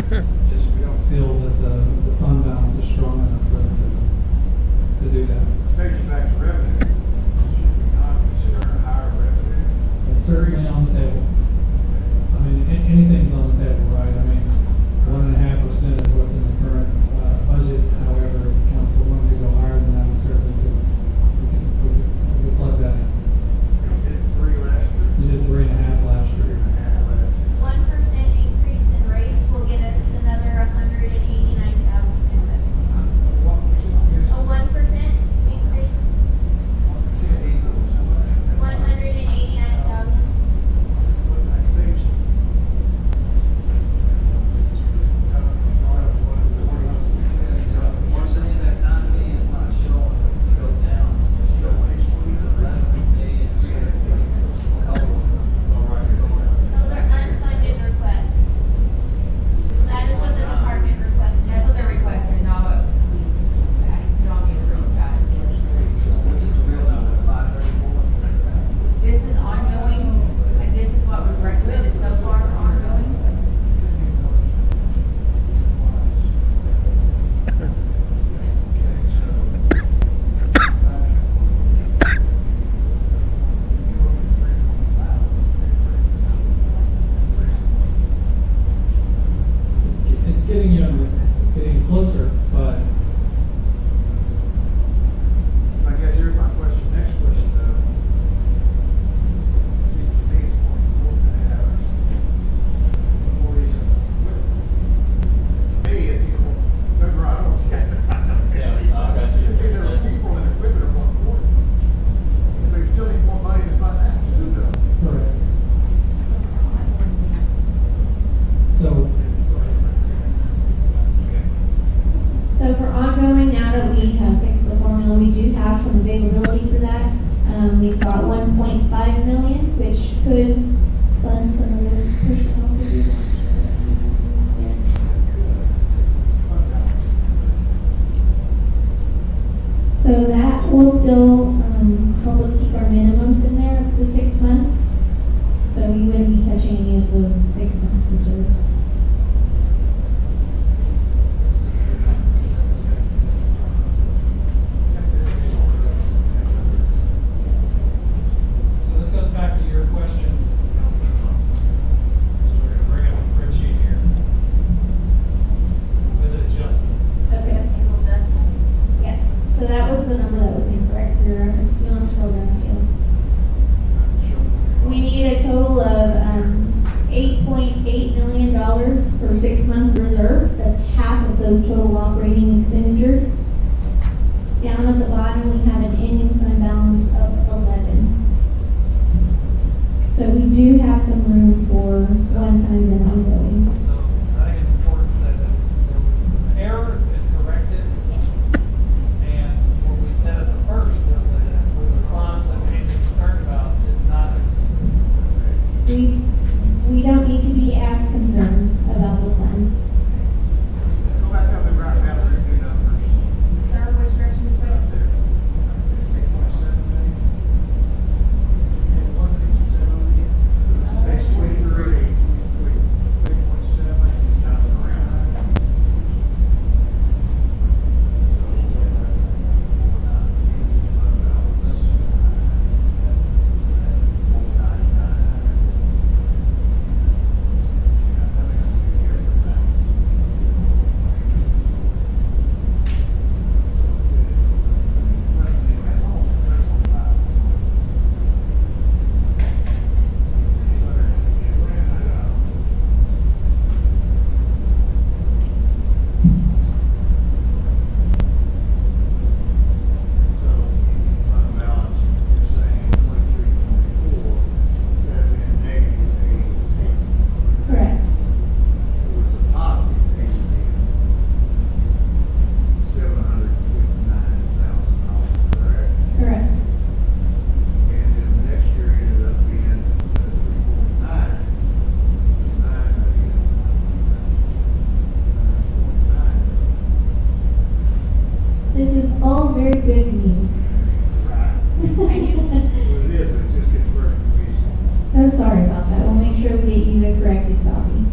Speaker 13: just, we don't feel that the fund balance is strong enough for them to do that.
Speaker 6: Takes you back to revenue. Should we not consider a higher revenue?
Speaker 13: It's certainly on the table. I mean, anything's on the table, right? I mean, 1.5% is what's in the current budget. However, if council wanted to go higher than that, we certainly could, we could plug that in.
Speaker 6: You did 3 last year.
Speaker 13: You did 3.5 last year.
Speaker 14: 1% increase in rates will get us another $189,000 in revenue.
Speaker 6: What percent is?
Speaker 14: A 1% increase, 189,000.
Speaker 5: Once this economy is not showing go down, it's showing
Speaker 14: Those are unfunded requests. That is what the department requested.
Speaker 11: That's what they're requesting, not what we, put on the approved side.
Speaker 5: which is real number, 534.
Speaker 11: This is ongoing, and this is what was recommended so far, ongoing.
Speaker 13: It's getting it's getting closer, but
Speaker 6: I guess here's my question, next question though. Seems to me it's more important to have employees and equipment. To me, it's equal, remember, I don't.
Speaker 18: Yeah, I got you.
Speaker 6: It's either the people and equipment are more important. And we still need more money to fund that too though.
Speaker 13: correct. So,
Speaker 1: So for ongoing, now that we have fixed the formula, we do have some availability for that. We've got 1.5 million, which could fund some of those personnel. So that will still, help us keep our minimums in there, the 6 months. So we wouldn't be touching any of the 6-month reserves.
Speaker 13: so this goes back to your question, Councilman Thompson. So we're gonna bring up a spreadsheet here with an adjustment.
Speaker 1: Okay. Yeah, so that was the number that was incorrect for your reference. You want to scroll down, Caleb? We need a total of, $8.8 million for 6-month reserve. That's half of those total operating expenditures. Down at the bottom, we have an ending fund balance of 11. So we do have some room for one-times and ongoings.
Speaker 13: So I think it's important to say that the error has been corrected. And what we said at the first was a fund that we need to be concerned about is not as.
Speaker 1: We don't need to be as concerned about the fund.
Speaker 6: Go back up and write down the new numbers.
Speaker 11: Sir, which direction is
Speaker 6: Right
Speaker 11: that?
Speaker 6: there. 6.7 million. And what did you say on again? Page 23. 6.7, it's not around.
Speaker 1: So sorry about that. We'll make sure we get you the corrected copy.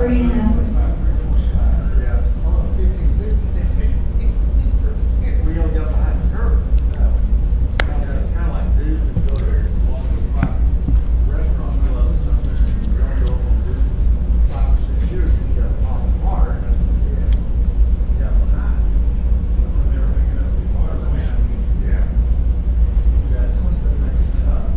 Speaker 17: 3.5%.
Speaker 6: Yeah, oh, 15, 16. We all got behind the curve. It's kind of like dudes that go there, walk to the restaurant club or something, and you don't go from this 5 or 6 years, and you got a bottle of water, and that's what they did. You got behind. When they were picking up the water, yeah. That's tough.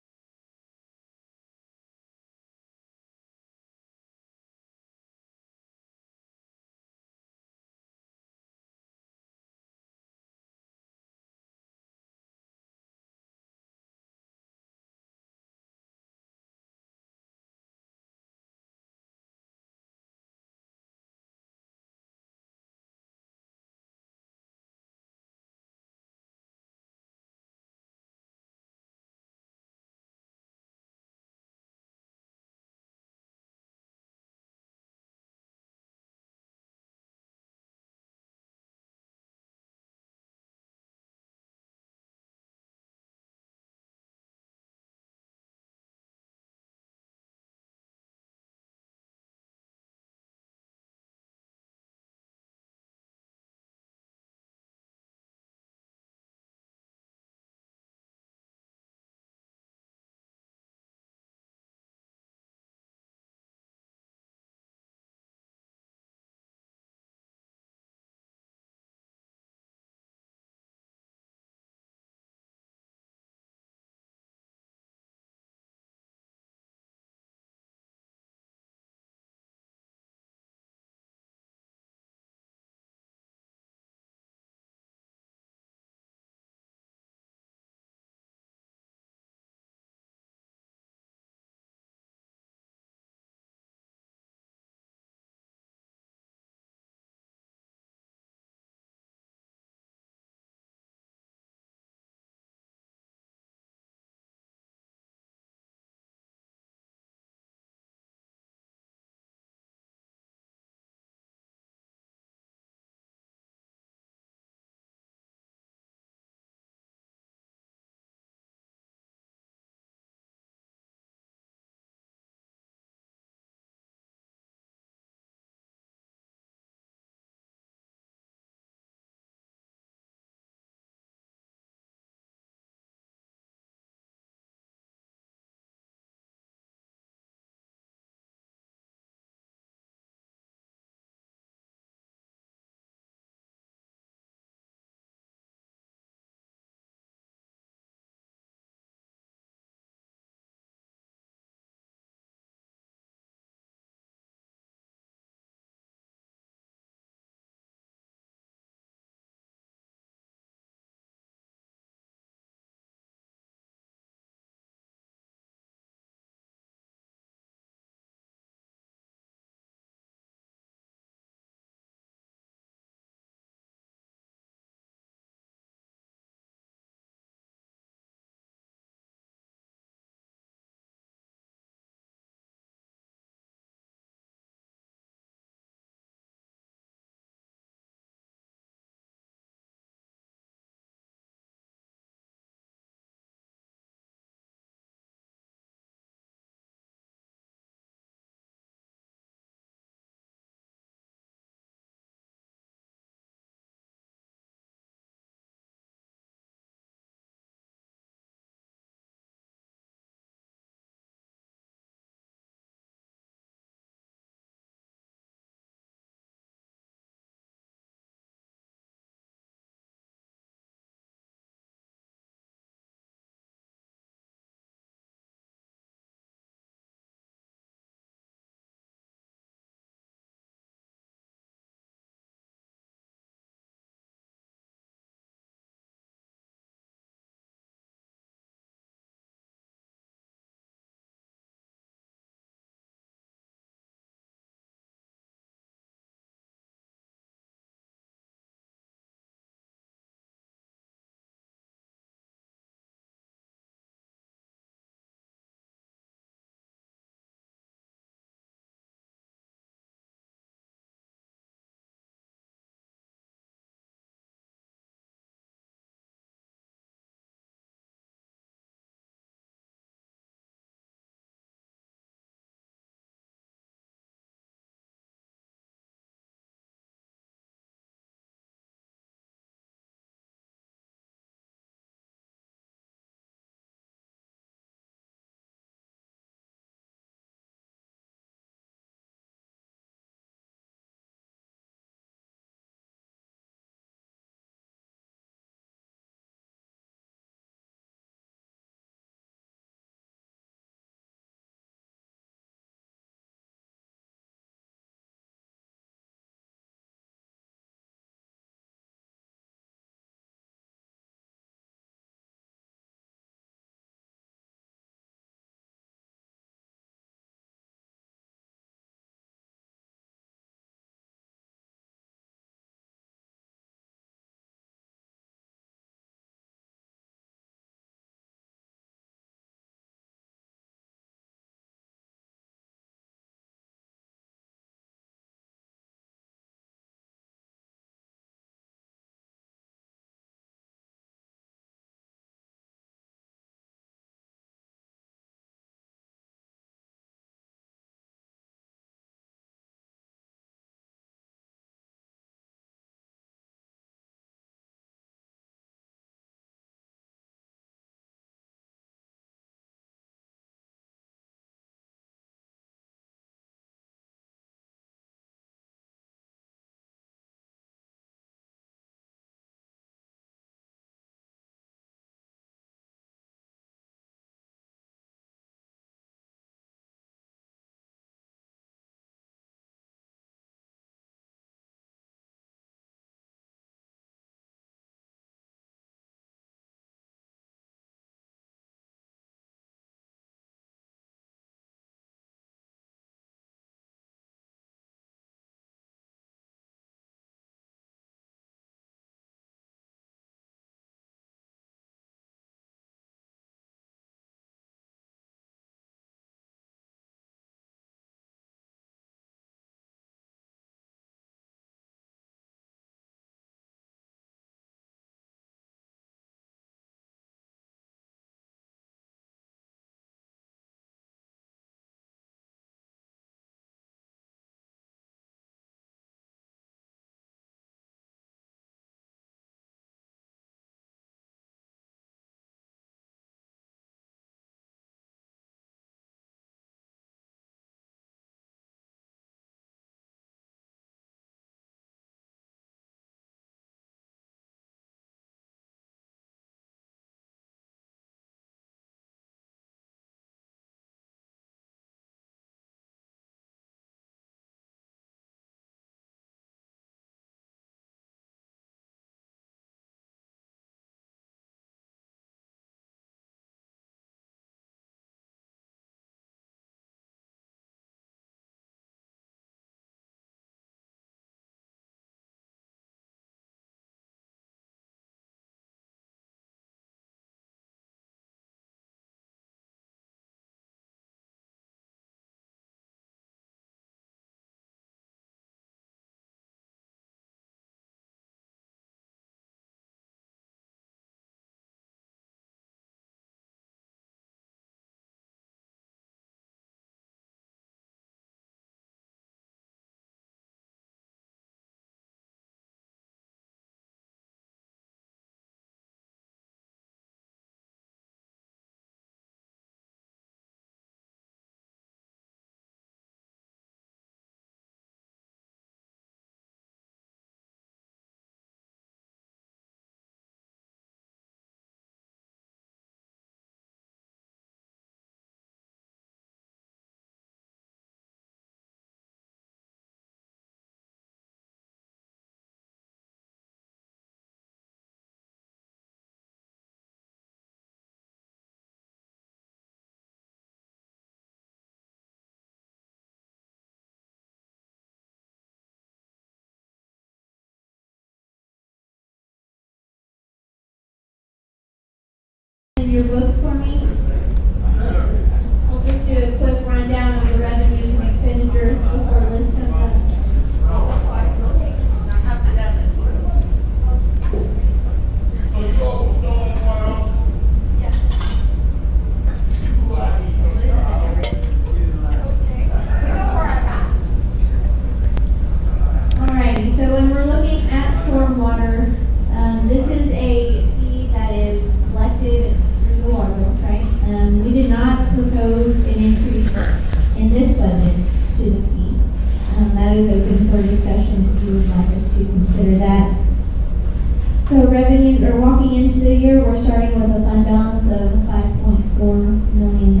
Speaker 1: So revenues, or walking into the year, we're starting with a fund balance of $5.4 million.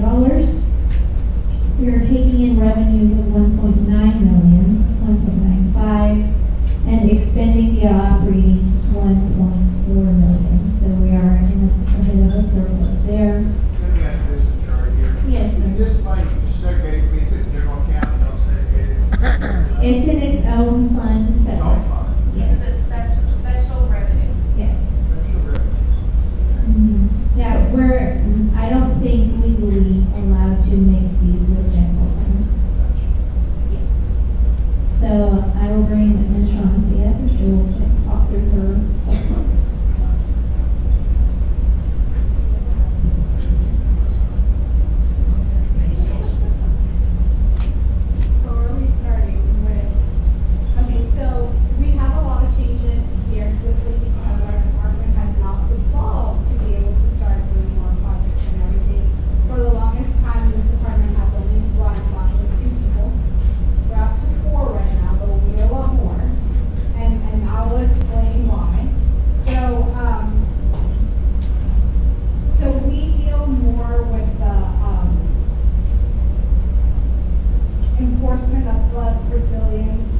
Speaker 1: We are taking in revenues of $1.9 million, $1.95, and expending the operating $1.4 million. So we are in a bit of a surplus there.
Speaker 6: Let me ask this, Charlie, here.
Speaker 1: Yes, sir.
Speaker 6: Is this money segregated between the general account, no segregated?
Speaker 1: It's in its own fund
Speaker 6: It's
Speaker 1: separate.
Speaker 6: all fine.
Speaker 11: This is a special revenue.
Speaker 1: Yes.
Speaker 6: Special revenue.
Speaker 1: Yeah, I don't think legally allowed to mix these with general fund. Yes. So I will bring Ms. Shaughnessy up and she will talk through her supplements.
Speaker 2: So where are we starting with? Okay, so we have a lot of changes here simply because our department has now evolved to be able to start doing more projects and everything. For the longest time, this department has only run with 2 people. We're up to 4 right now, but we'll be a lot more. And I will explain why. So we deal more with the enforcement of flood resilience,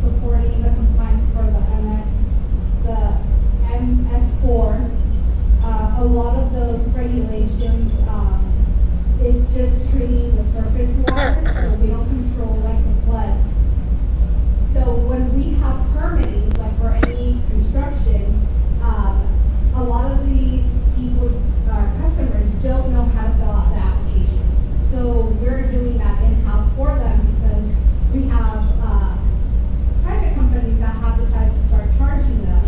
Speaker 2: supporting the compliance for the MS4. A lot of those regulations is just treating the surface water, so we don't control like the floods. So when we have permitting, like for any construction, a lot of these people, our customers, don't know how to fill out the applications. So we're doing that in-house for them because we have private companies that have decided to start charging them.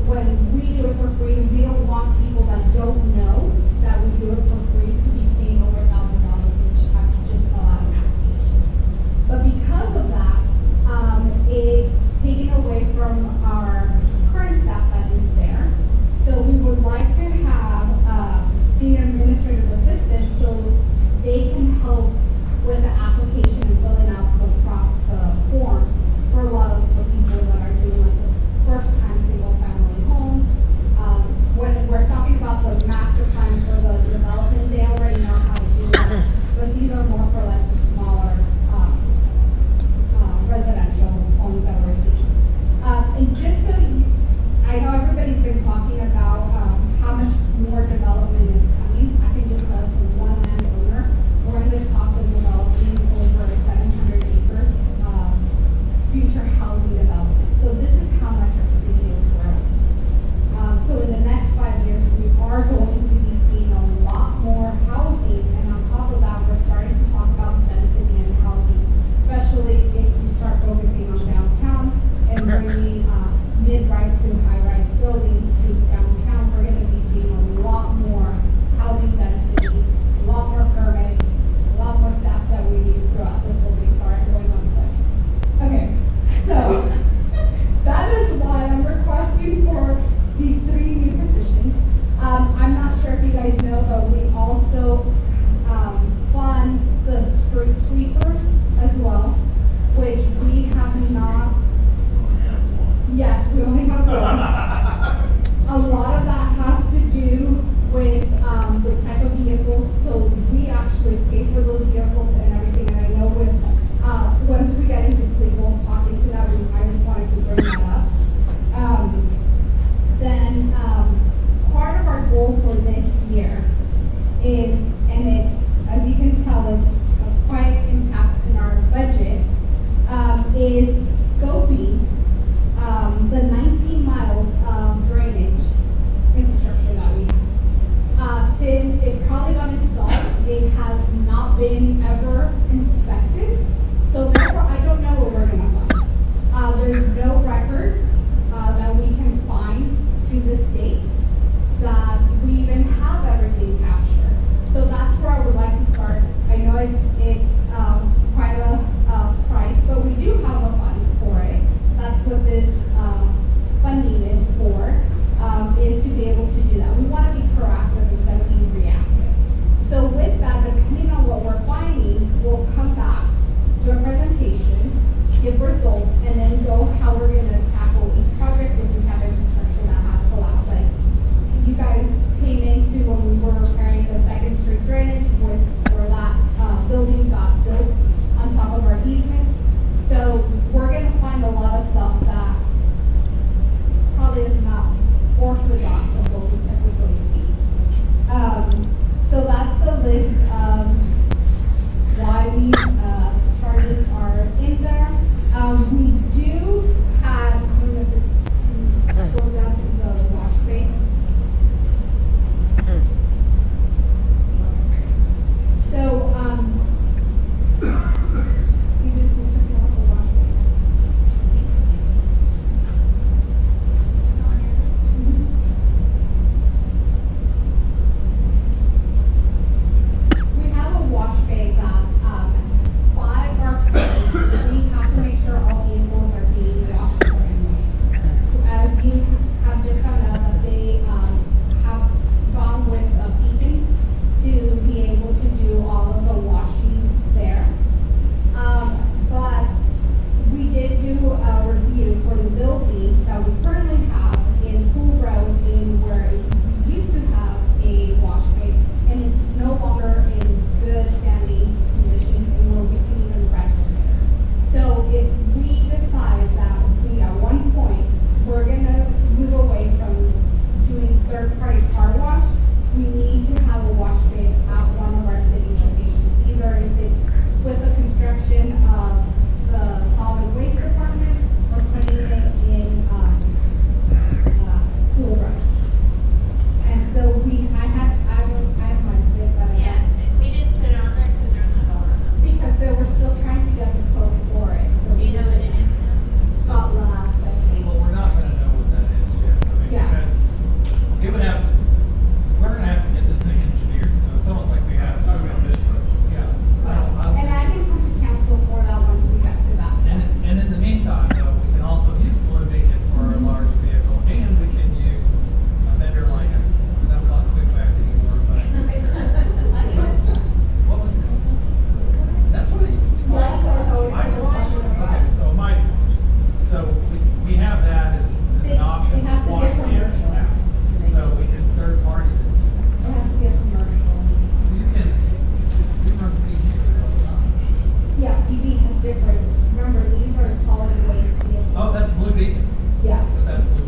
Speaker 2: When we do it for free, we don't want people that don't know that we do it for free to be paying over $1,000 each time to just fill out an application. But because of that, it's taken away from our current staff that is there. So we would like to have senior administrative assistants so they can help with the application and filling out the form for a lot of the people that are doing like the first time single family homes. When we're talking about the master plan for the development, they already know how to do that. But these are more for like the smaller residential homes that we're seeing. And just so I know everybody's been talking about how much more development is coming. I can just tell from one landowner, we're in the talks of developing over 700 acres future housing development. So this is how much our city is growing. So in the next 5 years, we are going to be seeing a lot more housing, and on top of that, we're starting to talk about density and housing, especially if you start focusing on downtown and bringing mid-rise to high-rise buildings to downtown. We're going to be seeing a lot more housing density, a lot more permits, a lot more staff that we need throughout this building. Sorry, I'm going on a second. Okay, so that is why I'm requesting for these 3 new positions. I'm not sure if you guys know, but we also fund the street sweepers as well, which we have not. Yes, we only have 1. A lot of that has to do with the type of vehicles. So we actually pay for those vehicles and everything. And I know with once we get into people talking to that, I just wanted to bring that up. Then part of our goal for this year is, and it's, as you can tell, it's quite impact in our budget, is scoping the 19 miles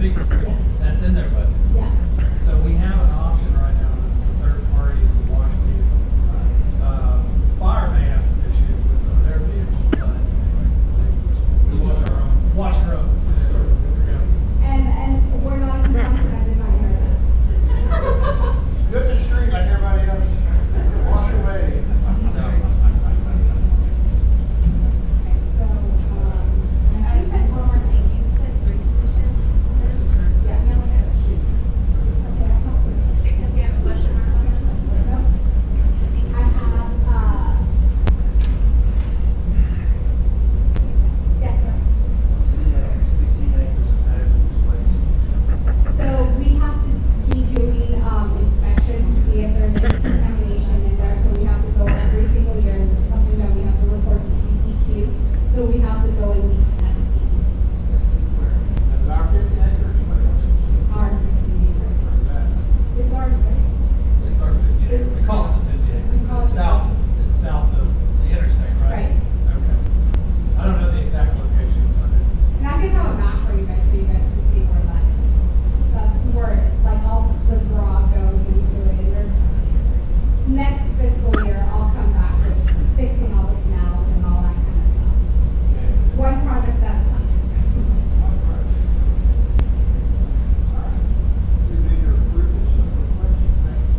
Speaker 15: be, that's in their budget.
Speaker 20: Yes.
Speaker 15: So we have an option right now, that's a third party to wash vehicles. Fire may have some issues with some of their vehicles, but we wash our own. Wash your own.
Speaker 2: And we're not in Wisconsin, I did not hear that.
Speaker 6: Good the street like everybody else. Wash away.
Speaker 2: Okay, so,
Speaker 14: I think that's one more thing, you said 3 positions.
Speaker 2: yeah.
Speaker 14: Okay, is it because you have a question mark on them?
Speaker 2: I have, yes, sir. So we have to be doing, inspections to see if there's any contamination in there, so we have to go every single year, and this is something that we have to report to TCQ. So we have to go and be testing
Speaker 6: Our 50 acres, what else?
Speaker 2: our, it's our,
Speaker 15: It's our 50 acre, we call it the 50 acre.
Speaker 2: We call it
Speaker 15: It's south of the interstate, right?
Speaker 2: Right.
Speaker 15: Okay. I don't know the exact location, but it's.
Speaker 2: and I can have a map for you guys, so you guys can see where that is. That's where, like, all the draw goes into it, and there's, next fiscal year, I'll come back with fixing all the canals and all that kind of stuff. One project at a time.
Speaker 6: We need to approve this, question, thanks.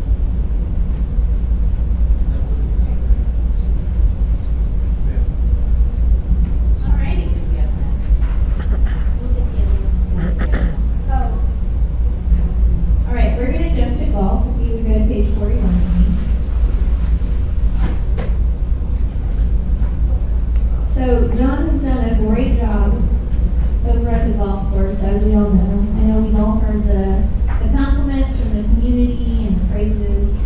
Speaker 14: Alrighty.
Speaker 2: Oh,
Speaker 1: All right, we're gonna jump to golf. If you would go to page 41 with me. So John has done a great job over at the golf course, as we all know. I know we've all heard the compliments from the community and praises.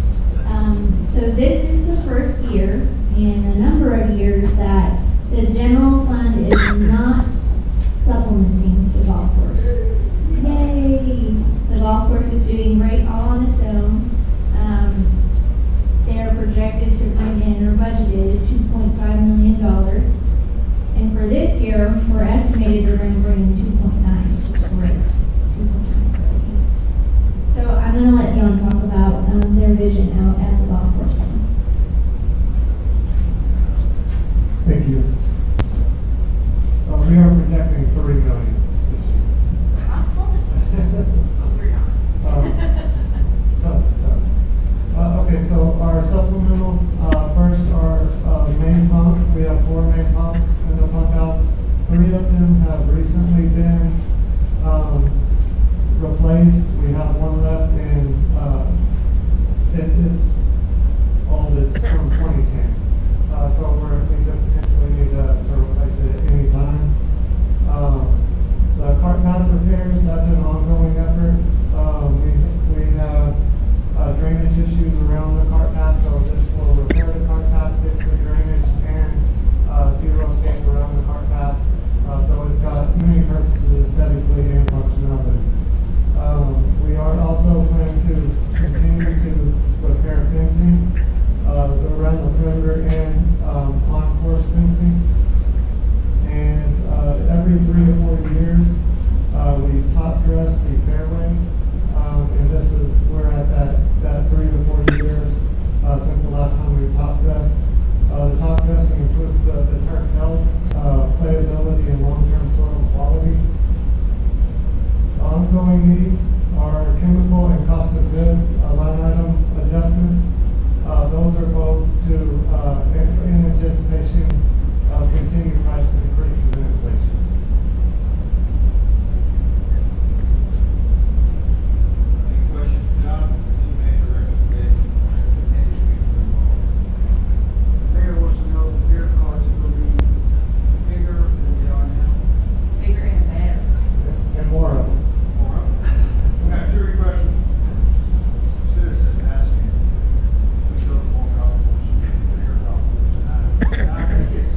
Speaker 1: So this is the first year in a number of years that the general fund is not supplementing the golf course. Yay! The golf course is doing great all on its own. They are projected to bring in, or budgeted, $2.5 million. And for this year, we're estimated they're going to bring in 2.9, which is great. 2.9 million. So I'm going to let John talk about their vision out at the golf course.
Speaker 19: Thank you. We are projecting $3 million this year. Okay, so our supplementals, first our main pump. We have 4 main pumps in the pump house. 3 of them have recently been replaced. We have 1 left, and it's all this from 2010. So we could potentially need to replace it at any time. The cart path repairs, that's an ongoing effort. We have drainage issues around the cart path, so this will repair the cart path, fix the drainage, and zero scape around the cart path. So it's got many purposes aesthetically and functionality. We are also planning to continue to repair fencing around the perimeter and on-course fencing. And every 3 to 4 years, we top dress the fairway. And this is, we're at that 3 to 4 years since the last time we top dressed. The top dressing improves the turf health, playability, and long-term soil quality. The ongoing needs are chemical and cost of goods, line item adjustments. Those are both to, in anticipation of continued price increases and inflation.
Speaker 6: Any questions, John? You made the recommendation.
Speaker 5: Mayor wants to know if beer carts are gonna be bigger than they are now.
Speaker 11: Bigger and better.
Speaker 19: And more of them.
Speaker 6: We have 2 requests. Citizens asking, we build more golf courses, bigger golf courses. And I think it's,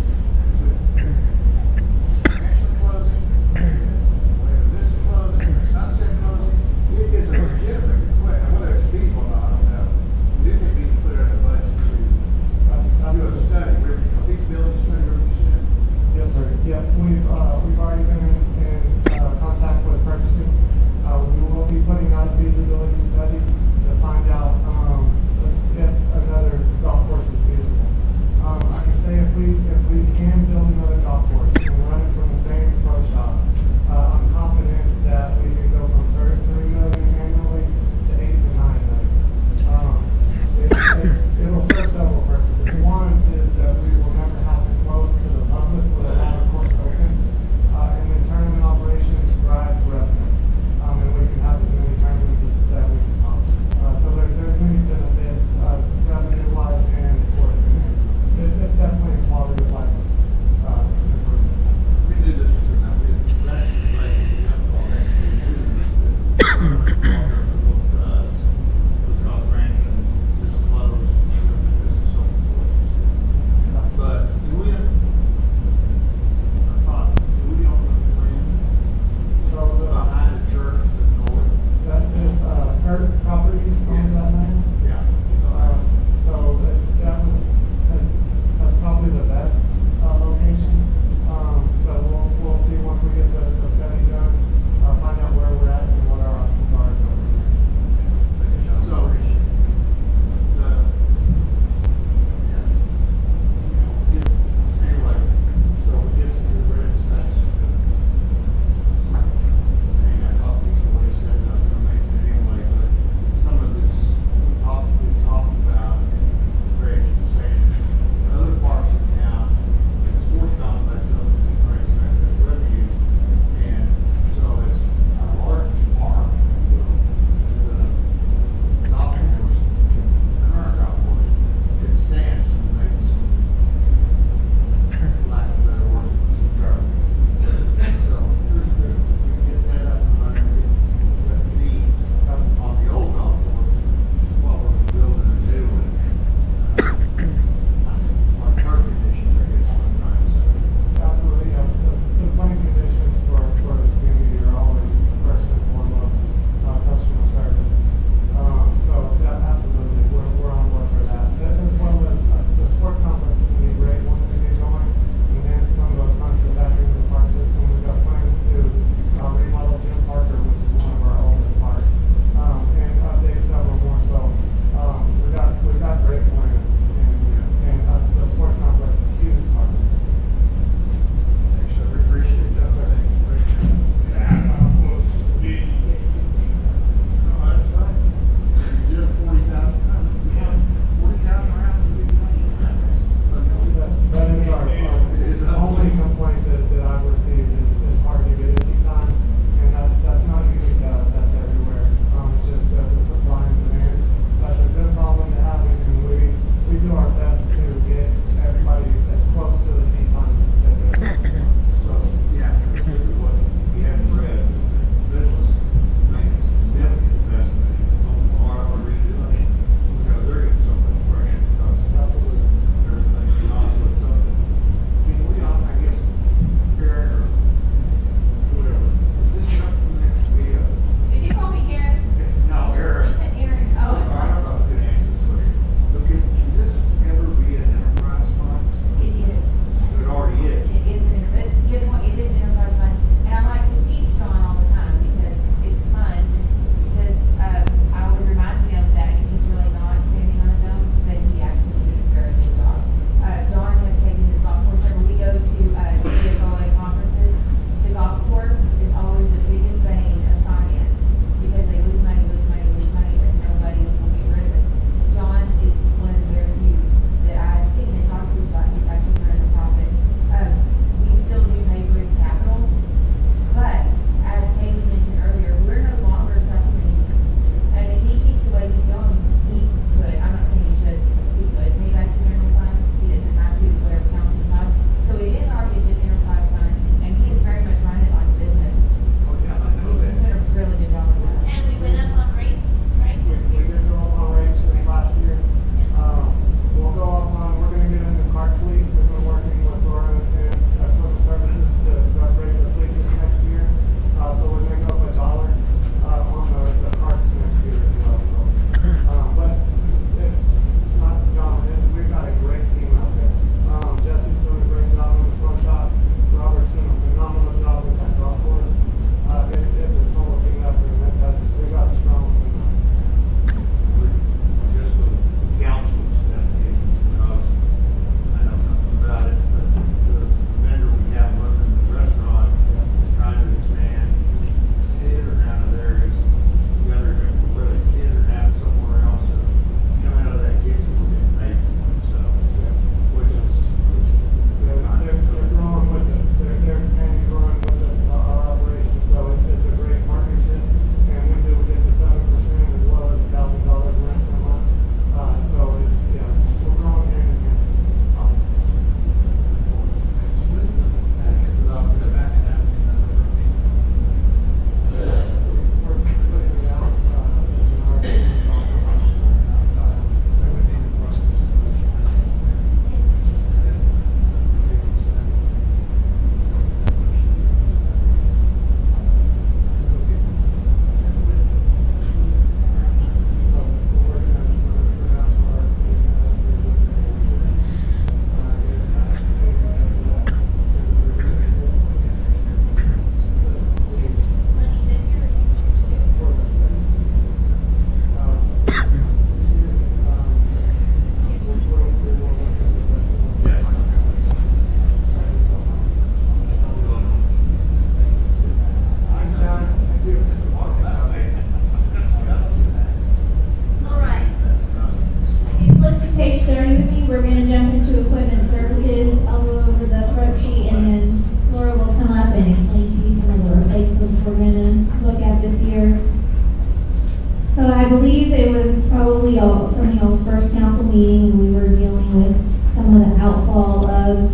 Speaker 1: believe it was probably some of y'all's first council meeting when we were dealing with some of the outfall of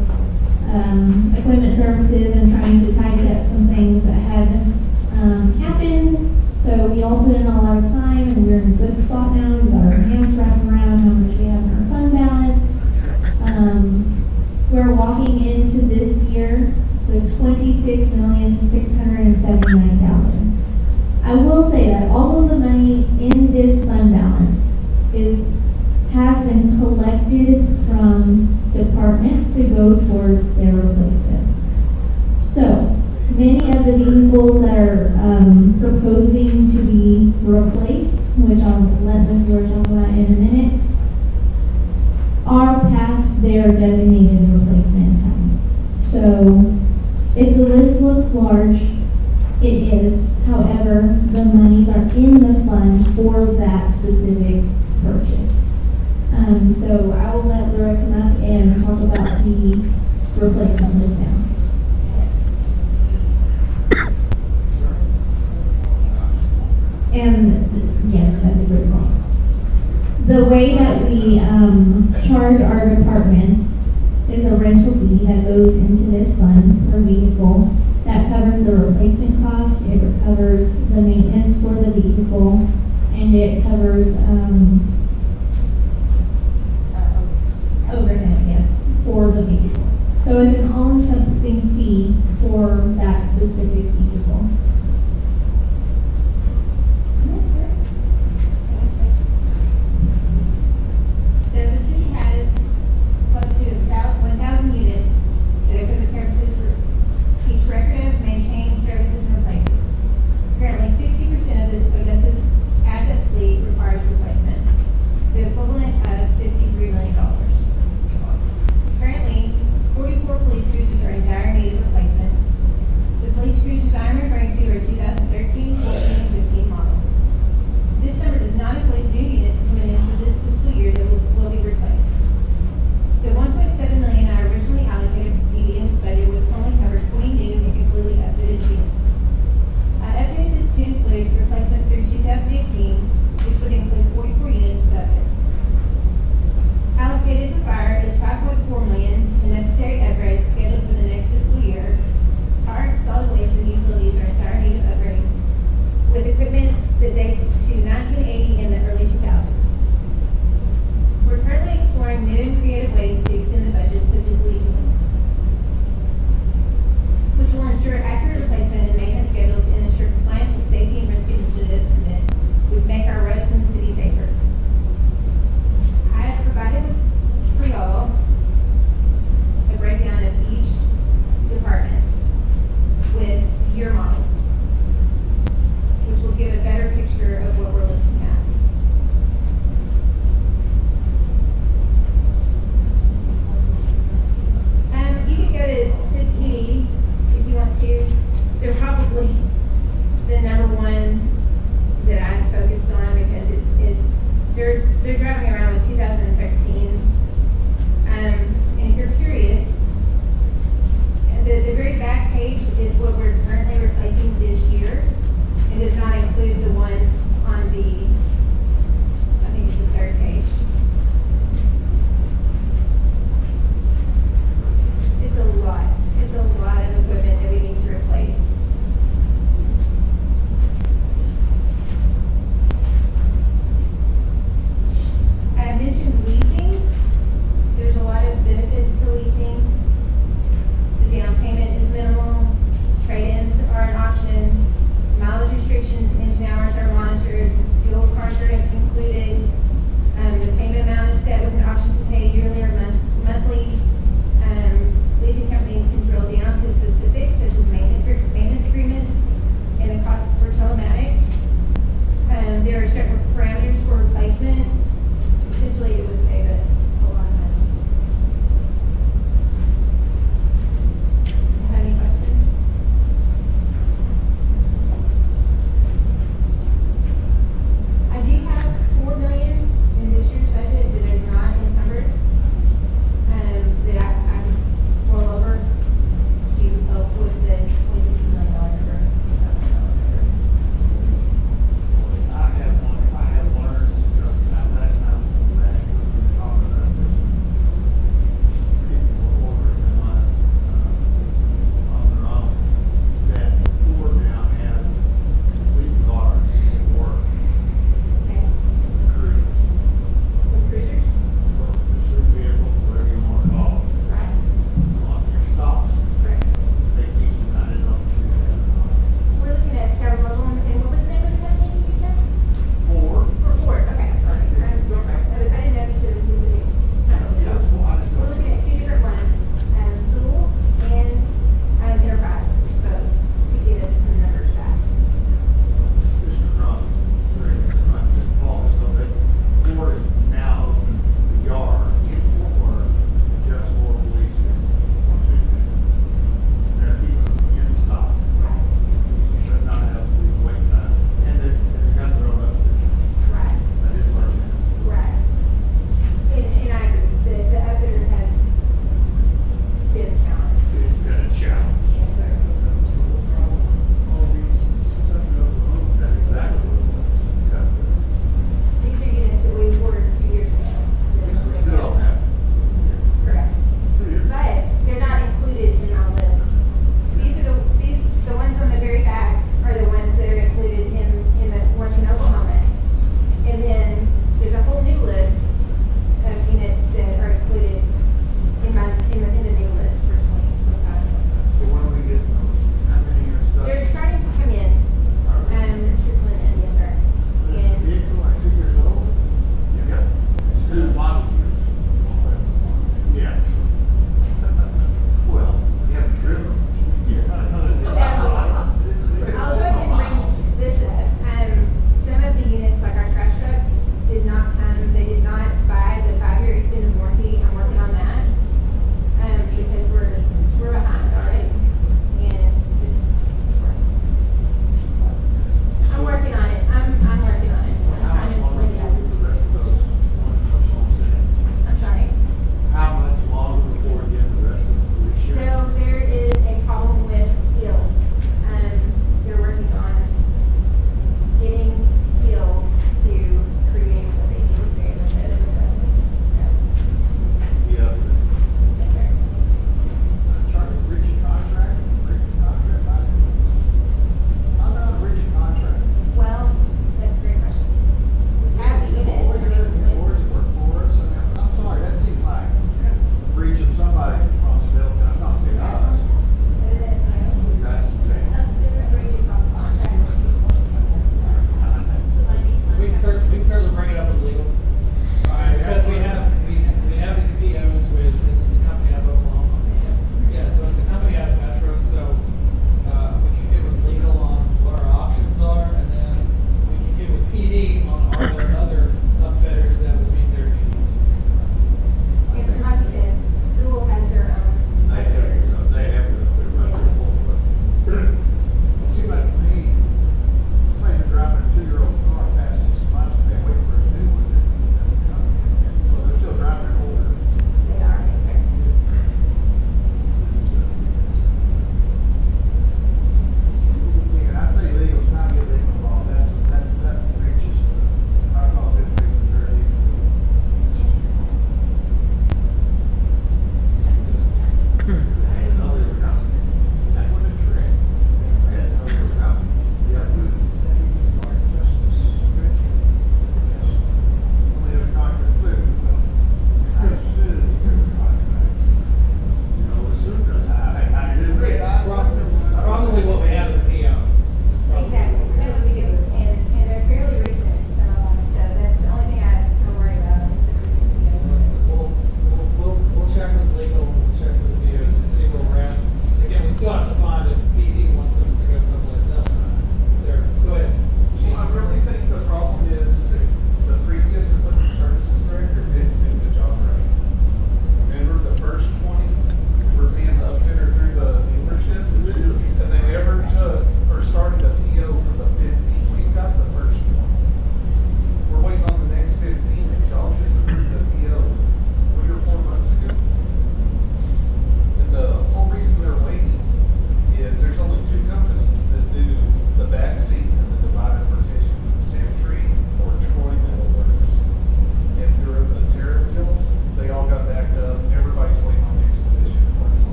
Speaker 1: equipment services and trying to tidy up some things that had happened. So we all put in a lot of time and we're in a good spot now. We got our hands wrapped around how much we have in our fund balance. We're walking into this year with $26,679,000. I will say that all of the money in this fund balance has been collected from departments to go towards their replacements. So many of the vehicles that are proposing to be replaced, which I'll let Ms. Lord talk about in a minute, are past their designated replacement time. So if the list looks large, it is. However, the monies are in the fund for that specific purchase. So I will let Laura come up and talk about the replacement list now. And yes, that's a great point. The way that we charge our departments is a rental fee that goes into this fund per vehicle. That covers the replacement cost, it covers the maintenance for the vehicle, and it covers overhead, yes, for the vehicle. So it's an all-encompassing fee for that specific vehicle.
Speaker 11: So the city has close to about 1,000 units that equipment services keeps record of, maintains, services, and replaces. Currently, 60% of the Odessa's asset fleet requires replacement, the equivalent of $53 million. Currently, 44 police cruisers are in dire need of replacement. The police cruisers I'm referring to are 2013, 14, and 15 models. This number does not include new units coming in for this fiscal year that will be replaced. The $1.7 million I originally allocated for PD in this budget would only cover 20 new and completely updated units. I updated this to include replacement through 2018, which would include 44 units with updates. Allocated for fire is $5.4 million, and necessary upgrades scheduled for the next fiscal year. Parks, solid waste, and utilities are in dire need of upgrading, with equipment that dates to 1980 and the early 2000s. We're currently exploring new and creative ways to extend the budget, such as leasing, which will ensure accurate replacement and maintenance schedules and ensure compliance with safety and risk initiatives and that would make our roads in the city safer. I have provided for y'all a breakdown of each department with year models, which will give a better picture of what we're looking at.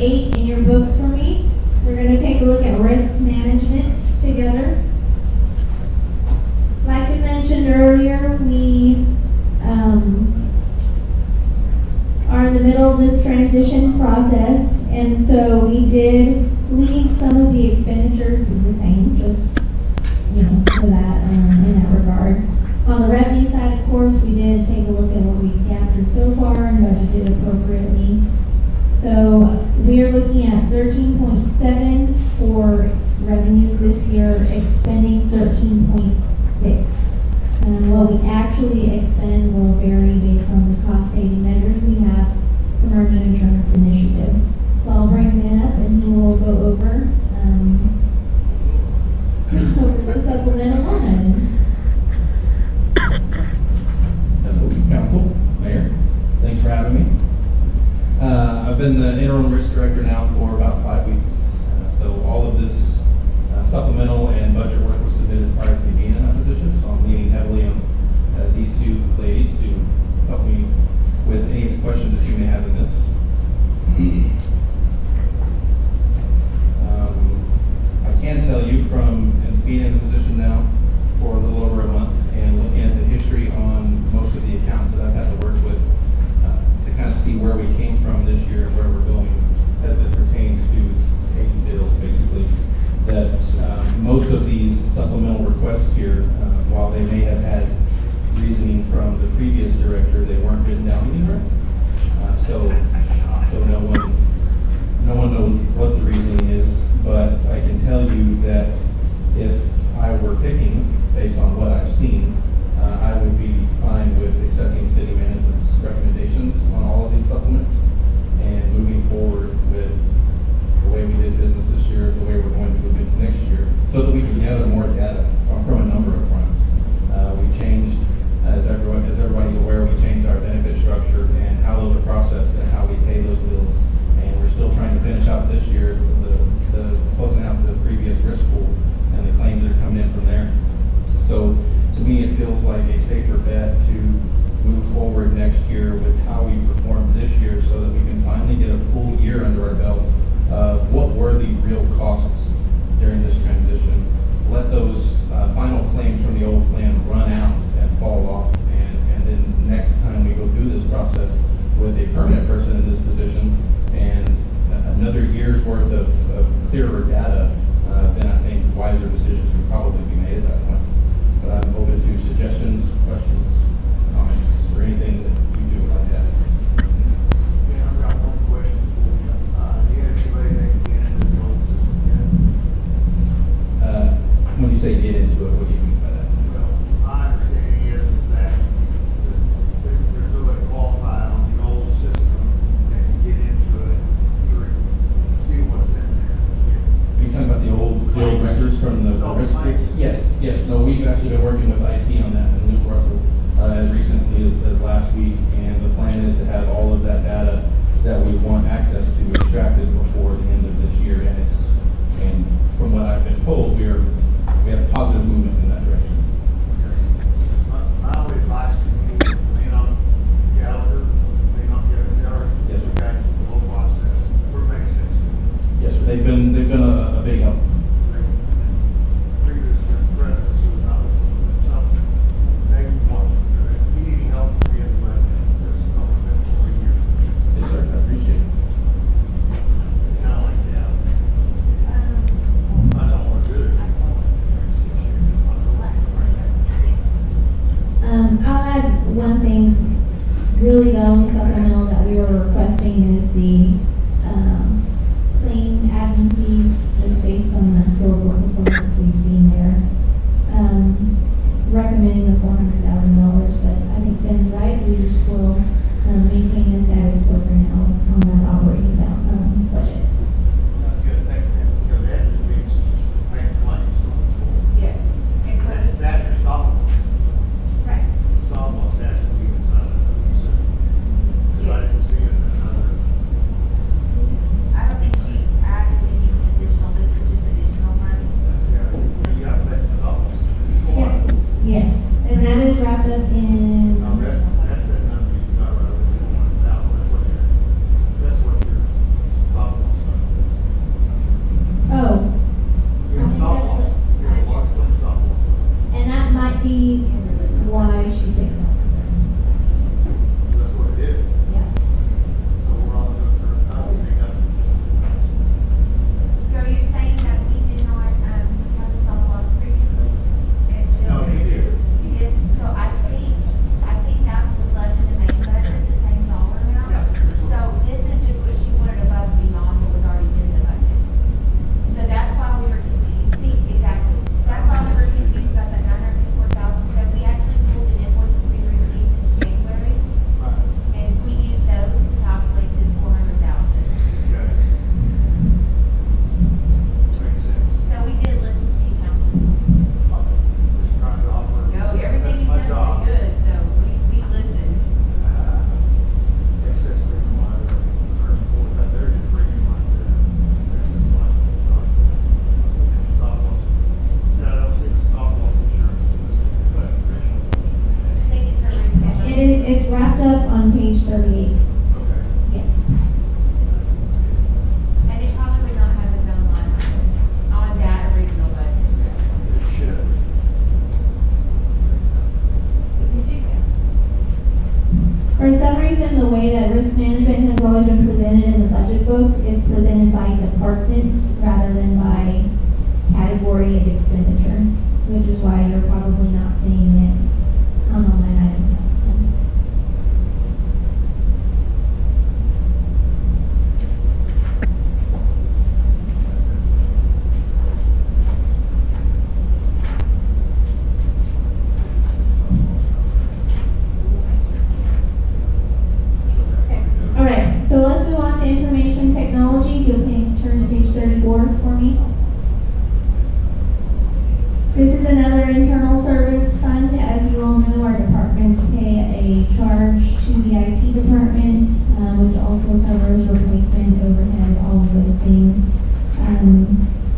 Speaker 1: 8 in your books for me. We're gonna take a look at risk management together. Like I mentioned earlier, we, are in the middle of this transition process, and so we did leave some of the expenditures the same, just, for that, in that regard. On the revenue side, of course, we did take a look at what we captured so far and budgeted appropriately. So we are looking at 13.7 for revenues this year, expending 13.6. What we actually expend will vary based on the cost-saving measures we have from our new insurance initiative. So I'll bring him up and he will go over the supplemental line
Speaker 12: Hello, Council, Mayor. Thanks for having me. I've been the interim risk director now for about 5 weeks. So all of this supplemental and budget work was submitted prior to me being in that position. So I'm leaning heavily on these two ladies to help me with any of the questions that you may have in this. I can tell you from being in the position now for a little over a month and looking at the history on most of the accounts that I've had to work with to kind of see where we came from this year and where we're going as it pertains to paying bills, basically, that most of these supplemental requests here, while they may have had reasoning from the previous director, they weren't written down anywhere. So no one knows what the reasoning is, but I can tell you that if I were picking based on what I've seen, I would be fine with accepting city management's recommendations on all of these supplements and moving forward with the way we did business this year is the way we're going to move into next year, so that we can gather more data from a number of fronts. We changed, as everybody's aware, we changed our benefit structure and how those are processed and how we pay those bills. And we're still trying to finish out this year the closing out the previous risk pool and the claims that are coming in from there. So to me, it feels like a safer bet to move forward next year with how we performed this year, so that we can finally get a full year under our belts of what were the real costs during this transition. Let those final claims from the old plan run out and fall off, and then next time we go through this process with a permanent person in this position and another year's worth of clearer data, then I think wiser decisions could probably be made at that point. But I'm open to suggestions, questions, comments, or anything that you two would like to add.
Speaker 6: Yeah, I've got one question for you. Do you have anybody that can get into the old system yet?
Speaker 12: When you say get into it, what do you mean by that?
Speaker 6: Well, my understanding is that they're really qualified on the old system and can get into it to see what's in there.
Speaker 12: Are you talking about the old records from the risk pool? Yes. No, we've actually been working with IT on that and Luke Russell as recently as last week, and the plan is to have all of that data that we want access to extracted before the end of this year. And from what I've been told, we have positive movement in that direction.
Speaker 6: My only advice to you, lean on Gallagher, lean on Gallagher.
Speaker 12: Yes, sir.
Speaker 6: Okay, the whole process, where it makes sense to you.
Speaker 12: Yes, sir. They've been a big help.
Speaker 6: Previous presidents who was not listening to something, they want, if you need any help from me, but it's almost been 4 years.
Speaker 12: Yes, sir. I appreciate it.
Speaker 6: Kind of like that. I don't want to do it.
Speaker 1: I'll add one thing. Really, the only supplemental that we were requesting is the claim admin fees, just based on the historical performance we've seen there. Recommending the $400,000, but I think Ben's right. We just will maintain the status quo for now on that operating budget.
Speaker 6: That's good, thank you, because that just means paying claims going forward.
Speaker 11: Yes. And so,
Speaker 6: That you're stopping.
Speaker 11: right.
Speaker 6: Stop loss has to be inside of the system. Because I didn't see it in another.
Speaker 11: I don't think she added any additional, this is just additional money.
Speaker 6: You got to pay the dollars.
Speaker 1: Yeah. Yes, and that is wrapped up in.
Speaker 6: That's that number you got right over $400,000, that's what
Speaker 1: page 38.
Speaker 4: Okay.
Speaker 1: Yes.
Speaker 11: And it probably would not have its own line item on that original budget.
Speaker 4: It should.
Speaker 1: For some reason, the way that risk management has always been presented in the budget book, it's presented by department rather than by category of expenditure, which is why you're probably not seeing it on the line item task fund. All right, so let's move on to information technology. If you'll turn to page 34 for me. This is another internal service fund. As you all know, our departments pay a charge to the IT department, which also covers replacement, overhead, all of those things.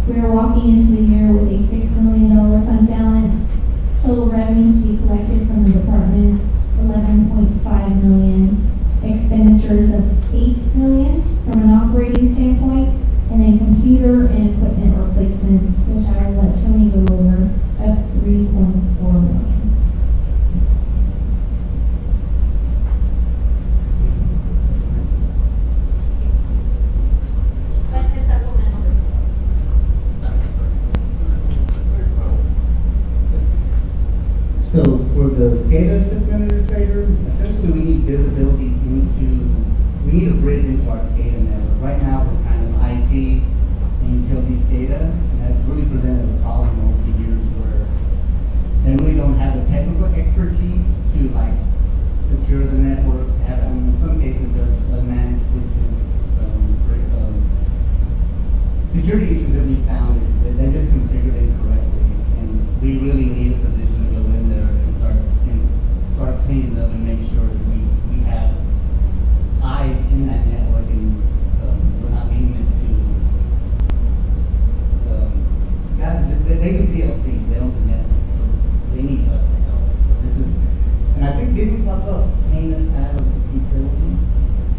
Speaker 1: We are walking into the year with a $6 million fund balance. Total revenues to be collected from the departments, $11.5 million. Expenditures of $8 million from an operating standpoint, and then computer and equipment replacements, which I will let Tony go over, of $3.4 million.
Speaker 14: But the supplementals.
Speaker 21: So for the SCADA system administrator, essentially we need visibility into, we need a bridge into our SCADA network. Right now we're kind of IT and utility SCADA, and that's really presented a problem over the years where they really don't have the technical expertise to like secure the network. Have, I mean, in some cases there's unmanaged switches, security issues that we found that they just configured incorrectly, and we really need a position to go in there and start cleaning up and make sure that we have eyes in that network and we're not leaving it to guys. They do PLC, they don't do network, so they need us to help. So this is, and I think didn't we talk about paying us out of utility?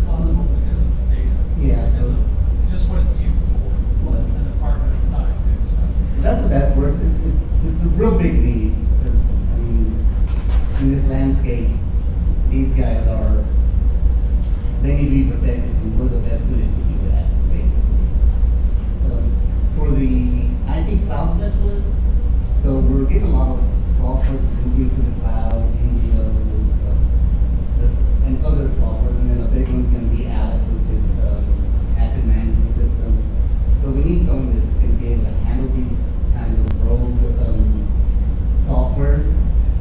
Speaker 15: Possible because of state.
Speaker 21: Yeah,
Speaker 15: Because
Speaker 21: so
Speaker 15: of just what it's used for, what the department is tied to, so.
Speaker 21: that's what that's for. It's a real big need. 'Cause, I mean, in this landscape, these guys are, they need to be protected, and we're the best suited to do that, basically. For the IT cloud specialist, so we're getting a lot of software moving to the cloud, NGO, and other software, and then a big one's gonna be Alex, which is asset management system. So we need someone that's gonna be able to handle these kind of rogue software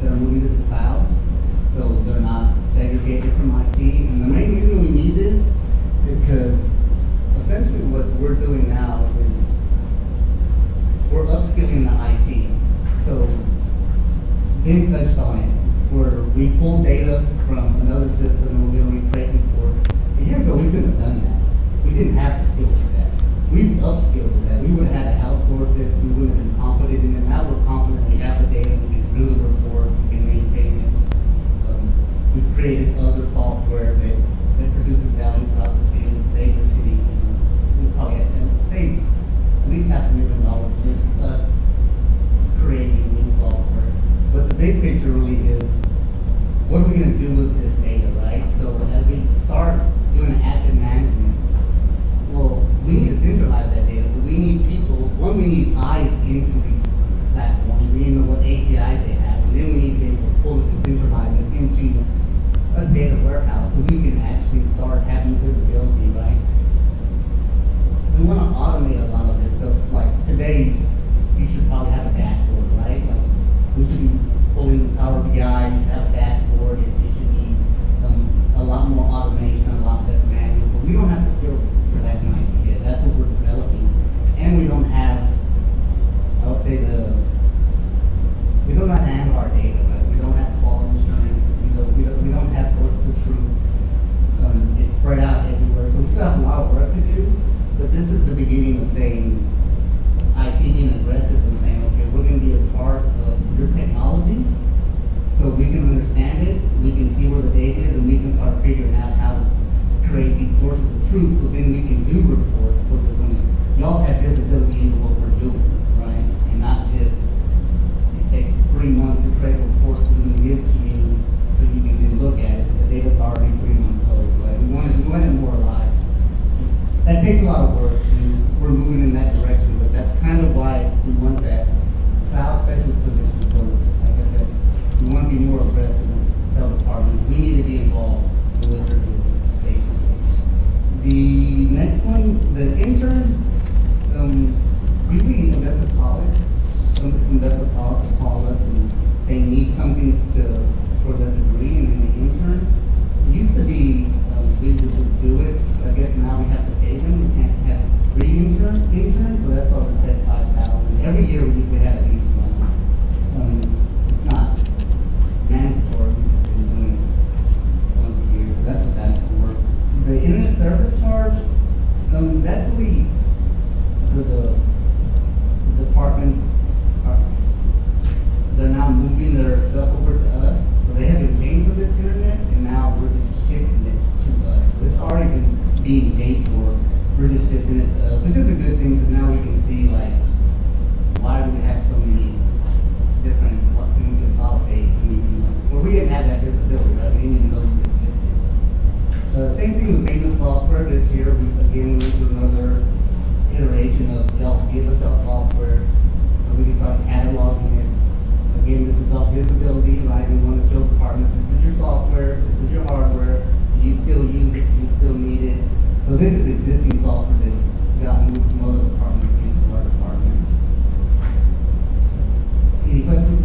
Speaker 21: that are moving to the cloud, so they're not segregated from IT. And the main reason we need this is because essentially what we're doing now is we're upskilling the IT. So Ben touched on it, where we pull data from another system and we're going to create reports. A year ago, we couldn't have done that. We didn't have the skills for that. We've upskilled that. We would have had to outsource it. We wouldn't have been confident in it. Now we're confident we have the data. We can do the report. We can maintain it. We've created other software that produces value throughout the city and save the city. We probably save at least $500,000 just us creating new software. But the big picture really is, what are we going to do with this data, right? So as we start doing asset management, well, we need to centralize that data. So we need people, one, we need eyes into these platforms. We need to know what APIs they have. And then we need to be able to pull it and centralize it into a data warehouse so we can actually start having visibility, right? We want to automate a lot of this stuff. Like today, you should probably have a dashboard, right? Like we should be pulling Power BI, you should have a dashboard. It should be a lot more automation, a lot less manual. But we don't have the skills for that in IT yet. That's what we're developing. And we don't have, I would say we don't know how to handle our data, right? We don't have quality assurance. We don't have sources of truth. It's spread out everywhere. So we still have a lot of work to do. But this is the beginning of saying, IT being aggressive and saying, okay, we're going to be a part of your technology so we can understand it, we can see where the data is, and we can start figuring out already 3 months old, right? We want it more alive. That takes a lot of work, and we're moving in that direction, but that's kind of why we want that child specialist position. So, like I said, we want to be more aggressive and tell departments, we need to be involved with their station. The next one, the intern, usually Odessa College, somebody from Odessa College will call us and they need something for their degree, and then the intern. It used to be, we would just do it, but I guess now we have to pay them, we can't have free interns, so that's why we said 5,000. Every year we usually have at least one. It's not mandatory, we've been doing it once a year, so that's what that's for. The internet service charge, that's really the department, they're now moving their stuff over to us. So they have been paying for this internet, and now we're just shifting it to us. So it's already been being paid for. We're just shifting it to us, which is a good thing, because now we can see, like, why do we have so many different, what can we consolidate? Well, we didn't have that visibility, right? We didn't even know you existed. So the same thing with maintenance software this year. We went through another iteration of y'all give us our software so we can start cataloging it. Again, this is about visibility, right? We want to show departments, this is your software, this is your hardware, do you still use it, do you still need it? So this is existing software that got moved from other departments into our department. Any questions?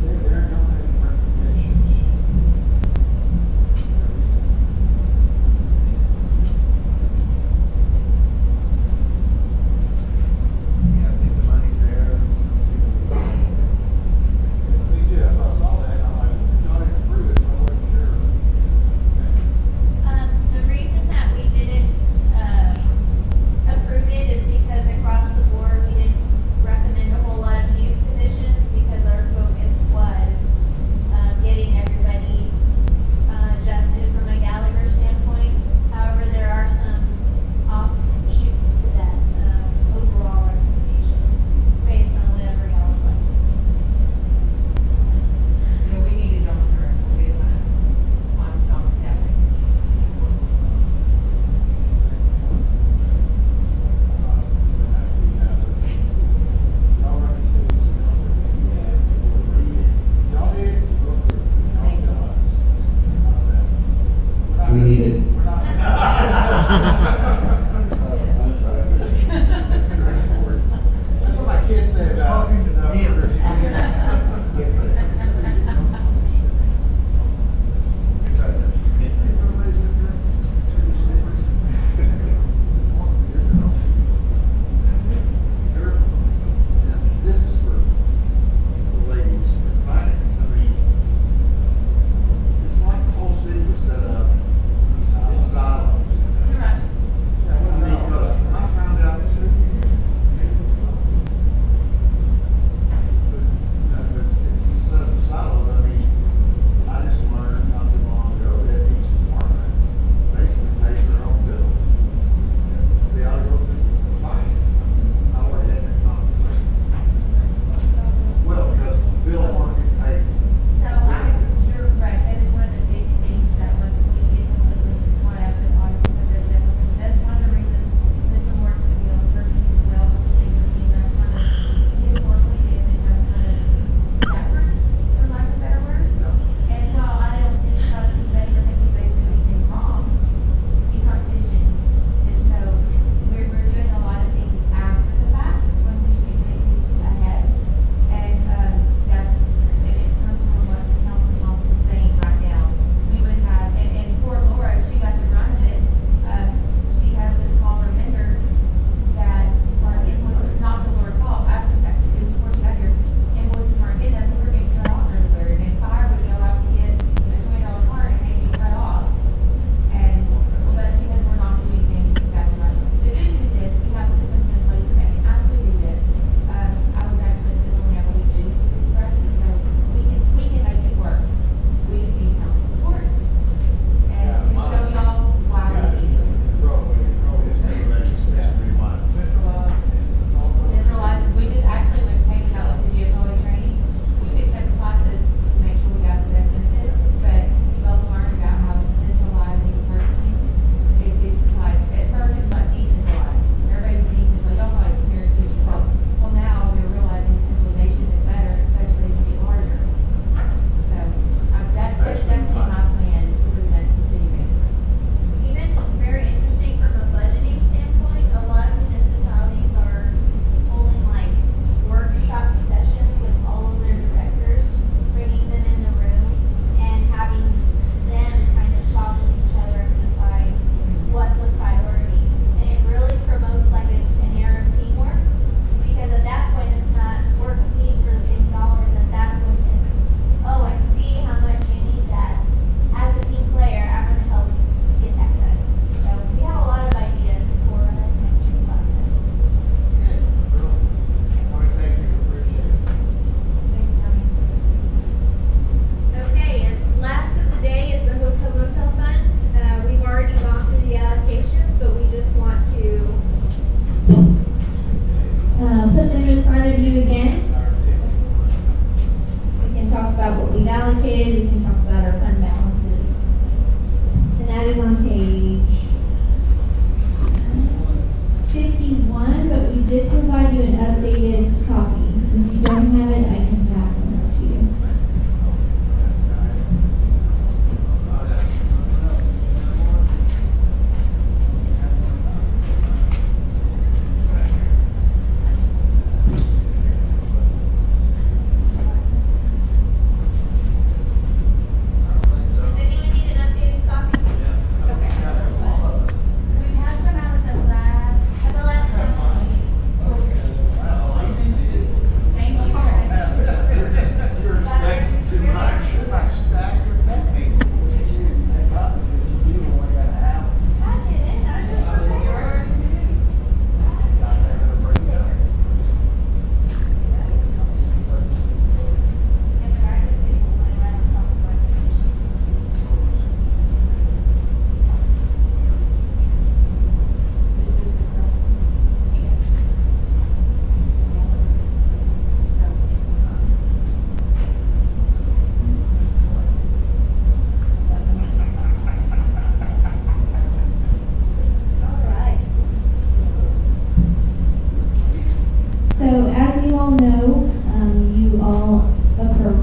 Speaker 6: There are no any recommendations. Yeah, I think the money's there.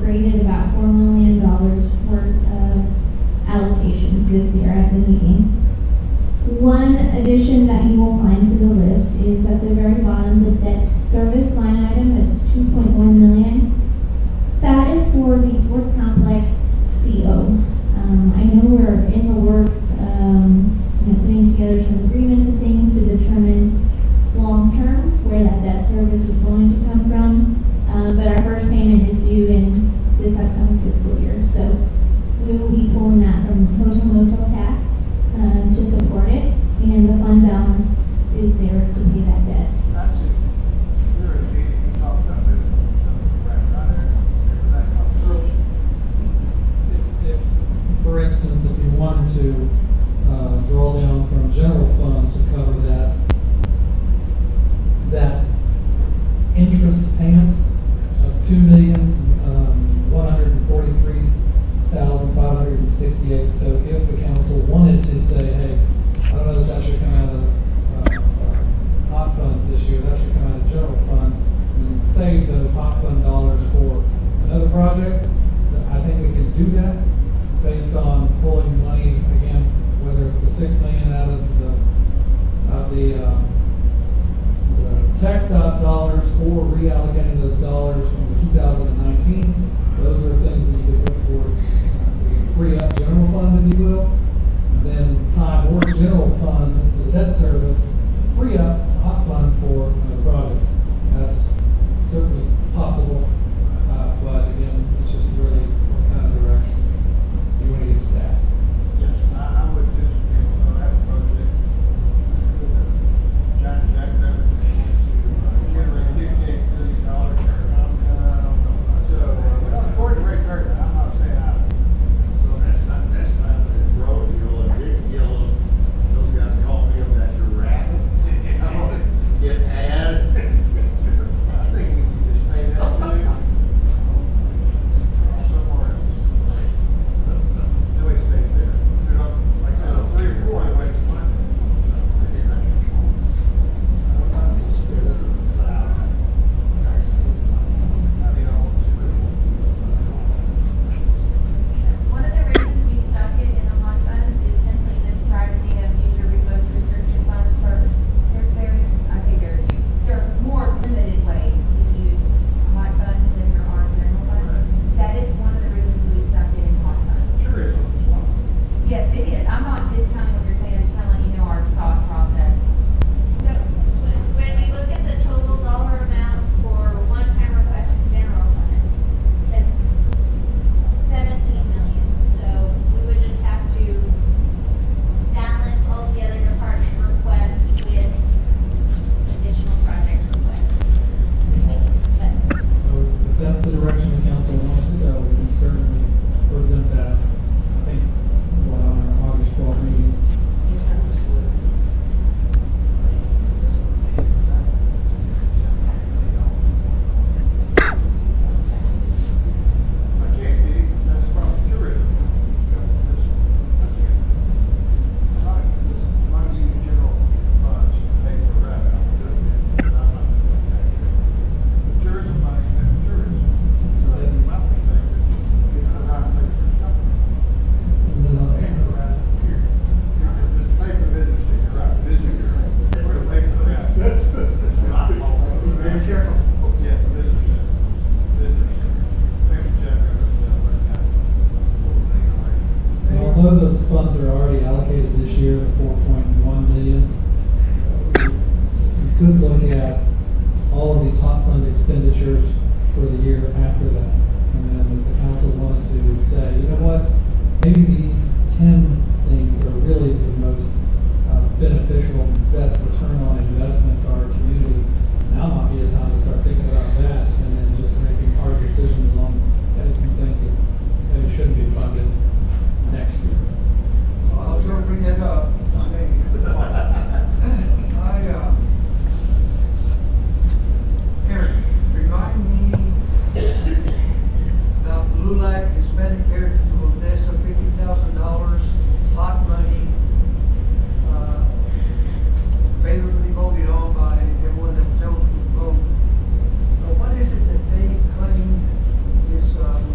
Speaker 1: appropriated about $4 million worth of allocations this year at the meeting. One addition that you will find to the list is at the very bottom, the debt service line item, that's $2.1 million. That is for the sports complex CO. I know we're in the works, putting together some agreements and things to determine long-term where that debt service is going to come from. But our first payment is due in this upcoming fiscal year. So we will be pulling that from hotel motel tax to support it, and the fund balance is there to pay that debt.
Speaker 6: Actually, there is a meeting, we talked about this, right there, that conversation.
Speaker 13: If, for instance, if you wanted to draw down from general fund to cover that interest payment of $2,143,568. So if the council wanted to say, hey, I don't know that should come out of hot funds this year, that should come out of general fund, and save those hot fund dollars for another project, I think we can do that based on pulling money, again, whether it's the $6 million out of the tax dollars or reallocating those dollars from 2019. Those are things that you could look for, free up general fund, if you will, and then tie more general fund to the debt service, free up hot fund for the project. That's certainly possible, but again, it's just really what kind of direction you want to give staff.
Speaker 6: Yes, I would just, have a project, John Jack, that to generate $58 million. So, that's important right there, I'm not saying I. So that's not the road, a big yellow, those guys call me, that's your rabbit. I want to get added. I think we can just pay that too. Somewhere else. No way it stays there. Like I said, 3 or 4, they waste money.
Speaker 11: One of the reasons we stuck it in the hot funds is simply the strategy of use your most restricted funds first. There's very few, there are more limited ways to use hot funds than there are general funds. That is one of the reasons we stuck it in hot funds.
Speaker 6: Sure is.
Speaker 11: Yes, it is. I'm not discounting what you're saying, I'm just trying to let you know our thought process.
Speaker 14: So when we look at the total dollar amount for one-time requests in general fund, it's 17 million. So we would just have to balance all the other department requests with additional project requests, which we can, but
Speaker 13: So if that's the direction the council wants to go, we can certainly present that, I think, on our August 12th meeting.
Speaker 6: I can't see, that's the problem, tourism. I'm not using general funds to pay for that. The tourism money, that's tourism. So from my perspective, it's the right place for something.
Speaker 13: And then I'll-
Speaker 6: Just pay for business, you're right, business. We're gonna pay for that. That's not all. Be careful. Yeah, business. Business. Maybe Jeff,
Speaker 13: And although those funds are already allocated this year, the 4.1 million, you could look at all of these hot fund expenditures for the year after that. And then if the council wanted to say, you know what, maybe these 10 things are really the most beneficial, best return on investment to our community. Now might be a time to start thinking about that and then just making hard decisions on maybe some things that maybe shouldn't be funded next year.
Speaker 5: I was gonna bring that up. Eric, remind me about Blue Light Hispanic Heritage of Odessa, $50,000, hot money, favorably voted on by everyone that was eligible to vote. But what is it that they claim is, Blue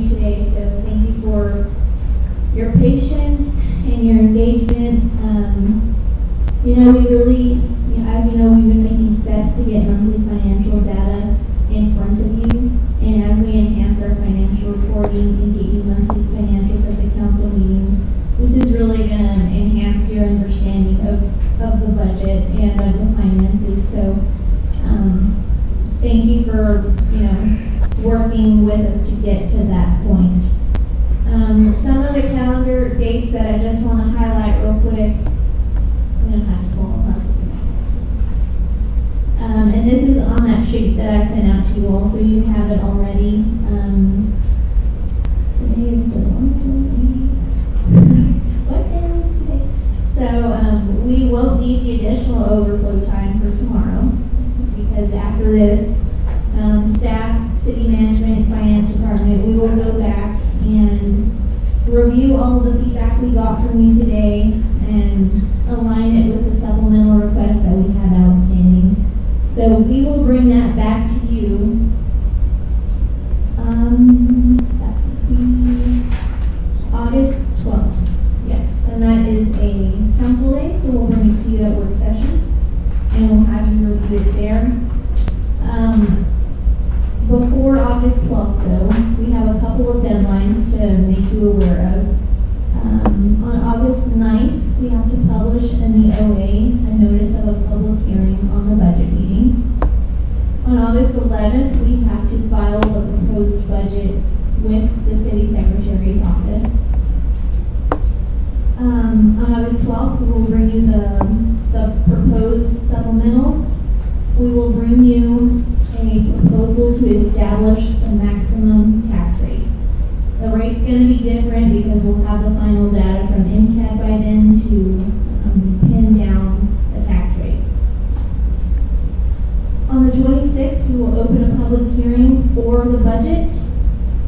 Speaker 1: you today, so thank you for your patience and your engagement. You know, we really, as you know, we've been making steps to get monthly financial data in front of you. And as we enhance our financial reporting and get you monthly financials at the council meetings, this is really going to enhance your understanding of the budget and of the finances. So thank you for, working with us to get to that point. Some of the calendar dates that I just want to highlight real quick. I'm going to have to pull them up. And this is on that sheet that I sent out to you all, so you have it already. Today is the 128. What day is today? So we won't need the additional overflow time for tomorrow, because after this, staff, city management, finance department, we will go back and review all the feedback we got from you today and align it with the supplemental requests that we have outstanding. So we will bring that back to you. That would be August 12th. Yes, and that is a council day, so we'll bring it to you at work session, and we'll have you review it there. Before August 12th, though, we have a couple of deadlines to make you aware of. On August 9th, we have to publish in the OA a notice of a public hearing on the budget meeting. On August 11th, we have to file the proposed budget with the city secretary's office. On August 12th, we will bring you the proposed supplementals. We will bring you a proposal to establish the maximum tax rate. The rate's going to be different because we'll have the final data from MCAD by then to pin down the tax rate. On the 26th, we will open a public hearing for the budget,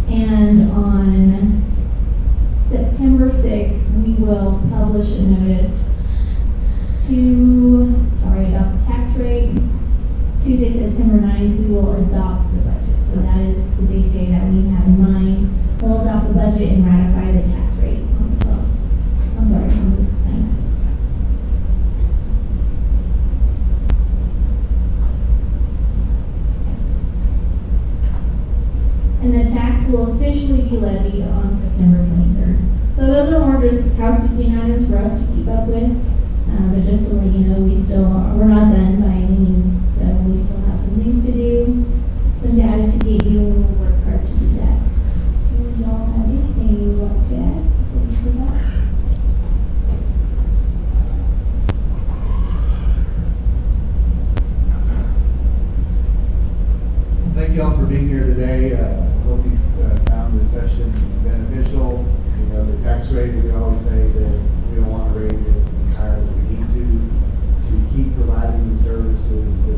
Speaker 1: and on September 6th, we will publish a notice about the tax rate. Tuesday, September 9th, we will adopt the budget. So that is the big day that we have in mind. We'll adopt the budget and ratify the tax rate on the 12th. I'm sorry, on the 9th. And the tax will officially be levied on September 23rd. So those are more just housekeeping items for us to keep up with. But just to let you know, we're not done by any means, so we still have some things to do, some data to get you, and we'll work hard to do that. Do y'all have anything you want to add?
Speaker 6: Thank you all for being here today. Hope you found this session beneficial. The tax rate, we always say that we don't want to raise it higher than we need to keep providing the services that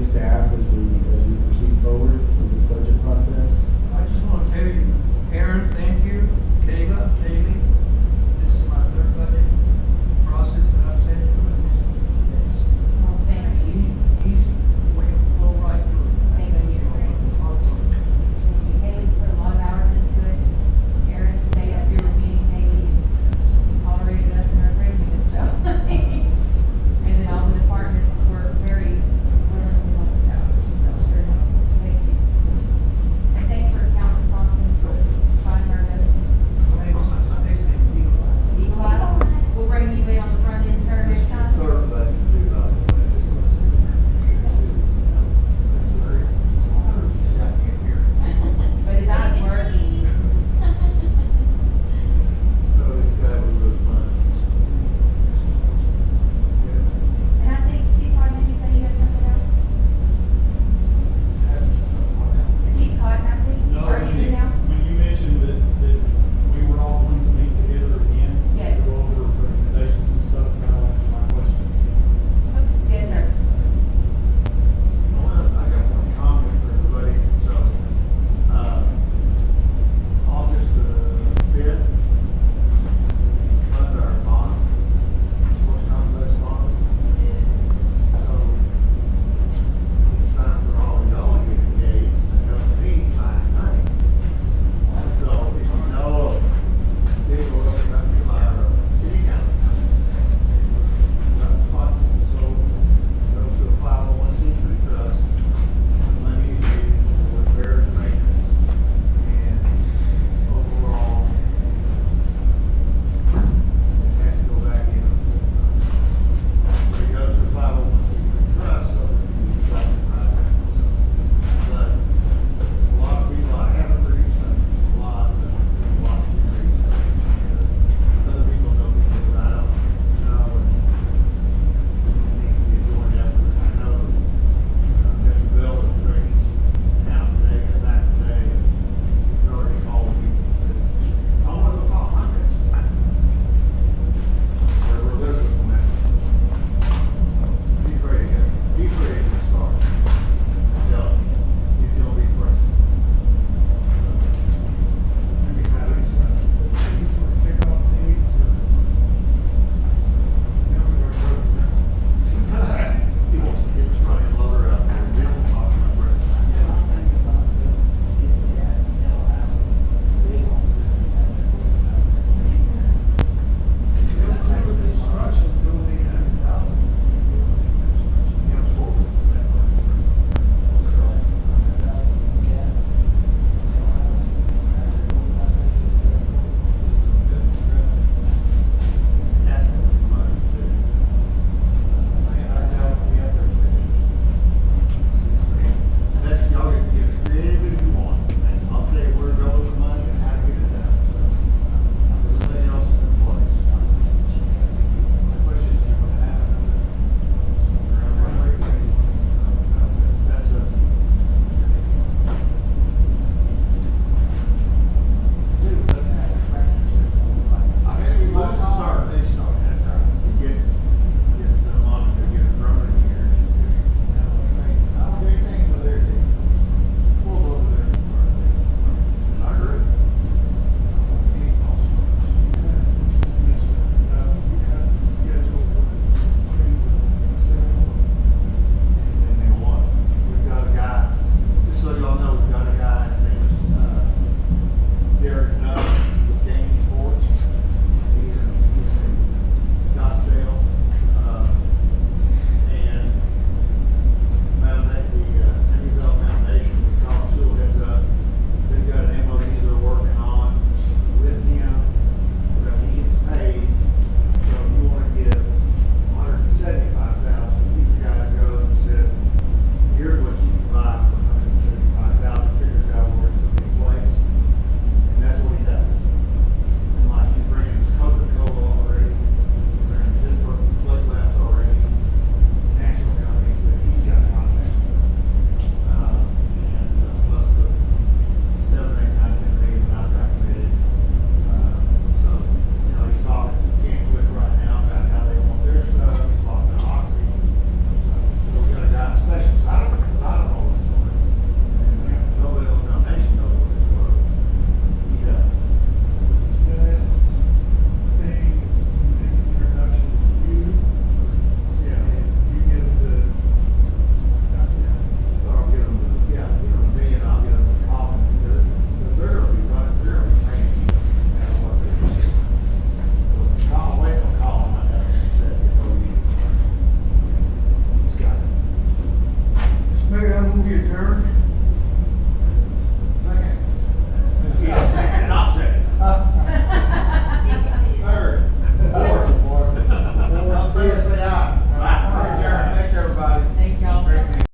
Speaker 3: staff as we proceed forward with this budget process.
Speaker 5: I just want to tell you, Aaron, thank